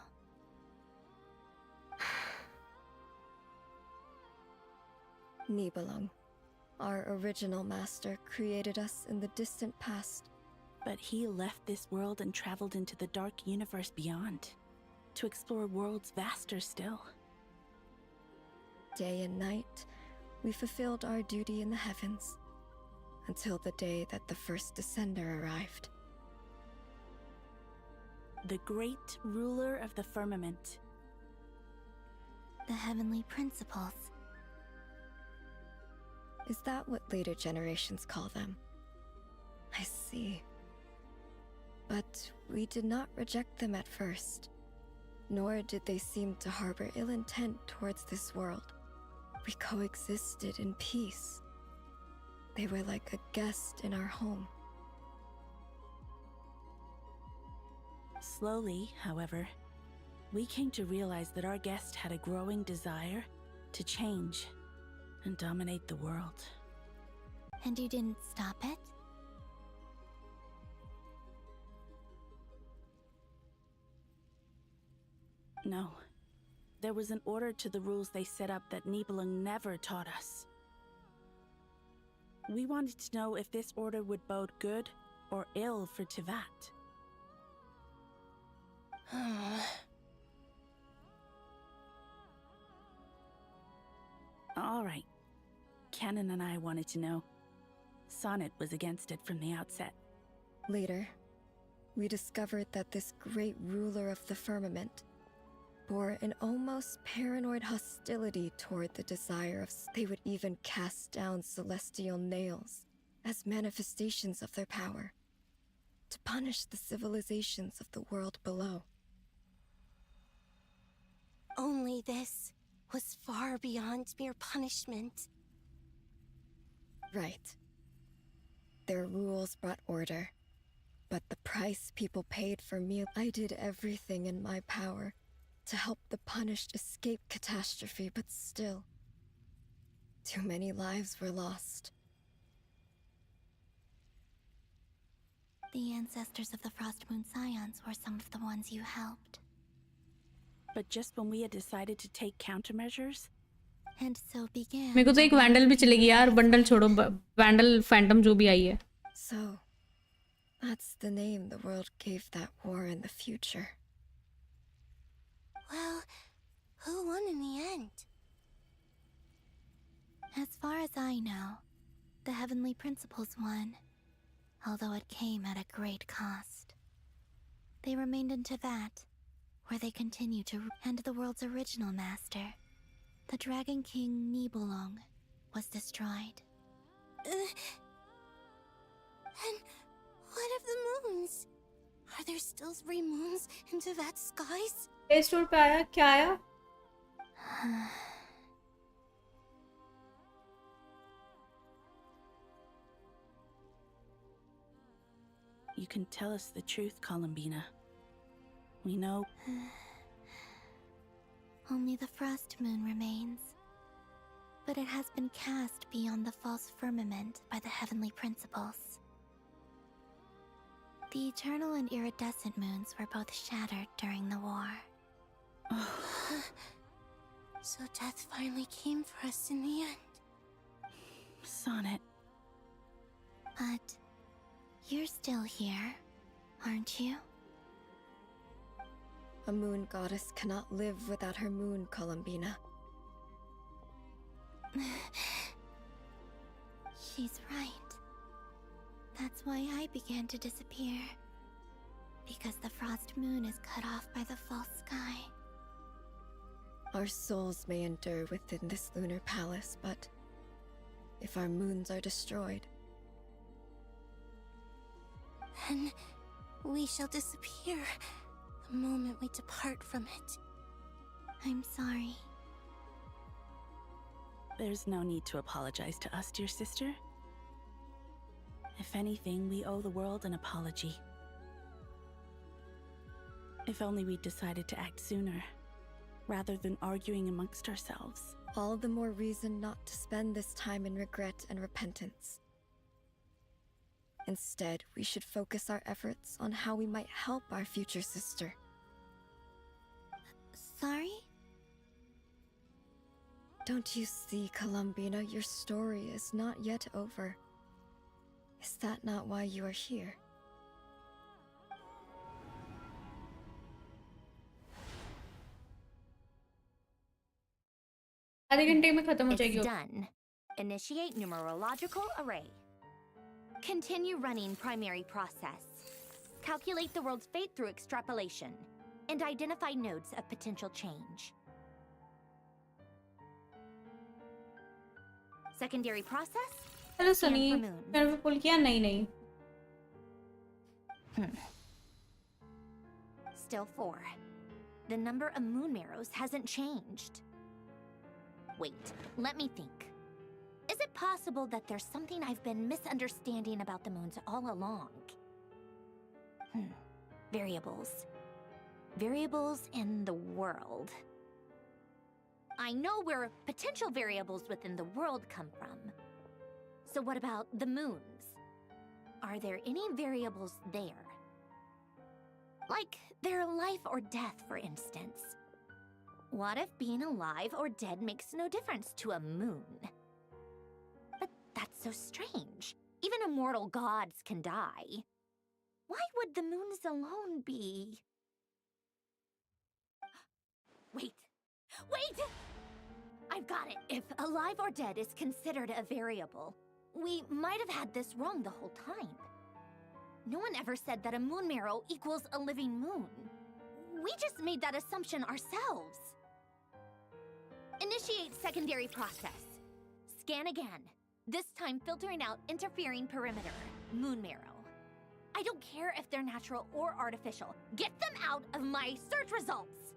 Nibelung, our original master, created us in the distant past. But he left this world and traveled into the dark universe beyond, to explore worlds vaster still. Day and night, we fulfilled our duty in the heavens, until the day that the first descender arrived. The great ruler of the firmament. The heavenly principles. Is that what later generations call them? I see. But we did not reject them at first, nor did they seem to harbor ill intent towards this world. We coexisted in peace. They were like a guest in our home. Slowly, however, we came to realize that our guest had a growing desire to change and dominate the world. And you didn't stop it? No. There was an order to the rules they set up that Nibelung never taught us. We wanted to know if this order would bode good or ill for Tevat. All right. Canon and I wanted to know. Sonnet was against it from the outset. Later, we discovered that this great ruler of the firmament bore an almost paranoid hostility toward the desire of... They would even cast down celestial nails as manifestations of their power, to punish the civilizations of the world below. Only this was far beyond mere punishment. Right. Their rules brought order, but the price people paid for me... I did everything in my power to help the punished escape catastrophe, but still, too many lives were lost. The ancestors of the Frost Moon Scions were some of the ones you helped. But just when we had decided to take countermeasures, and so began. मेरे को तो एक vandal भी चलेगी यार bundle छोड़ो vandal Phantom जो भी आई है. So, that's the name the world gave that war in the future. Well, who won in the end? As far as I know, the Heavenly Principles won, although it came at a great cost. They remained in Tevat, where they continue to... And the world's original master, the Dragon King Nibelung, was destroyed. And what of the moons? Are there still 3 moons in Tevat's skies? Play store पे आया क्या आया? you can tell us the truth, Columbina. We know. Only the Frost Moon remains. But it has been cast beyond the false firmament by the Heavenly Principles. The eternal and iridescent moons were both shattered during the war. So death finally came for us in the end. Sonnet. But you're still here, aren't you? A moon goddess cannot live without her moon, Columbina. She's right. That's why I began to disappear. Because the frost moon is cut off by the false sky. Our souls may endure within this lunar palace, but if our moons are destroyed, then we shall disappear the moment we depart from it. I'm sorry. There's no need to apologize to us, dear sister. If anything, we owe the world an apology. If only we'd decided to act sooner, rather than arguing amongst ourselves. All the more reason not to spend this time in regret and repentance. Instead, we should focus our efforts on how we might help our future sister. Sorry? Don't you see, Columbina, your story is not yet over. Is that not why you are here? It's done. Initiate numerological array. Continue running primary process. Calculate the world's fate through extrapolation. And identify nodes of potential change. Secondary process? Hello, Sunny. मैंने पुल किया नहीं. Still 4. The number of moon marrows hasn't changed. Wait, let me think. Is it possible that there's something I've been misunderstanding about the moons all along? Variables. Variables in the world. I know where potential variables within the world come from. So what about the moons? Are there any variables there? Like their life or death, for instance. What if being alive or dead makes no difference to a moon? But that's so strange. Even immortal gods can die. Why would the moons alone be? Wait! Wait! I've got it. If alive or dead is considered a variable, we might have had this wrong the whole time. No one ever said that a moon marrow equals a living moon. We just made that assumption ourselves. Initiate secondary process. Scan again. This time filtering out interfering perimeter. Moon marrow. I don't care if they're natural or artificial. Get them out of my search results!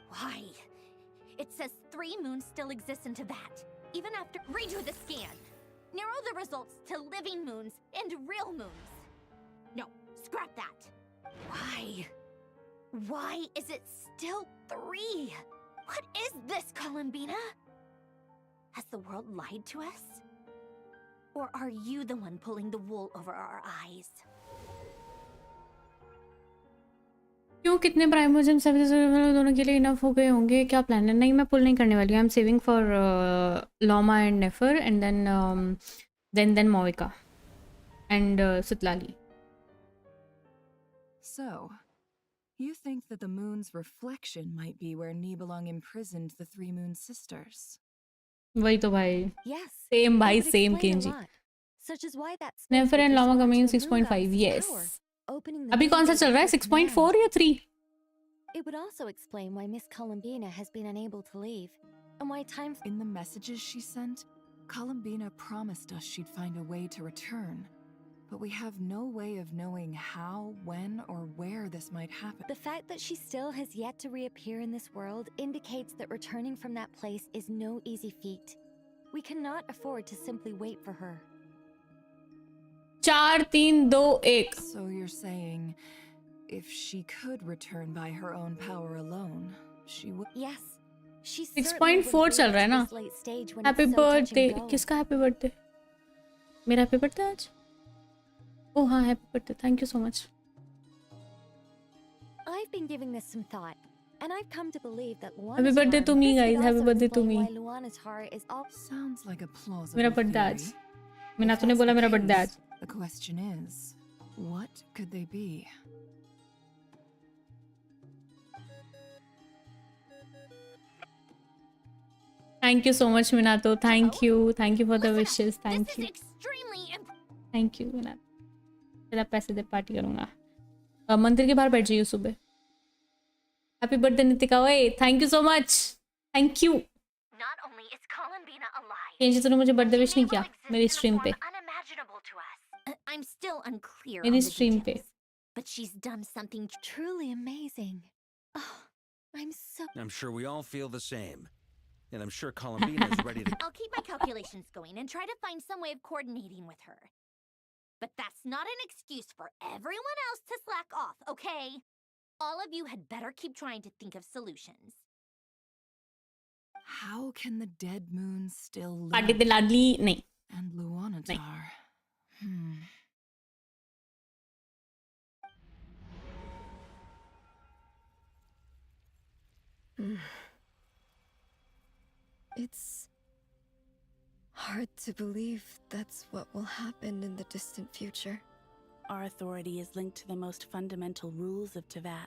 Why? It says 3 moons still exist into that. Even after redo the scan. Narrow the results to living moons and real moons. No, scrap that. Why? Why is it still 3? What is this, Columbina? Has the world lied to us? Or are you the one pulling the wool over our eyes? क्यों कितने प्राइमोजेम दोनों के लिए enough हो गए होंगे क्या plan है नहीं मैं पुल नहीं करने वाली हूँ I am saving for Lauma and Nefer and then Mavuika and Citlali So, you think that the moon's reflection might be where Nibelung imprisoned the 3 moon sisters? वही तो भाई Yes. सेम भाई That would same explain a Kenji lot. Such as why that Nefer space and Lauma responds coming to the moon 6.5 goddess's yes power, opening the अभी कौन सा gateway चल रहा है to her 6.4 या 3 It would also explain why Miss Columbina has been unable to leave, and why time. In the messages she sent, Columbina promised us she'd find a way to return. But we have no way of knowing how, when, or where this might happen. The fact that she still has yet to reappear in this world indicates that returning from that place is no easy feat. We cannot afford to simply wait for her. 4 3 2 1 So you're saying, if she could return by her own power alone, she would. Yes. She 6.4 चल रहा है ना happy birthday किसका happy birthday मेरा happy birthday आज ओह हाँ happy birthday thank you so much I've been giving this some thought, and I've come to believe that happy birthday to me guys happy birthday to me Sounds like a plausible मेरा birthday आज theory. मैंने तूने बोला मेरा birthday आज The question is, what could they be? Thank you so much, Minato. Thank you. Thank you for the wishes. Thank you. Thank you, Minato. तेरा पैसे दे party करूँगा. मंदिर के बाहर बैठ जाइए सुबह. Happy birthday Nitika. ओए, thank you so much. Thank you. Not only is Columbina alive, Kenji तूने मुझे बर्थडे विश नहीं किया मेरी स्ट्रीम पे. unimaginable to us. I'm still unclear मेरी on the स्ट्रीम पे. details, but she's done something truly amazing. Oh, I'm so... I'm sure we all feel the same. And I'm sure Columbina is ready to... I'll keep my calculations going and try to find some way of coordinating with her. But that's not an excuse for everyone else to slack off, okay? All of you had better keep trying to think of solutions. How can the dead moon still live? Party ते लाडली नहीं. And Luanatar. It's hard to believe that's what will happen in the distant future. Our authority is linked to the most fundamental rules of Teyvat.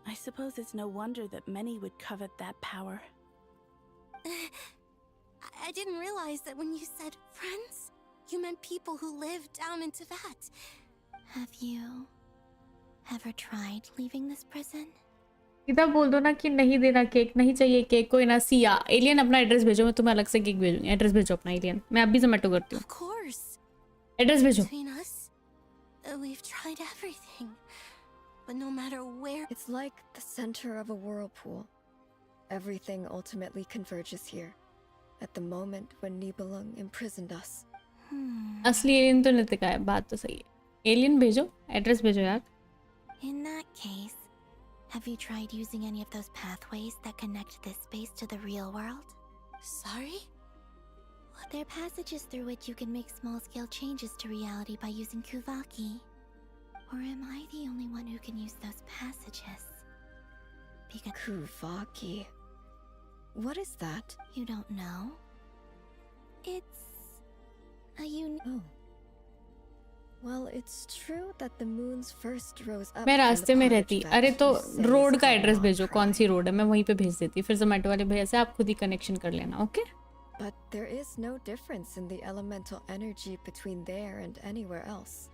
I suppose it's no wonder that many would covet that power. I didn't realize that when you said friends, you meant people who live down in Teyvat. Have you ever tried leaving this prison? इधर बोल दो ना कि नहीं देना cake, नहीं चाहिए cake, कोई ना. सिया एलियन अपना एड्रेस भेजो, मैं तुम्हें अलग से केक भेजूंगी. एड्रेस भेजो अपना एलियन. मैं अभी जोमेटो करती हूँ. Of course. एड्रेस भेजो. Between us, we've tried everything. But no matter where... It's like the center of a whirlpool. Everything ultimately converges here. At the moment when Nibelung imprisoned us. असली alien तो नितिका है. बात तो सही है. Alien भेजो, address भेजो यार. In that case, have you tried using any of those pathways that connect this space to the real world? Sorry? They're passages through which you can make small-scale changes to reality by using Kuvaki. Or am I the only one who can use those passages? Because Kuvaki. What is that? You don't know? It's a Oh. Well, it's true that the moons first rose up. मैं रास्ते में रहती. अरे तो road का address भेजो. कौन सी road है, मैं वहीं पे भेज देती. फिर जोमेटो वाले भैया से आप खुद ही कनेक्शन कर लेना. Okay? But there is no difference in the elemental energy between there and anywhere else.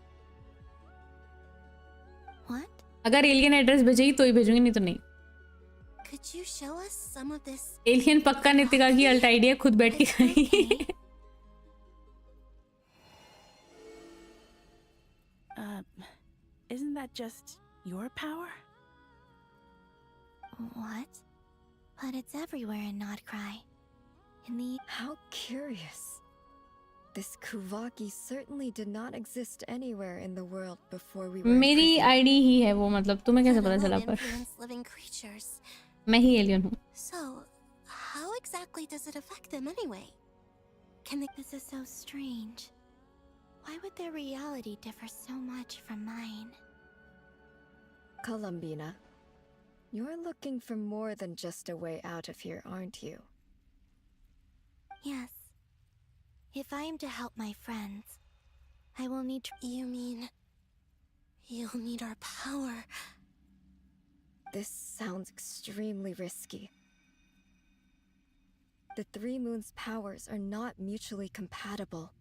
What? अगर एलियन एड्रेस भेजेगी तो ही भेजूंगी, नहीं तो नहीं. Could you show us some of this? Alien पक्का नितिका की अल्ट आइडिया खुद बैठ के खाएगी. Isn't that just your power? What? But it's everywhere in NOD-KARAIII. In the... How curious. This Kuvaki certainly did not exist anywhere in the world before we were... मेरी ID ही है वो, मतलब तुम्हें कैसे पता चला? पर living creatures. मैं ही एलियन हूँ. So, how exactly does it affect them anyway? Can they... This is so strange. Why would their reality differ so much from mine? Columbina, you're looking for more than just a way out of here, aren't you? Yes. If I am to help my friends, I will need to... You mean... you'll need our power? This sounds extremely risky. The Three Moons' powers are not mutually compatible.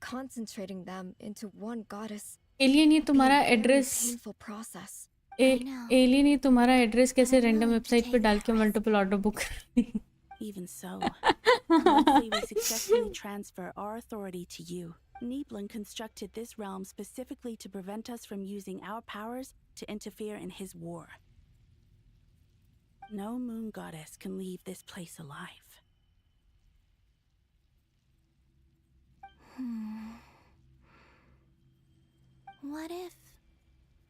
Concentrating them into one goddess... alien ये तुम्हारा address... painful process. Alien ये तुम्हारा address कैसे random website पे डाल के multiple order book करती? Even so, hopefully we successfully transfer our authority to you. Nibelung constructed this realm specifically to prevent us from using our powers to interfere in his war. No moon goddess can leave this place alive. What if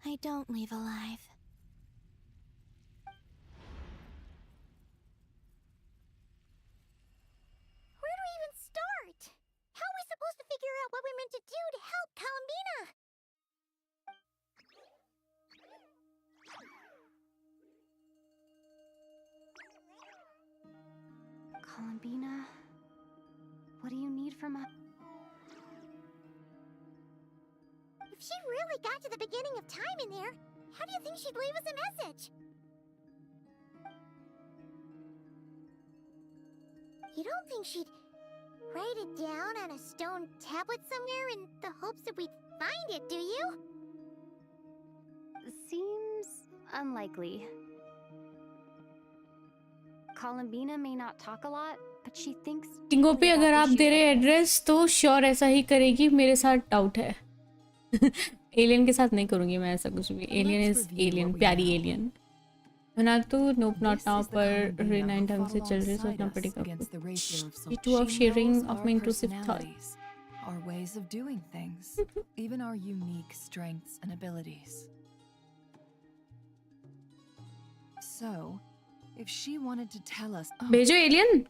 I don't leave alive? Where do we even start? How are we supposed to figure out what we're meant to do to help Columbina? Columbina, what do you need from us? If she really got to the beginning of time in there, how do you think she'd leave us a message? You don't think she'd write it down on a stone tablet somewhere in the hopes that we'd find it, do you? Seems unlikely. Columbina may not talk a lot, but she thinks. Tingo पे अगर आप दे रहे address तो sure ऐसा ही करेगी, मेरे साथ doubt है। एलियन के साथ नहीं करूंगी मैं ऐसा कुछ भी। एलियन इज एलियन, प्यारी एलियन। बना तो नोप नॉट नाउ पर रेनाइन ढंग से चल रही, सोचना पड़ेगा। Two of sharing of my intrusive thoughts, our ways of doing things, even our unique strengths and abilities. So, if she wanted to tell us, भेजो alien.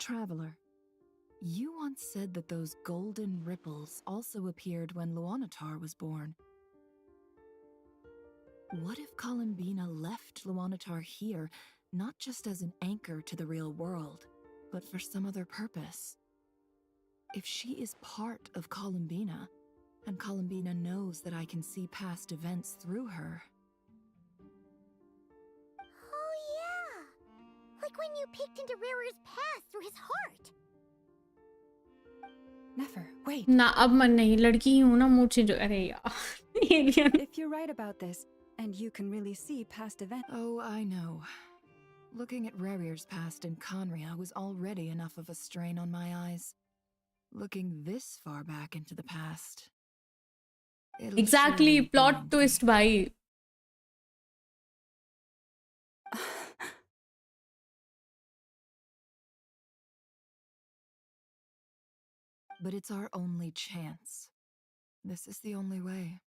Traveler, you once said that those golden ripples also appeared when Luanatar was born. What if Columbina left Luanatar here, not just as an anchor to the real world, but for some other purpose? If she is part of Columbina, and Columbina knows that I can see past events through her. Oh yeah! Like when you peeked into Rarer's past through his heart. Never, wait. ना अब मन नहीं, लड़की ही हूँ ना, mood change. अरे यार alien. If you're right about this, and you can really see past events. Oh, I know. Looking at Rarier's past in Conria was already enough of a strain on my eyes. Looking this far back into the past. Exactly, plot twist भाई। But it's our only chance. This is the only way.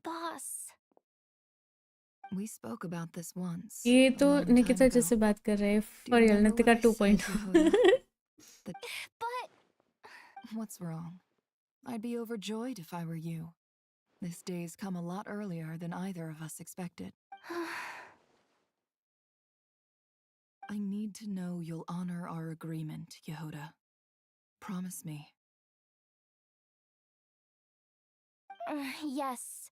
Boss. We spoke about this once. ये तो a long time Nikita ago. जैसे बात कर रहे हैं। Do For you real, remember Nitika what I said, 2.0। Yehuda? But What's wrong? I'd be overjoyed if I were you. This day's come a lot earlier than either of us expected. I need to know you'll honor our agreement, Yehuda. Promise me. Yes,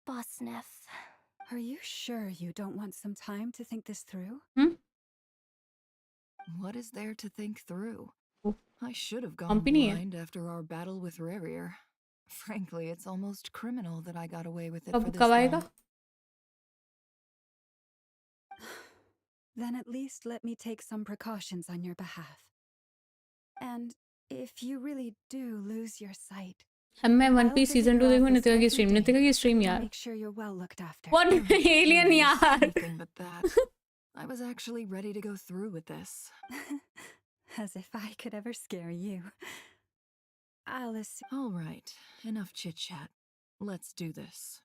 Boss Neff. Are you sure you don't want some time to think this through? What is there to think through? Oh. I should have gone Company है। blind after our battle with Rarier. Frankly, it's almost criminal that I got away with it for कब this कब आएगा? long. Then at least let me take some precautions on your behalf. And if you really do lose your sight, अब मैं one I'll piece visit season 2 your देखूं। office Nitika की every stream, day Nitika की stream to यार। make sure you're well looked after. What alien यार। Anything but that. I was actually ready to go through with this. As if I could ever scare you. I'll assume. All right, enough chit-chat. Let's do this.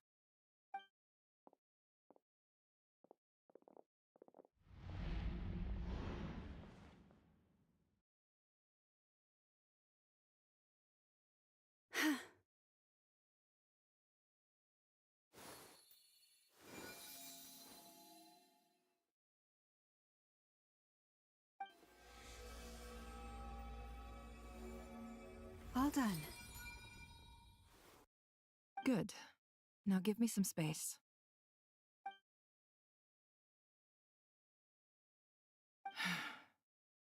All done. Good. Now give me some space.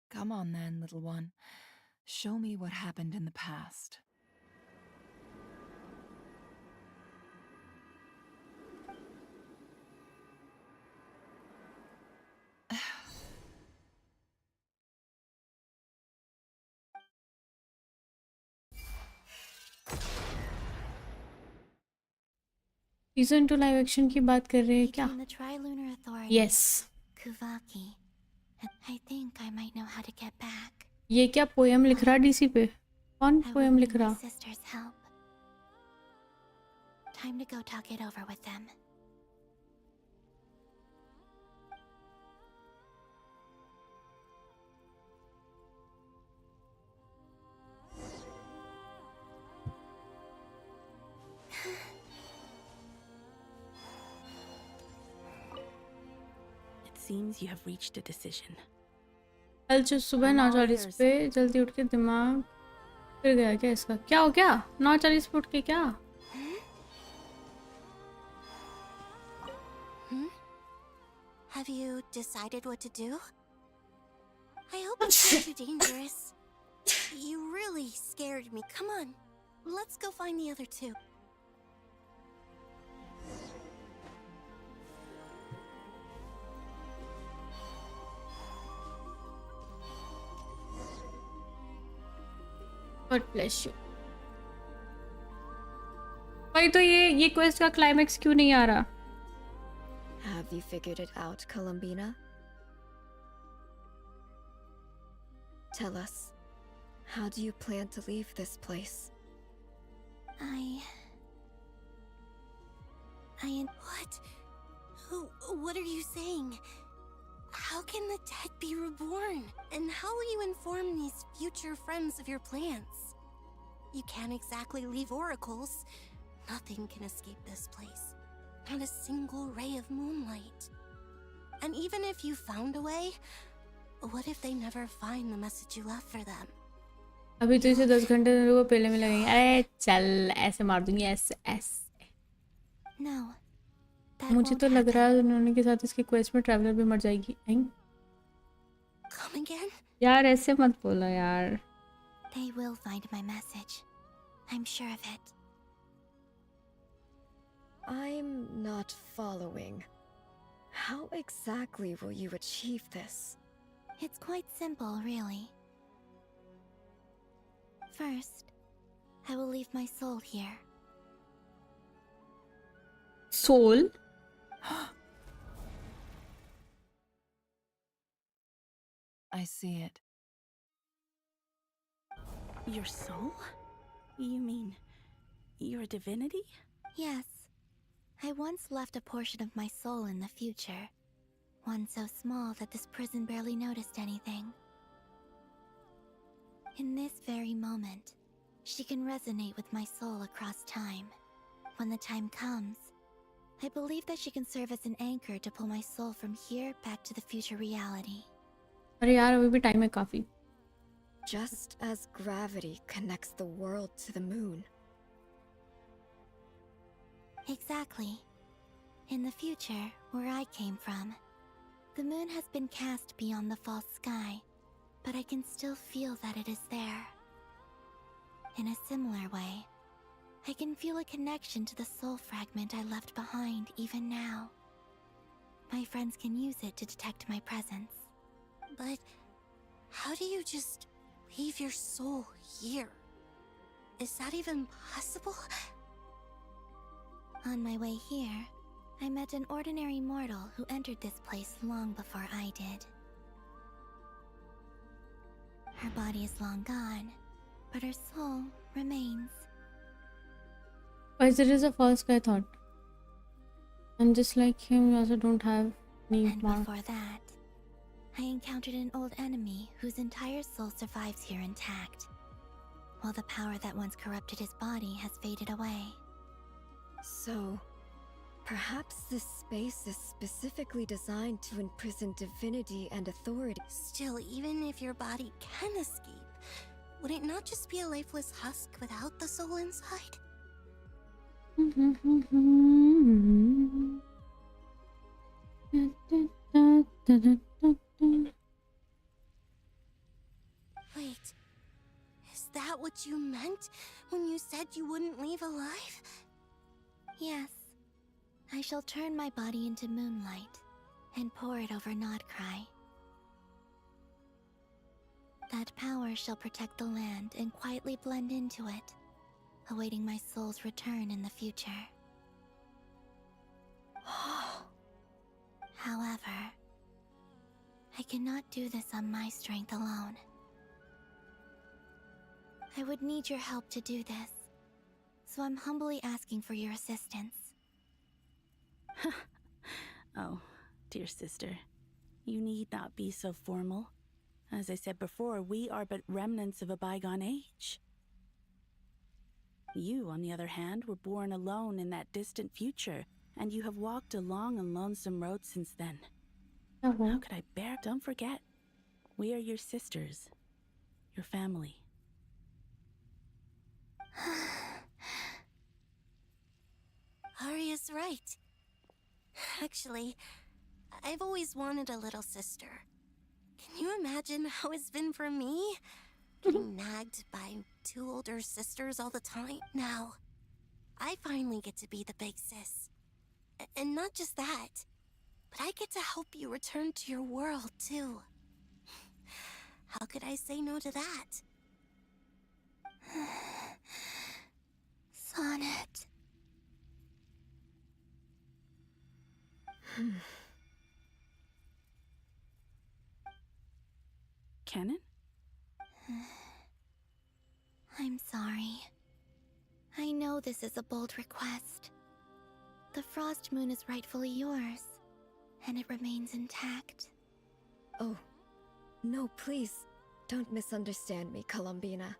Come on then, little one. Show me what happened in the past. Season 2 live action की बात कर रहे हैं क्या? Between the Trilunar Authority, Yes. Kuvaki, and I think I might know how to get back. ये क्या poem लिख रहा डीसी पे? कौन I पोएम will लिख need my रहा? sister's help. Time to go talk it over with them. It seems you have reached a decision. कल जो सुबह 9:40 पे जल्दी उठ के दिमाग फिर गया क्या इसका? क्या हो गया? 9:40 फुट के क्या? Have you decided what to do? I hope it's not too dangerous. You really scared me. Come on, let's go find the other two. God bless you. भाई तो ये क्वेस्ट का क्लाइमेक्स क्यों नहीं आ रहा? Have you figured it out, Columbina? Tell us, how do you plan to leave this place? What? What are you saying? How can the dead be reborn? And how will you inform these future friends of your plans? You can't exactly leave oracles. Nothing can escape this place. Not a single ray of moonlight. And even if you found a way, what if they never find the message you left for them? अभी तो इसे 10 घंटे को पहले में लगेंगे। अरे चल ऐसे मार दूंगी ऐसे ऐसे। No. मुझे तो लग रहा है उन्होंने के साथ इसके क्वेस्ट में ट्रैवलर भी मर जाएगी। Come again? यार ऐसे मत बोला यार। They will find my message. I'm sure of it. I'm not following. How exactly will you achieve this? It's quite simple, really. First, I will leave my soul here. Soul? I see it. Your soul? You mean you're a divinity? Yes. I once left a portion of my soul in the future. One so small that this prison barely noticed anything. In this very moment, she can resonate with my soul across time. When the time comes, I believe that she can serve as an anchor to pull my soul from here back to the future reality. अरे यार अभी भी time है काफी। Just as gravity connects the world to the moon. Exactly. In the future, where I came from, the moon has been cast beyond the false sky, but I can still feel that it is there. In a similar way, I can feel a connection to the soul fragment I left behind even now. My friends can use it to detect my presence. But how do you just leave your soul here? Is that even possible? On my way here, I met an ordinary mortal who entered this place long before I did. Her body is long gone, but her soul remains. But there is a false guy thought. And just like him, you also don't have any And mark. before that, I encountered an old enemy whose entire soul survives here intact, while the power that once corrupted his body has faded away. So, perhaps this space is specifically designed to imprison divinity and authority. Still, even if your body can escape, would it not just be a lifeless husk without the soul inside? Wait, is that what you meant when you said you wouldn't leave alive? Yes, I shall turn my body into moonlight and pour it over NOD-KARAIII. That power shall protect the land and quietly blend into it, awaiting my soul's return in the future. However, I cannot do this on my strength alone. I would need your help to do this, so I'm humbly asking for your assistance. Oh, dear sister, you need not be so formal. As I said before, we are but remnants of a bygone age. You, on the other hand, were born alone in that distant future, and you have walked a long and lonesome road since then. How could I bear? Don't forget, we are your sisters, your family. Arya's right. Actually, I've always wanted a little sister. Can you imagine how it's been for me? Getting nagged by 2 older sisters all the time. Now, I finally get to be the big sis. And not just that, but I get to help you return to your world, too. How could I say no to that? Sonnet. Canon? I'm sorry. I know this is a bold request. The Frost Moon is rightfully yours, and it remains intact. Oh, no, please. Don't misunderstand me, Columbina.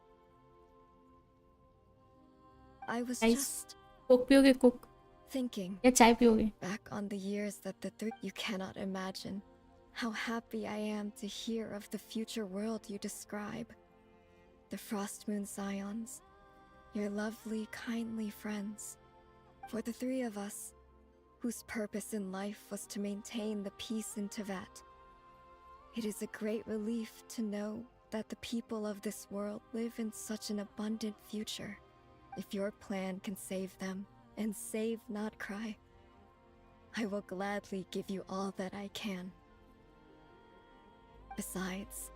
I was just Coke पियोगे Coke? thinking या चाय पियोगे? back on the years that the three you cannot imagine how happy I am to hear of the future world you describe. The Frost Moon Scions, your lovely, kindly friends. For the 3 of us, whose purpose in life was to maintain the peace in Teyvat, it is a great relief to know that the people of this world live in such an abundant future. If your plan can save them and save NOD-KARAIII, I will gladly give you all that I can. Besides,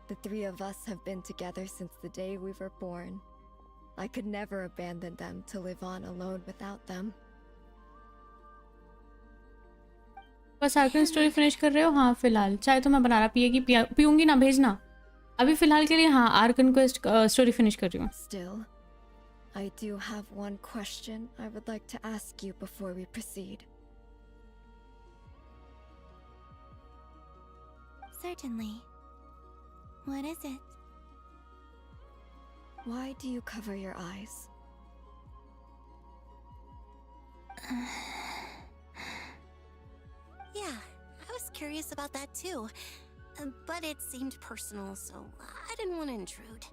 the 3 of us have been together since the day we were born. I could never abandon them to live on alone without them. बस Arkan story finish कर रहे हो? हाँ फिलहाल चाय तो मैं बना रहा, पीऊंगी ना, भेजना। अभी फिलहाल के लिए हाँ आर्कन क्वेस्ट स्टोरी फिनिश कर रही हूँ। Still, I do have one question I would like to ask you before we proceed. Certainly. What is it? Why do you cover your eyes? Yeah, I was curious about that too. But it seemed personal, so I didn't want to intrude.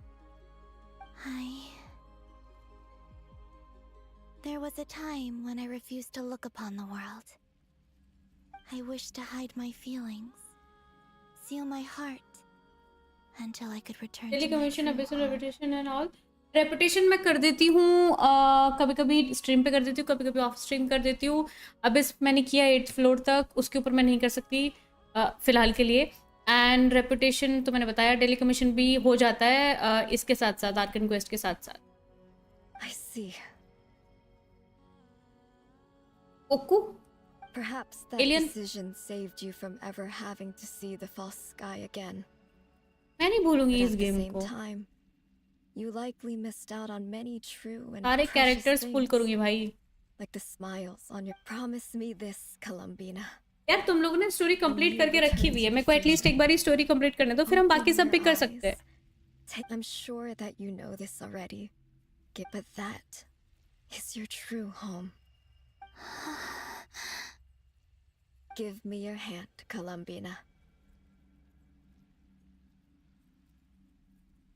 There was a time when I refused to look upon the world. I wished to hide my feelings, seal my heart, until I could return daily to my commission true episode home. Reputation and all. Reputation मैं कर देती हूँ, कभी कभी stream पे कर देती हूँ, कभी कभी ऑफ स्ट्रीम कर देती हूँ। अब इस मैंने किया 8th फ्लोर तक, उसके ऊपर मैं नहीं कर सकती फिलहाल के लिए। एंड रेपुटेशन तो मैंने बताया, डेली कमीशन भी हो जाता है इसके साथ साथ, आर्कन क्वेस्ट के साथ साथ। I see. ओकू Perhaps that Alien. decision saved you from ever having to see the false sky again. मैं नहीं भूलूंगी But इस at the गेम same को। time, you likely missed out on many true and सारे precious characters पुल things, करूंगी भाई। like the smiles on your promise me this, Columbina. यार तुम लोगों ने स्टोरी कंप्लीट करके रखी हुई है, मेरे को एटलीस्ट एक बार ही स्टोरी कंप्लीट करने दो, फिर हम बाकी सब भी कर सकते हैं। I'm sure that you know this already, but that is your true home. Give me your hand, Columbina.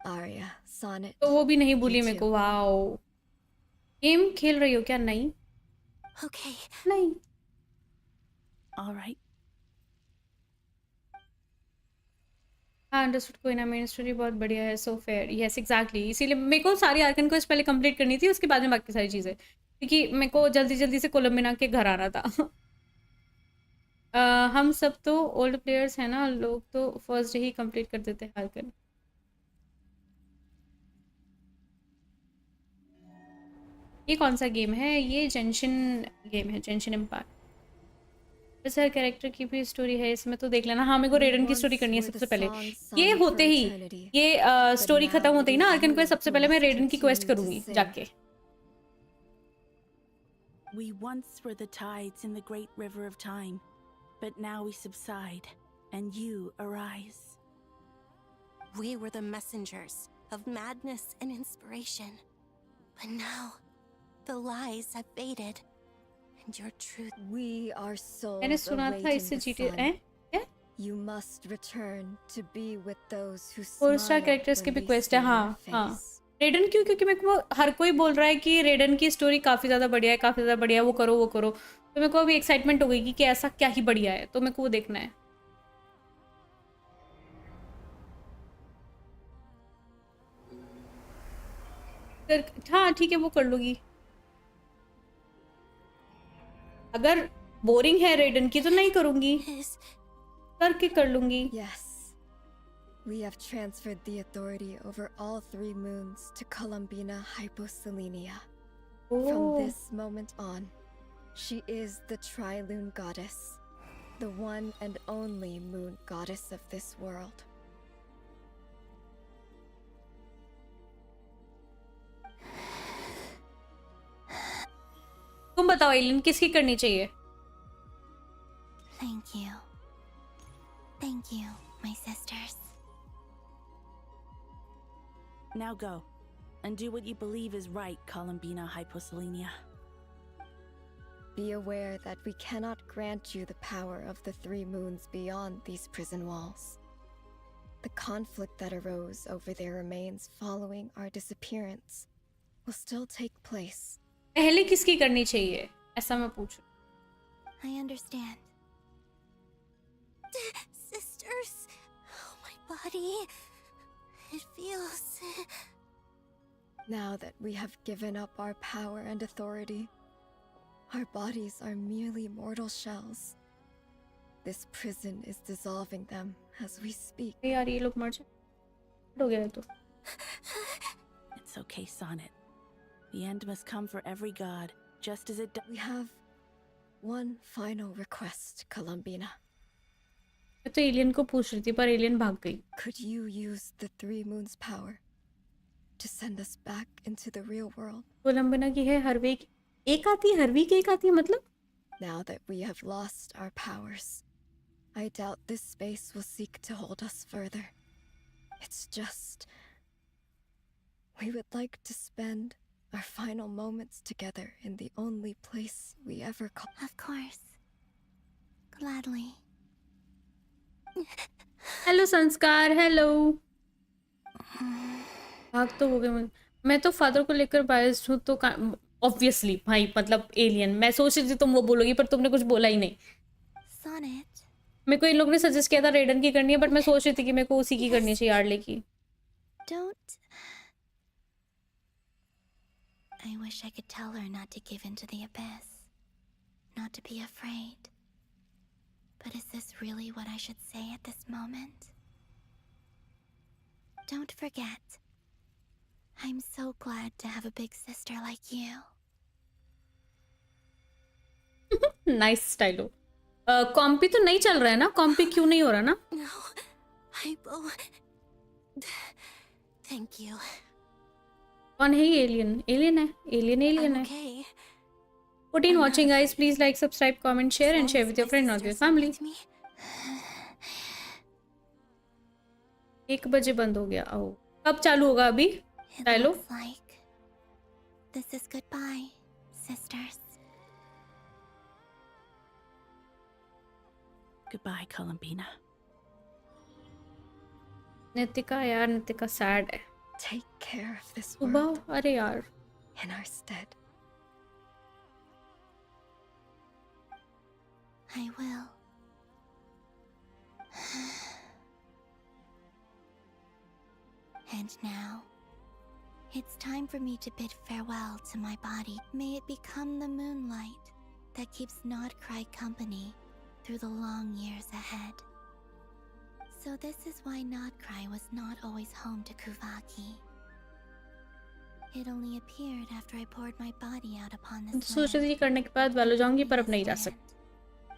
Arya, Sonnet. तो वो भी नहीं भूली you मेरे too. को। वाओ, गेम खेल रही हो क्या? नहीं Okay. नहीं। All right. हाँ अंडरस्टूड, कोई ना, मेन स्टोरी बहुत बढ़िया है, सो फेयर। यस एग्जैक्टली, इसीलिए मेरे को सारी आर्कन क्वेस्ट पहले कंप्लीट करनी थी, उसके बाद में बाकी सारी चीज़ें, क्योंकि मेरे को जल्दी जल्दी से कोलम्बिना के घर आना था। हम सब तो ओल्ड प्लेयर्स हैं ना, लोग तो फर्स्ट डे ही कंप्लीट कर देते हैं आर्कन। ये कौन सा गेम है? ये जेंशन गेम है, जेंशन एम्पायर। वैसे हर कैरेक्टर की भी स्टोरी है इसमें, तो देख लेना। हाँ मेरे को रेडन की स्टोरी करनी है सबसे पहले। ये होते ही, ये स्टोरी खत्म होते ही ना आर्कन क्वेस्ट, सबसे पहले मैं रेडन की क्वेस्ट करूंगी जाके। We once were the tides in the great river of time, but now we subside, and you arise. We were the messengers of madness and inspiration. But now, the lies have faded, and your truth... We are souls मैंने सुना था awaiting इससे the GTA sun. क्या? You must return to be with those who 4 star smile characters की when भी they quest see है। हाँ your हाँ face. रेडन क्यों? क्योंकि मेरे को हर कोई बोल रहा है कि रेडन की स्टोरी काफ़ी ज़्यादा बढ़िया है, काफ़ी ज़्यादा बढ़िया है, वो करो वो करो। तो मेरे को अभी एक्साइटमेंट हो गई कि ऐसा क्या ही बढ़िया है, तो मेरे को वो देखना है। हाँ ठीक है, वो कर लूँगी। अगर बोरिंग है रेडन की तो नहीं करूँगी, करके कर लूँगी। Yes. We have transferred the authority over all 3 moons to Columbina Hyposelenia. From this moment on, she is the Tri-Lune Goddess, the one and only moon goddess of this world. तुम बताओ एलियन किसकी करनी चाहिए? Thank you. Thank you, my sisters. Now go, and do what you believe is right, Columbina Hyposelenia. Be aware that we cannot grant you the power of the 3 moons beyond these prison walls. The conflict that arose over their remains following our disappearance will still take place. पहले किसकी करनी चाहिए, ऐसा मैं पूछूं? I understand. Sisters, oh my body. It feels... Now that we have given up our power and authority, our bodies are merely mortal shells. This prison is dissolving them as we speak. यार ये लोग मर जाए, हो गया तो। It's okay, Sonnet. The end must come for every god, just as it does. We have one final request, Columbina. मैं तो एलियन को पूछ रही थी पर एलियन भाग गई। Could you use the 3 moons' power to send us back into the real world? कोलंबिना की है हर वीक एक आती है, हर वीक एक आती है मतलब? Now that we have lost our powers, I doubt this space will seek to hold us further. It's just... we would like to spend our final moments together in the only place we ever call. Of course. Gladly. Hello संस्कार, hello. भाग तो हो गए। मैं तो father को लेकर biased हूँ, तो ऑब्वियसली भाई मतलब एलियन। मैं सोच रही थी तुम वो बोलोगी पर तुमने कुछ बोला ही नहीं। Sonnet. मेरे को इन लोगों ने सजेस्ट किया था रेडन की करनी है, बट मैं सोच रही थी कि मेरे को उसी की करनी चाहिए, आर्ले की। Don't... I wish I could tell her not to give in to the abyss. Not to be afraid. But is this really what I should say at this moment? Don't forget. I'm so glad to have a big sister like you. Nice style हो। कॉम्पी तो नहीं चल रहा है ना? कॉम्पी क्यों नहीं हो रहा ना? No, Hypo. Thank you. कौन है ये एलियन? एलियन है, एलियन है। 14 watching guys, please like, subscribe, comment, share and share with your friend or your family. 1 बजे बंद हो गया। ओ कब चालू होगा अभी? Dialogue Like this is goodbye, sisters. Goodbye, Columbina. Nitika यार, नितिका सैड है। Take care of this सुबह, world अरे यार in our stead. I will. And now, it's time for me to bid farewell to my body. May it become the moonlight that keeps NOD-KARAIII company through the long years ahead. So this is why NOD-KARAIII was not always home to Kuvaki. It only appeared after I poured my body out upon this सोच रही थी करने के बाद वालो जाऊंगी, पर अब नहीं जा सकती।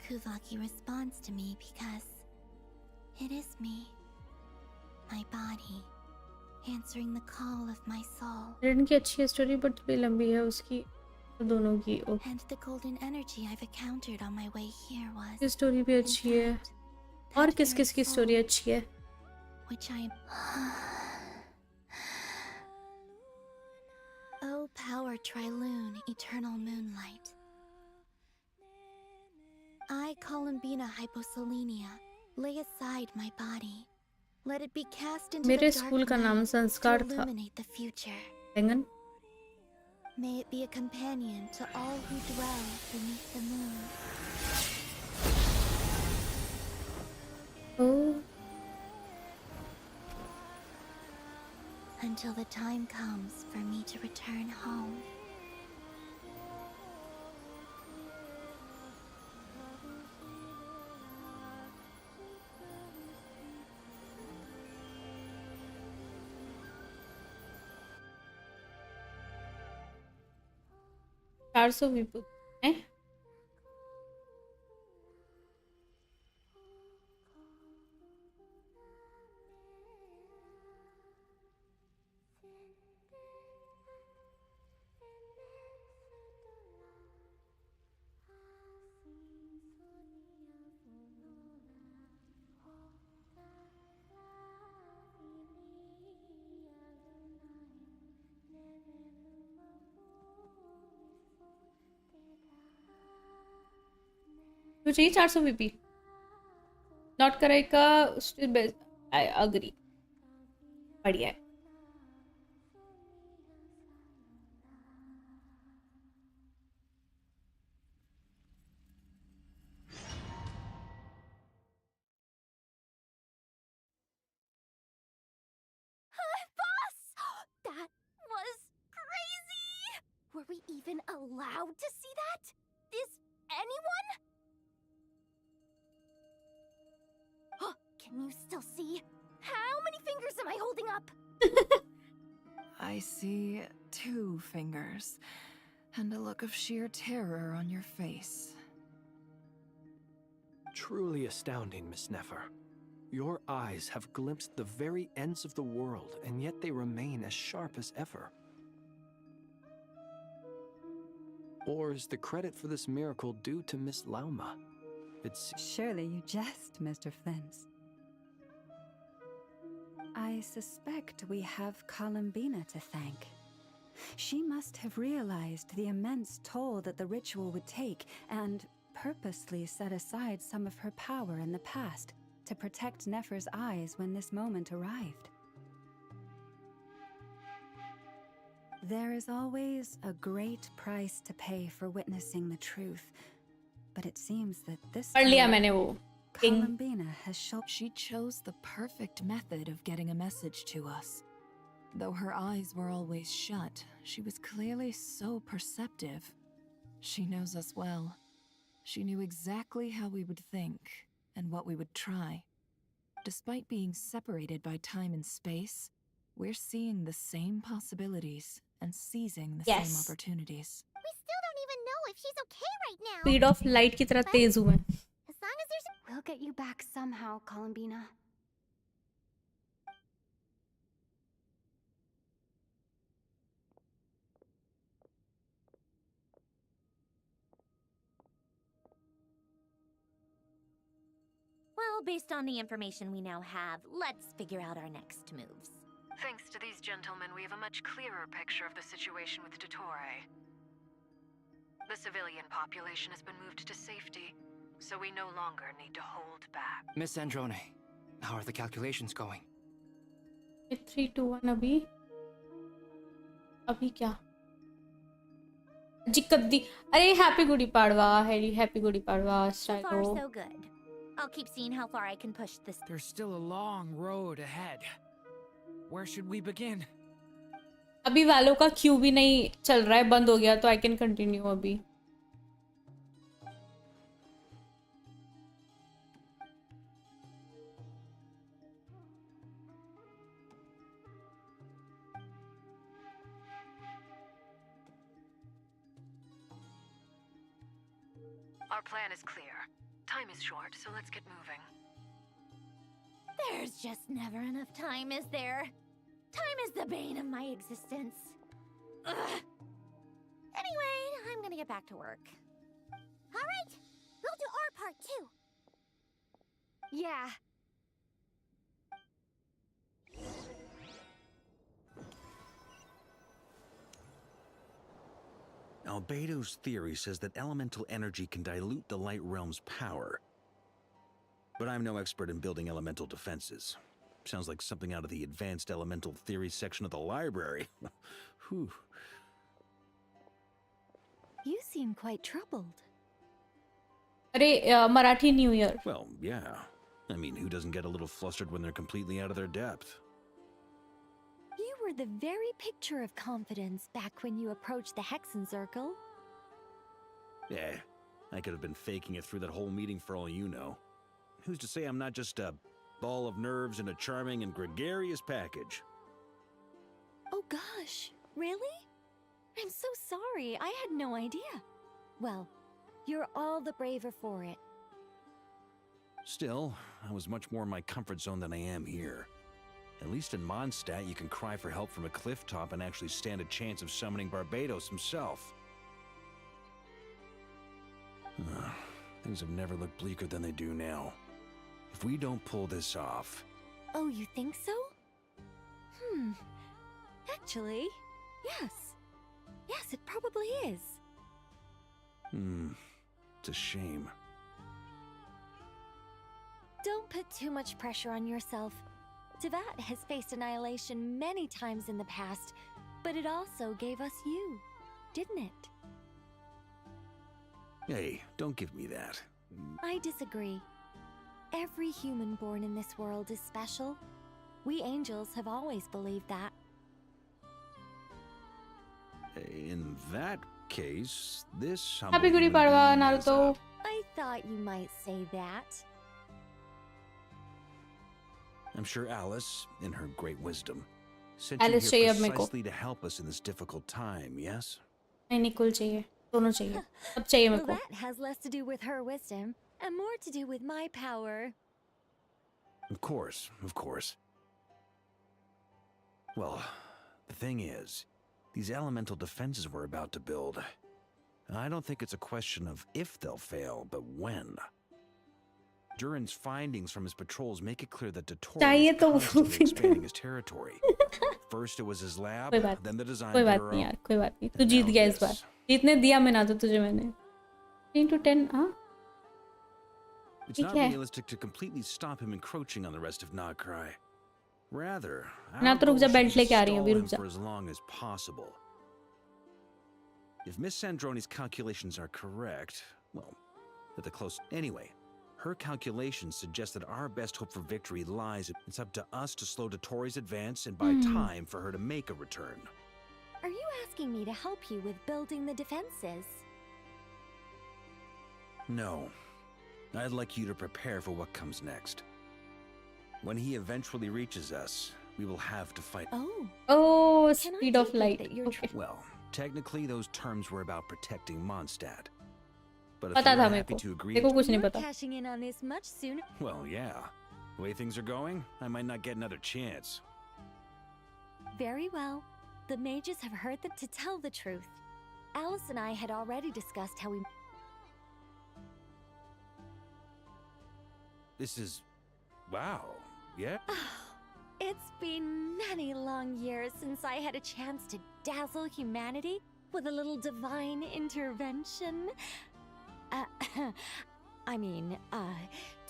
Kuvaki responds to me because it is me, my body, answering the call of my soul. रेडन की अच्छी है स्टोरी, बट थोड़ी लंबी है उसकी, दोनों की। And the golden energy I've encountered on my way here was. ये स्टोरी भी अच्छी है। और किस किस की स्टोरी अच्छी है? Which I am. Oh, power Trilune, eternal moonlight. I, Columbina Hyposelenia, lay aside my body, Let it be cast into मेरे the dark स्कूल का नाम night संस्कार to था। illuminate the future. बैंगन। May it be a companion to all who dwell beneath the moon. Oh. Until the time comes for me to return home. $400 भी हैं? तो चाहिए 400 VP। नॉट कराई का स्टिल बेस्ट। I agree. बढ़िया है। Boss! That was crazy! Were we even allowed to see that? Is anyone? Can you still see? How many fingers am I holding up? I see 2 fingers, and a look of sheer terror on your face. Truly astounding, Miss Nefer. Your eyes have glimpsed the very ends of the world, and yet they remain as sharp as ever. Or is the credit for this miracle due to Miss Lauma? Surely you jest, Mr. Flintz. I suspect we have Columbina to thank. She must have realized the immense toll that the ritual would take and purposely set aside some of her power in the past to protect Nefer's eyes when this moment arrived. There is always a great price to pay for witnessing the truth, but it seems that this पढ़ लिया time, मैंने वो। Columbina has shown she chose the perfect method of getting a message to us. Though her eyes were always shut, she was clearly so perceptive. She knows us well. She knew exactly how we would think and what we would try. Despite being separated by time and space, we're seeing the same possibilities and seizing the same opportunities. We still don't even know if she's okay right now. Speed of light की तरह तेज हूँ मैं। As long as there's... We'll get you back somehow, Columbina. Well, based on the information we now have, let's figure out our next moves. Thanks to these gentlemen, we have a much clearer picture of the situation with Dottore. The civilian population has been moved to safety, so we no longer need to hold back. Miss Androne, how are the calculations going? 3, 2, 1 अभी क्या जिक्कत दी। अरे happy Gudi Padwa happy Gudi Padwa. So far, so good. I'll keep seeing how far I can push this. There's still a long road ahead. Where should we begin? अभी वालों का Q भी नहीं चल रहा है, बंद हो गया, तो आई कैन कंटिन्यू अभी। Our plan is clear. Time is short, so let's get moving. There's just never enough time, is there? Time is the bane of my existence. Ugh. Anyway, I'm gonna get back to work. All right, we'll do our part too. Yeah. Albedo's theory says that elemental energy can dilute the light realm's power. But I'm no expert in building elemental defenses. Sounds like something out of the advanced elemental theory section of the library. Whew. You seem quite troubled. अरे Marathi new year. Well, yeah. I mean, who doesn't get a little flustered when they're completely out of their depth? You were the very picture of confidence back when you approached the Hexen Circle. Yeah, I could have been faking it through that whole meeting for all you know. Who's to say I'm not just a ball of nerves in a charming and gregarious package? Oh gosh, really? I'm so sorry, I had no idea. Well, you're all the braver for it. Still, I was much more in my comfort zone than I am here. At least in Mondstadt, you can cry for help from a cliff top and actually stand a chance of summoning Barbados himself. Things have never looked bleaker than they do now. If we don't pull this off... Oh, you think so? Actually, yes. Yes, it probably is. It's a shame. Don't put too much pressure on yourself. Teyvat has faced annihilation many times in the past, but it also gave us you, didn't it? Hey, don't give me that. I disagree. Every human born in this world is special. We angels have always believed that. In that case, this... Happy Gudi Padwa, Naruto. I thought you might say that. I'm sure Alice, in her great wisdom, sent Alice you here चाहिए अब मेरे को. precisely to help us in this difficult time, yes? नहीं कुल चाहिए, दोनों चाहिए, सब चाहिए मेरे Well, को. that has less to do with her wisdom and more to do with my power. Of course, of course. Well, the thing is, these elemental defenses we're about to build, I don't think it's a question of if they'll fail, but when. Durin's findings from his patrols make it clear that Dottore is constantly expanding his territory. First it was his lab, then the design कोई बात bureau. नहीं यार, कोई बात नहीं. तू जीत गया इस बार. जीतने दिया मैं ना तो तुझे मैंने. 10 to 10, हाँ? It's not realistic to completely stop him encroaching on the rest of NOD-KARAIII. Rather, ना तो रुक जा, बेल्ट लेके आ रही हूँ, अभी stall रुक him जा. for as long as possible. If Miss Sandroni's calculations are correct, well, at the close... Anyway, her calculations suggest that our best hope for victory lies... It's up to us to slow Dottore's advance and buy time for her to make a return. Are you asking me to help you with building the defenses? No. I'd like you to prepare for what comes next. When he eventually reaches us, we will have to fight... Oh, speed of light. Okay. Well, technically those terms were about protecting Mondstadt. But if पता you're था मेरे happy को. to agree... देखो कुछ नहीं You're पता. cashing in on this much sooner. Well, yeah. The way things are going, I might not get another chance. Very well. The mages have heard them to tell the truth. Alice and I had already discussed how we... This is... Wow. Yeah? It's been many long years since I had a chance to dazzle humanity with a little divine intervention.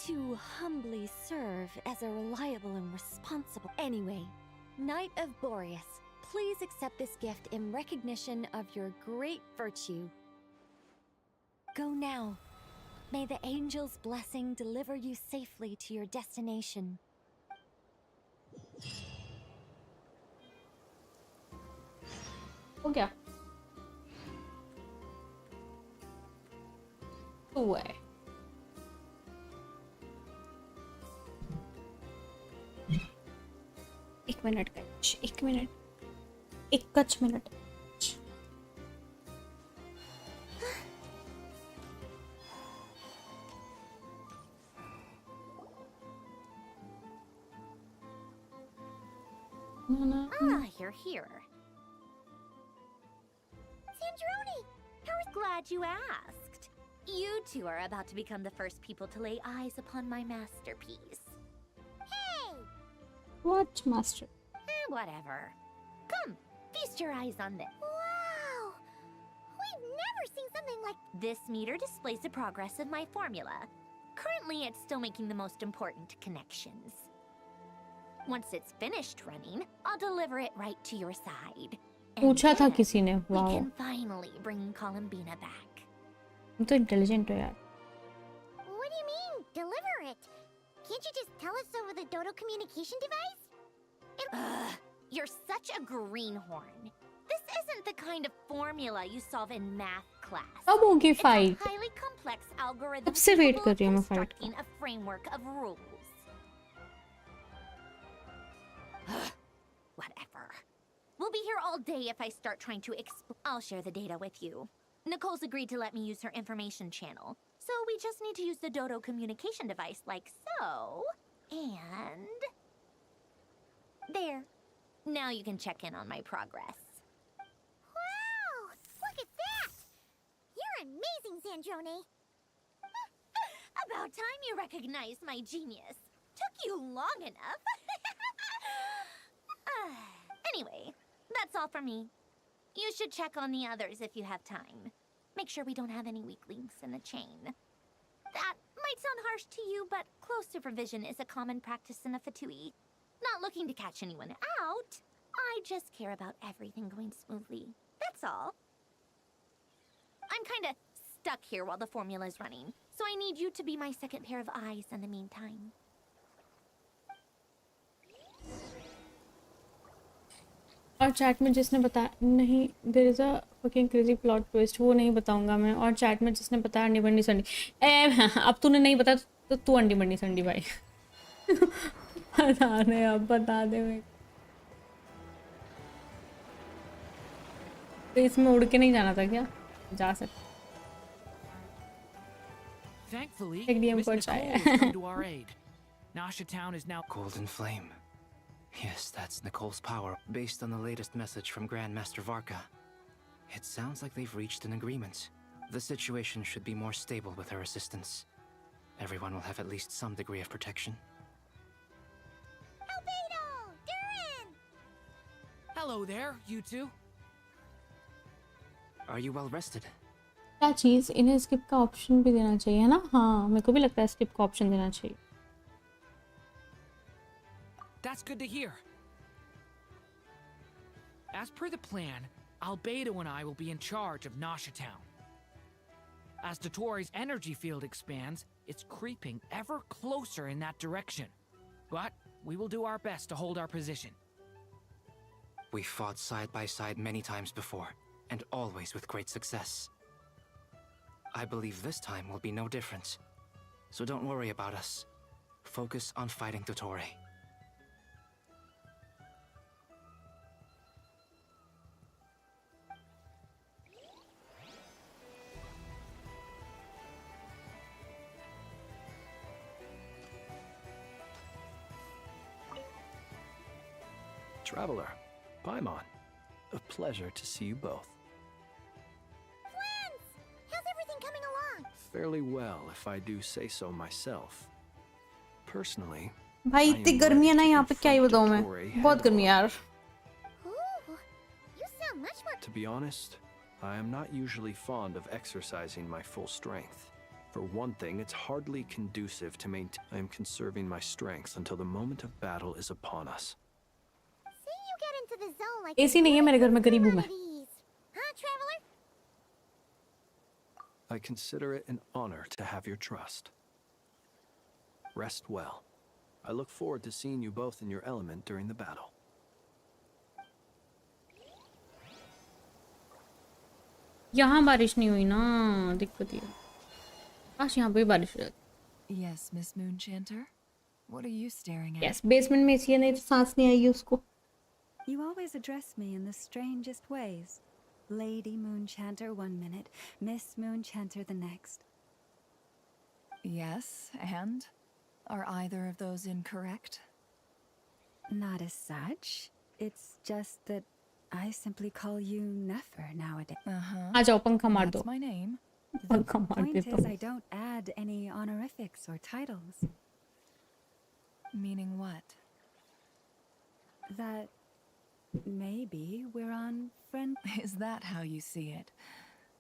To humbly serve as a reliable and responsible... Anyway, Knight of Boreas, please accept this gift in recognition of your great virtue. Go now. May the angel's blessing deliver you safely to your destination. हो गया. हुआ है. एक minute कच, एक minute, एक कच minute. You're here. Sandroni! I was glad you asked. You two are about to become the first people to lay eyes upon my masterpiece. Hey! What master? Whatever. Come, feast your eyes on this. Wow! We've never seen something like... This meter displays the progress of my formula. Currently, it's still making the most important connections. Once it's finished running, I'll deliver it right to your side. पूछा था किसी ने. We Wow. can finally bring Columbina back. तुम तो intelligent हो यार. What do you mean, deliver it? Can't you just tell us over the Dodo communication device? Ugh, you're such a greenhorn. This isn't the kind of formula you solve in math class. कब होगी fight? It's a highly complex algorithm कब से wait capable कर of रही हूँ मैं fight को? constructing a framework of rules. Whatever. We'll be here all day if I start trying to I'll share the data with you. Nicole's agreed to let me use her information channel. So we just need to use the Dodo communication device like so. And... there. Now you can check in on my progress. Wow! Look at that! You're amazing, Sandrone. About time you recognized my genius. Took you long enough. Anyway, that's all for me. You should check on the others if you have time. Make sure we don't have any weak links in the chain. That might sound harsh to you, but close supervision is a common practice in a Fatui. Not looking to catch anyone out. I just care about everything going smoothly. That's all. I'm kinda stuck here while the formula is running, so I need you to be my second pair of eyes in the meantime. और chat में जिसने बताया नहीं there is a fucking crazy plot twist, वो नहीं बताऊंगा मैं. और चैट में जिसने बताया अंडी बंडी संडी, अब तूने नहीं बताया तो तू अंडी बंडी संडी भाई. बता दे, अब बता दे भाई. तो इसमें उड़ के नहीं जाना था क्या? जा सकते. Thankfully, एक DM Miss कोड Nicole चाहिए. has come to our aid. Nasha Town is now Golden Flame. Yes, that's Nicole's power, based on the latest message from Grandmaster Varka. It sounds like they've reached an agreement. The situation should be more stable with her assistance. Everyone will have at least some degree of protection. Albedo! Durin! Hello there, you two. Are you well rested? क्या चीज़, इन्हें skip का option भी देना चाहिए है ना? हाँ, मेरे को भी लगता है स्किप का ऑप्शन देना चाहिए. That's good to hear. As per the plan, Albedo and I will be in charge of Nasha Town. As Dotori's energy field expands, it's creeping ever closer in that direction. But we will do our best to hold our position. We fought side by side many times before, and always with great success. I believe this time will be no different. So don't worry about us. Focus on fighting Dotori. Traveler, Paimon, a pleasure to see you both. Friends! How's everything coming along? Fairly well, if I do say so myself. Personally, भाई इतनी गर्मी है ना यहाँ पे, क्या ही बताऊँ मैं. बहुत गर्मी है यार. Ooh, you sound much more... To be honest, I am not usually fond of exercising my full strength. For one thing, it's hardly conducive to maintain. I am conserving my strength until the moment of battle is upon us. AC नहीं है मेरे घर में, गरीब हूँ मैं. Huh, traveler? I consider it an honor to have your trust. Rest well. I look forward to seeing you both in your element during the battle. यहाँ बारिश नहीं हुई ना, दिक्कत ये. काश यहाँ पे बारिश हो जाती. Yes, Miss Moonchanter. What are you staring at? Yes, basement में एसी है, नहीं तो सांस नहीं आएगी उसको. You always address me in the strangest ways. Lady Moonchanter 1 minute, Miss Moonchanter the next. Yes, and? Are either of those incorrect? Not as such. It's just that I simply call you Nefer nowadays. आ जाओ, पंखा मार दो. That's my name. पंखा मार Point देता is, हूँ. I don't add any honorifics or titles. Meaning what? That maybe we're on friend. Is that how you see it?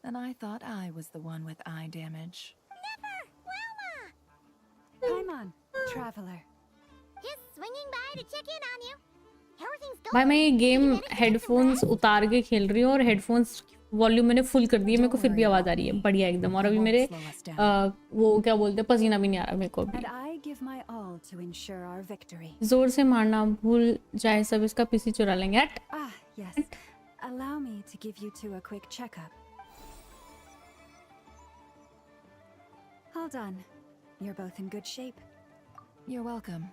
Then I thought I was the one with eye damage. Never! Wilma! Paimon, traveler. His swinging by to check in on you. Everything's भाई going. मैं ये game headphones उतार के खेल रही हूँ और headphones volume मैंने फुल कर दी है, मेरे को फिर भी आवाज़ आ रही है बढ़िया एकदम। और अभी मेरे वो क्या बोलते हैं, पसीना भी नहीं आ रहा मेरे को अभी। And I give my all to ensure our victory. जोर से मारना भूल जाए सब, इसका पीसी चुरा लेंगे। हट। Ah, yes. Allow me to give you two a quick checkup. All done. You're both in good shape. You're welcome.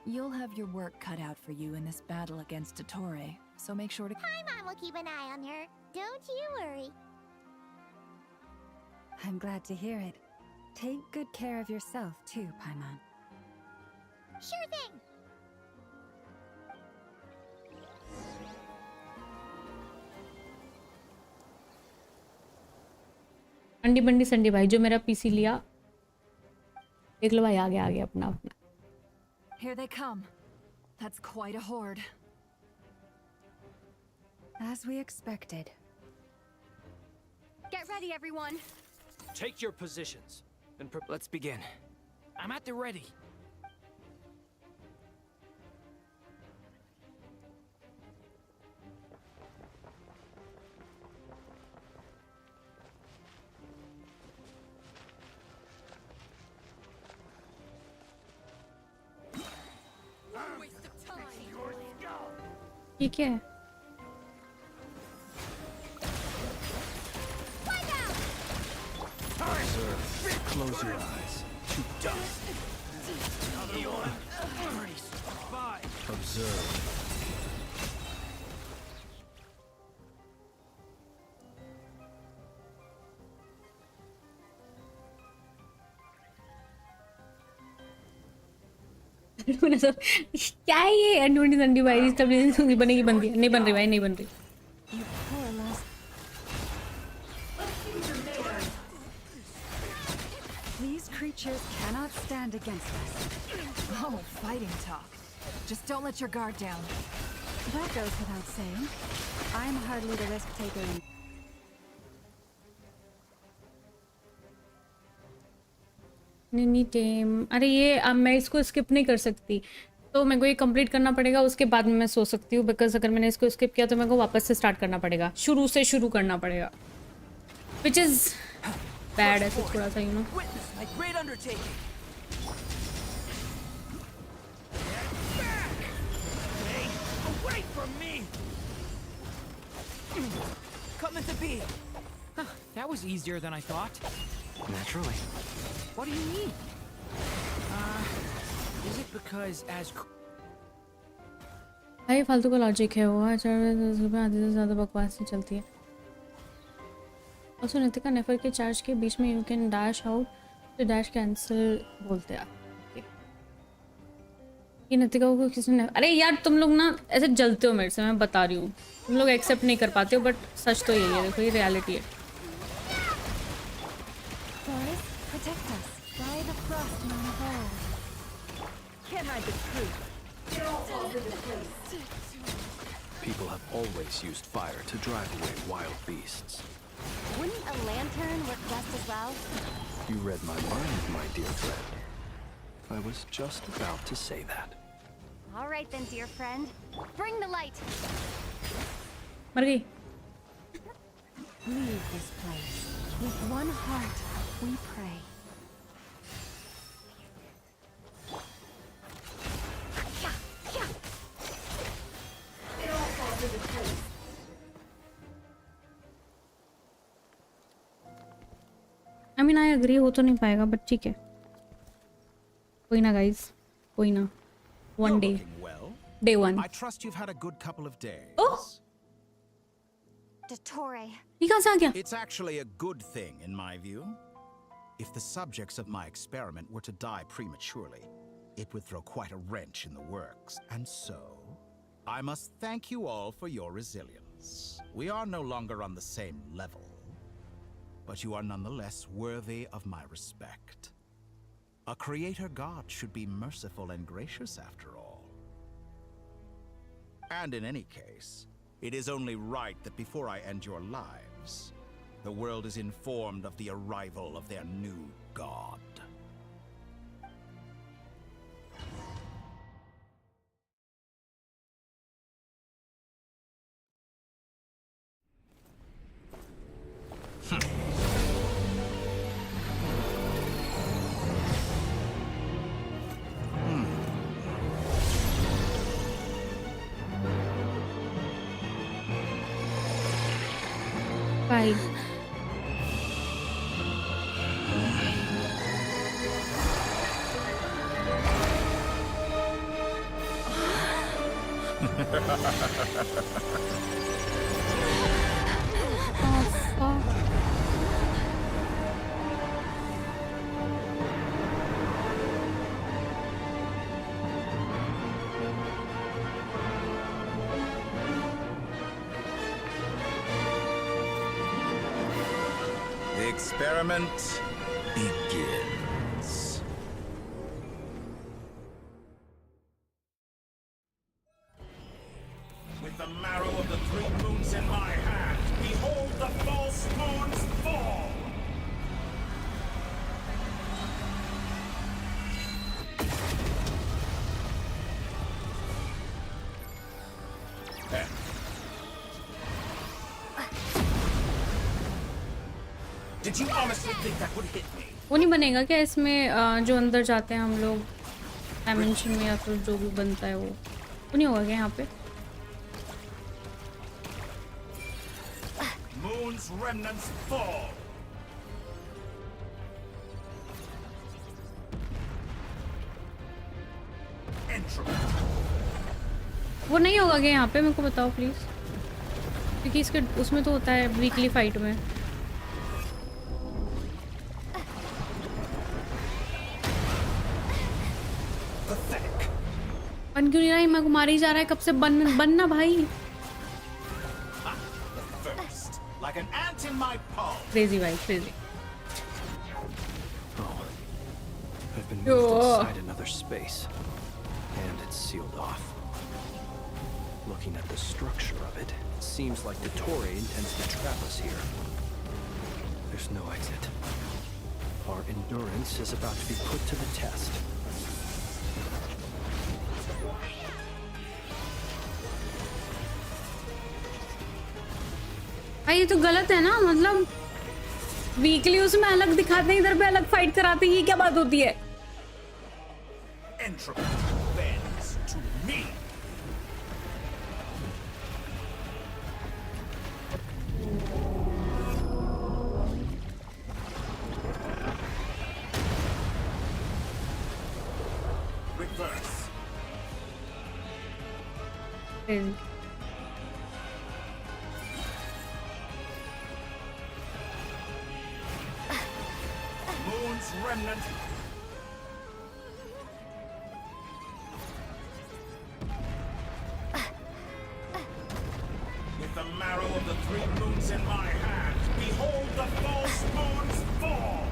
You'll have your work cut out for you in this battle against Dottore, so make sure to... Paimon will keep an eye on her. Don't you worry. I'm glad to hear it. Take good care of yourself too, Paimon. Sure thing. अंडी बंडी sundry भाई, जो मेरा PC लिया देख लो भाई, आ गया अपना अपना। Here they come. That's quite a horde. As we expected. Get ready, everyone. Take your positions. And Let's begin. I'm at the ready. ये क्या है? Close your eyes. To dust. Observe. क्या है ये एडवेंटी संडी भाई? इसका बनेगी बनती है, नहीं बन रही भाई, नहीं बन रही। These creatures cannot stand against us. Oh, fighting talk. Just don't let your guard down. That goes without saying. I'm hardly the risk taker in... नहीं टेम, अरे ये अब मैं इसको स्किप नहीं कर सकती, तो मेरे को ये कंप्लीट करना पड़ेगा, उसके बाद में मैं सो सकती हूँ। बिकॉज अगर मैंने इसको स्किप किया तो मेरे को वापस से स्टार्ट करना पड़ेगा, शुरू से शुरू करना पड़ेगा, विच इज बैड ऐसे थोड़ा सा, you know. That was easier than I thought. Naturally. What do you mean? Is it because as... भाई फालतू का लॉजिक है वो, आधे से ज़्यादा बकवास ही चलती है। और सो नितिका नेफर के चार्ज के बीच में यू कैन डैश आउट, तो डैश कैंसिल बोलते हैं। ये नितिका को किसी ने, अरे यार तुम लोग ना ऐसे जलते हो मेरे से, मैं बता रही हूँ, तुम लोग एक्सेप्ट नहीं कर पाते हो, बट सच तो यही है, देखो ये रियलिटी है। Protect us. By the frost in the hole. Can't hide the truth. People have always used fire to drive away wild beasts. Wouldn't a lantern work just as well? You read my mind, my dear friend. I was just about to say that. All right then, dear friend. Bring the light. मर गई। Leave this place. With one heart, we pray. I mean, I agree, हो तो नहीं पाएगा, but ठीक है, कोई ना गाइस, कोई ना, one day, day one. I trust you've had a good couple of days. Oh, Dottore. ये कहाँ से आ गया? It's actually a good thing in my view. If the subjects of my experiment were to die prematurely, it would throw quite a wrench in the works. And so, I must thank you all for your resilience. We are no longer on the same level, but you are nonetheless worthy of my respect. A creator god should be merciful and gracious after all. And in any case, it is only right that before I end your lives, the world is informed of the arrival of their new god. भाई The experiment begins. With the marrow of the 3 moons in my hand, behold the false moons fall! Did you honestly think that would hit me? वो नहीं बनेगा क्या इसमें जो अंदर जाते हैं हम लोग डायमेंशन में या फिर जो भी बनता है वो नहीं होगा क्या यहाँ पे? Moon's remnants fall. Entropy. वो नहीं होगा क्या यहाँ पे? मेरे को बताओ प्लीज, क्योंकि इसके उसमें तो होता है वीकली फाइट में। बन क्यों नहीं रहा है? मैं को मार ही जा रहा है कब से। बनना भाई। Like an ant in my palm. Crazy भाई crazy. I've been moved inside another space, and it's sealed off. Looking at the structure of it, it seems like Dottore intends to trap us here. There's no exit. Our endurance is about to be put to the test. ये तो गलत है ना, मतलब weekly उसमें अलग दिखाते हैं, इधर पे अलग फाइट कराते हैं, ये क्या बात होती है? Entropy bends to me. Reverse. Moon's remnant. With the marrow of the 3 moons in my hand, behold the false moons fall.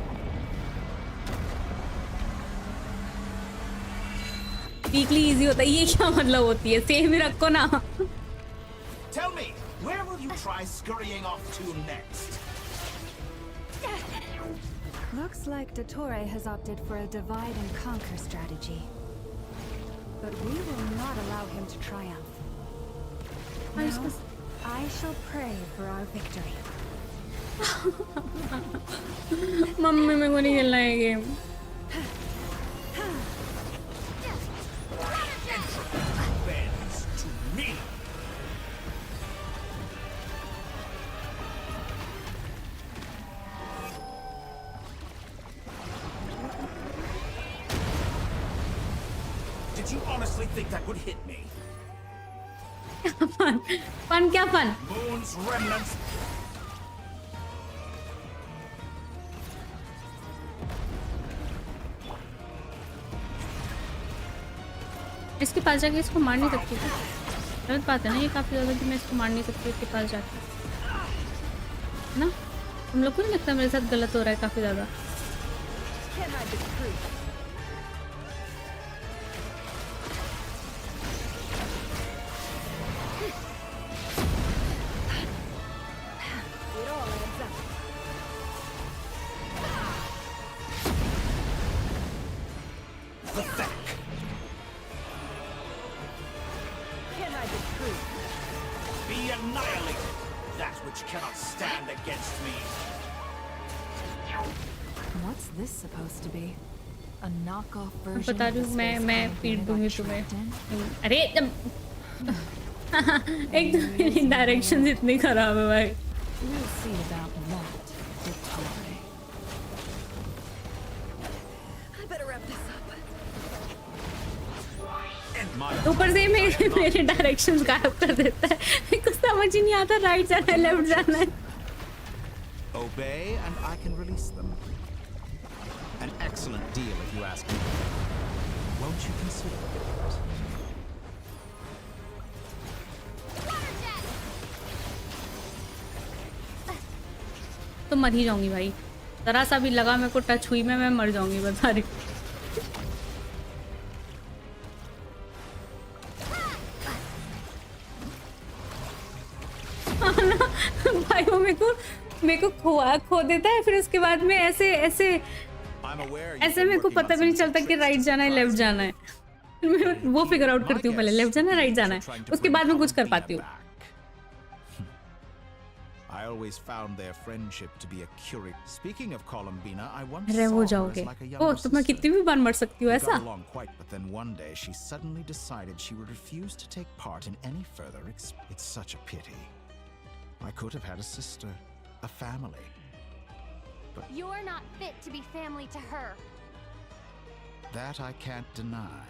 Weekly easy होता है, ये क्या मतलब होती है? सेम ही रखो ना। Tell me, where will you try scurrying off to next? Looks like Dottore has opted for a divide and conquer strategy. But we will not allow him to triumph. No, I shall pray for our victory. Mummy मेरे को नहीं खेलना है game. Bends to me. Did you honestly think that would hit me? Fun क्या fun? Moon's remnants. इसके पास जाके इसको मार नहीं सकती थी। गलत बात है ना ये काफी ज्यादा कि मैं इसको मार नहीं सकती इसके पास जाके, है ना? तुम लोग को नहीं लगता मेरे साथ गलत हो रहा है काफी ज्यादा? Be annihilated, that which cannot stand against me. What's this supposed to be? A knockoff version बता of the दूँ space मैं code पीट created दूंगी by तुम्हें। TRIDENTZ? अरे एक तो मेरी डायरेक्शंस इतनी खराब है भाई। We'll see about that, Dottore. I better wrap this up. ऊपर से मेरे डायरेक्शंस गायब कर देता है मेरे को समझ ही नहीं आता राइट जाना है लेफ्ट जाना है Obey and I can release them. An excellent deal if you ask me. Won't you consider it? तो मर ही जाऊंगी भाई जरा सा भी लगा मेरे को टच हुई मैं मर जाऊंगी बस सारी भाई वो मेरे को खो देता है फिर उसके बाद में ऐसे मेरे को पता भी नहीं चलता कि राइट जाना है लेफ्ट जाना है फिर मैं वो फिगर आउट करती हूँ पहले लेफ्ट जाना है राइट जाना है उसके बाद में कुछ कर पाती हूँ I always found their friendship to be a curious. Speaking of Columbina, I once अरे saw हो her जाओगे as like a O younger तो मैं sister. कितनी भी बार मर सकती हूँ We ऐसा got along quite, but then one day she suddenly decided she would refuse to take part in any further. It's such a pity. I could have had a sister, a family. But You're not fit to be family to her. that I can't deny.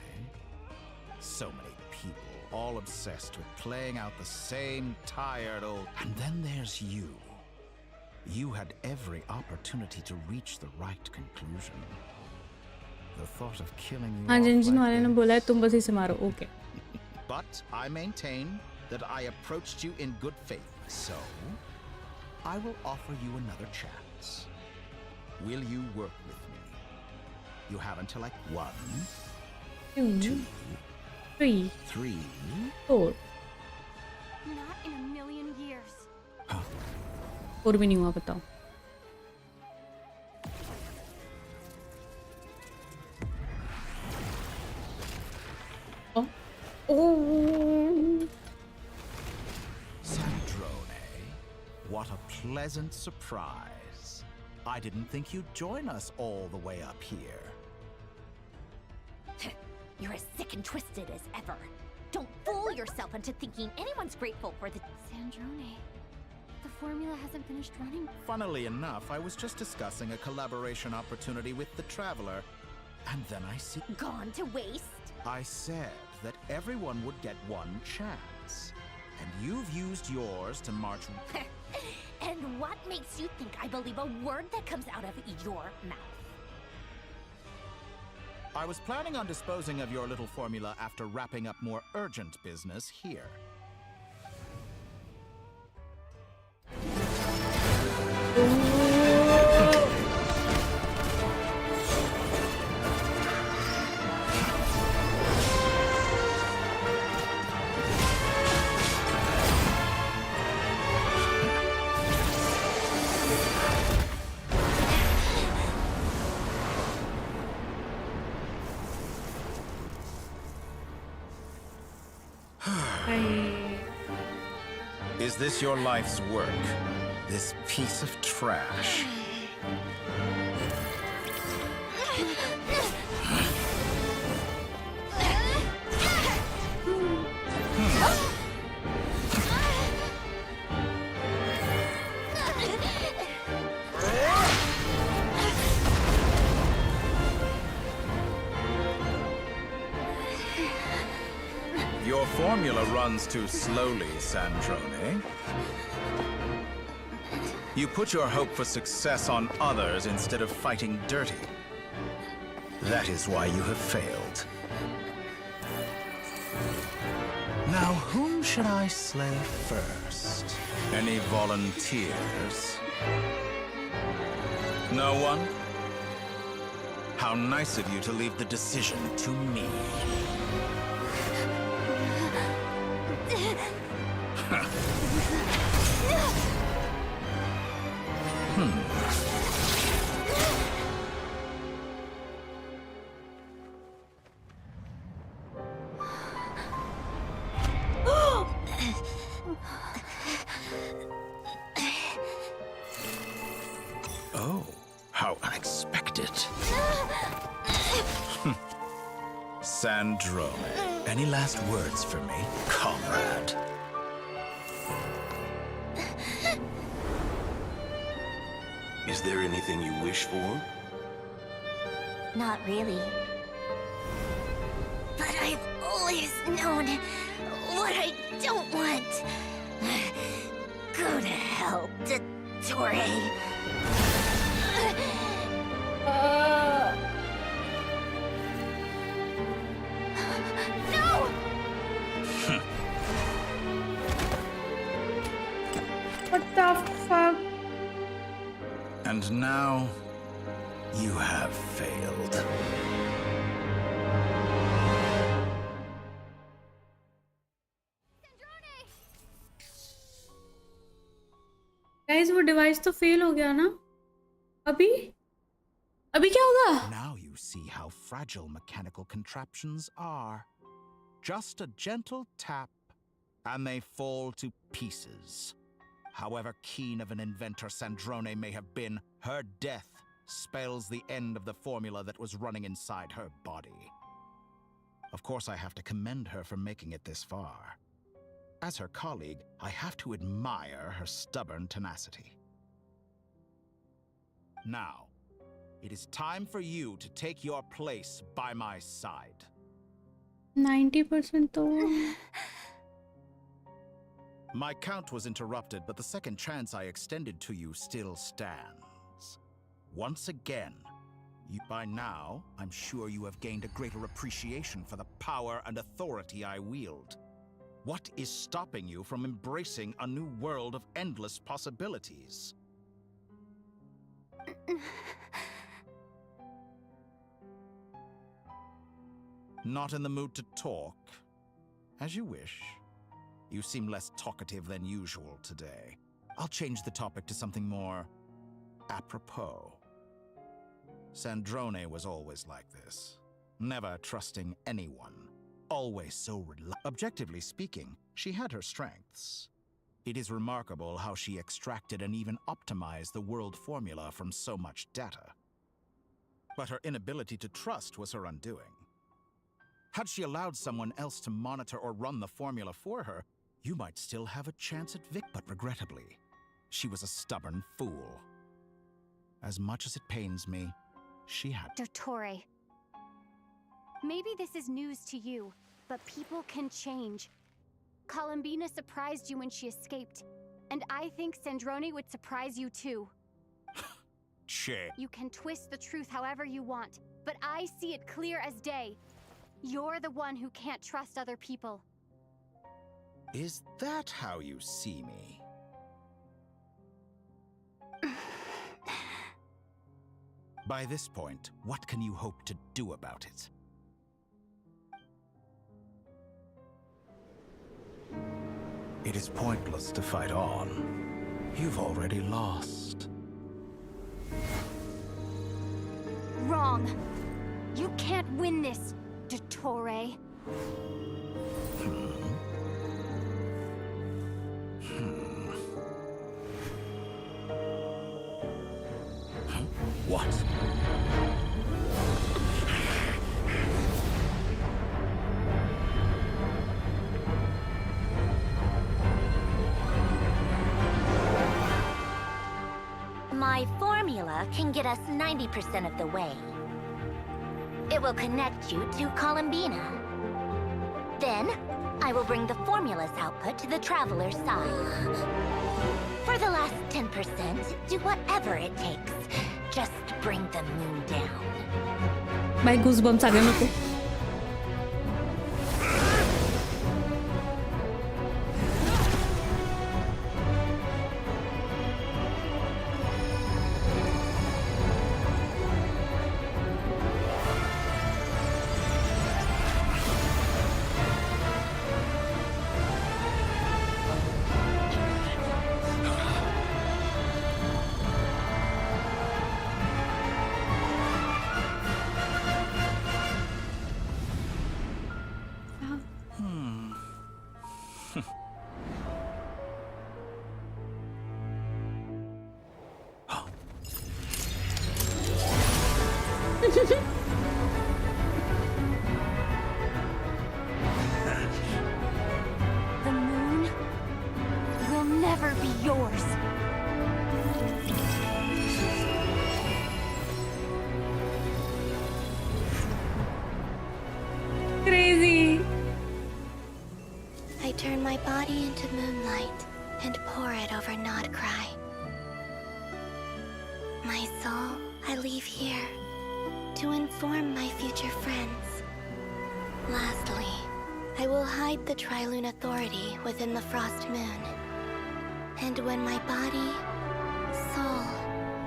So many people, all obsessed with playing out the same tired old. And then there's you. You had every opportunity to reach the right conclusion. The thought of killing you हाँ off जिन like वाले ने बोला है तुम बस इसे मारो okay But I maintain that I approached you in good faith, so I will offer you another chance. Will you work with me? You have until like 1, 2, 3, 3. 4 Not in a million years. और भी नहीं हुआ बताओ Sandrone, what a pleasant surprise. I didn't think you'd join us all the way up here. You're as sick and twisted as ever. Don't fool yourself into thinking anyone's grateful for the... Sandrone, the formula hasn't finished running. Funnily enough, I was just discussing a collaboration opportunity with the Traveler, and then I see... Gone to waste? I said that everyone would get one chance, and you've used yours to march... And what makes you think I believe a word that comes out of your mouth? I was planning on disposing of your little formula after wrapping up more urgent business here. Is this your life's work? This piece of trash? Your formula runs too slowly, Sandrone. You put your hope for success on others instead of fighting dirty. That is why you have failed. Now, whom should I slay first? Any volunteers? No one? How nice of you to leave the decision to me. Oh, how unexpected. Sandrone, any last words for me, comrade? Is there anything you wish for? Not really. But I've always known what I don't want. Go to hell, Dottore. No! What the fuck? And now, you have failed. Guys, वो device तो fail हो गया ना? अभी क्या होगा? Now you see how fragile mechanical contraptions are. Just a gentle tap, and they fall to pieces. However keen of an inventor Sandrone may have been, her death spells the end of the formula that was running inside her body. Of course, I have to commend her for making it this far. As her colleague, I have to admire her stubborn tenacity. Now, it is time for you to take your place by my side. 90% though. My count was interrupted, but the second chance I extended to you still stands. Once again, by now, I'm sure you have gained a greater appreciation for the power and authority I wield. What is stopping you from embracing a new world of endless possibilities? Not in the mood to talk? As you wish. You seem less talkative than usual today. I'll change the topic to something more apropos. Sandrone was always like this, never trusting anyone, always so Objectively speaking, she had her strengths. It is remarkable how she extracted and even optimized the world formula from so much data. But her inability to trust was her undoing. Had she allowed someone else to monitor or run the formula for her, you might still have a chance at but regrettably, she was a stubborn fool. As much as it pains me, she had— Dottore. Maybe this is news to you, but people can change. Columbina surprised you when she escaped, and I think Sandrone would surprise you too. Che. You can twist the truth however you want, but I see it clear as day. You're the one who can't trust other people. Is that how you see me? By this point, what can you hope to do about it? It is pointless to fight on. You've already lost. Wrong. You can't win this, Dottore. What? My formula can get us 90% of the way. It will connect you to Columbina. Then, I will bring the formula's output to the Traveler's side. For the last 10%, do whatever it takes. Just bring the moon down. My goosebumps आ गए मेरे को. turn my body into moonlight and pour it over NOD-KARAIII. My soul, I leave here to inform my future friends. Lastly, I will hide the Trilune Authority within the Frost Moon. And when my body, soul,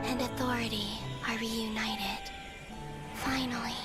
and authority are reunited, finally...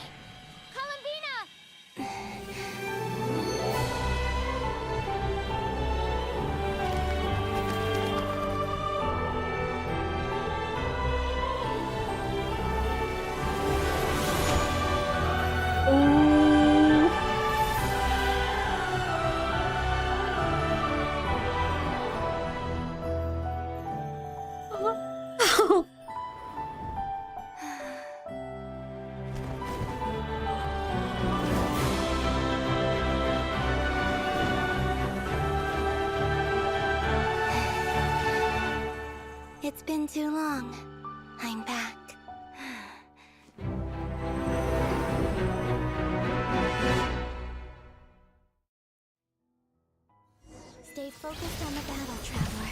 It's been too long. I'm back. Stay focused on the battle, Traveler.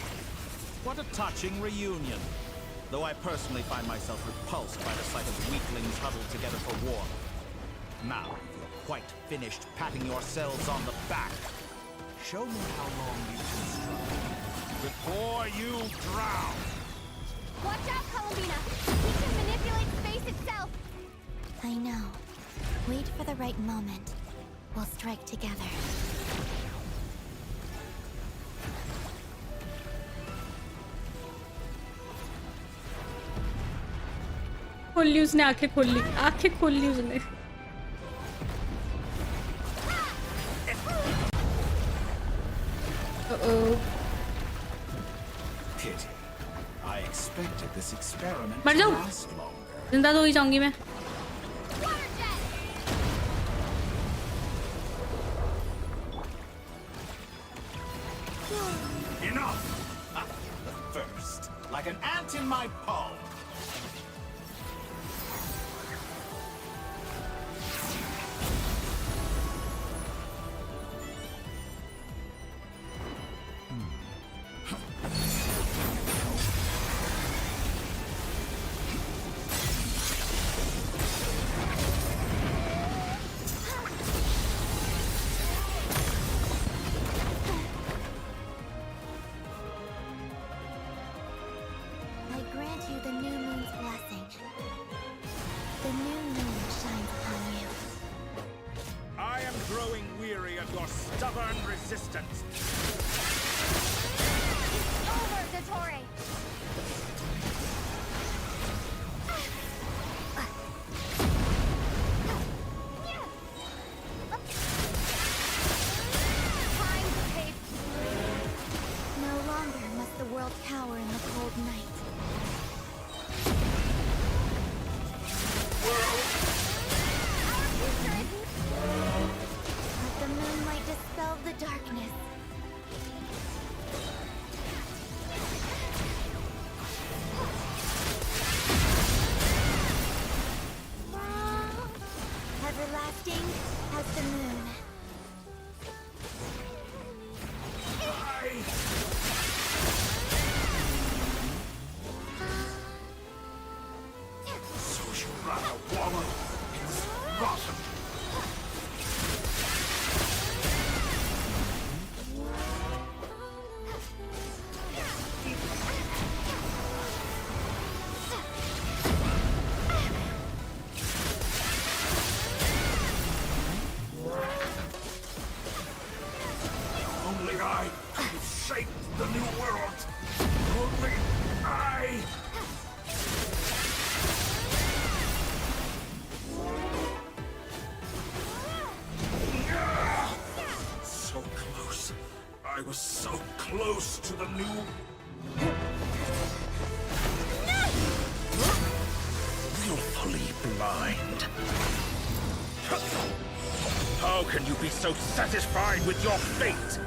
What a touching reunion. Though I personally find myself repulsed by the sight of weaklings huddled together for war. Now, if you're quite finished patting yourselves on the back, show me how long you can struggle before you drown. Watch out, Columbina! He can manipulate space itself! I know. Wait for the right moment. We'll strike together. खोल ली उसने, आंखें खोल ली, आंखें खोल ली उसने. Pity. I expected this experiment मर to जाऊं, last longer. जिंदा तो ही जाऊंगी मैं. Enough! The first, like an ant in my palm. I grant you the new moon's blessing. The new moon shines upon you. I am growing weary of your stubborn resistance. Over, Dottore! Time to pay. No longer must the world cower in the cold night. Our future is... Let the moonlight dispel the darkness. Everlasting as the moon. So you rather wallow in this rotten. Only I could have shaped the new world. Only I. So close. I was so close to the new. Willfully blind. How can you be so satisfied with your fate?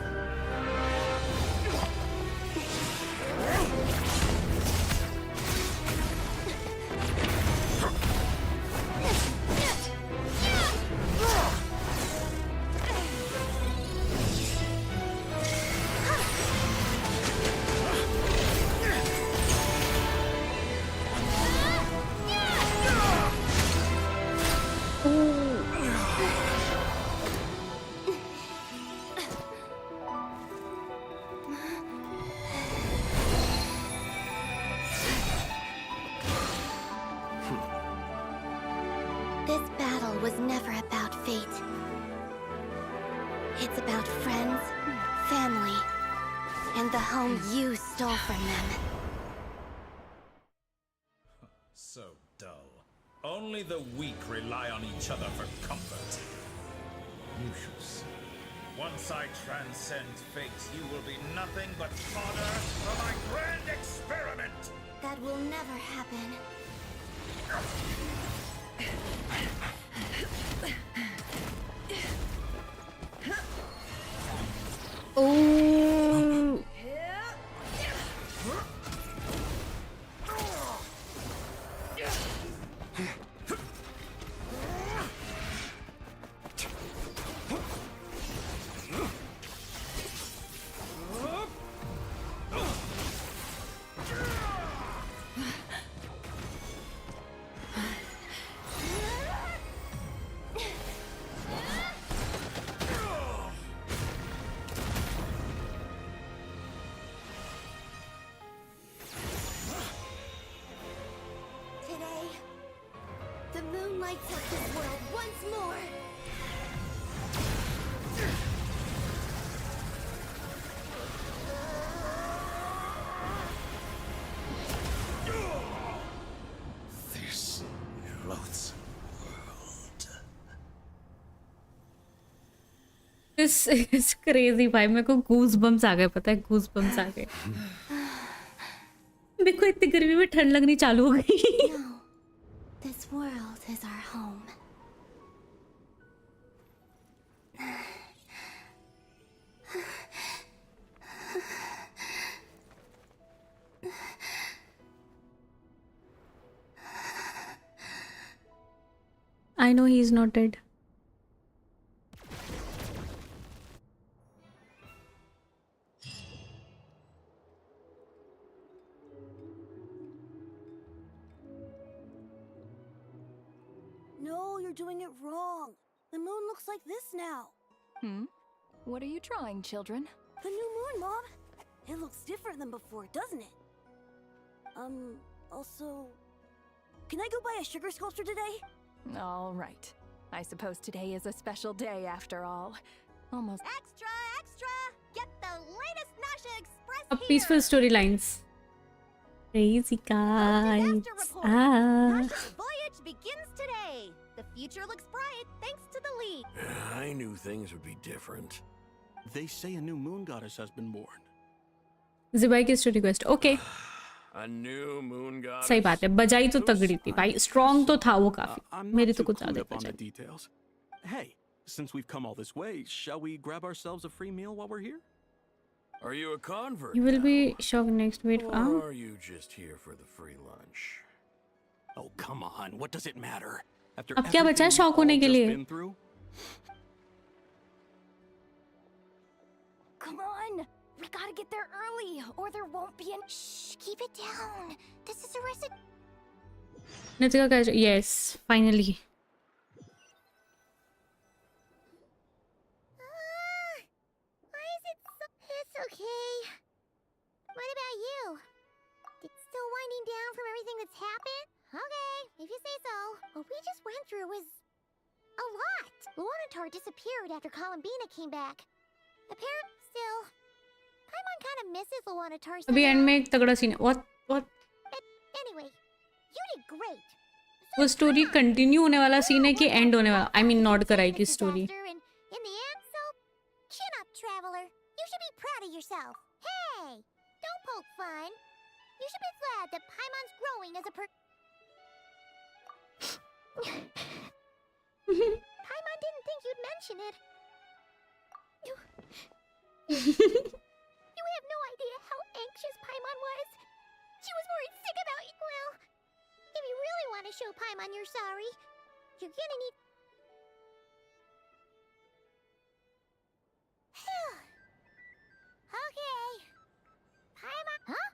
was never about fate. It's about friends, family, and the home you stole from them. So dull. Only the weak rely on each other for comfort. You shall see. Once I transcend fate, you will be nothing but fodder for my grand experiment! That will never happen. Oh. Today, the moon lights up this world once more. This loathsome world. This is crazy भाई, मेरे को goosebumps आ गए, पता है goosebumps आ गए। मेरे को इतनी गर्मी में ठंड लगनी चालू हो गई। No, this world is our home. I know he's not dead. No, you're doing it wrong. The moon looks like this now. What are you drawing, children? The new moon, Mom. It looks different than before, doesn't it? Also, can I go buy a sugar sculpture today? All right. I suppose today is a special day after all. Almost. Extra, extra! Get the latest Nasha Express A peaceful storylines. Crazy guys. Ah. Nasha's voyage begins today. The future looks bright thanks to the lead. I knew things would be different. They say a new moon goddess has been born. Zibai की story quest. Okay. A new moon goddess. सही बात है, बजाई तो तगड़ी थी भाई, strong तो था वो काफी। मेरी तो कुछ ज्यादा on the details. Hey, since we've come all this way, shall we grab ourselves a free meal while we're here? Are you a convert? You will be shocked next. Wait, Or are you just here for the free lunch? Oh, come on. What does it matter? After अब क्या बचा है shock होने के लिए? Come on! We gotta get there early, or there won't be any. Shh, keep it down. This is a recipe. Nitika guys, yes, finally. Why is it so? It's okay. What about you? It's still winding down from everything that's happened? Okay, if you say so. What we just went through was a lot. Luanatar disappeared after Columbina came back. Apparently, still, Paimon kind of misses Luanatar. अभी end में एक तगड़ा scene है. What? Anyway, you did great. वो story continue होने वाला scene है कि end होने वाला? I mean NOD-KARAIII की story. And in the end, so chin up, traveler. You should be proud of yourself. Hey, don't poke fun. You should be glad that Paimon's growing as a Paimon didn't think you'd mention it. You have no idea how anxious Paimon was. She was worried sick about you. Well, if you really want to show Paimon you're sorry, you're gonna need... Okay. Paimon... Huh?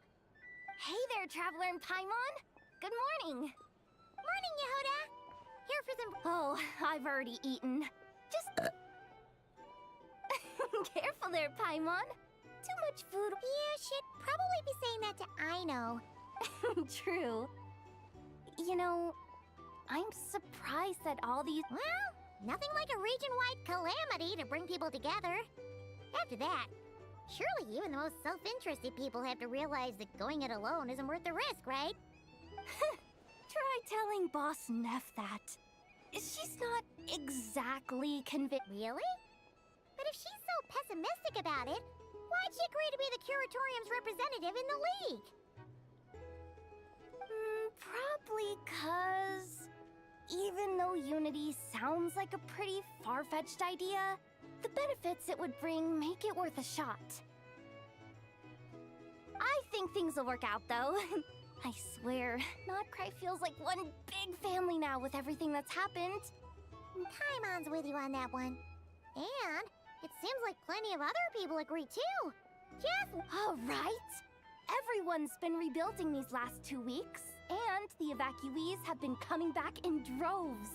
Hey there, Traveler and Paimon. Good morning. Morning, Yehoda. Here for some... Oh, I've already eaten. Just... Careful there, Paimon. Too much food. Yeah, she'd probably be saying that to Aino. True. You know, I'm surprised that all these... Well, nothing like a region-wide calamity to bring people together. After that, surely even the most self-interested people have to realize that going it alone isn't worth the risk, right? Try telling Boss Neff that. She's not exactly convinced. Really? But if she's so pessimistic about it, why'd she agree to be the Curatorium's representative in the League? Probably 'cause even though unity sounds like a pretty far-fetched idea, the benefits it would bring make it worth a shot. I think things will work out, though. I swear, NOD-KARAIII feels like one big family now with everything that's happened. Paimon's with you on that one. And it seems like plenty of other people agree, too. Just... All right. Everyone's been rebuilding these last 2 weeks, and the evacuees have been coming back in droves.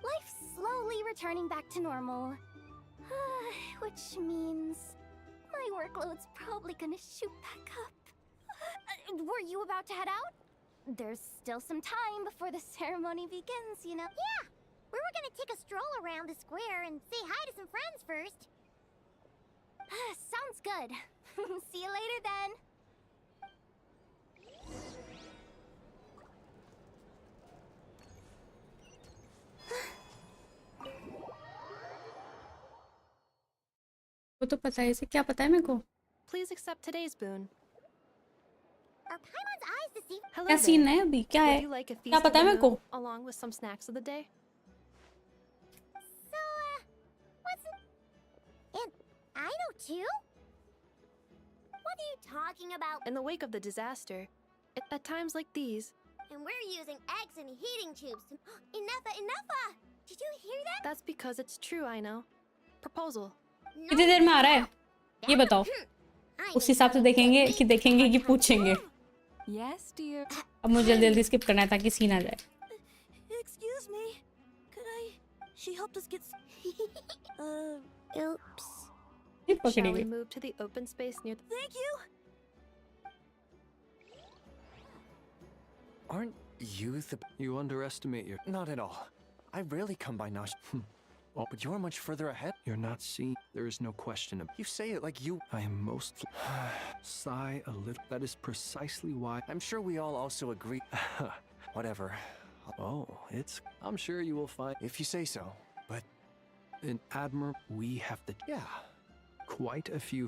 Life's slowly returning back to normal. Which means my workload's probably gonna shoot back up. Were you about to head out? There's still some time before the ceremony begins, you know? Yeah! We were gonna take a stroll around the square and say hi to some friends first. Sounds good. See you later then. वो तो पता है, इसे क्या पता है मेरे को? Please accept today's boon. Are Paimon's eyes deceived? Hello क्या there. सीन है अभी? क्या है? Would you like a क्या feast पता है of the मेरे को? moon, along with some snacks of the day? So, what's... And I know too? What are you talking about? In the wake of the disaster, at times like these... And we're using eggs and heating tubes to... Enough! Did you hear that? That's because it's true, I know. Proposal. कितनी देर में आ रहा है? ये बताओ। उस हिसाब से देखेंगे कि पूछेंगे। Yes, dear. अब मुझे जल्दी स्किप करना है ताकि सीन आ जाए। Excuse me. Could I... She helped us get... Oops. Shall we move to the open space near the... Thank you! Aren't you the... You underestimate your... Not at all. I rarely come by Nash. Oh, but you're much further ahead. You're not seeing... There is no question of... You say it like you... I am most... Sigh a little. That is precisely why... I'm sure we all also agree... Whatever. Oh, it's... I'm sure you will find... If you say so, but... In Admiral, we have the... Yeah. Quite a few...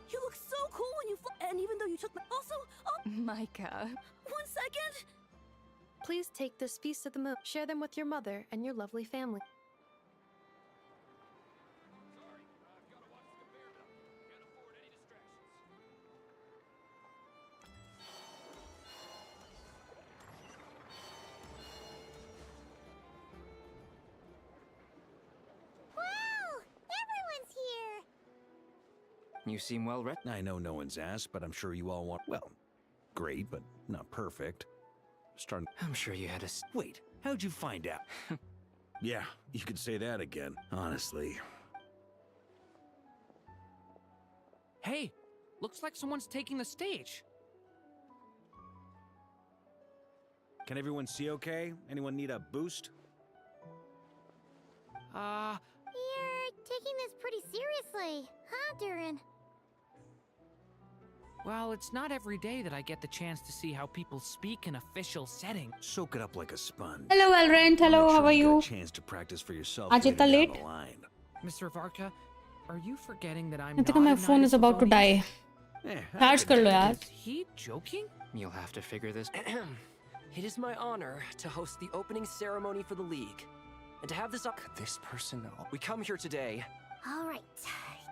You look so cool when you and even though you took my... Also... Micah. 1 second! Please take this feast of the moon. Share them with your mother and your lovely family. You seem well read. I know no one's asked, but I'm sure you all want... Well, great, but not perfect. Starting... I'm sure you had a... Wait, how'd you find out? Yeah, you could say that again, honestly. Hey, looks like someone's taking the stage. Can everyone see okay? Anyone need a boost? You're taking this pretty seriously, huh, Durin? Well, it's not every day that I get the chance to see how people speak in official setting. Soak it up like a sponge. Hello, Valorant. Hello, how are you? A chance to practice for yourself आज later इतना down late? the line. Mr. Varka, are you forgetting that I'm Nitika, not my a phone knight is of about to Favonius? die. Charge कर लो यार. Is he joking? You'll have to figure this... It is my honor to host the opening ceremony for the League. And to have this up... This person... We come here today... All right.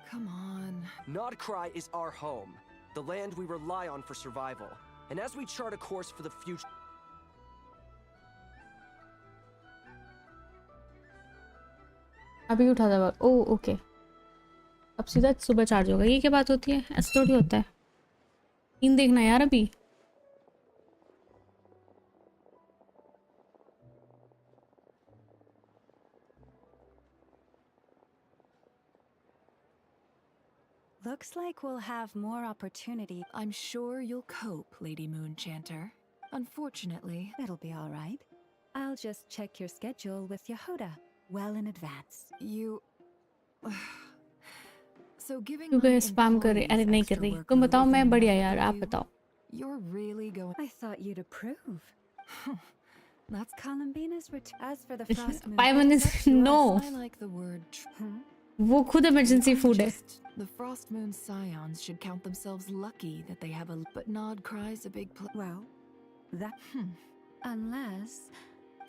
Come on. NOD-KARAIII is our home. The land we rely on for survival. And as we chart a course for the future... अभी उठा था oh okay अब सीधा सुबह charge होगा ये क्या बात होती है ऐसा थोड़ी होता है इन देखना यार अभी Look Looks like we'll have more opportunity. I'm sure you'll cope, Lady Moonchanter. Unfortunately, it'll be all right. I'll just check your schedule with Yehoda well in advance. You... So giving क्योंकि spam कर रही, अरे नहीं कर रही. तुम बताओ, मैं बढ़िया यार, आप बताओ. You're really going... I thought you'd approve. That's Columbina's as for the frost moon. Paimon is no. I like the word. वो खुद emergency food है. The frost moon scions should count themselves lucky that they have a... But NOD-KARAII's a big well, that... Unless...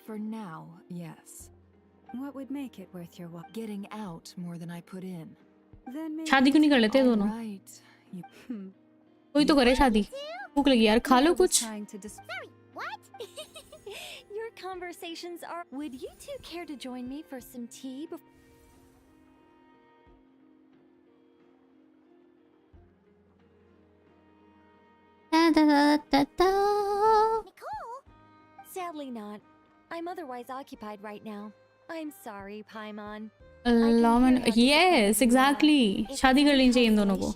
For now, yes. What would make it worth your while? Getting out more than I put in. Then maybe... शादी क्यों नहीं कर लेते दोनों? कोई तो करे शादी. भूख लगी यार, खा लो कुछ. Sorry, what? Your conversations are... Would you two care to join me for some tea before... Nicole? Sadly not. I'm otherwise occupied right now. I'm sorry, Paimon. Yes, exactly. शादी कर लेनी चाहिए इन दोनों को.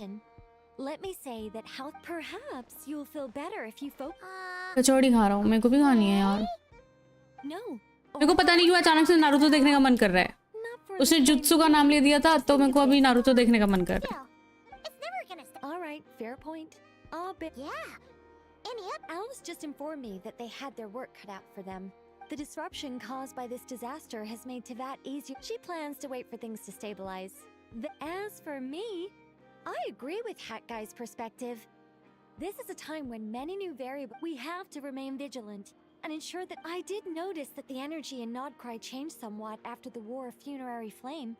Let me say that how perhaps you'll feel better if you focus. कचौड़ी खा रहा हूँ, मेरे को भी खानी है यार. No. मेरे को पता नहीं क्यों अचानक से नारुतो देखने का मन कर रहा है. उसने जुत्सु का नाम ले दिया था, तो मेरे को अभी नारुतो देखने का मन कर रहा है. All right, fair point. Yeah. Alice just informed me that they had their work cut out for them. The disruption caused by this disaster has made Tevat easier. She plans to wait for things to stabilize. As for me, I agree with Hat Guy's perspective. This is a time when many new variables. We have to remain vigilant and ensure that I did notice that the energy in NOD-KARAIII changed somewhat after the War of Funerary Flame.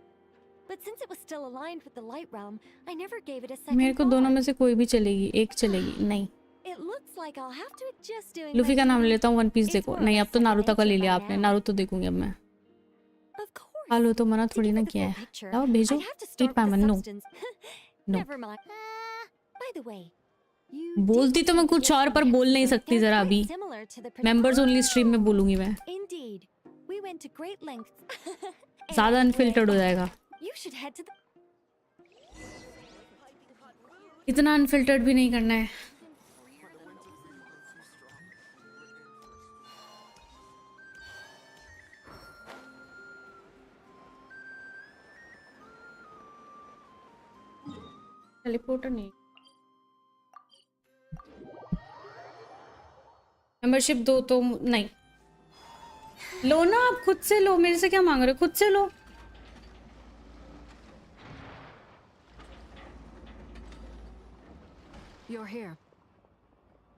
But since it was still aligned with the Light Realm, I never gave it a second मेरे को दोनों में से कोई भी चलेगी, एक चलेगी, नहीं. It looks like I'll have to adjust doing Luffy का नाम लेता हूँ, वन पीस देखो. नहीं, अब तो नारुतो का ले लिया आपने. नारुतो देखूंगी अब मैं. हालो तो मना थोड़ी ना किया है. लाओ भेजो. Street Paimon no. Never mind. By the way, बोलती तो मैं कुछ और पर बोल नहीं सकती जरा अभी. Members only stream में बोलूंगी मैं. Indeed, we went to great lengths. ज़्यादा unfiltered हो जाएगा. You should head to the... इतना unfiltered भी नहीं करना है. टेलीपोर्टर नहीं. मेंबरशिप दो तो नहीं. लो ना, आप खुद से लो. मेरे से क्या मांग रहे हो? खुद से लो. You're here.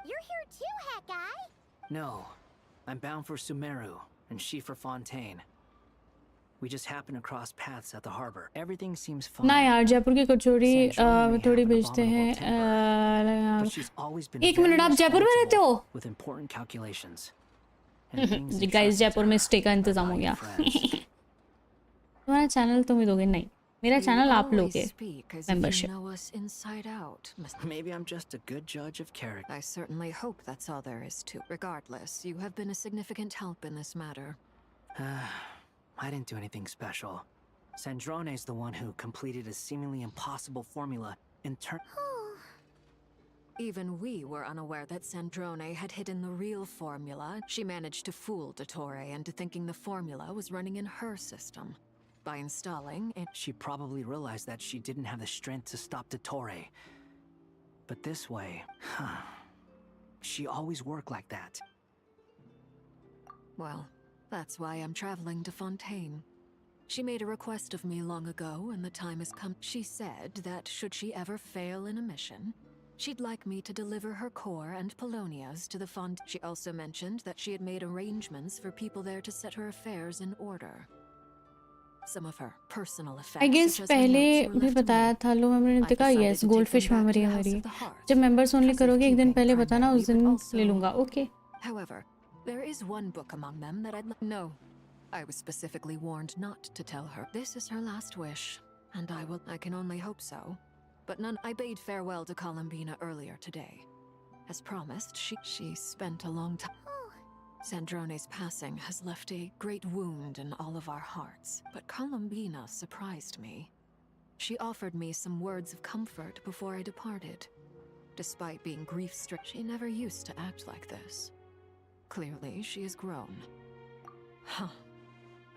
You're here too, Hat Guy. No, I'm bound for Sumeru, and she for Fontaine. We just happened to cross paths at the harbor. Everything seems fine. ना यार, जयपुर की कचौड़ी थोड़ी भेजते हैं. एक मिनट, आप जयपुर में रहते हो? With important calculations. जी गाइस, जयपुर में स्टे का इंतजाम हो गया. तुम्हारा चैनल तुम ही दोगे? नहीं, मेरा चैनल आप लोगे. Membership. Maybe I'm just a good judge of character. I certainly hope that's all there is to. Regardless, you have been a significant help in this matter. I didn't do anything special. Sandrone's the one who completed a seemingly impossible formula in turn. Even we were unaware that Sandrone had hidden the real formula. She managed to fool Dottore into thinking the formula was running in her system. By installing it... She probably realized that she didn't have the strength to stop Dottore. But this way... she always worked like that. Well... That's why I'm traveling to Fontaine. She made a request of me long ago, and the time has come. She said that should she ever fail in a mission, she'd like me to deliver her core and Polonia's to the Fontaine. She also mentioned that she had made arrangements for people there to set her affairs in order. Some of her personal effects. I guess पहले भी बताया था. Low memory Nitika. Yes, goldfish memory है मेरी. जब members only करोगे एक दिन पहले बताना, उस दिन ले लूँगा. Okay. However, there is one book among them that I'd No. I was specifically warned not to tell her. This is her last wish, and I can only hope so. But I bade farewell to Columbina earlier today. As promised, she spent a long time. Sandrone's passing has left a great wound in all of our hearts, but Columbina surprised me. She offered me some words of comfort before I departed. Despite being grief-stricken, she never used to act like this. Clearly, she has grown. Huh.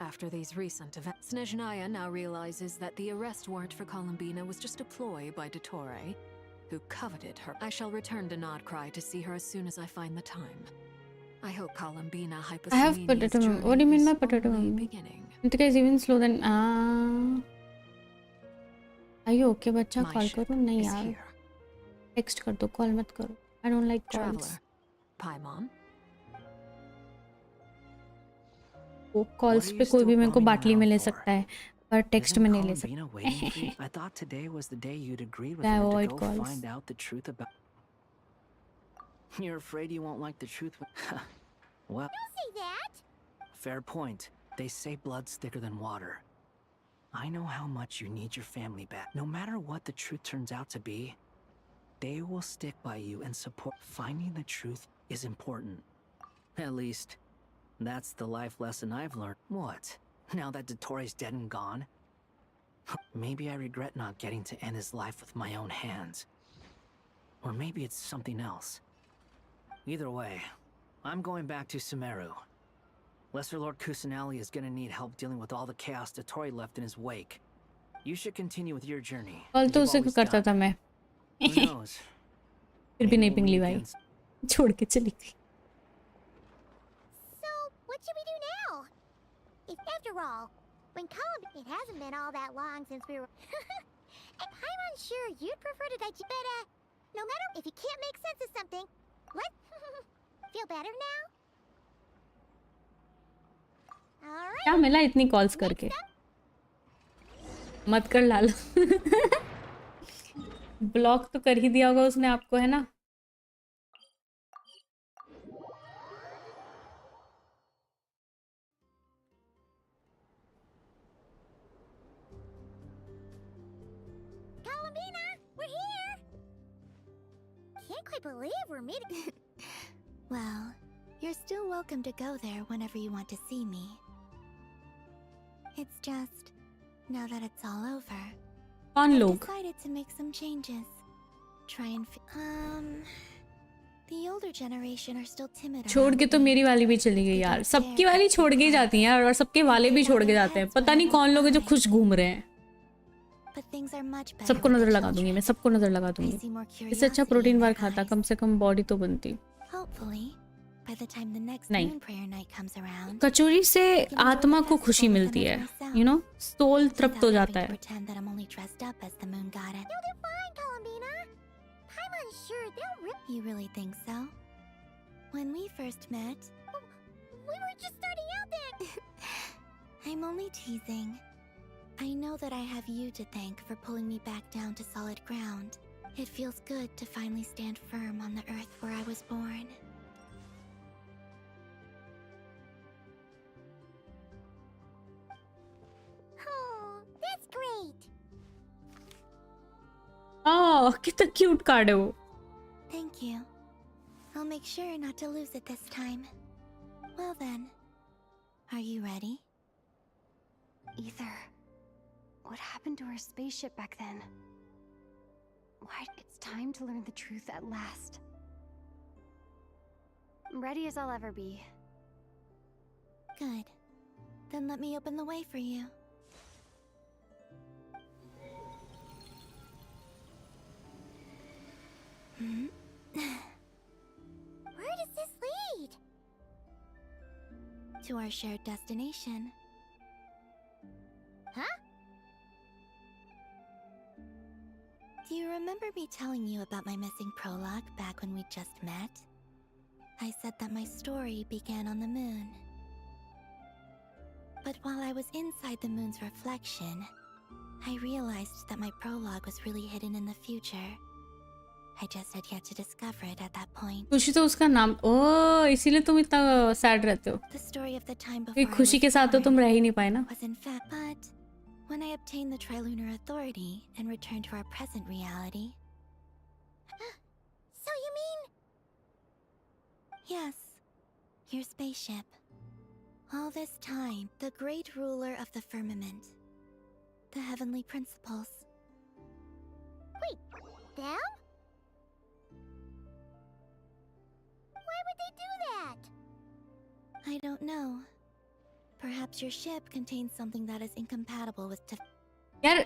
After these recent events, Snezhnaya now realizes that the arrest warrant for Columbina was just a ploy by Dottore, who coveted her. I shall return to NOD-KARAIII to see her as soon as I find the time. I hope Columbina I have potato mummy. What do you mean by potato mummy? Nitika is even slow than Are you okay बच्चा? Call करो? नहीं यार. Text कर दो, call मत करो. I don't like calls. Traveler. Paimon? वो calls पे कोई भी मेरे को बाटली में ले सकता है, पर text में नहीं ले सकता. I thought today was the day you'd agreed with I her avoid to go calls. find out the truth about. You're afraid you won't like the truth. Well, Don't say that! fair point. They say blood's thicker than water. I know how much you need your family back. No matter what the truth turns out to be, they will stick by you and support. Finding the truth is important. At least, that's the life lesson I've learned. What? Now that Dottore's dead and gone? Maybe I regret not getting to end his life with my own hands. Or maybe it's something else. Either way, I'm going back to Sumeru. Lesser Lord Kusanali is gonna need help dealing with all the chaos Dottore left in his wake. You should continue with your journey. कल तो उसे करता था मैं. Who knows? फिर भी नहीं पिंगली भाई. छोड़ के चली गई. So, what should we do now? If after all, when it hasn't been all that long since we were and I'm unsure you'd prefer to digest, but no matter if you can't make sense of something, what? Feel better now? Alright. क्या मिला इतनी calls करके? मत कर लाल. Block तो कर ही दिया होगा उसने आपको, है ना? Columbina, we're here. Can't quite believe we're meeting. Well, you're still welcome to go there whenever you want to see me. It's just, now that it's all over, कौन I लोग? decided to make some changes. Try and the older generation are still timid. छोड़ के तो मेरी वाली भी चली गई यार. सबकी वाली छोड़ के ही जाती हैं यार, और सबके वाले भी छोड़ के जाते हैं. पता नहीं कौन लोग हैं जो खुश घूम रहे हैं. सबको नजर लगा दूंगी मैं, सबको नजर लगा दूंगी. इससे अच्छा प्रोटीन बार खाता, कम से कम बॉडी तो बनती. नहीं, कचौरी से आत्मा को खुशी मिलती है. You know, सोल तृप्त हो जाता है. You really think so? When we first met, We were just starting out then. I'm only teasing. I know that I have you to thank for pulling me back down to solid ground. It feels good to finally stand firm on the earth where I was born. Oh, that's great. Oh, कितना cute card है वो. Thank you. I'll make sure not to lose it this time. Well then, are you ready? Ether. What happened to our spaceship back then? Why? It's time to learn the truth at last. I'm ready as I'll ever be. Good. Then let me open the way for you. Where does this lead? To our shared destination. Huh? Do you remember me telling you about my missing prologue back when we just met? I said that my story began on the moon. But while I was inside the moon's reflection, I realized that my prologue was really hidden in the future. I just had yet to discover it at that point. खुशी तो उसका नाम. ओह, इसीलिए तुम इतना sad रहते हो. The story of the time before क्योंकि खुशी के साथ तो तुम रह ही नहीं पाए ना. was in fact, but when I obtained the Trilunar Authority and returned to our present reality. So you mean? Yes, your spaceship. All this time, the great ruler of the firmament, the heavenly principles, them? Why would they do that? I don't know. Perhaps your ship contains something that is incompatible with यार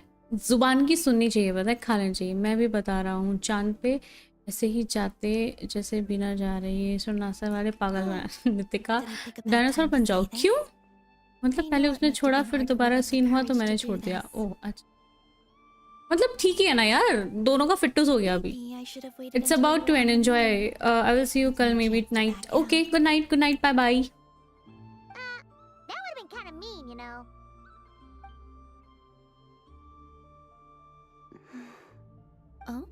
जुबान की सुननी चाहिए, पता है, खा लेनी चाहिए। मैं भी बता रहा हूँ, चांद पे ऐसे ही जाते जैसे बिना जा रही है सुनासा वाले पागल बना। नितिका डायनासोर बन जाओ। क्यों? मतलब पहले उसने छोड़ा, फिर दोबारा सीन हुआ तो मैंने छोड़ दिया। ओह अच्छा, मतलब ठीक ही है ना यार, दोनों का फिटनेस हो गया अभी। It's about to end, enjoy. I will see you कल maybe night. Okay, good night, bye bye. That would have been kind of mean, you know. Oh?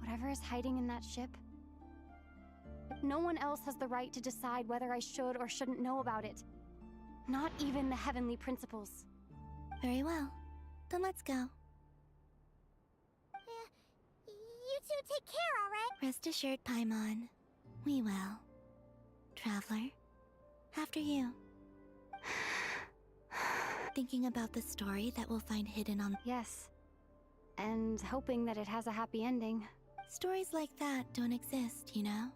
Whatever is hiding in that ship. No one else has the right to decide whether I should or shouldn't know about it. Not even the heavenly principles. Very well. Then let's go. You two take care, alright? Rest assured, Paimon. We will. Traveler, after you. Thinking about the story that we'll find hidden on... Yes. And hoping that it has a happy ending. Stories like that don't exist, you know?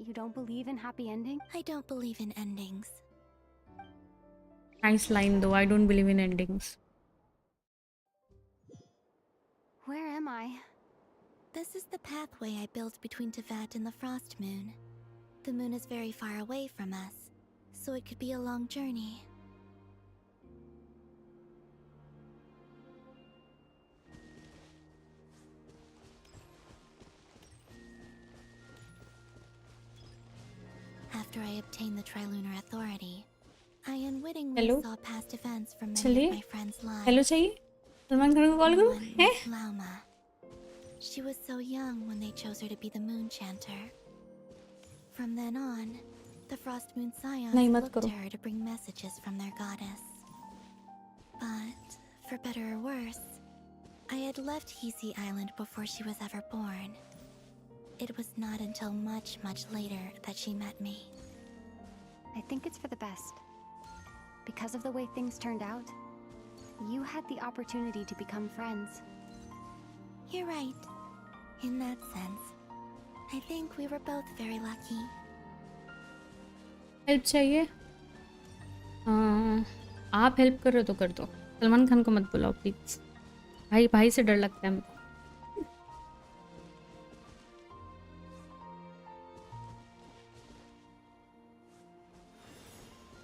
You don't believe in happy ending? I don't believe in endings. Nice line though, I don't believe in endings. Where am I? This is the pathway I built between Tevat and the Frost Moon. The moon is very far away from us, so it could be a long journey. After I obtained the Trilunar Authority, I unwittingly saw past events from many of my friends' lives. Hello, चाहिए? सलमान खान को call करूँ? हैं? Lauma. She was so young when they chose her to be the Moon Chanter. From then on, the Frost Moon Scions looked to her to bring messages from their goddess. But, for better or worse, I had left Hisi Island before she was ever born. It was not until much, much later that she met me. I think it's for the best. Because of the way things turned out, you had the opportunity to become friends. You're right. In that sense, I think we were both very lucky. Help चाहिए? आप help कर रहे हो तो कर दो। सलमान खान को मत बुलाओ प्लीज। भाई से डर लगता है मेरे को।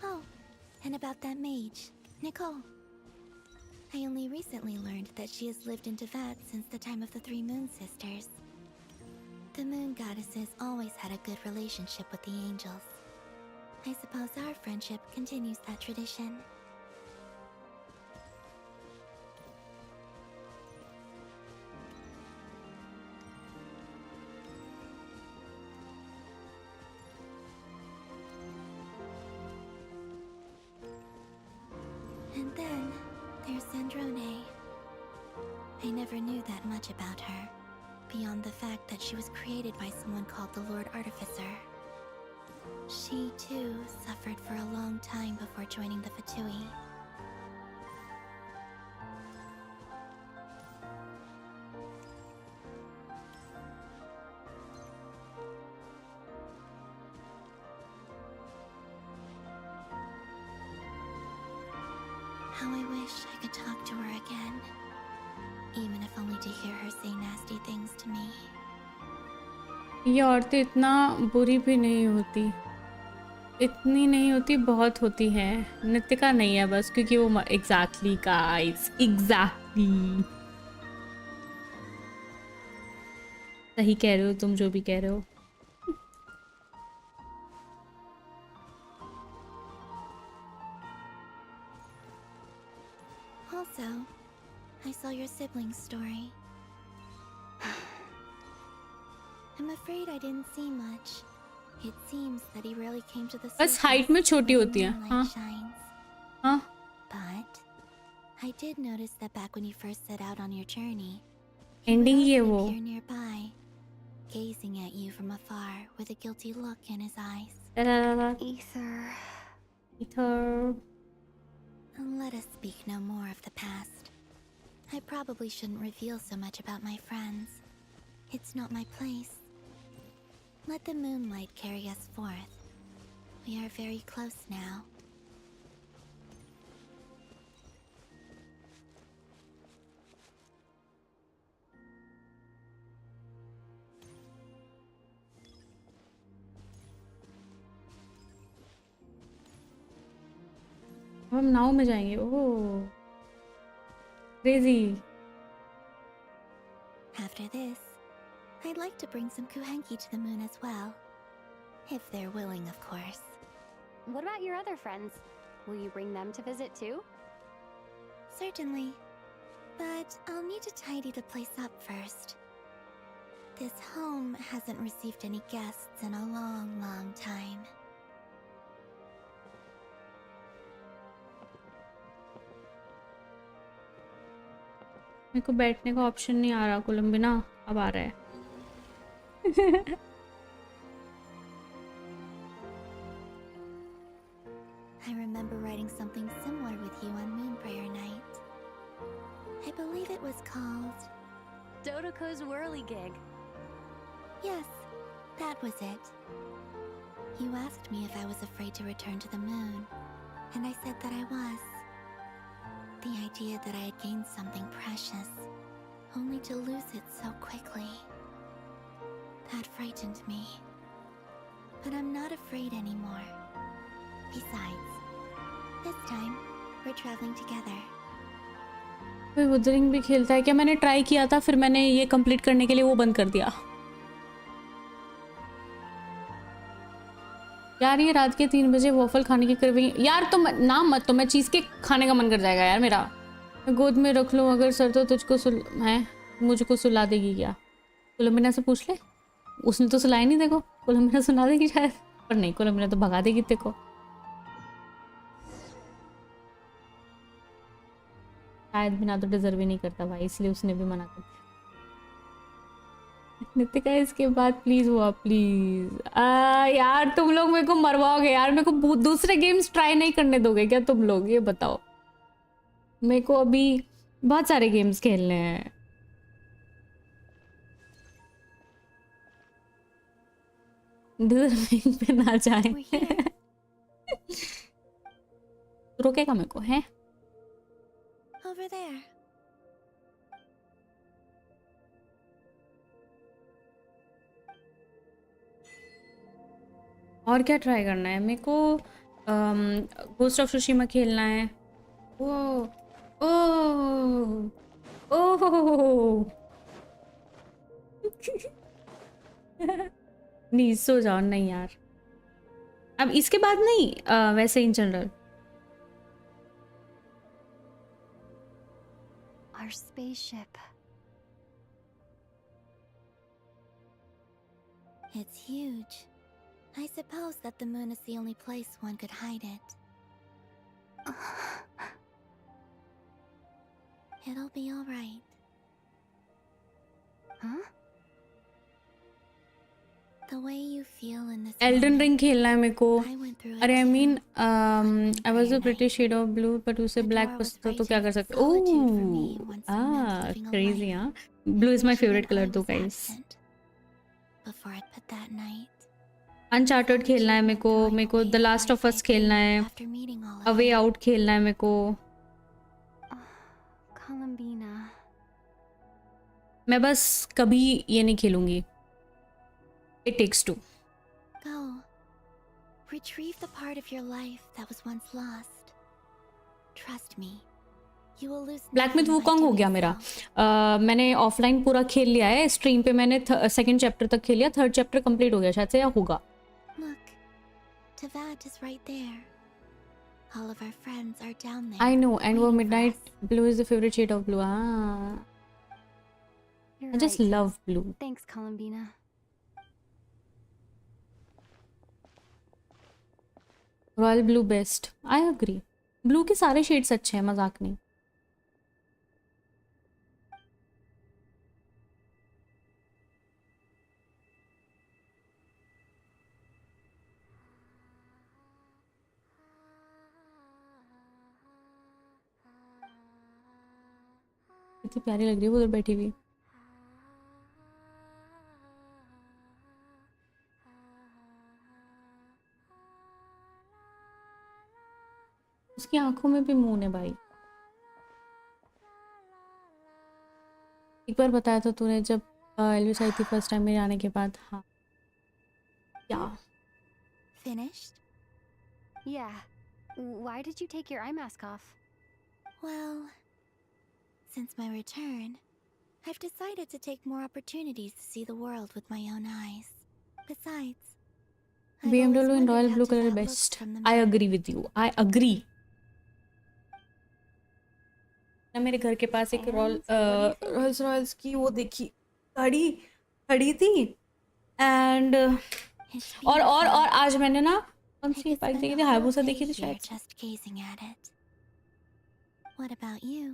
Oh, and about that mage, Nicole. I only recently learned that she has lived in Tevat since the time of the Three Moon Sisters. The Moon Goddesses always had a good relationship with the angels. I suppose our friendship continues that tradition. And then there's Sandrone. I never knew that much about her, beyond the fact that she was created by someone called the Lord Artificer. She, too, suffered for a long time before joining the Fatui. How I wish I could talk to her again, even if only to hear her say nasty things to me. ये औरतें इतना बुरी भी नहीं होती, इतनी नहीं होती, बहुत होती हैं। नितिका नहीं है बस, क्योंकि वो एग्जैक्टली गाइस, एग्जैक्टली सही कह रहे हो तुम जो भी कह रहे हो। Also, I saw your sibling's story. I'm afraid I didn't see much. It seems that he really came to the बस हाइट में छोटी होती है। हाँ हाँ। But I did notice that back when you first set out on your journey, ending ही है वो। appear nearby, gazing at you from afar with a guilty look in his eyes. Ether. Let us speak no more of the past. I probably shouldn't reveal so much about my friends. It's not my place. Let the moonlight carry us forth. We are very close now. हम नाव में जाएंगे। ओह crazy. After this, I'd like to bring some kuhenki to the moon as well. If they're willing, of course. What about your other friends? Will you bring them to visit too? Certainly. But I'll need to tidy the place up first. This home hasn't received any guests in a long, long time. मेरे को बैठने का option नहीं आ रहा कोलंबिना, अब आ रहा है। I remember writing something similar with you on Moonprayer Night. I believe it was called... Dodoko's whirligig. Yes, that was it. You asked me if I was afraid to return to the moon, and I said that I was. The idea that I had gained something precious, only to lose it so quickly. That frightened me. But I'm not afraid anymore. Besides, this time, we're traveling together. कोई Wuthering भी खेलता है क्या? मैंने try किया था, फिर मैंने ये कंप्लीट करने के लिए वो बंद कर दिया। यार ये रात के 3 बजे वॉफल खाने की क्रेविंग। यार तुम नाम मत, तो मैं चीज़ के खाने का मन कर जाएगा यार मेरा। मैं गोद में रख लूँ अगर सर तो तुझको मुझको सुला देगी क्या? कोलंबिना से पूछ ले, उसने तो सुलाया नहीं। देखो कोलंबिना सुला देगी शायद, पर नहीं, कोलंबिना तो भगा देगी तेरे को शायद। बिना तो डिजर्व ही नहीं करता भाई, इसलिए उसने भी मना कर दिया। नितिका इसके बाद प्लीज हुआ प्लीज। यार तुम लोग मेरे को मरवाओगे यार, मेरे को दूसरे गेम्स ट्राई नहीं करने दोगे क्या तुम लोग? ये बताओ, मेरे को अभी बहुत सारे गेम्स खेलने हैं। डिजर्विंग पे ना जाए रोकेगा मेरे को है? Over there. और क्या ट्राई करना है मेरे को? गोस्ट ऑफ सुशीमा खेलना है। ओ ओ ओ नहीं सो जाओ। नहीं यार अब इसके बाद नहीं, वैसे in general. Our spaceship. It's huge. I suppose that the moon is the only place one could hide it. It'll be all right. Huh? The way you feel in this Elden Ring खेलना है मेरे को। I went through it अरे I too. mean I was a pretty shade of blue, but उसे black पसंद था तो क्या कर सकते? ओह crazy हाँ। Blue is my favorite color though guys। Before I'd put that night. Uncharted खेलना है मेरे को The Last of Us खेलना है, After meeting all A of Way you. Out खेलना है मेरे को। Columbina. मैं बस कभी ये नहीं खेलूंगी। It Takes Two। Go. Retrieve the part of your life that was once lost. Trust me. You will lose black myth nothing by Wukong हो doing गया so. मेरा। मैंने ऑफलाइन पूरा खेल लिया है, स्ट्रीम पे मैंने 2nd चैप्टर तक खेल लिया, 3rd चैप्टर कंप्लीट हो गया शायद से, या होगा। Look, Tavad is right there. All of our friends are down there. I know, and वो waiting for midnight us. blue is the favorite shade of blue। हाँ, You're I just right. love blue। Thanks, Columbina. Royal blue best. I agree, blue के सारे shades अच्छे हैं, मजाक नहीं। कितनी प्यारी लग रही है वो उधर बैठी हुई। उसकी आंखों में भी मून है भाई। एक बार बताया था तूने जब एलविस आई थी फर्स्ट टाइम मेरे आने के बाद। हाँ क्या Finished? Yeah. Why did you take your eye mask off? Well, since my return, I've decided to take more opportunities to see the world with my own eyes. Besides, BMW in royal blue color best. I agree with you. I agree. ना मेरे घर के पास एक roles Royals की वो देखी गाड़ी खड़ी थी एंड और आज मैंने ना कौन सी बाइक देखी थी, हायाबुसा देखी थी शायद। Just gazing at it. What about you?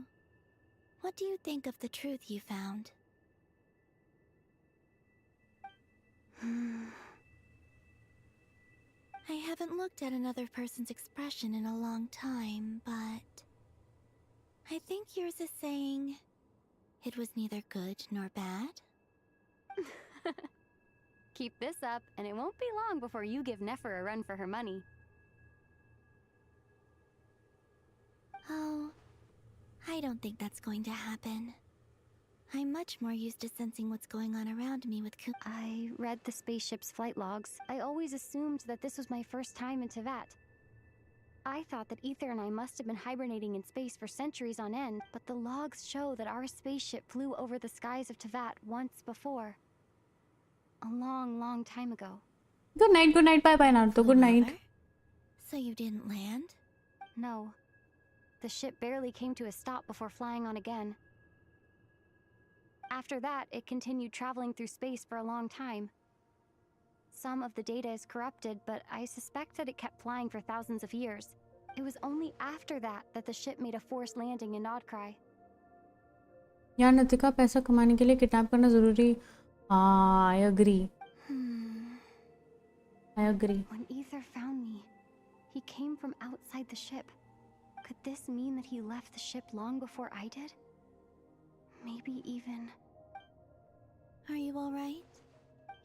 What do you think of the truth you found? I haven't looked at another person's expression in a long time, but I think yours is saying it was neither good nor bad. Keep this up, and it won't be long before you give Nefer a run for her money. Oh, I don't think that's going to happen. I'm much more used to sensing what's going on around me with I read the spaceship's flight logs. I always assumed that this was my first time in Tevat. I thought that Ether and I must have been hibernating in space for centuries on end, but the logs show that our spaceship flew over the skies of Tevat once before. A long, long time ago. Good night, bye Naruto, good night. So you didn't land? No. The ship barely came to a stop before flying on again. After that, it continued traveling through space for a long time. Some of the data is corrupted, but I suspect that it kept flying for thousands of years. It was only after that the ship made a forced landing in NOD-KARAIII. यार नितिका पैसा कमाने के लिए kidnap करना जरूरी। हाँ, I agree. I agree. When Ether found me, he came from outside the ship. Could this mean that he left the ship long before I did? Maybe even... Are you all right?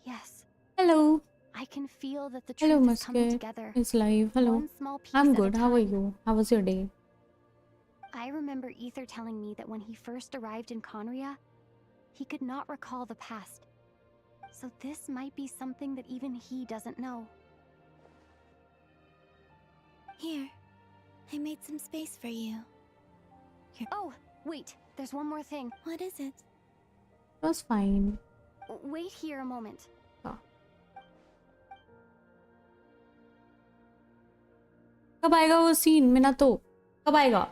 Yes. Hello. I can feel that the Hello, truth is coming Muske. together. It's live. Hello. One small piece I'm at a good. How are time. you? How was your day? I remember Ether telling me that when he first arrived in Conria, he could not recall the past. So this might be something that even he doesn't know. Here, I made some space for you. Oh, wait, there's one more thing. What is it? It was fine. Wait here a moment. Oh. कब आएगा वो scene? मिना तो कब आएगा?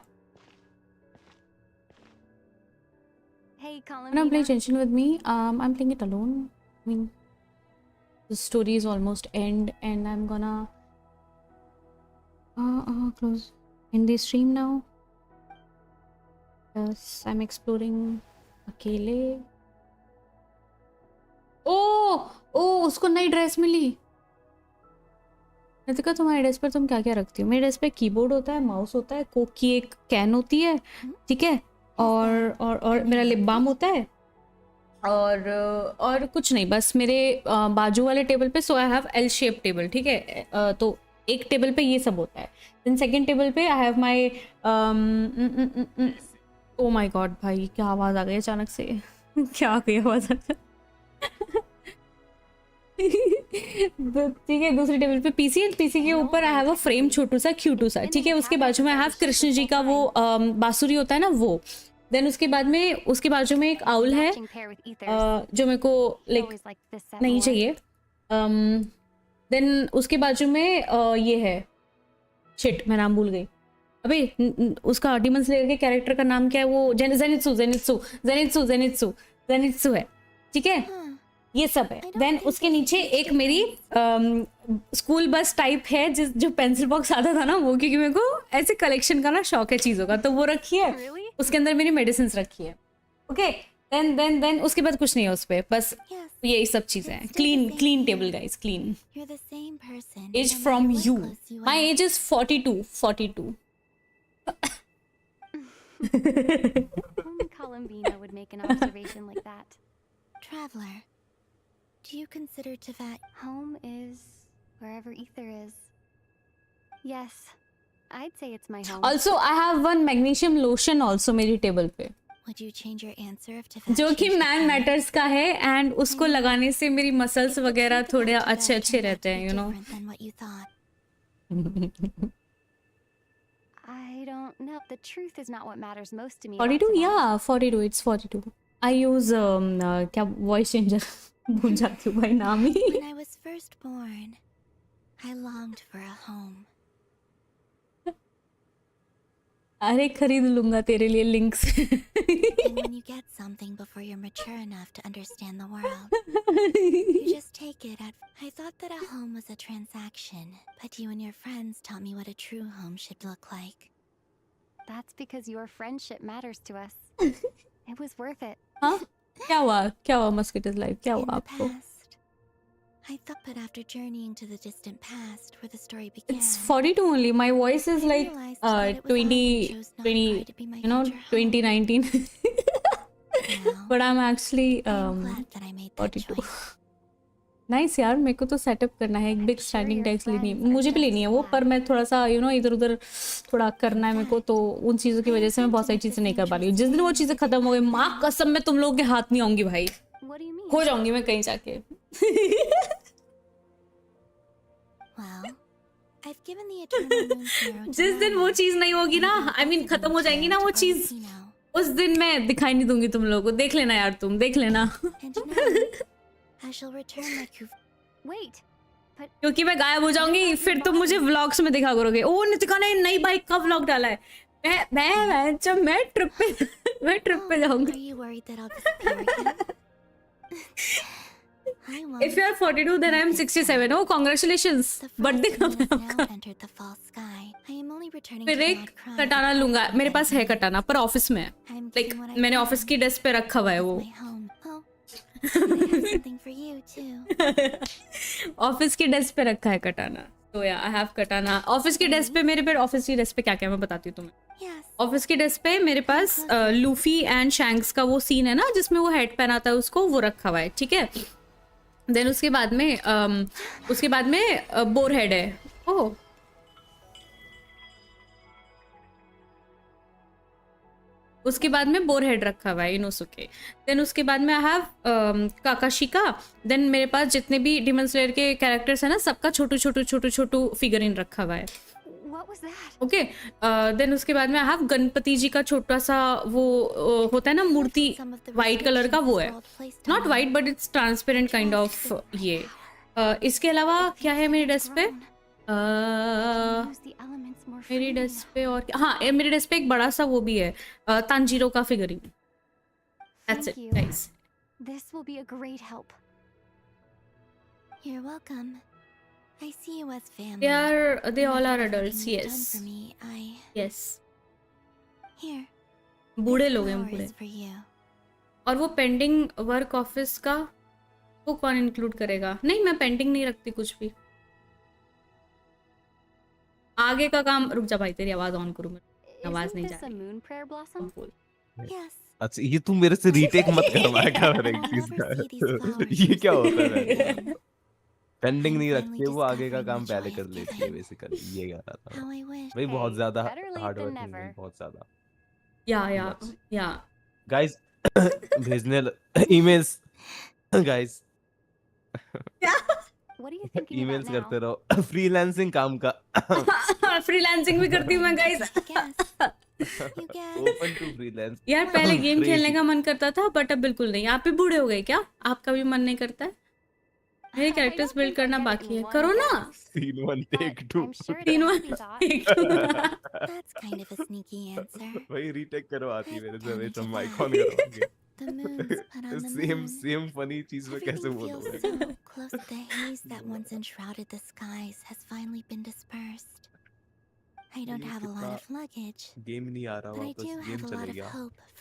Hey, Colin. Wanna play Genshin with me? I'm playing it alone. I mean, the story is almost end, and I'm gonna close in the stream now. Yes, I'm exploring अकेले. ओ उसको नई dress मिली। नितिका तुम्हारे dress पर तुम क्या क्या रखती हो? मेरे ड्रेस पे कीबोर्ड होता है, माउस होता है, कोक की एक कैन होती है, ठीक है, और मेरा लिप बाम होता है, और कुछ नहीं, बस मेरे बाजू वाले टेबल पे so I have L shape table, ठीक है, तो एक टेबल पे ये सब होता है। देन सेकंड टेबल पे I have my oh my God भाई क्या आवाज़ आ गई अचानक से क्या आ गई आवाज़ ठीक है। दूसरी टेबल पे पीसी के ऊपर आई हैव अ फ्रेम छोटू सा क्यूटू सा, ठीक है। उसके बाजू में आई हैव कृष्ण जी का वो बांसुरी होता है ना वो। देन उसके बाजू में एक आउल है जो मेरे को लाइक नहीं चाहिए। देन उसके बाजू में ये है, शिट मैं नाम भूल गई अबे, उसका डीमन स्लेयर के कैरेक्टर का नाम क्या है, वो जेनित्सु है, ठीक है, ये सब है। देन उसके नीचे एक मेरी स्कूल बस टाइप है जो पेंसिल बॉक्स आता था ना वो, क्योंकि मेरे को ऐसे कलेक्शन का ना शौक है चीज़ों का, तो वो रखी है। उसके अंदर मेरी मेडिसिन रखी है, ओके। देन उसके बाद कुछ नहीं है उस पर, बस यही सब चीज़ें हैं। Clean table guys, clean. Age from you, my age is 42। Only Columbina would make an observation like that. Traveler, do you consider Teyvat Home is wherever ether is. Yes, I'd say it's my home. Also, I have one magnesium lotion also मेरी table पे, Would you change your answer if Teyvat जो कि man matters का है, and उसको लगाने से मेरी मसल्स वगैरह थोड़े अच्छे रहते हैं, you know. than what you thought? I don't know. The truth is not what matters most to me. 42, yeah, 42, it's 42. I use क्या voice changer भूल जाती हूँ भाई नाम ही. When I was first born, I longed for a home. अरे खरीद लूंगा तेरे लिए लिंक से. And when you get something before you're mature enough to understand the world, you just take it at. I thought that a home was a transaction, but you and your friends taught me what a true home should look like. That's because your friendship matters to us. It was worth it. हाँ क्या हुआ मस्किटो's life, क्या हुआ आपको? I thought, but after journeying to the distant past, where the story began, It's 42 only. My voice is like 2019. But I'm actually 42. Nice यार, मेरे को तो सेटअप करना है, एक बिग स्टैंडिंग डेस्क लेनी है, मुझे भी लेनी है वो, पर मैं थोड़ा सा इधर उधर थोड़ा करना है मेरे को, तो उन चीज़ों की वजह से मैं बहुत सारी चीज़ें नहीं कर पा रही हूँ. जिस दिन वो चीज़ें खत्म हो गई, माँ कसम मैं तुम लोगों के हाथ नहीं आऊंगी भाई, हो जाऊंगी मैं कहीं जाके. I've given the eternal moon pharaoh to जिस दिन वो चीज़ नहीं होगी ना, I mean खत्म हो जाएंगी ना वो चीज़, उस दिन मैं दिखाई नहीं दूंगी तुम लोगों को. देख लेना यार, तुम देख लेना. I shall return like you've. Wait, but क्योंकि मैं गायब हो जाऊंगी, फिर तुम मुझे व्लॉग्स में दिखा करोगे. ओ नितिका ने नई बाइक का व्लॉग डाला है. मैं ट्रिप पे जाऊंगी. Are you worried that I'll disappear again? If you are 42, then I am 67. Oh, congratulations. Birthday कब है आपका? Entered the false sky. I am only returning फिर to एक NOD-KARAIII. कटाना लूंगा, मेरे पास है कटाना, पर ऑफिस में है. लाइक मैंने ऑफिस की डेस्क पे रखा हुआ है वो. I have something for you too. Office की डेस्क पे रखा है कटाना. तो या आई हैव कटाना. ऑफिस की डेस्क पे मेरे पे, ऑफिस की डेस्क पे क्या क्या मैं बताती हूँ तुम्हें. ऑफिस की डेस्क पे मेरे पास लूफी एंड शैंक्स का वो सीन है ना, जिसमें वो हेड पहनाता है उसको, वो रखा हुआ है, ठीक है. देन उसके बाद में बोर हेड है. ओह उसके बाद में बोर हेड रखा हुआ है इनोसुके. देन उसके बाद में आई हैव काकाशिका. देन मेरे पास जितने भी डिमन स्लेयर के कैरेक्टर्स हैं ना, सबका छोटू फिगरिन रखा हुआ है. ओके. देन उसके बाद में आई हैव गणपति जी का छोटा सा वो होता है ना मूर्ति, वाइट कलर का, वो है. Not white but it's transparent kind of ये. इसके अलावा क्या है मेरी डेस्क पे? मेरी डेस्क पे और हाँ, मेरी डेस्क पे एक बड़ा सा वो भी है, तांजीरो का figurine. That's it, guys. This will be a great help. You're welcome. I see you as family. They all are adults, yes. For me, Yes. Here. बूढ़े लोग हैं, बूढ़े. For you. और वो पेंडिंग वर्क ऑफिस का वो कौन include करेगा? नहीं, मैं पेंडिंग नहीं रखती कुछ भी. आगे का काम, रुक जा भाई, तेरी आवाज ऑन करूँ मैं, आवाज नहीं जा रही. अच्छा, ये तू मेरे से रीटेक मत करवाया कर एक चीज का. ये क्या होता है? पेंडिंग नहीं रखते, वो आगे का काम पहले कर लेती है बेसिकली. ये कह रहा था भाई, बहुत ज्यादा हार्ड वर्किंग है, बहुत ज्यादा. या गाइस भेजने ईमेल्स गाइस. ईमेल्स करते रहो. फ्रीलांसिंग काम का. फ्रीलांसिंग भी करती हूँ मैं गाइस. Open to freelance. यार पहले गेम खेलने का मन करता था, बट अब बिल्कुल नहीं. आप भी बूढ़े हो गए क्या? आपका भी मन नहीं करता है? मेरे कैरेक्टर्स बिल्ड करना बाकी है, करो ना. Scene 1 take 2. Scene 1 take 2. That's kind of a sneaky answer. भाई रीटेक करवाती मेरे से, वे तुम आइकॉन करवाओगे. सेम फनी चीज में कैसे बोलोगे? So close, the haze that once enshrouded the skies has finally been dispersed. I don't have a lot of luggage. Game नहीं आ रहा वापस, गेम चले गया.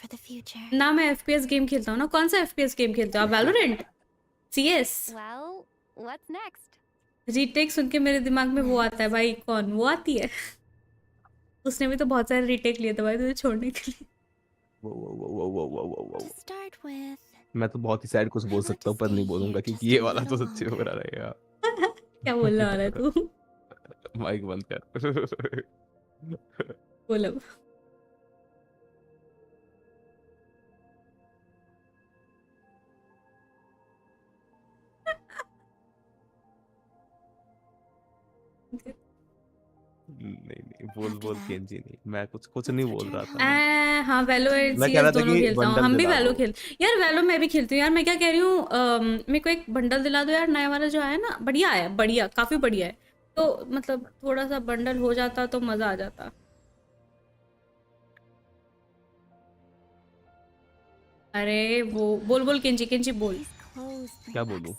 For the future. ना मैं FPS गेम खेलता हूँ ना. कौन सा FPS गेम खेलते हो आप? Valorant? CS? Well, what's next? Retake सुन के मेरे दिमाग में वो आता है भाई, कौन वो आती है? उसने भी तो बहुत सारे रीटेक लिए थे भाई तुझे छोड़ने के लिए। To start with, मैं तो बहुत ही सैड कुछ बोल सकता हूँ पर नहीं बोलूंगा क्योंकि ये वाला तो सच्ची में बुरा रहेगा। क्या बोलने वाला है तू? माइक बंद कर। बोल अब। नहीं बोल केंजी नहीं, मैं कुछ नहीं बोल रहा था। हाँ वैलो और मैं कह रहा CS था दोनों कि खेलता हूँ, बंडल हम भी दिला वैलो दो। खेल। यार वैलो मैं भी खेलती हूँ यार। मैं क्या कह रही हूँ, मेरे को एक बंडल दिला दो यार, नया वाला जो आया ना, बढ़िया है, बढ़िया काफी बढ़िया है। तो मतलब थोड़ा सा बंडल हो जाता तो मजा आ जाता। अरे वो बोल केंजी, केंजी बोल। क्या बोलूं?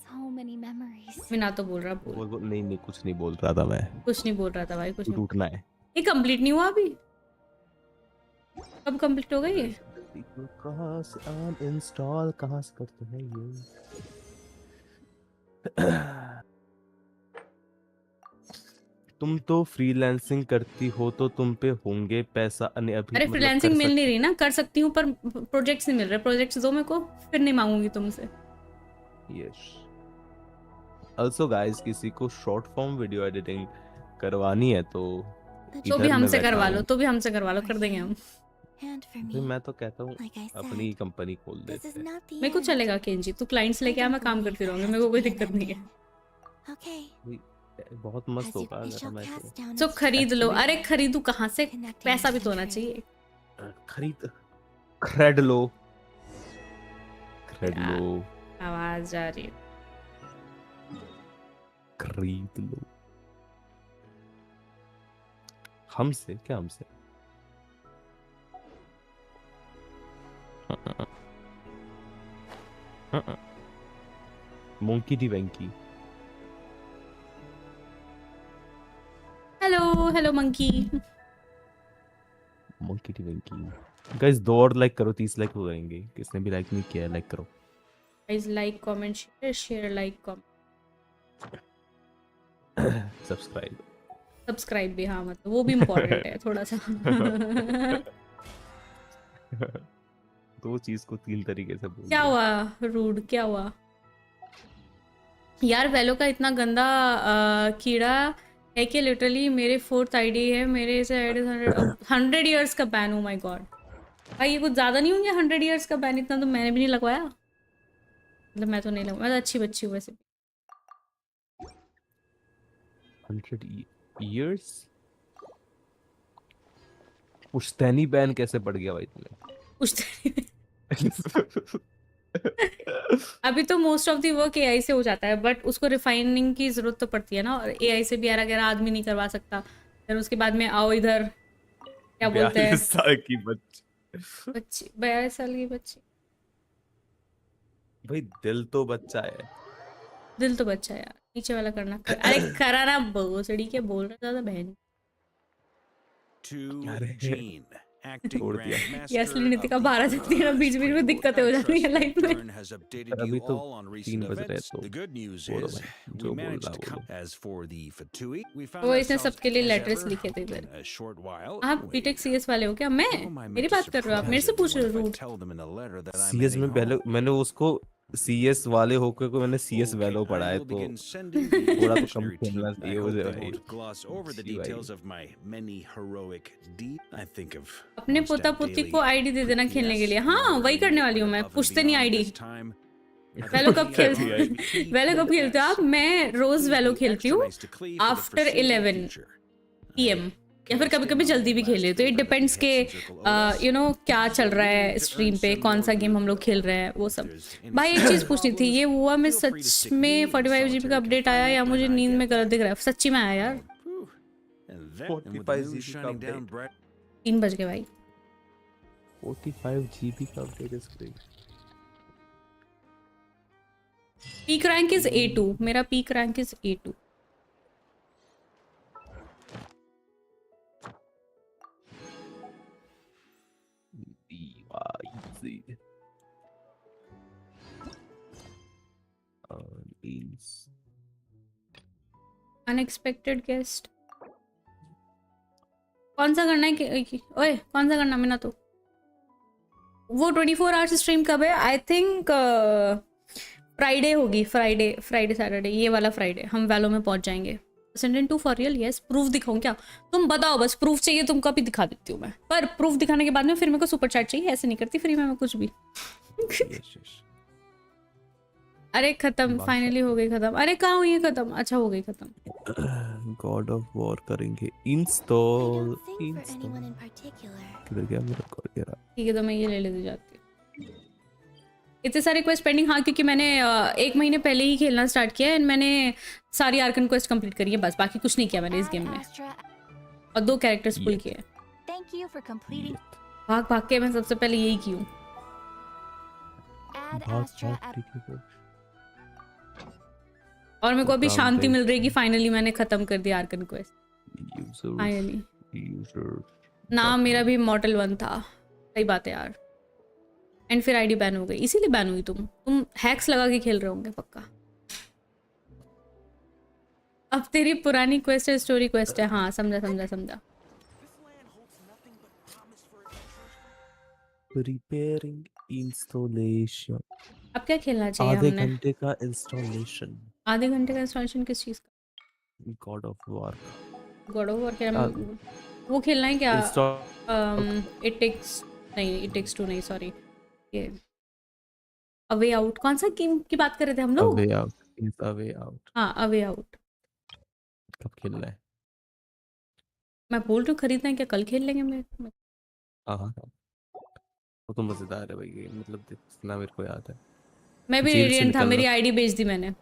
मैं ना तो बोल रहा, बोल। बोल नहीं कुछ नहीं बोल रहा था मैं। कुछ नहीं बोल रहा था भाई, कुछ तू नहीं। टूटना है। ये कंप्लीट नहीं हुआ अभी? कब कंप्लीट होगा ये? कहाँ से अनइंस्टॉल कहाँ से करते हैं ये? तुम तो फ्रीलांसिंग करती हो तो तुम पे होंगे पैसा अभी अरे मतलब फ्रीलांसिंग कर मिल नहीं रही ना, कर सकती हूँ पर प्रोजेक्ट्स नहीं मिल रहे। प्रोजेक्ट्स दो मेरे को, फिर नहीं मांगूंगी तुमसे। यस। ऑल्सो गाइस, किसी को शॉर्ट फॉर्म वीडियो एडिटिंग करवानी है तो तो भी इधर मैं हमसे बैठा करवा लो, हूँ। तो भी हमसे करवा लो, कर देंगे हम। and for भाई me, मैं तो कहता हूँ like I अपनी said, कंपनी खोल this देते is हैं। not the मेरे को end. चलेगा केंजी, तू क्लाइंट्स लेके आ, मैं काम करती रहूंगी, मेरे को कोई दिक्कत नहीं है। Okay. भाई, बहुत मस्त होगा अगर मैं तो खरीद लो। Actually- अरे खरीदू कहाँ से? पैसा भी तो होना चाहिए। खरीद क्रेड लो, क्रेड लो, आवाज जा रही है। खरीद लो। हमसे क्या हमसे? Monkey D Venky. Hello monkey. Monkey D Venky. Guys 2 और लाइक करो, 30 लाइक हो जाएंगे। किसने भी लाइक नहीं किया लाइक करो। Guys like comment share like comment subscribe भी। हाँ मतलब वो भी इम्पोर्टेंट है थोड़ा सा। दो चीज को 3 तरीके से बोल क्या दिया। हुआ रूड, क्या हुआ यार? वैलो का इतना गंदा कीड़ा है कि लिटरली मेरे 4th आईडी है, मेरे से 100 इयर्स का बैन। ओ माय गॉड भाई, ये कुछ ज्यादा नहीं होंगे 100 इयर्स का बैन? इतना तो मैंने भी नहीं लगवाया। मतलब मैं तो नहीं लगवाया, मैं तो अच्छी बच्ची हूँ वैसे। 100 years? पुश्तैनी बैन कैसे पड़ गया भाई तुम्हें? पुश्तैनी अभी तो most of the work AI से हो जाता है, बट उसको रिफाइनिंग की जरूरत तो पड़ती है ना, और एआई से भी यार अगर आदमी नहीं करवा सकता, फिर उसके बाद में आओ इधर क्या बोलते हैं 42 साल की बच्ची। 42 साल की बच्ची। भाई दिल तो बच्चा है। दिल तो बच्चा है यार, नीचे वाला करना अरे करा ना भोसड़ी के बोल रहा था बहन। छोड़ दिया। ये असली नितिका 12 सकती है ना, बीच बीच में दिक्कतें हो जाती है लाइफ में। अभी तो 3 बज रहे तो बोलो भाई, जो बोल रहा बोलो। वो इसने सबके लिए लेटर्स लिखे थे इधर। आप बीटेक सीएस वाले हो क्या? मैं मेरी बात कर रहे हो आप? मेरे से पूछ रहे हो रूट? सीएस में पहले मैंने उसको सीएस वाले होकर को मैंने सीएस वैलो पढ़ा है, तो थोड़ा तो कम खेलना चाहिए मुझे भाई। अपने पोता पोती को आईडी दे देना खेलने के लिए। हाँ वही करने वाली हूँ मैं, पूछते नहीं आईडी। वैलो कब खेलते हो आप? मैं रोज वैलो खेलती हूँ आफ्टर 11 PM, या फिर कभी कभी जल्दी भी खेले। तो इट डिपेंड्स के यू नो क्या चल रहा है स्ट्रीम पे, कौन सा गेम हम लोग खेल रहे हैं वो सब। भाई एक चीज़ पूछनी थी, ये हुआ में सच में 45 GB का अपडेट आया या मुझे नींद में गलत दिख रहा है? सच्ची में आया यार? 45 GB का अपडेट? 3 बज गए भाई। 45 GB का update is great. Peak rank is A2, मेरा peak rank is A2। Unexpected guest. कौन सा करना है ओए कौन सा करना मैंने तो वो 24 आवर्स स्ट्रीम कब है? आई थिंक फ्राइडे होगी, फ्राइडे सैटरडे, ये वाला फ्राइडे हम वैलो में पहुंच जाएंगे। Ascendant 2 for real? Yes. Proof दिखाऊं क्या? तुम बताओ बस, प्रूफ चाहिए तुमको अभी दिखा देती हूँ मैं, पर प्रूफ दिखाने के बाद में फिर मेरे को सुपर चैट चाहिए, ऐसे नहीं करती फ्री में मैं कुछ भी। अरे खत्म, फाइनली हो गई खत्म। अरे कहाँ हुई है खत्म? अच्छा हो गई खत्म। गॉड ऑफ वॉर करेंगे इंस्टॉल। किधर गया मेरा गॉड यार? ठीक है तो मैं ये ले लेती जाती हूँ। इतने सारे क्वेस्ट पेंडिंग, हाँ क्योंकि मैंने 1 महीने पहले ही खेलना स्टार्ट किया एंड मैंने सारी आर्कन क्वेस्ट कंप्लीट करी है, बस बाकी कुछ नहीं किया मैंने इस गेम में, और 2 कैरेक्टर्स पुल किए। भाग भाग के मैं सबसे पहले यही की हूँ। और मेरे को अभी शांति मिल रही है कि फाइनली मैंने खत्म कर दिया आर्कन क्वेस्ट फाइनली। नाम मेरा भी मॉर्टल 1 था, सही बात है यार। एंड फिर आईडी बैन हो गई, इसीलिए बैन हुई। तुम हैक्स लगा के खेल रहे होंगे पक्का। अब तेरी पुरानी क्वेस्ट है, स्टोरी क्वेस्ट है। हाँ समझा समझा समझा। Preparing installation. अब क्या खेलना चाहिए? आधे हमने घंटे का इंस्टॉलेशन। आधे घंटे का इंस्टॉलेशन किस चीज का? God of war. God of war क्या? वो खेलना है क्या? इट टेक्स नहीं, इट टेक्स 2 नहीं, सॉरी, ये अवे आउट। कौन सा गेम की बात कर रहे थे हम लोग? Away out, is away out. हाँ अवे आउट। कब खेलना है? मैं बोल रही हूँ खरीदना है क्या? कल खेल लेंगे। मैं हाँ वो तो मजेदार है भाई ये, मतलब जितना मेरे को याद है। मैं भी रेडिएंट था, मेरी आईडी बेच दी मैंने।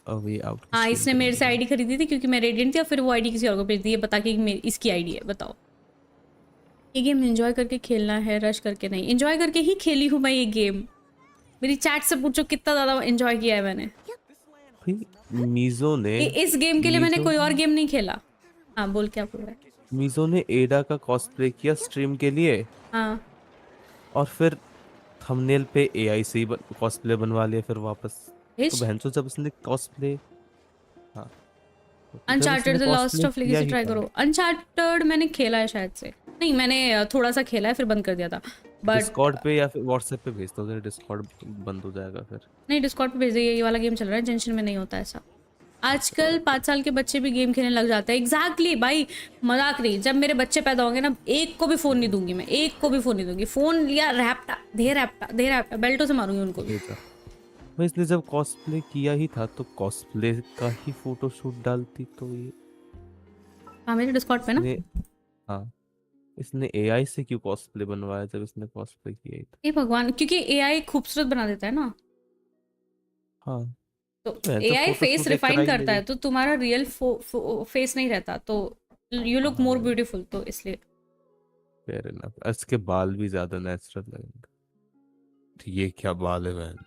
Away out. हाँ इसने मेरे से आईडी खरीदी थी क्योंकि मैं रेडिएंट थी, और फिर वो आईडी किसी और को बेच दी है बता के इसकी आईडी है। बताओ, ये गेम एंजॉय करके खेलना है, रश करके नहीं। एंजॉय करके ही खेली हूँ मैं ये गेम। मेरी चैट से पूछो कितना ज्यादा एंजॉय किया है मैंने। मीजो ने इस गेम के लिए मैंने कोई और गेम नहीं खेला। हाँ बोल, क्या बोल रहा है? मीजो ने एडा का कॉस्प्ले किया स्ट्रीम के लिए। हाँ और फिर थंबनेल पे एआई से ही कॉस्प्ले बनवा लिया फिर वापस। तो बहनचोद जब उसने कॉस्प्ले, हाँ uncharted the lost of legacy try करो। अनचार्टेड मैंने खेला है शायद से, नहीं मैंने थोड़ा सा खेला है फिर बंद कर दिया था। बट डिस्कॉर्ड पे या फिर व्हाट्सएप पे भेज दो, डिस्कॉर्ड बंद हो जाएगा फिर। नहीं डिस्कॉर्ड पे भेज दिए, ये वाला गेम चल रहा है, टेंशन में नहीं होता ऐसा। आजकल 5 साल के बच्चे भी गेम खेलने लग जाते हैं। एग्जैक्टली भाई, मजाक नहीं। जब मेरे बच्चे पैदा होंगे ना, एक को भी फोन नहीं दूंगी मैं, एक को भी फोन नहीं दूंगी। फोन लिया रैप्टा दे रैप्टा बेल्टों से मारूंगी उनको भी। भाई इसने जब कॉस्प्ले किया ही था तो कॉस्प्ले का ही फोटो शूट डालती तो ये। हाँ मेरे डिस्कॉर्ड पे ना। हाँ इसने एआई से क्यों कॉस्प्ले बनवाया जब इसने कॉस्प्ले किया ही था? ए भगवान, क्योंकि एआई खूबसूरत बना देता है ना। हाँ तो एआई फेस रिफाइन करता है, तो तुम्हारा रियल फेस नहीं रहता, तो यू लुक मोर ब्यूटीफुल, तो इसलिए। Fair enough. इसके बाल भी ज्यादा नेचुरल लगेंगे। ये क्या बाल है बहन?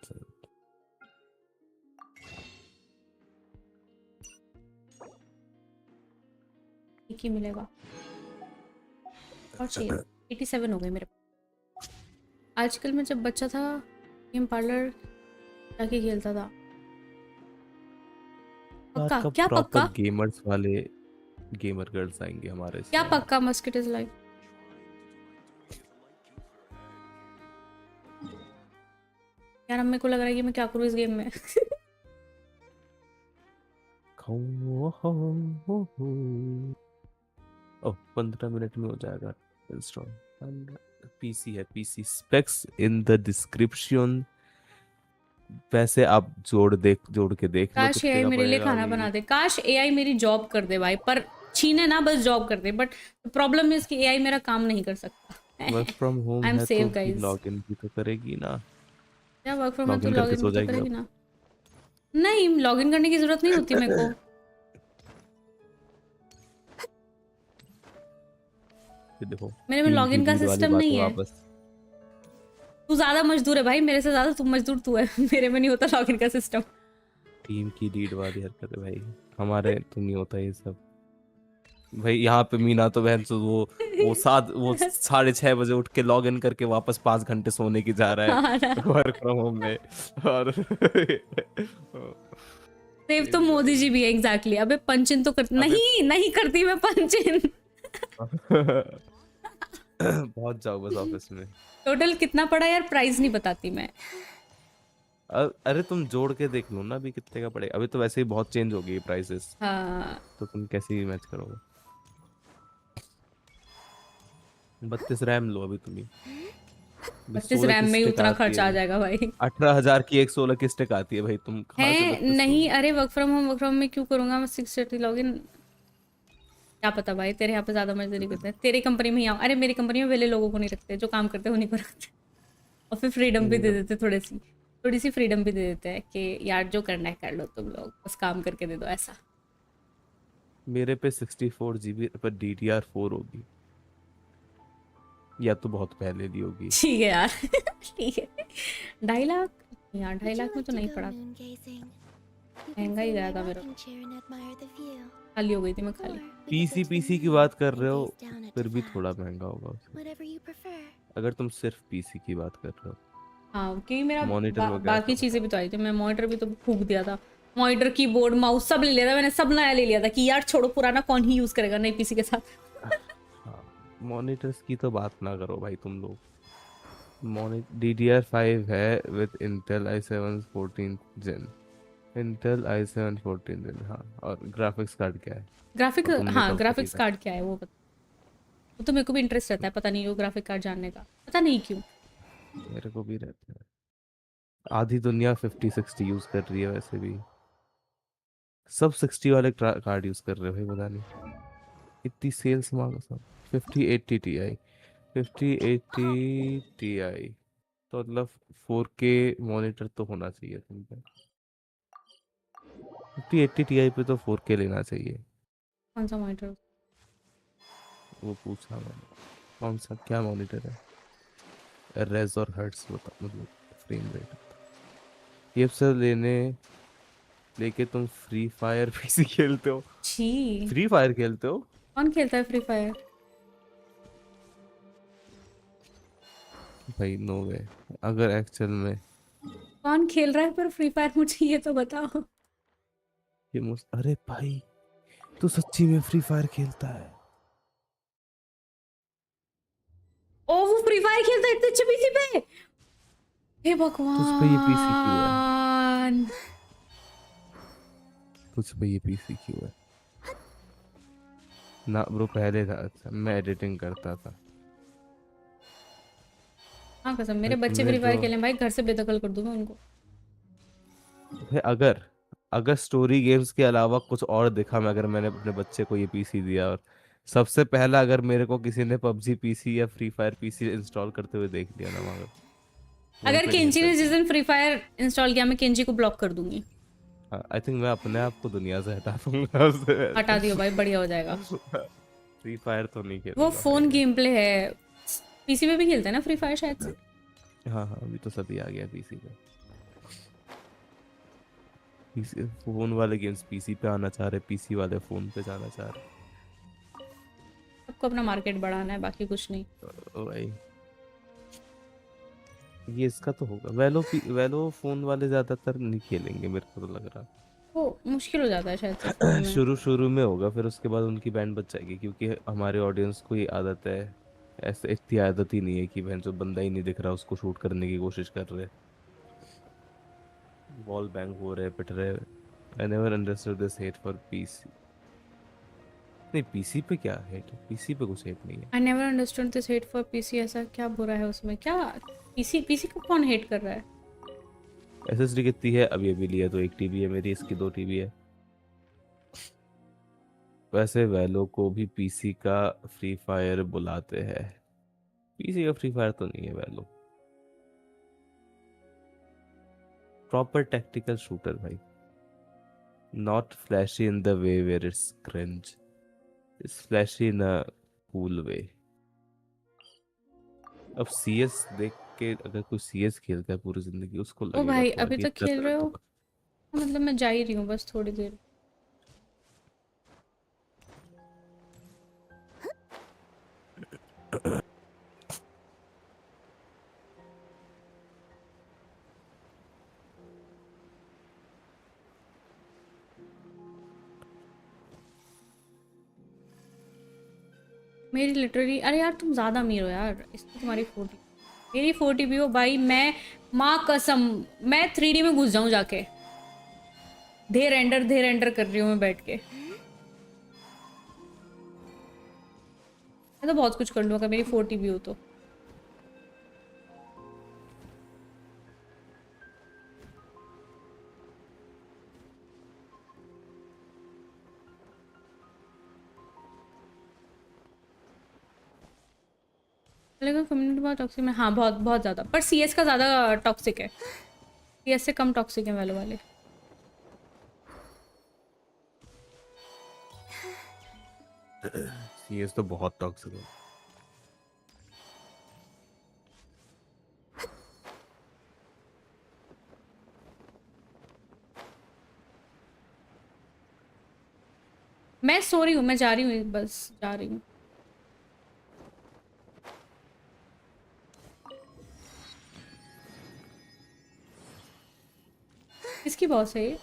एक ही मिलेगा और चाहिए। 87 हो गए मेरे। आजकल मैं जब बच्चा था गेम पार्लर जाके खेलता था। पक्का? क्या पक्का? गेमर्स वाले गेमर गर्ल्स आएंगे हमारे। क्या पक्का? Musket is live. यार अब मेरे को लग रहा है कि मैं क्या करूँ इस गेम में। ओह 15 मिनट में हो जाएगा इंस्टॉल। पीसी है, PC specs in the description. वैसे आप जोड़ के देख लो। काश एआई मेरे लिए खाना बना दे, काश एआई मेरी जॉब कर दे भाई, पर छीने ना, बस जॉब कर दे। बट प्रॉब्लम है कि एआई मेरा काम नहीं कर सकता। Work from home I am है सेव तो गाइस। लॉगिन भी तो करेगी ना। क्या वर्क फ्रॉम होम तो लॉगिन करके लॉगिन सो तो जाएगी करेगी ना। नहीं लॉगिन करने की जरूरत नहीं होती मेरे को। देखो मेरे में लॉगिन का सिस्टम नहीं है। तू ज्यादा मजदूर है भाई मेरे से, ज्यादा तू मजदूर तू है। मेरे में नहीं होता लॉगिन का सिस्टम। टीम की लीड वाली हरकत है भाई, हमारे तो नहीं होता ये सब भाई। यहाँ पे मीना तो बहन वो 6:30 बजे उठ के लॉगिन करके वापस 5 घंटे सोने की जा रहा है वर्क फ्रॉम होम में। और सेव तो मोदी जी भी है एग्जैक्टली। अबे पंच इन तो कर नहीं करती मैं पंच इन। पहुंच जाओ बस ऑफिस में। टोटल कितना पड़ा यार, प्राइस नहीं बताती मैं। अरे तुम जोड़ के देख लो ना अभी कितने का पड़ेगा। अभी तो वैसे ही बहुत चेंज हो गई प्राइसेस। हाँ तो तुम कैसे मैच करोगे। 32 रैम लो अभी तुम्ही। 32 रैम में ही उतना खर्च आ जाएगा भाई। 18,000 की एक 16 की स्टिक आती है भाई, तुम कहाँ से है 32 नहीं, लोगे? अरे वर्क फ्रॉम होम में क्यों करूंगा मैं 630 लॉगिन। क्या पता भाई, तेरे यहाँ पे ज्यादा मजदूरी करते हैं, तेरी कंपनी में ही आओ। अरे मेरी कंपनी में वेले लोगों को नहीं रखते, जो काम करते हैं उन्हीं को रखते हैं। और फिर फ्रीडम भी दे देते, थोड़ी सी फ्रीडम भी दे देते हैं कि यार जो करना है कर लो तुम लोग, बस काम करके दे दो ऐसा। मेरे पे 64 GB पर DDR4 होगी, या तो बहुत पहले ली होगी। ठीक है यार। ठीक है 2.5 लाख यार, 2.5 लाख में तो नहीं पड़ा, महंगा ही गया था मेरा। खाली हो गई थी मैं खाली। पीसी की बात कर रहे हो फिर भी थोड़ा महंगा होगा उसमें, अगर तुम सिर्फ पीसी की बात कर रहे हो। हाँ क्योंकि मेरा मॉनिटर बाकी चीजें भी तो आई थी, मैं मॉनिटर भी तो फूक दिया था। मॉनिटर कीबोर्ड माउस सब ले लिया था मैंने, सब नया ले लिया था कि यार छोड़ो पुराना कौन ही यूज करेगा नई पीसी के साथ। मॉनिटर्स की तो बात ना करो भाई तुम लोग। DDR5 है with Intel i7 14 gen, Intel i7 14 gen. हाँ और ग्राफिक्स कार्ड क्या है? ग्राफिक्स कार्ड क्या है वो बता। वो तो मेरे को भी इंटरेस्ट रहता है, पता नहीं वो ग्राफिक कार्ड जानने का, पता नहीं क्यों। मेरे को भी रहता है। आधी दुनिया 5060 यूज कर रही है वैसे भी, सब 60 वाले कार्ड यूज कर रहे हैं भाई, पता नहीं इतनी सेल्स मांगो सब। 5080 Ti, 5080 Ti तो मतलब 4K मॉनिटर तो होना चाहिए तुम पे। 5080 Ti पे तो 4K लेना चाहिए। कौन सा मॉनिटर? वो पूछा मैंने, कौन सा क्या मॉनिटर है? रेज और हर्ट्स बता, मतलब फ्रेम रेट। ये सब लेके तुम फ्री फायर पीसी खेलते हो? छी, फ्री फायर खेलते हो? कौन खेलता है फ्री फायर भाई नो वे। अगर एक्चुअल में कौन खेल रहा है पर फ्री फायर, मुझे ये तो बताओ। अरे भाई तू सच्ची में फ्री फायर खेलता है? ओ वो फ्री फायर खेलता है इतने अच्छे पीसी पे, हे तुझ पे ये पीसी क्यों है? भगवान। तुझ पे ये पीसी क्यों है? ना ब्रो पहले था, अच्छा मैं एडिटिंग करता था। हाँ कसम, मेरे भाई बच्चे तुमने फ्री फायर जो खेलें भाई घर से बेदखल कर दूंगा उनको। भाई अगर स्टोरी गेम्स के अलावा कुछ और दिखा, मैं अगर मैंने अपने बच्चे को ये पीसी दिया और सबसे पहला अगर मेरे को किसी ने पबजी पीसी या फ्री फायर पीसी इंस्टॉल करते हुए देख लिया ना, मगर वहीं अगर पे केंजी cancel ने जिस कर। दिन फ्री फायर इंस्टॉल किया मैं केंजी को ब्लॉक कर दूंगी। आई थिंक मैं अपने आप को दुनिया से हटा दूंगा उससे। हटा दियो भाई, बढ़िया हो जाएगा। फ्री फायर तो नहीं वो खेलूंगा भाई फोन मैं। गेम प्ले है, पीसी में भी खेलते हैं ना फ्री फायर शायद से। हाँ हाँ अभी तो सभी आ गया पीसी पे। पीसी फोन वाले गेम्स पीसी पे आना चाह रहे, पीसी वाले फोन पे जाना चाह रहे। सबको अपना मार्केट बढ़ाना है, बाकी कुछ नहीं। ओ भाई ये इसका तो होगा। वेलो फोन वाले ज्यादातर नहीं खेलेंगे मेरे को तो लग रहा। वो मुश्किल हो जाता है शायद से फोन में। शुरू में होगा, फिर उसके बाद उनकी बैंड बच जाएगी, क्योंकि हमारे ऑडियंस को ये आदत है। ऐसे इतनी आदत ही नहीं है कि बहन जो बंदा ही नहीं दिख रहा उसको शूट करने की कोशिश कर रहे, वॉल बैंग हो रहे, पिट रहे। I never understood this hate for PC. नहीं पीसी पे क्या हेट है? पीसी पे कुछ हेट नहीं है। I never understood this hate for PC, ऐसा क्या बुरा है उसमें? क्या पीसी को कौन हेट कर रहा है? एसएसडी कितनी है? अभी लिया तो 1 TB है मेरी, इसकी 2 TB है। वैसे वैलो को भी पीसी का फ्री फायर बुलाते हैं, पीसी का फ्री फायर तो नहीं है वैलो। प्रॉपर टैक्टिकल शूटर भाई, not flashy in the way where it's cringe, it's flashy in a cool way. अब सीएस देख के अगर कोई सीएस खेलता है पूरी जिंदगी, उसको ओ लगेगा भाई थोड़ा अभी कि तक इतना खेल रहे दर्द हो? होगा। मतलब मैं जा ही रही हूँ बस थोड़ी देर। मेरी लिटरली, अरे यार तुम ज़्यादा अमीर हो यार, इसकी तुम्हारी 40, मेरी 40 भी हो भाई। मैं माँ कसम, मैं 3D में घुस जाऊँ जाके। धे रेंडर कर रही हूँ मैं बैठ के। मैं तो बहुत कुछ कर लूँगा मेरी 40 भी हो तो। लेकिन कम्युनिटी बहुत टॉक्सिक में, हाँ बहुत बहुत ज़्यादा, पर CS का ज़्यादा टॉक्सिक है, CS से कम टॉक्सिक है वैलो वाले। CS तो बहुत टॉक्सिक है। मैं सो रही हूँ, मैं जा रही हूँ, बस जा रही हूँ। किसकी बॉस है ये?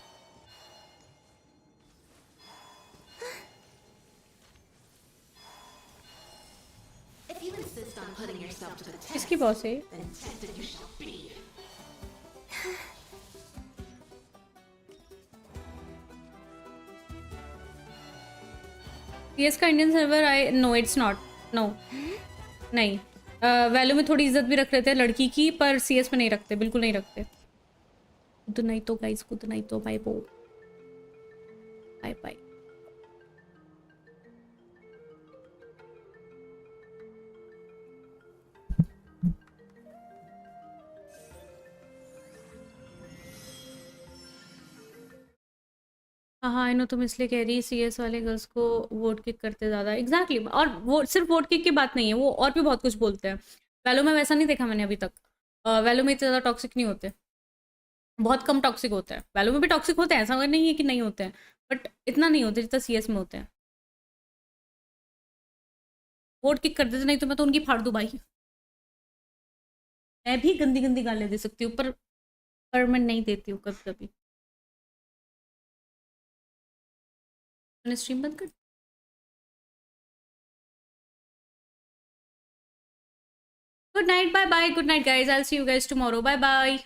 किसकी बॉस है? CS का Indian server, I know it's not, no नहीं। वैल्यू में थोड़ी इज्जत भी रख रहे थे लड़की की, पर CS में नहीं रखते, बिल्कुल नहीं रखते। खुद नहीं तो गाइस, खुद नहीं तो बाय बाय बाय। हाँ आई नो, तुम इसलिए कह रही CS वाले गर्ल्स को वोट किक करते ज़्यादा, एग्जैक्टली और वो सिर्फ वोट किक की बात नहीं है, वो और भी बहुत कुछ बोलते हैं। वैलो में वैसा नहीं देखा मैंने अभी तक। वैलो में इतने ज़्यादा टॉक्सिक नहीं होते, बहुत कम टॉक्सिक होता है। वैलो में भी टॉक्सिक होते हैं, ऐसा नहीं है कि नहीं होते हैं, बट इतना नहीं होता जितना CS में होते हैं। वोट किक कर देते, नहीं तो मैं तो उनकी फाड़ दूँ भाई। मैं भी गंदी गंदी गालियाँ दे सकती हूँ, पर मैं नहीं देती हूँ कभी कभी। मैंने स्ट्रीम बंद कर। Good night, bye bye, good night guys, I will see you guys tomorrow, bye bye.